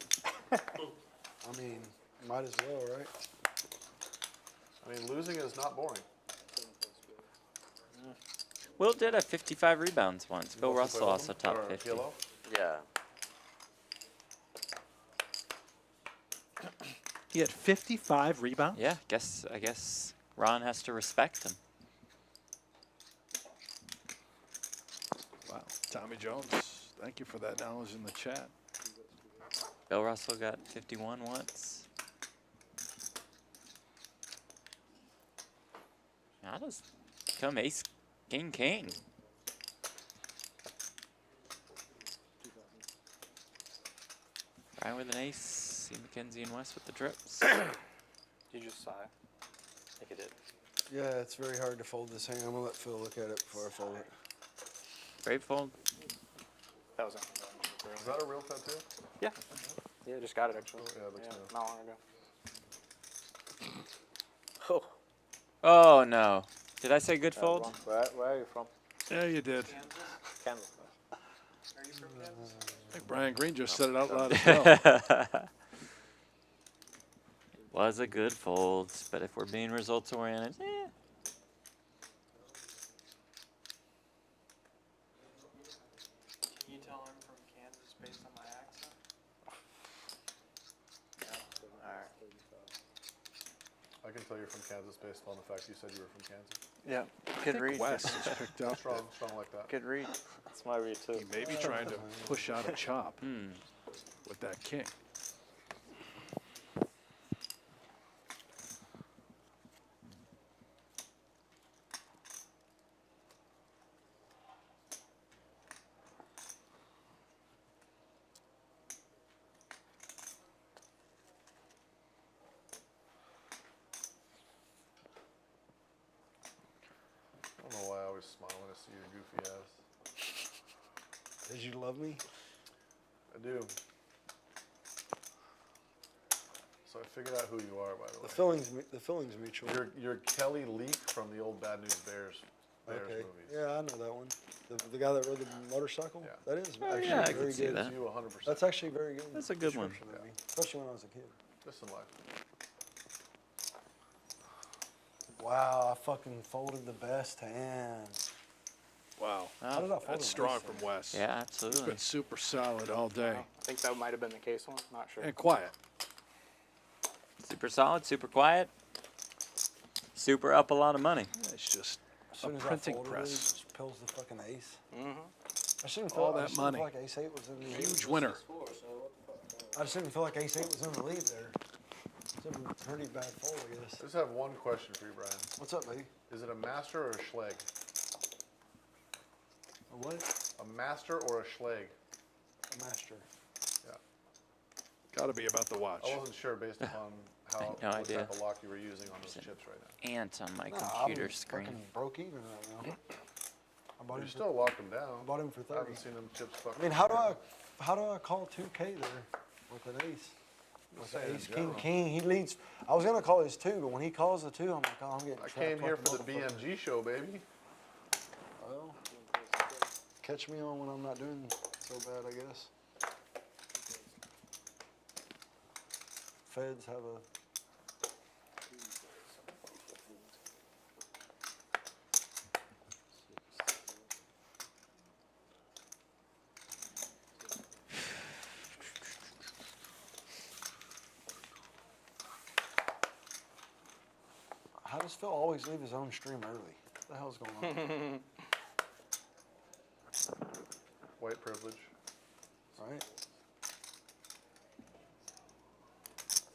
happens. I mean, might as well, right? I mean, losing is not boring. Wilt did have 55 rebounds once. Bill Wants to Russell play also with him? top Or 50. Kilo? Yeah. He had 55 rebounds? Yeah, I guess Ron has to respect him. Wow. Tommy Jones, thank you for that knowledge in the chat. Bill Russell got 51 once. How does become ace king? Ryan with an ace. See McKenzie and West with the drips. You just sigh. I think he did. Yeah, it's very hard to fold this hand. I'm gonna let Phil look at it before I fold it. Great fold. That was it. Is that a real tattoo? Yeah. Yeah, just got it actually. Yeah, it looks new. Not long ago. Oh, Oh no. Did I say good fold? Where are you from? Yeah, you did. Kansas. Are you from Kansas? I think Brian Green just said it out loud as well. It was a good fold, but if we're being results oriented, Can you tell I'm from Kansas based on my accent? I can tell you're from Kansas based on the fact you said you were from Kansas. Yeah, good read. Wes is picked up. Strong like that. Good read. That's my read too. He may be trying to push out a chop with that king. I don't know why I always smile when I see your goofy ass. Did you love me? I do. So I figured out who you are, by the way. The feeling's mutual. You're Kelly Leak from the old Bad News Bears Okay. movies. Yeah, I know that one. The guy that rode the motorcycle? Yeah. That is Oh, actually yeah, I very could see good. that. You 100%. That's actually very good. That's a good one. description of me, especially when I was a kid. Listen, life. Wow, I fucking folded the best hand. Wow. How did I fold That's it strong nice from then? Wes. yeah, He's absolutely. been super solid all day. I think that might have been the case one. Not sure. And quiet. Super solid, super quiet, super up a lot of money. It's just As a soon as I printing folded it, it press. just pills the fucking ace. Mm-hmm. I shouldn't All feel I that just money. Didn't feel like ace 8 was in the lead. Huge winner. I just didn't feel like ace 8 was in the lead there. It's a pretty bad fold, I guess. I just have one question for you, Brian. What's up, baby? Is it a master or a schleg? A what? A master or a schleg? A master. Yeah. Got to be about the watch. I wasn't sure based upon how no what idea. type of lock you were using on those chips right now. Ant on my Nah, computer I'm screen. fucking broke even right now. I bought You him for, still locked them down. I bought him for I 30. haven't seen them chips fucking. I mean, how do I call 2K there with an ace? With saying the in ace, king, general. king, he leads. I was gonna call his 2, but when he calls the 2, I'm like, oh, I'm getting I trapped came here like for a the motherfucker. BMG show, baby. Well, catch me on when I'm not doing so bad, I guess. Feds have a. How does Phil always leave his own stream early? What the hell's going on? White privilege. Right?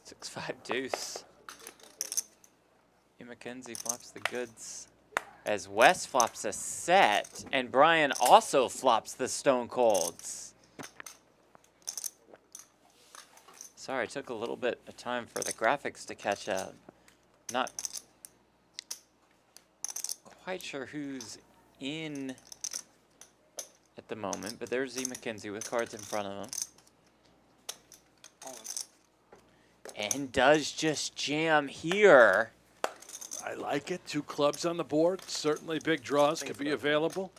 6-5 deuce. McKenzie flops the goods. As Wes flops a set, and Brian also flops the stone colds. Sorry, it took a little bit of time for the graphics to catch up. Not quite sure who's in at the moment, but there's E. McKenzie with cards in front of him. And does just jam here. I like it. 2 clubs on the board. Certainly big draws could be available.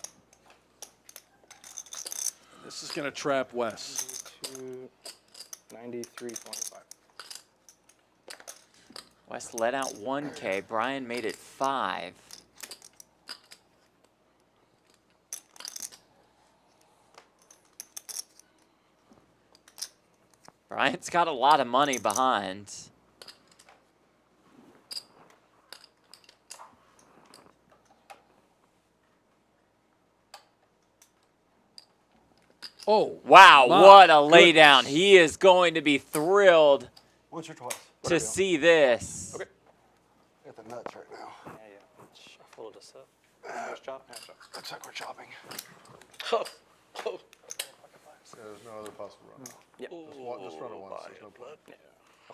This is going to trap Wes. 93.25. Wes let out 1K. Brian made it 5. Brian's got a lot of money behind. Oh, wow, my what a laydown. goodness. He is going to be thrilled Once or twice. to see this. Okay. Got the nuts right now. Yeah, yeah. Shuffle this up. First chop, hand chop. Looks like we're chopping. Oh, oh. Yeah, there's no other possible run. Yeah. Just run it once. There's no point. Yeah.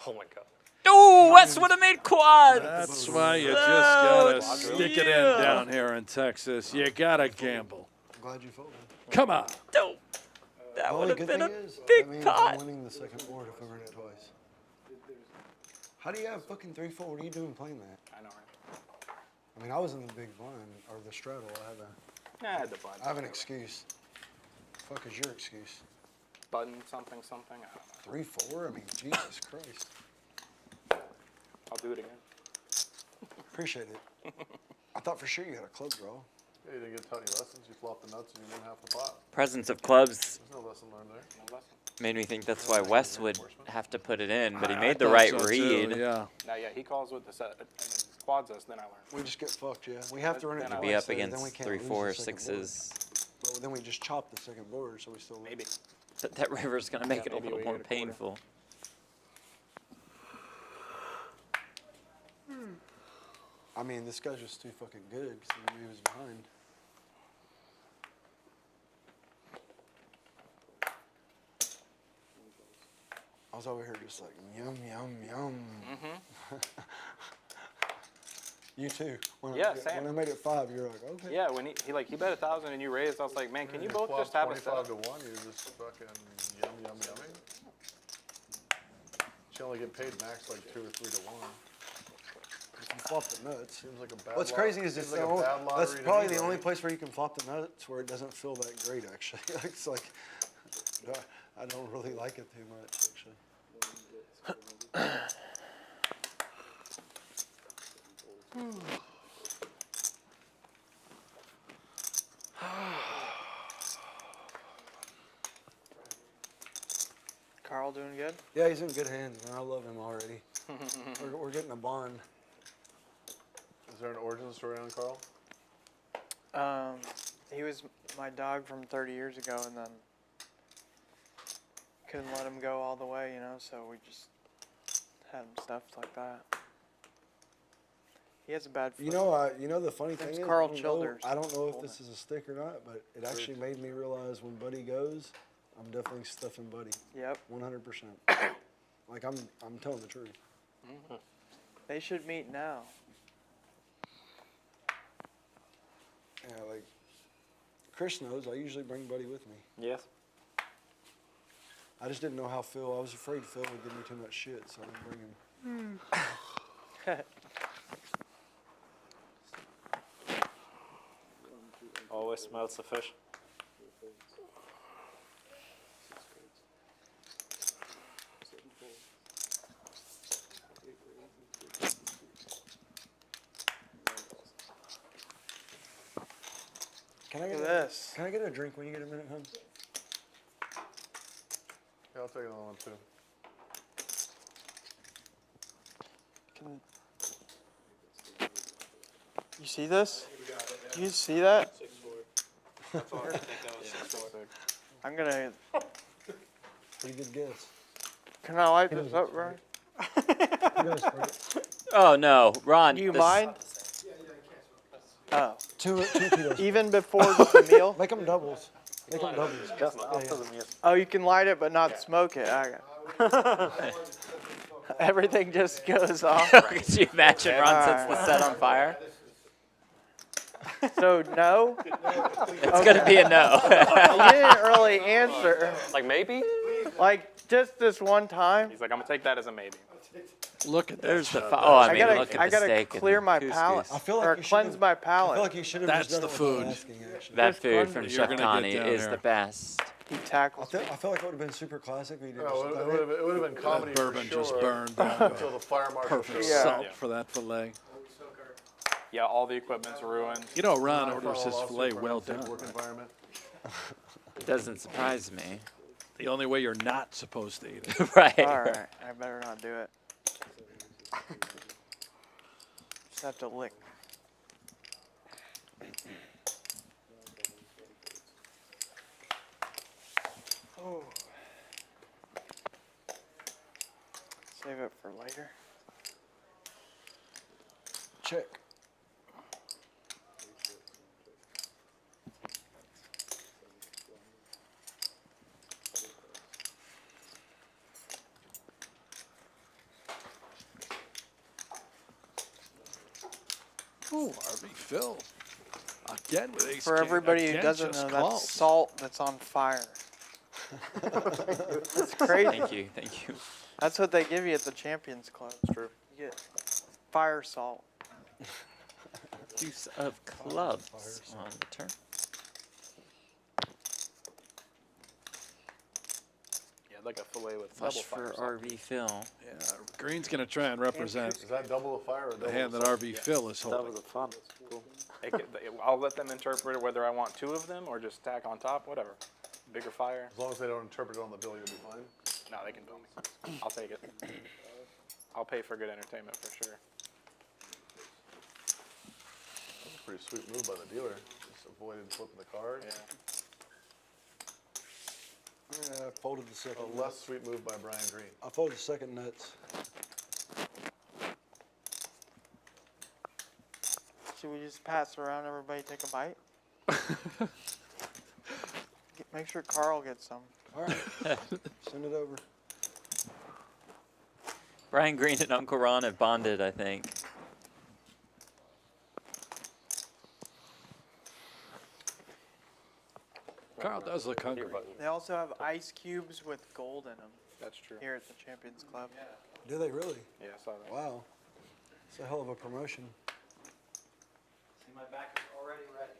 Oh my god. Ooh, Wes would have made quad. That's why you just got to stick it in down here in Texas. You got to gamble. I'm glad you folded. Come on. Dope. The That only would have good been a thing is, that big means pot. I'm winning the second board if we run it twice. How do you have fucking 3-4? What are you doing playing that? I know, right? I mean, I was in the big blind or the straddle. I had the blind. I have an excuse. fuck is your excuse? Button something something. I don't know. 3-4? I mean, Jesus Christ. I'll do it again. Appreciate it. I thought for sure you had a club draw. Yeah, you didn't get Tony lessons. You flopped the nuts and you won half the pot. Presence of clubs There's no lesson learned there. No lesson. made me think that's why Wes would have to put it in, but he I made the thought right so too, read. yeah. Now, yeah, he calls with the set and then quads us, then I learn. We just get fucked, yeah. We have to run it Then Be twice, up so then we against can't 3, lose 4, the second board. 6s. But then we just chop the second board, so we still lose. Maybe. But that river's gonna make it a maybe little we more get a quarter. painful. I mean, this guy's just too fucking good because he was behind. I was over here just like, yum, yum, yum. You too. When Yeah, I, same. When I made it 5, you're like, okay. Yeah, when he bet 1,000 and you raised, I was like, man, can you both Flop just have a 25 set? to 1, you're just fucking yum, yum, yumming. You only get paid max like 2 or 3 to 1. If you flop the nuts. Seems like a bad What's lot- crazy is seems it's like the a only, bad that's lottery to probably me, the only right? place where you can flop the nuts where it doesn't feel that great, actually. It's like, I don't really like it too much, actually. Carl doing good? Yeah, he's in good hands, man. I love him already. We're getting a bond. Is there an origin story on Carl? He was my dog from 30 years ago, and then couldn't let him go all the way, you know, so we just had him stuffed like that. He has a bad foot. You know the funny thing Name's is, Carl I don't know- Childers. I don't know if this is a stick or not, but it actually made me realize when Buddy goes, I'm definitely stuffing Buddy. Yep. 100%. Like I'm telling the truth. They should meet now. Yeah, like Chris knows. I usually bring Buddy with me. Yes. I just didn't know how Phil. I was afraid Phil would give me too much shit, so I didn't bring him. Always smells the fish. Can I Look get at this. Can I get a drink when you get a minute, hon? Yeah, I'll take another one too. Can you see this? Do you see that? 6'4". I thought I think that was 6'4". I'm gonna. Pretty good guess. Can I light this up, Ryan? He does, right? Oh no, Ron. Do you this- mind? Oh. Two kilos. Even before the meal? Make them doubles. Make them doubles. Just Yeah, after yeah. the meal. Oh, you can light it but not smoke it. Everything just goes off. Could you imagine Ron sets the set on fire? So no? It's gonna be a no. You didn't really answer. Like maybe? Like just this one time. He's like, I'm gonna take that as a maybe. Look at There's the. that. Oh, I mean, gotta, look at I the gotta steak and clear the my couscous. palate. I feel like or you cleanse should've- my I palate. feel like you should have That's just done the it without food. asking, actually. That Just food cleanse from it. Chef You're gonna get Connie down is here. the best. He tackles me. I feel like it would have been super classic. If you did No, just done it. it would have been comedy That bourbon for sure. just burned down until the fire marshal perfect showed up. salt Yeah. for that fillet. Yeah, all the equipment's ruined. You know, Ron I orders filed a his lawsuit fillet for an well unsafe done. work environment. It doesn't surprise me. The only way you're not supposed to eat it. Right. All right, I better not do it. Just have to lick. Oh. Save it for later. Check. Ooh, RB Phil. Again with ace For king. everybody who Again, doesn't just know, called. that's salt that's on fire. That's crazy. Thank you. Thank you. That's what they give you at the Champions Club. It's true. You get fire salt. Deuce of clubs on the turn. I'd like a fillet with Flush double fire. for RV Phil. Yeah, Green's going to try and represent Is that double the fire or double the hand that the RV Phil is holding. Double the fun. Cool. I'll let them interpret whether I want 2 of them or just stack on top, whatever. Bigger fire. As long as they don't interpret it on the bill, you'll be fine. No, they can bill me. I'll take it. I'll pay for good entertainment for sure. That's a pretty sweet move by the dealer. Just avoided flipping the card. Yeah. Yeah, I folded the second. A less sweet move by Brian Green. I folded the second nuts. Should we just pass around, everybody take a bite? Make sure Carl gets some. All right, send it over. Brian Green and Uncle Ron have bonded, I think. Carl does look hungry. They also have ice cubes with gold in them That's true. here at the Champions Club. Do they really? Yeah, I saw that. Wow. It's a hell of a promotion. See, my back is already ready.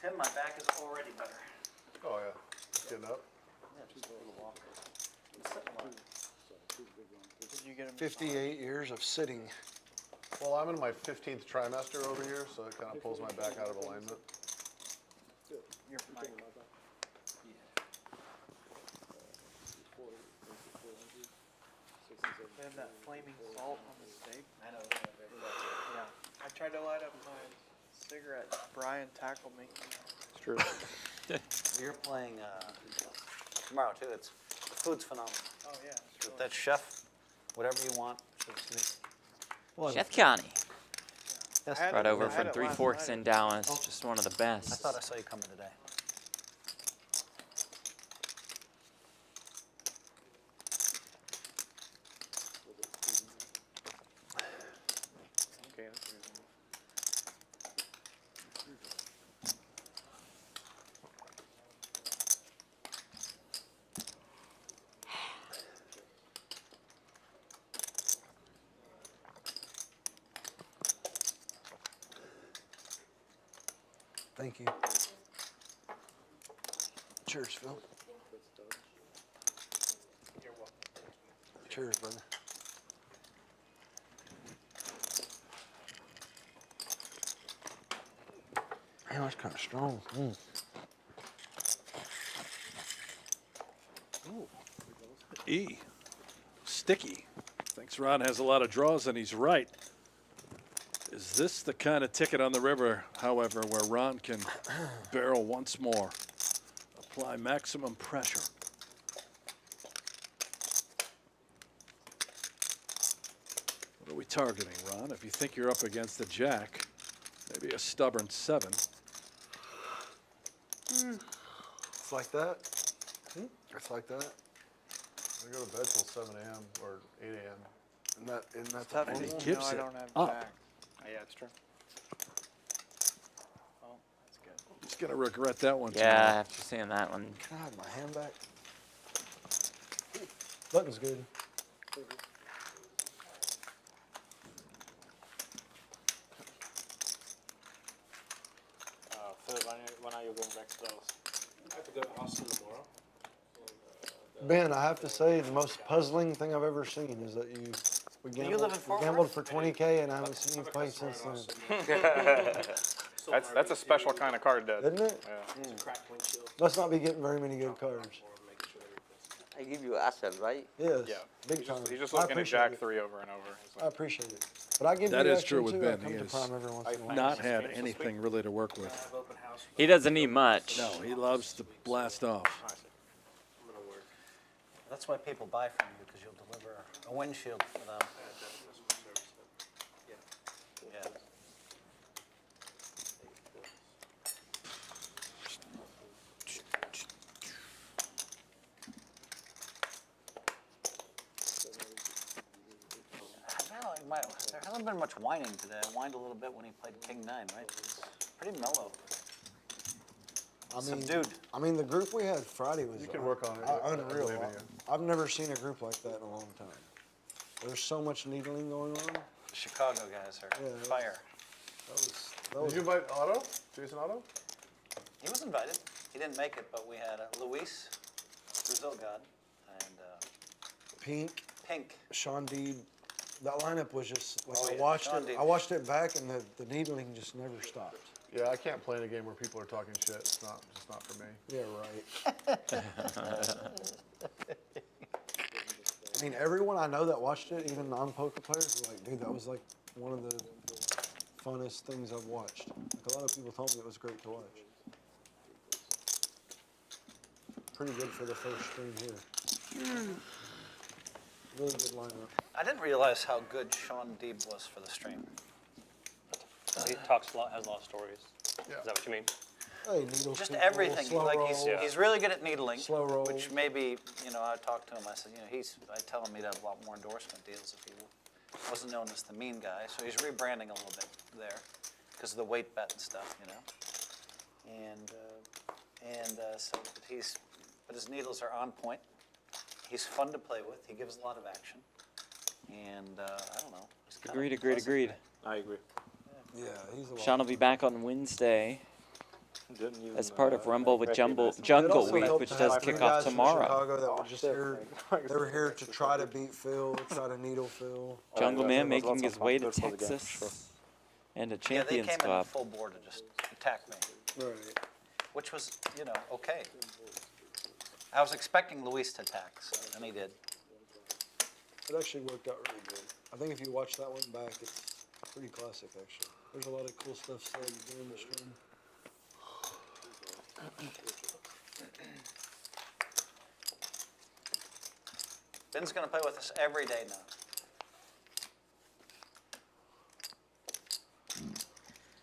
Tim, my back is already better. Oh, yeah. Getting up. Did you get them? 58 years of sitting. Well, I'm in my 15th trimester over here, so it kind of pulls my back out of alignment. You're fine. They have that flaming salt on the steak. I know. Yeah. I tried to light up my cigarette. Brian tackled me. It's true. You're playing tomorrow too. The food's phenomenal. Oh yeah. With that chef, whatever you want. Chef Connie. I had Brought it- over I had from it Three last Forks night. in Dallas. Just one of the best. I thought I saw you coming today. Okay, that's reasonable. Thank you. Cheers, Phil. Cheers, brother. Man, that's kind of strong. E. Sticky. Thinks Ron has a lot of draws, and he's right. Is this the kind of ticket on the river, however, where Ron can barrel once more, apply maximum pressure? What are we targeting, Ron? If you think you're up against the jack, maybe a stubborn 7. It's like that. It's like that. I go to bed till 7 a.m. or 8 a.m. Isn't that Tough the to formula? keeps I it don't have up. jack. Yeah, it's true. Oh, that's good. He's going to regret that one Yeah, tomorrow. after seeing that one. Can I have my hand back? Button's good. Phil, when are you going back to Dallas? I have to go to Austin tomorrow. Ben, I have to say, the most puzzling thing I've ever seen is that we gambled for 20K and I haven't seen you play since then. That's a special kind of card, Dad. Isn't it? Yeah. Cracked windshield. Must not be getting very many good cards. I give you asset, right? Yes, Yeah. big time. He's just I looking at appreciate Jack it. 3 over and over. It's I like, appreciate it. But I give That you is action true with too. Ben. I come He to has prime every once in a while. not had anything really to work with. Open house. He doesn't need much. No, he loves to blast off. I'm gonna work. That's why people buy from you, because you'll deliver a windshield for them. Yeah. There hasn't been much whining today. I whined a little bit when he played King 9, right? It's pretty mellow. Subdued. I mean, the group we had Friday was You can work on it. unreal. I believe in you. I've never seen a group like that in a long time. There's so much needling going on. The Chicago guys are Yeah, fire. That was Did you invite Otto? Jason Otto? He was invited. He didn't make it, but we had Luis, Brazil God, and Pink, Pink. Sean Deeb. That lineup was just like Oh, I yeah, watched Sean it. Deeb. I watched it back, and the needling just never stopped. Yeah, I can't play in a game where people are talking shit. It's just not for me. Yeah, right. I mean, everyone I know that watched it, even non-poker players, were like, dude, that was like one of the funnest things I've watched. Like, a lot of people told me it was great to watch. Pretty good for the first stream here. Really good lineup. I didn't realize how good Sean Deeb was for the stream. He talks a lot, has a lot of stories. Yeah. Is that what you mean? Hey, needle Just people, everything. slow Like roll. he's really good at needling. Slow roll. Which maybe, I talked to him. I said, I tell him he'd have a lot more endorsement deals if he wasn't known as the mean guy. So he's rebranding a little bit there because of the weight bet and stuff, but his needles are on point. He's fun to play with. He gives a lot of action. And I don't know. he's kind of Agreed. pleasant. I agree. Yeah, he's a lot. Sean will be back on Wednesday Didn't even, as part of Rumble with Jungle It also Week, helped which to does have kick three off guys from tomorrow. Chicago that were just here. They were here to try to beat Phil, try to needle Phil. Jungle yeah, Man there was making lots his of way to conflict for the game, Texas and a Yeah, they Champions came in Club. full board to just attack me, Right. which was, okay. I was expecting Luis to attack, and he did. It actually worked out really good. I think if you watch that one back, it's pretty classic, actually. There's a lot of cool stuff said during the stream. Ben's going to play with us every day now.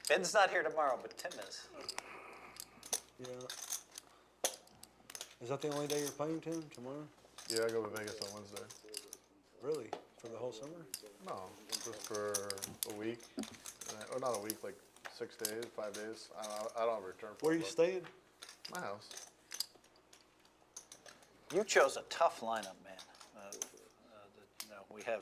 Ben's not here tomorrow, but Tim is. Yeah. Is that the only day you're playing, Tim? Tomorrow? Yeah, I go to Vegas on Wednesday. Really? For the whole summer? No, just for a week. Or not a week, like 6 days, 5 days. I don't have a return flight. Where are you booked. staying? My house. You chose a tough lineup, man. We have.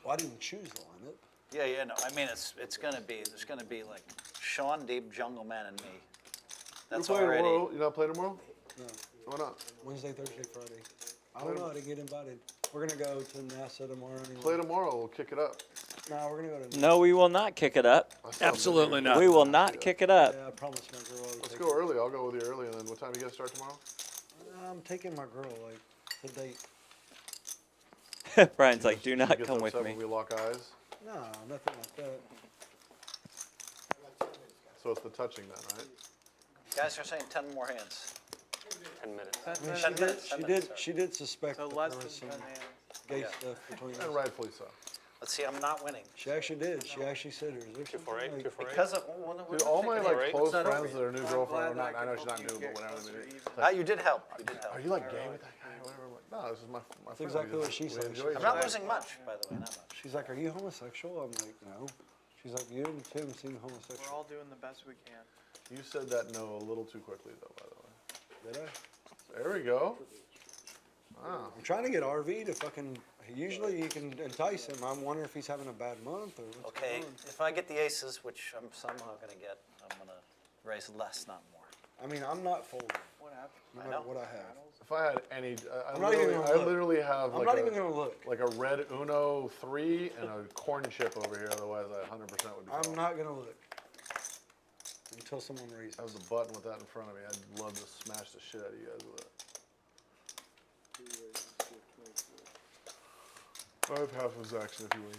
Well, I didn't choose the lineup. Yeah, no. I mean, there's going to be like Sean Deeb, Jungle Man, and me. That's you play already. tomorrow? You not play tomorrow? No. Why not? Wednesday, Thursday, Friday. I don't know how to get invited. We're going to go to NASA tomorrow anyway. Play tomorrow. We'll kick it up. No, we're going to go to No, we will not kick it up. Absolutely not. We will not kick it up. Yeah, I promised my girl I would Let's take go her. early. I'll go with you early. And then what time you guys start tomorrow? I'm taking my girl, like, to date. Brian's like, do You not get come with upset me. when we lock eyes. No, nothing like that. So it's the touching then, right? Guys are saying 10 more hands. 10 minutes. I mean, 10 minutes, 10 minutes, she did suspect So that less there was than some 10 hands. gay Yeah. stuff between And us. rightfully so. Let's see, I'm not winning. She actually did. She actually said hers. 248, 248. Because of. Well, no, we're Dude, not all my taking like it. close that friends over? that are new I'm girlfriend, glad I know she's that I not could new, help you but get whatever. closer They do. easily. It's like, You did help. You did help. are you like gay with that guy? Whatever. I'm like, no, this is my friend. That's exactly what she said. Enjoy I'm each not other. losing much, by the way, not much. She's like, "Are you homosexual?" I'm like, "No." She's like, "You and Tim seem We're homosexual." all doing the best we can. You said that no a little too quickly though, by the way. Did I? There we go. Wow. I'm trying to get RV to fucking. Usually you can entice him. I'm wondering if he's having a bad month or what's Okay, going on. if I get the aces, which I'm somehow going to get, I'm going to raise less, not more. I mean, I'm not folding, What happened? no I matter know. what I have. If I had any, I'm not even gonna look. literally have I'm like not a, even gonna look. like a red Uno 3 and a corn chip over here. Otherwise, I 100% would be. I'm gone. not gonna look until someone raises. That was a button with that in front of me. I'd love to smash the shit out of you guys with it. I have half of his action if he wins.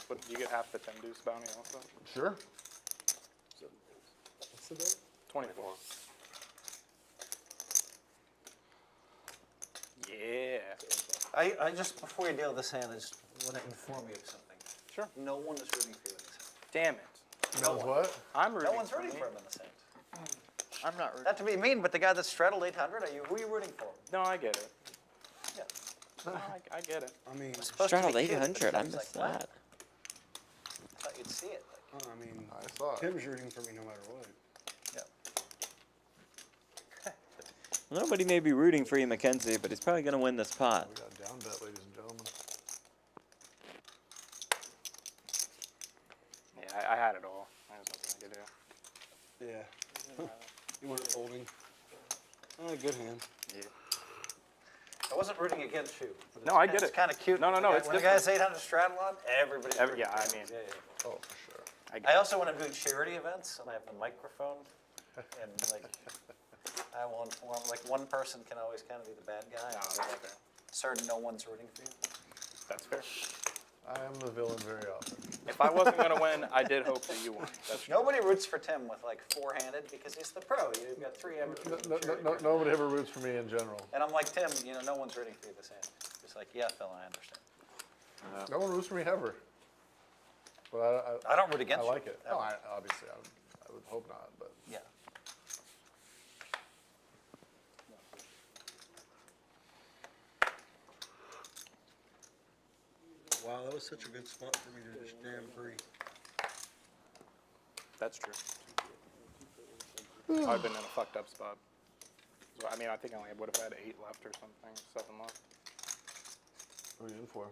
What you get half the 10 deuce bounty also? Sure. What's the date? 24. Yeah. I just, before you deal this hand, I just want to inform you of something. Sure. No one is rooting for you in this hand. Damn it. Knows what? I'm rooting. No one's for rooting me. for him in this hand. I'm not rooting. Not to be mean, but the guy that straddled 800, who are you rooting for? No, I get it. Yeah. No, I get it. I mean, It's supposed to be Straddled cute, but 800. I Tim's missed like, what? that. I thought you'd see it. I mean, I saw it. Tim's rooting for me no matter what. Yeah. Nobody may be rooting for you, Mackenzie, but he's probably going to win this pot. We got a down bet, ladies and gentlemen. wasn't rooting against you. but No, I it's get It's it. kind of cute. No, When it's the guy's 800 straddle on, everybody's rooting yeah, for I him. mean- Yeah. Oh, for sure. I also when I'm doing charity events and I have the microphone, and like I want like one person can always kind of be the bad guy. Certain no one's rooting for you. That's fair. I am the villain very often. If I wasn't going to win, I did hope that you won. That's true. Nobody roots for Tim with like four-handed because he's the pro. You've got three amateurs. Nobody ever roots for me in general. And I'm like, Tim, no one's rooting for you the same. Just like, yeah, Phil, I understand. No one roots for me ever. But I don't root against I you. like it. No, obviously, I would hope not. But Yeah. Wow, that was such a good spot for me to just jam free. That's true. I've been in a fucked up spot. So, I mean, I think I only would have had 8 left or something, 7 left. what are you in for?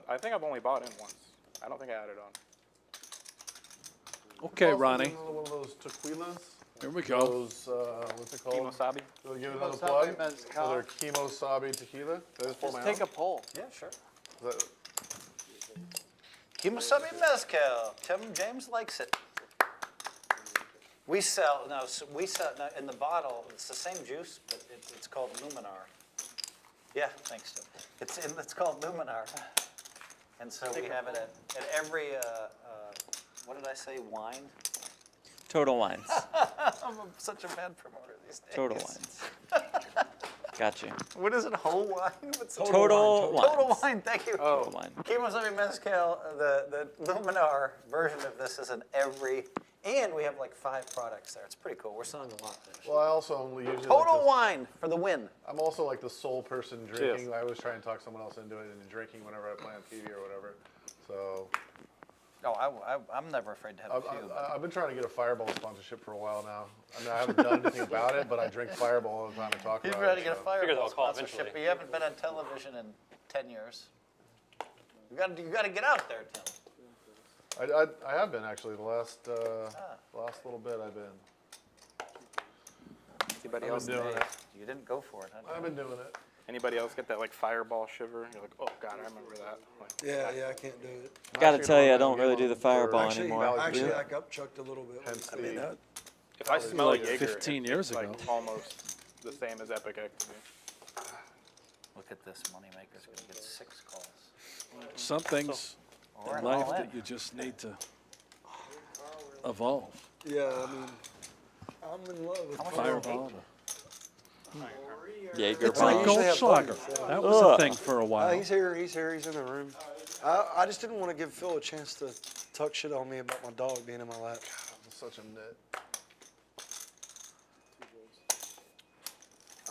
I think I've only bought in once. I don't think I added on. Okay, Also, Ronnie. give another one of those tequilas. Here we go. Those, what's it called? Kimosabi? Do we give it another Kimosabi plug? mezcal. Another Kimosabi tequila. That is 4 Just my take own. a poll. Yeah, sure. Is that- Kimosabi Mezcal. Tim James likes it. We sell now in the bottle. It's the same juice, but it's called Luminar. Yeah, thanks, Tim. It's called Luminar, and so we have it at every what did I say? Wine. Total Wines. I'm such a bad promoter these days. Total Wines. Got you. What is it? Whole wine? What's Total Wines. Total wine. Thank you. Total Wine. Kimosabi Mezcal. The Luminar version of this is in every. And we have like 5 products there. It's pretty cool. We're selling a lot there. Well, I also only usually Total like this, wine for the win. I'm also like the sole person drinking. I always try and talk someone else into it and drinking whenever I play on TV or whatever. So Oh, I'm never afraid to have a few. I've been trying to get a Fireball sponsorship for a while now. I mean, I haven't done anything about it, but I drink Fireball all the time and talk He's about ready it. to get a so. Fireball that'll call sponsorship, eventually. but you haven't been on television in 10 years. You got to get out there, Tim. I have been actually the last little bit I've been. Anybody I've else? been doing it. You didn't go for it, huh? I've been doing it. Anybody else get that like fireball shiver? You're like, oh god, I remember that. Like, Yeah, I can't do it. Gotta Actually, tell you, I I'm don't really gonna do the give them Fireball for- Actually, anymore. actually, Yeah. I got chucked a little bit. Hence I mean, the- if I smell like a Jaeger, 15 it's years like ago. almost the same as Epic X to me. Look at this moneymaker's going to get 6 calls. Some things We're in all life in. that you just need to evolve. yeah, I mean, I'm in love with much Fireball. Jaeger It's like bomb. usually have Goldschlager. buddies, yeah. That was a thing for a while. He's here, he's in the room. I just didn't want to give Phil a chance to talk shit on me about my dog being in my lap. I'm such a nit.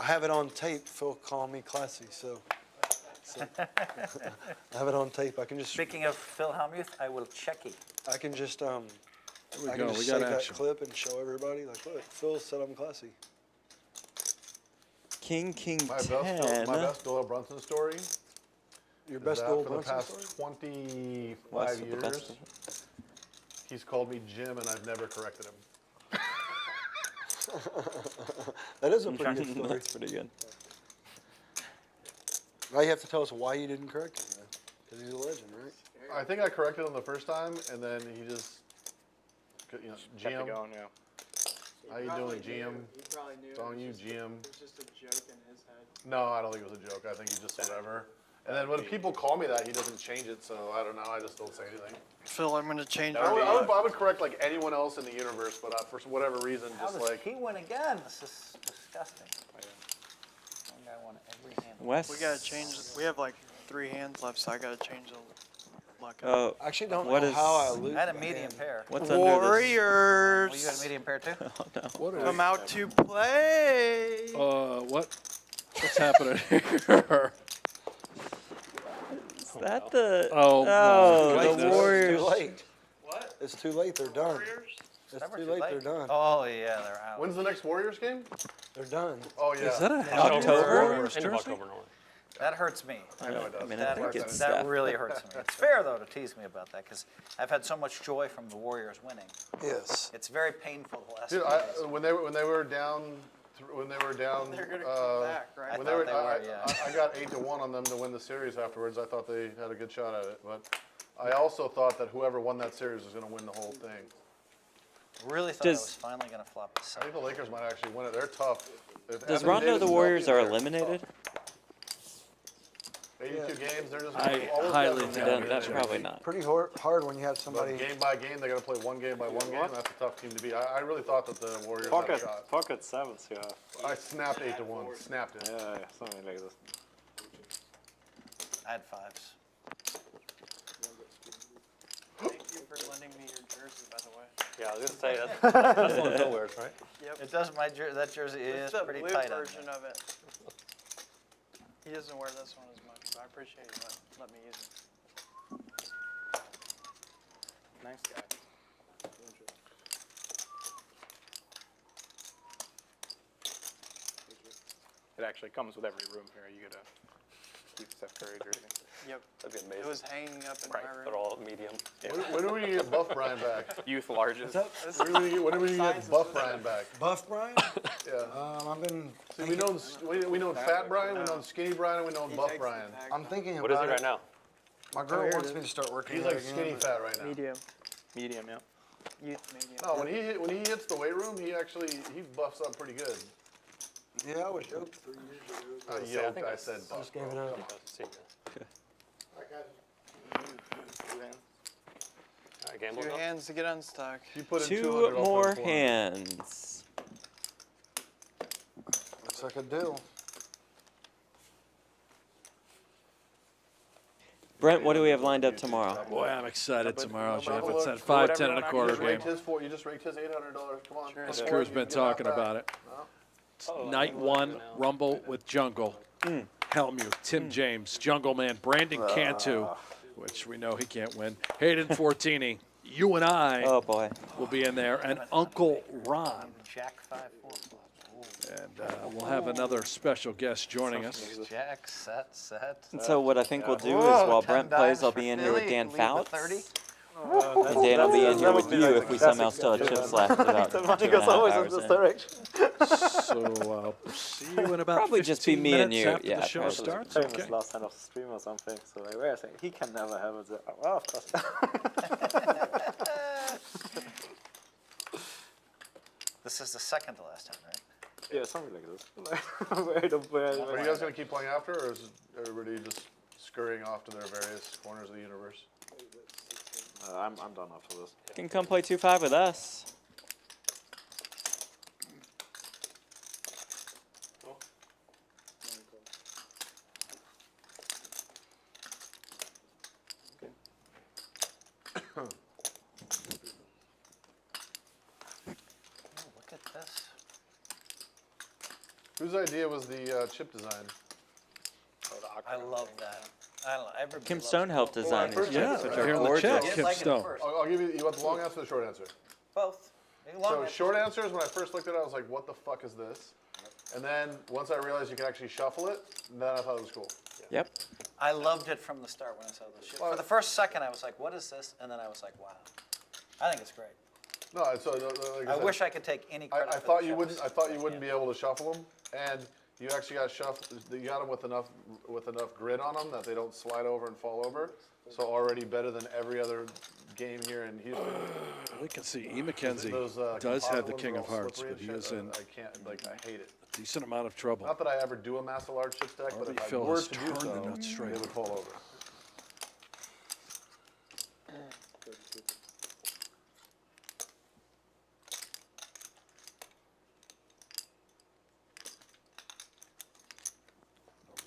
I have it on tape. Phil called me classy, so I have it on tape. I can just Speaking of Phil Hellmuth, I will check it. I can just Here we I go. can We just got save that action. clip and show everybody like, look, Phil said I'm classy. King My 10. best Doyle Brunson story. Your is best that Doyle for the Brunson past story? 25 Wes with the best years, of it. he's called me Jim, and I've never corrected him. That is a pretty good story. That's pretty good. Now you have to tell us why you didn't correct him, man. Because he's a legend, right? I think I corrected him the first time, and then he just, Kept it GM, going, yeah. how you doing, GM? He probably knew It's on you, GM. It was just a joke in his head. No, I don't think it was a joke. I think he just whatever. And then when people call me that, he doesn't change it, so I don't know. I just don't say anything. Phil, I'm going to change I would correct like anyone else in the universe, but for whatever reason, How just does like he win again? This is disgusting. One guy won every hand. Wes. We got to change. We have like 3 hands left, so I got to change the luck up. Oh, I actually don't What know is- how I lose. I had a my medium hand. pair. what's under this? Warriors, Well, you had a medium pair too? Oh, no. What come out to play. What's happening here? Is that the... Oh, my the goodness. Warriors. It's too late. What? It's too late. They're done. It's Never too too late. late. They're done. Oh, yeah, they're out. when's the next Warriors game? They're done. Oh yeah. Is that a October? October Warriors End of jersey? October normally. That hurts me. I know it does. I mean, I That, think hurts, it's that really hurts me. It's fair, though, to tease me about that, because I've had so much joy from the Warriors winning. Yes. It's very painful the last Dude, few days. when they were down when they were down. They're gonna come back, right? When I they were, thought they were, yeah. I got 8-1 on them to win the series afterwards. I thought they had a good shot at it, but I also thought that whoever won that series was going to win the whole thing. Really thought I Does- was finally going to flop the I set. think the Lakers might actually win it. They're tough. If Does Anthony Rondo Davis the is Warriors healthy, are they're eliminated? tough. 82 games. They're just. I all those highly guys are doubt Then good. that's probably not. Pretty hard when you have somebody. But game by game, they got to play one game by one game. That's a tough team to beat. I really thought that the Warriors had a shot. Pocket sevens, yeah. I snapped 8-1. Snapped it. Yeah, something like this. I had fives. Thank you for lending me your jersey, by the way. Yeah, I was gonna say that's one Phil wears, right? Yep. It does. That jersey is It's the pretty blue tight on me. version of it. He doesn't wear this one as much, but I appreciate you let me use it. Nice guy. It actually comes with every room here. You get a Keith Steph Curry jersey. Yep. That'd be amazing. It was hanging up in Right, my room. they're all medium. When are we going to get Buff Brian back? Youth larges. When are we going to get Buff Brian back? Buff Brian? Yeah. I've been. See, we know Fat Brian, we know Skinny Brian, and we know Buff Brian. I'm thinking What is about it right now? My girl here it wants is. me to start working. He's out like again, skinny but- fat right now. Medium. Medium, yeah. Youth medium. No, when he hits the weight room, he buffs up pretty good. Yeah, I was yoked 3 years ago. Yoked, I said buff. Just gave it up. See ya. All right, gamble. Two hands to get unstuck. You put in 2 200, I'll more put in 400. hands. Looks like a deal. Brent, what do we have lined up tomorrow? Boy, I'm excited tomorrow, Jeff. Well, It's look, that for whatever 5, 10, and a quarter game. You just raked his $800. Come on. This crew's been talking about it. It's night one, Rumble with Jungle. Hellmuth, Tim James, Jungle Man, Brandon Cantu, which we know he can't win. Hayden Fortini, you and I Oh boy. will be in there, and Uncle Ron. Jack 5-4 flop. And we'll have another special guest joining us. Jack set. And so what I think we'll do is Whoa, while 10 Brent plays, dimes I'll for be in here with Philly, Dan lead with Fouts. 30. And Dan will be in here with you if we somehow still have chips left about 2.5 hours in. direction. So see you in about Probably just be 15 me and minutes you, after yeah, the show probably. starts. Famous Okay. last time of the stream or something. So like, wait a second, he can never have it. Well, of course. This is the second to last time, right? Yeah, something like this. Are you guys going to keep playing after, or is everybody just scurrying off to their various corners of the universe? I'm done after this. You can come play 2-5 with us. Look at this. Whose idea was the chip design? I love that. I don't know. Everybody Kim loves Stone it. helped design these Yeah, chips, which right are here in the chat, gorgeous. Kim like it Stone. first. I'll give you. You want the long answer or the short answer? Both. So short answer is when I first looked at it, I was like, "What the fuck is this?" And then once I realized you could actually shuffle it, then I thought it was cool. Yep. I loved it from the start when I saw this shit. For the first second, I was like, "What is this?" And then I was like, "Wow." I think it's great. No, so like I said, wish I could take any credit. I for thought the you chips. wouldn't. I thought you wouldn't be able to shuffle them, and you actually got shuffled. You got them with enough grit on them that they don't slide over and fall over. So already better than every other game here in Houston. We can see E. McKenzie Those, does have the composite King ones of are all Hearts, slippery but and he is shit. in I can't. Like I hate it. a decent amount of trouble. Not that I ever do amass a large chip stack, but Harvey if I Phil were has to do turned the so, nut straight. they would fall over.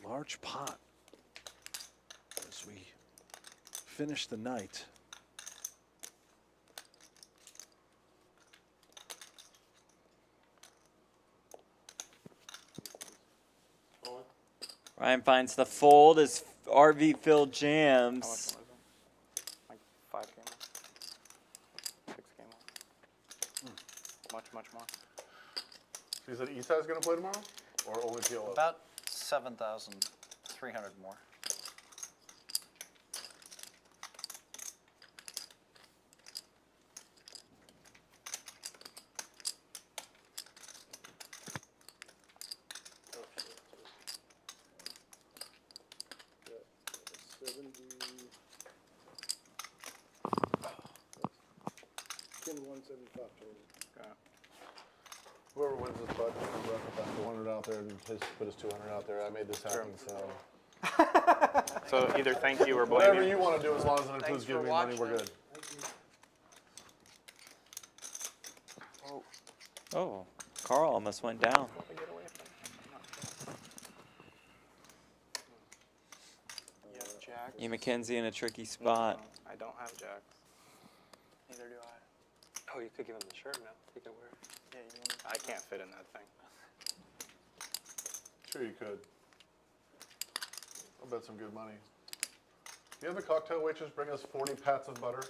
A large pot as we finish the night. Ryan finds the fold as RV Phil How much jams. was it? Like 5 game on. 6 game on. Much more. So you said Eastside's going to play tomorrow, or only PLO? About 7,300 more. 175 total. Okay. Whoever wins this butt, put 100 out there and put his 200 out there. I made this happen, so. So either thank you or blame Whatever you. you want to do, as long as it includes giving me money, we're good. Oh, Carl almost went down. You McKenzie in a tricky spot. I don't have jacks. Neither do I. Oh, you could give him the shirt now. He could wear it. Yeah, you want I can't fit in that thing. Sure you could. I'll bet some good money. Do you have a cocktail waitress bring us 40 pats of butter?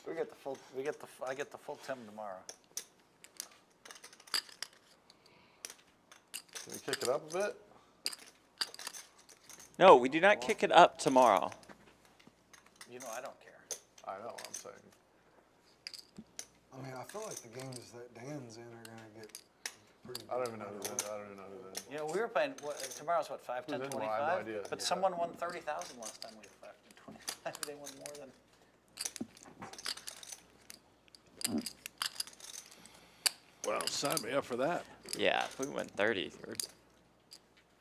I get the full Tim tomorrow. Can you kick it up a bit? No, we do not kick it up tomorrow. You know I don't care. I know what I'm saying. I mean, I feel like the games that Dan's in are gonna get pretty. I don't even know who's in. I don't even know who's in. You know, we were playing, tomorrow's what, 5, 10, Who's in? 25? I have no idea. But someone won 30,000 last time we had 5, 10, 25. They won more than. Well, sign me up for that. Yeah, if we went 30, we're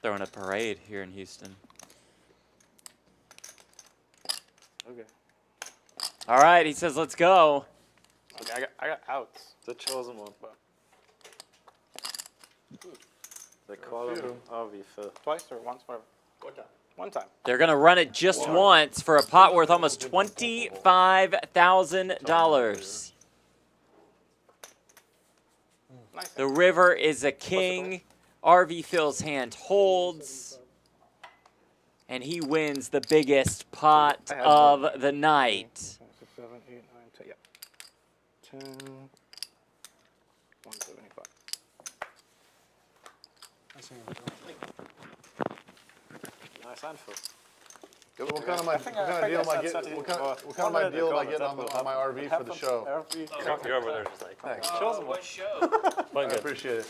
throwing a parade here in Houston. Okay. All right, he says, let's go. Okay, I got outs. The chosen one. But They call him RV Phil. twice or once, whatever. One time. They're going to run it just once for a pot worth almost $25,000. Nice. The river is a king. RV Phil's hand holds. And he wins the biggest pot of the night. 6, 7, 8, 9, 10. Yeah. 10. 175. Nice handful. What kind of deal am I getting? What kind of my deal am I getting on my RV for the show? You're over there just like, Thanks. What show? I appreciate it.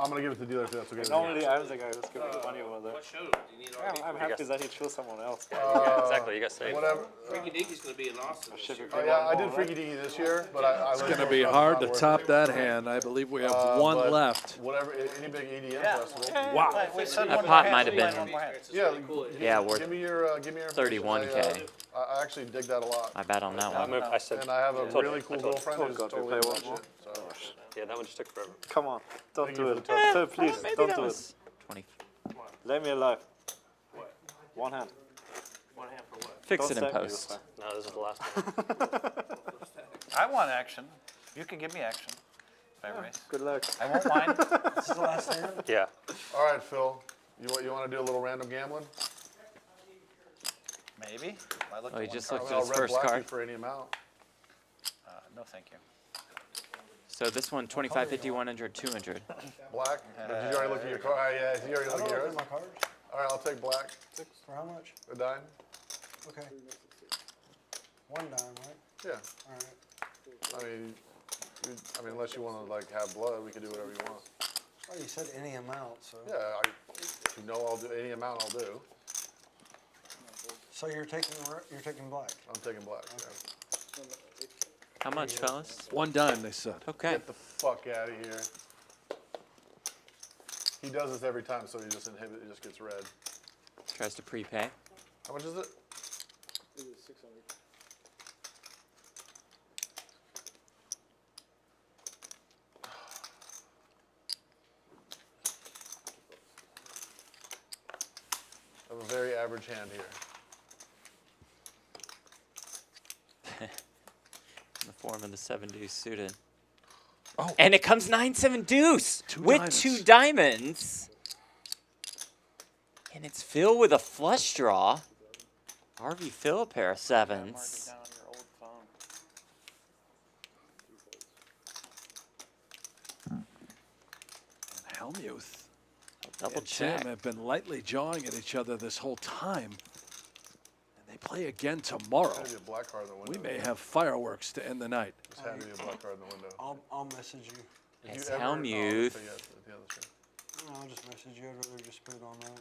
I'm gonna give it to the dealer if that's okay. Normally I'm the guy who's giving the money over there. What show? Do you need RV? I'm happy that he chose someone else. exactly, you got saved. Whatever. Freaky Dinky's going to be in Austin. Oh, yeah, I did Freaky Dinky this year, but I It's going to be hard to top that hand. I believe we have one but left. Whatever, any big EDM festival. Wow. That pot might have been Yeah, worth give me your information. 31K. I actually dig that a lot. I bet on that one. I said, And I have a really cool girlfriend who's God, we totally play into one that shit. So. yeah, that one just took forever. Come on, don't Thank do you it. for the Phil, please, Maybe don't that do it. was 20. Let me alive. One hand. One hand for what? Fix Don't it in stab me post. this No, this is the last one. I want action. You can give me action. If I race. Good luck. I won't mind. This is the last hand. Yeah. All right, Phil. You want to do a little random gambling? Maybe. I looked Oh, at he one just card. looked at I'll his red first black you card. for any amount. No, thank you. So this one, 25, 50, 100, 200. Black? Did you already look at your card? Yeah, you already looked at yours? My cards? All right, I'll take black. For how much? A dime? Okay. One dime, right? Yeah. All right. I mean, unless you want to like have blood, we can do whatever you want. Well, you said any amount, so. Yeah, I'll do any amount. I'll do. So you're taking black. I'm taking black. Okay. How much, fellas? One dime, they said. Okay. Get the fuck out of here. He does this every time, so he just gets red. Tries to prepay. How much is it? It is 600. I have a very average hand here. In the form of the 7 deuce suited. Oh. And it comes 9-7 deuce with diamonds. 2 diamonds. And it's Phil with a flush draw. RV Phil a pair of sevens. down on your old phone. Hellmuth Double and Sam check. have been lightly jawing at each other this whole time. And they play again tomorrow. There's a black card in the window. We may have fireworks to end the night. Just hand me a black card in the window. I'll message you. Did It's you ever- Hellmuth. Oh, yes, the other screen. No, I'll just message you. I'd rather just put it on that.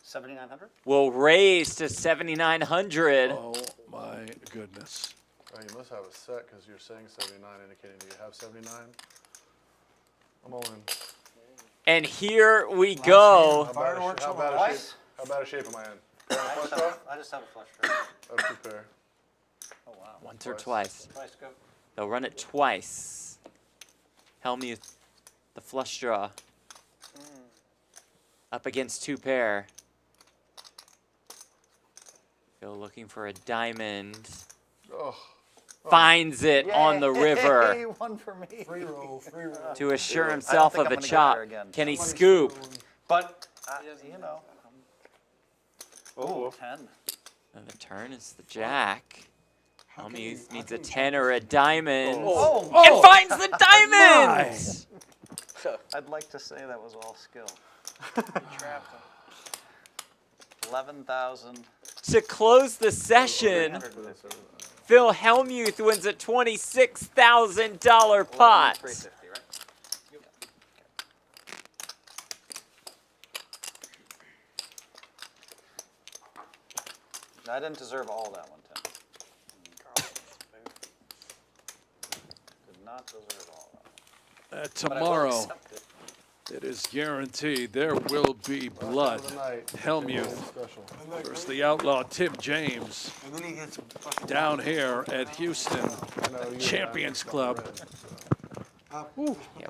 7,900? will raise to 7,900. Oh my goodness. Oh, you must have a set because you're saying 79, indicating do you have 79? I'm all in. And here we go. Fireworks How on bad the a shape? ice. How bad a shape am I in? I just have a flush draw. I have 2 pair. Oh, wow. Once or twice. Twice, go. They'll run it twice. Hellmuth, the flush draw. Up against 2 pair. Phil looking for a diamond. Oh. Finds it on the river Yay, one for me. Free roll, free roll. to assure I don't himself think of I'm a gonna get chop. there again. Can he Somebody's scoop? throwing- But, you know. Oh, 10. And the turn is the jack. How can Hellmuth you- needs how a can you 10 or a diamond. Oh, And finds the diamond! I'd like to say that was all skill. Trapped him. 11,000. To close the session, Phil Hellmuth wins a $26,000 pot. 350, right? I didn't deserve all that one, Tim. Did not deserve all that one. But I will Tomorrow, accept it. it is guaranteed there will be blood. Of the night. Hellmuth Special. versus the outlaw Tim James And then he gets a fucking down here at Houston Champions Club. Yeah,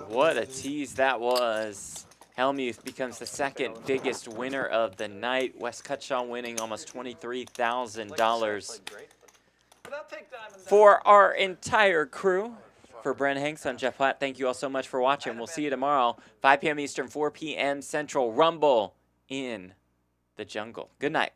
what a tease that was. Hellmuth becomes the second biggest winner of the night. Wes Cutshaw winning almost $23,000 But I'll take diamond. for our entire crew. For Brent Hanks, I'm Jeff Platt. Thank you all so much for watching. We'll see you tomorrow, 5 p.m. Eastern, 4 p.m. Central. Rumble in the jungle. Good night.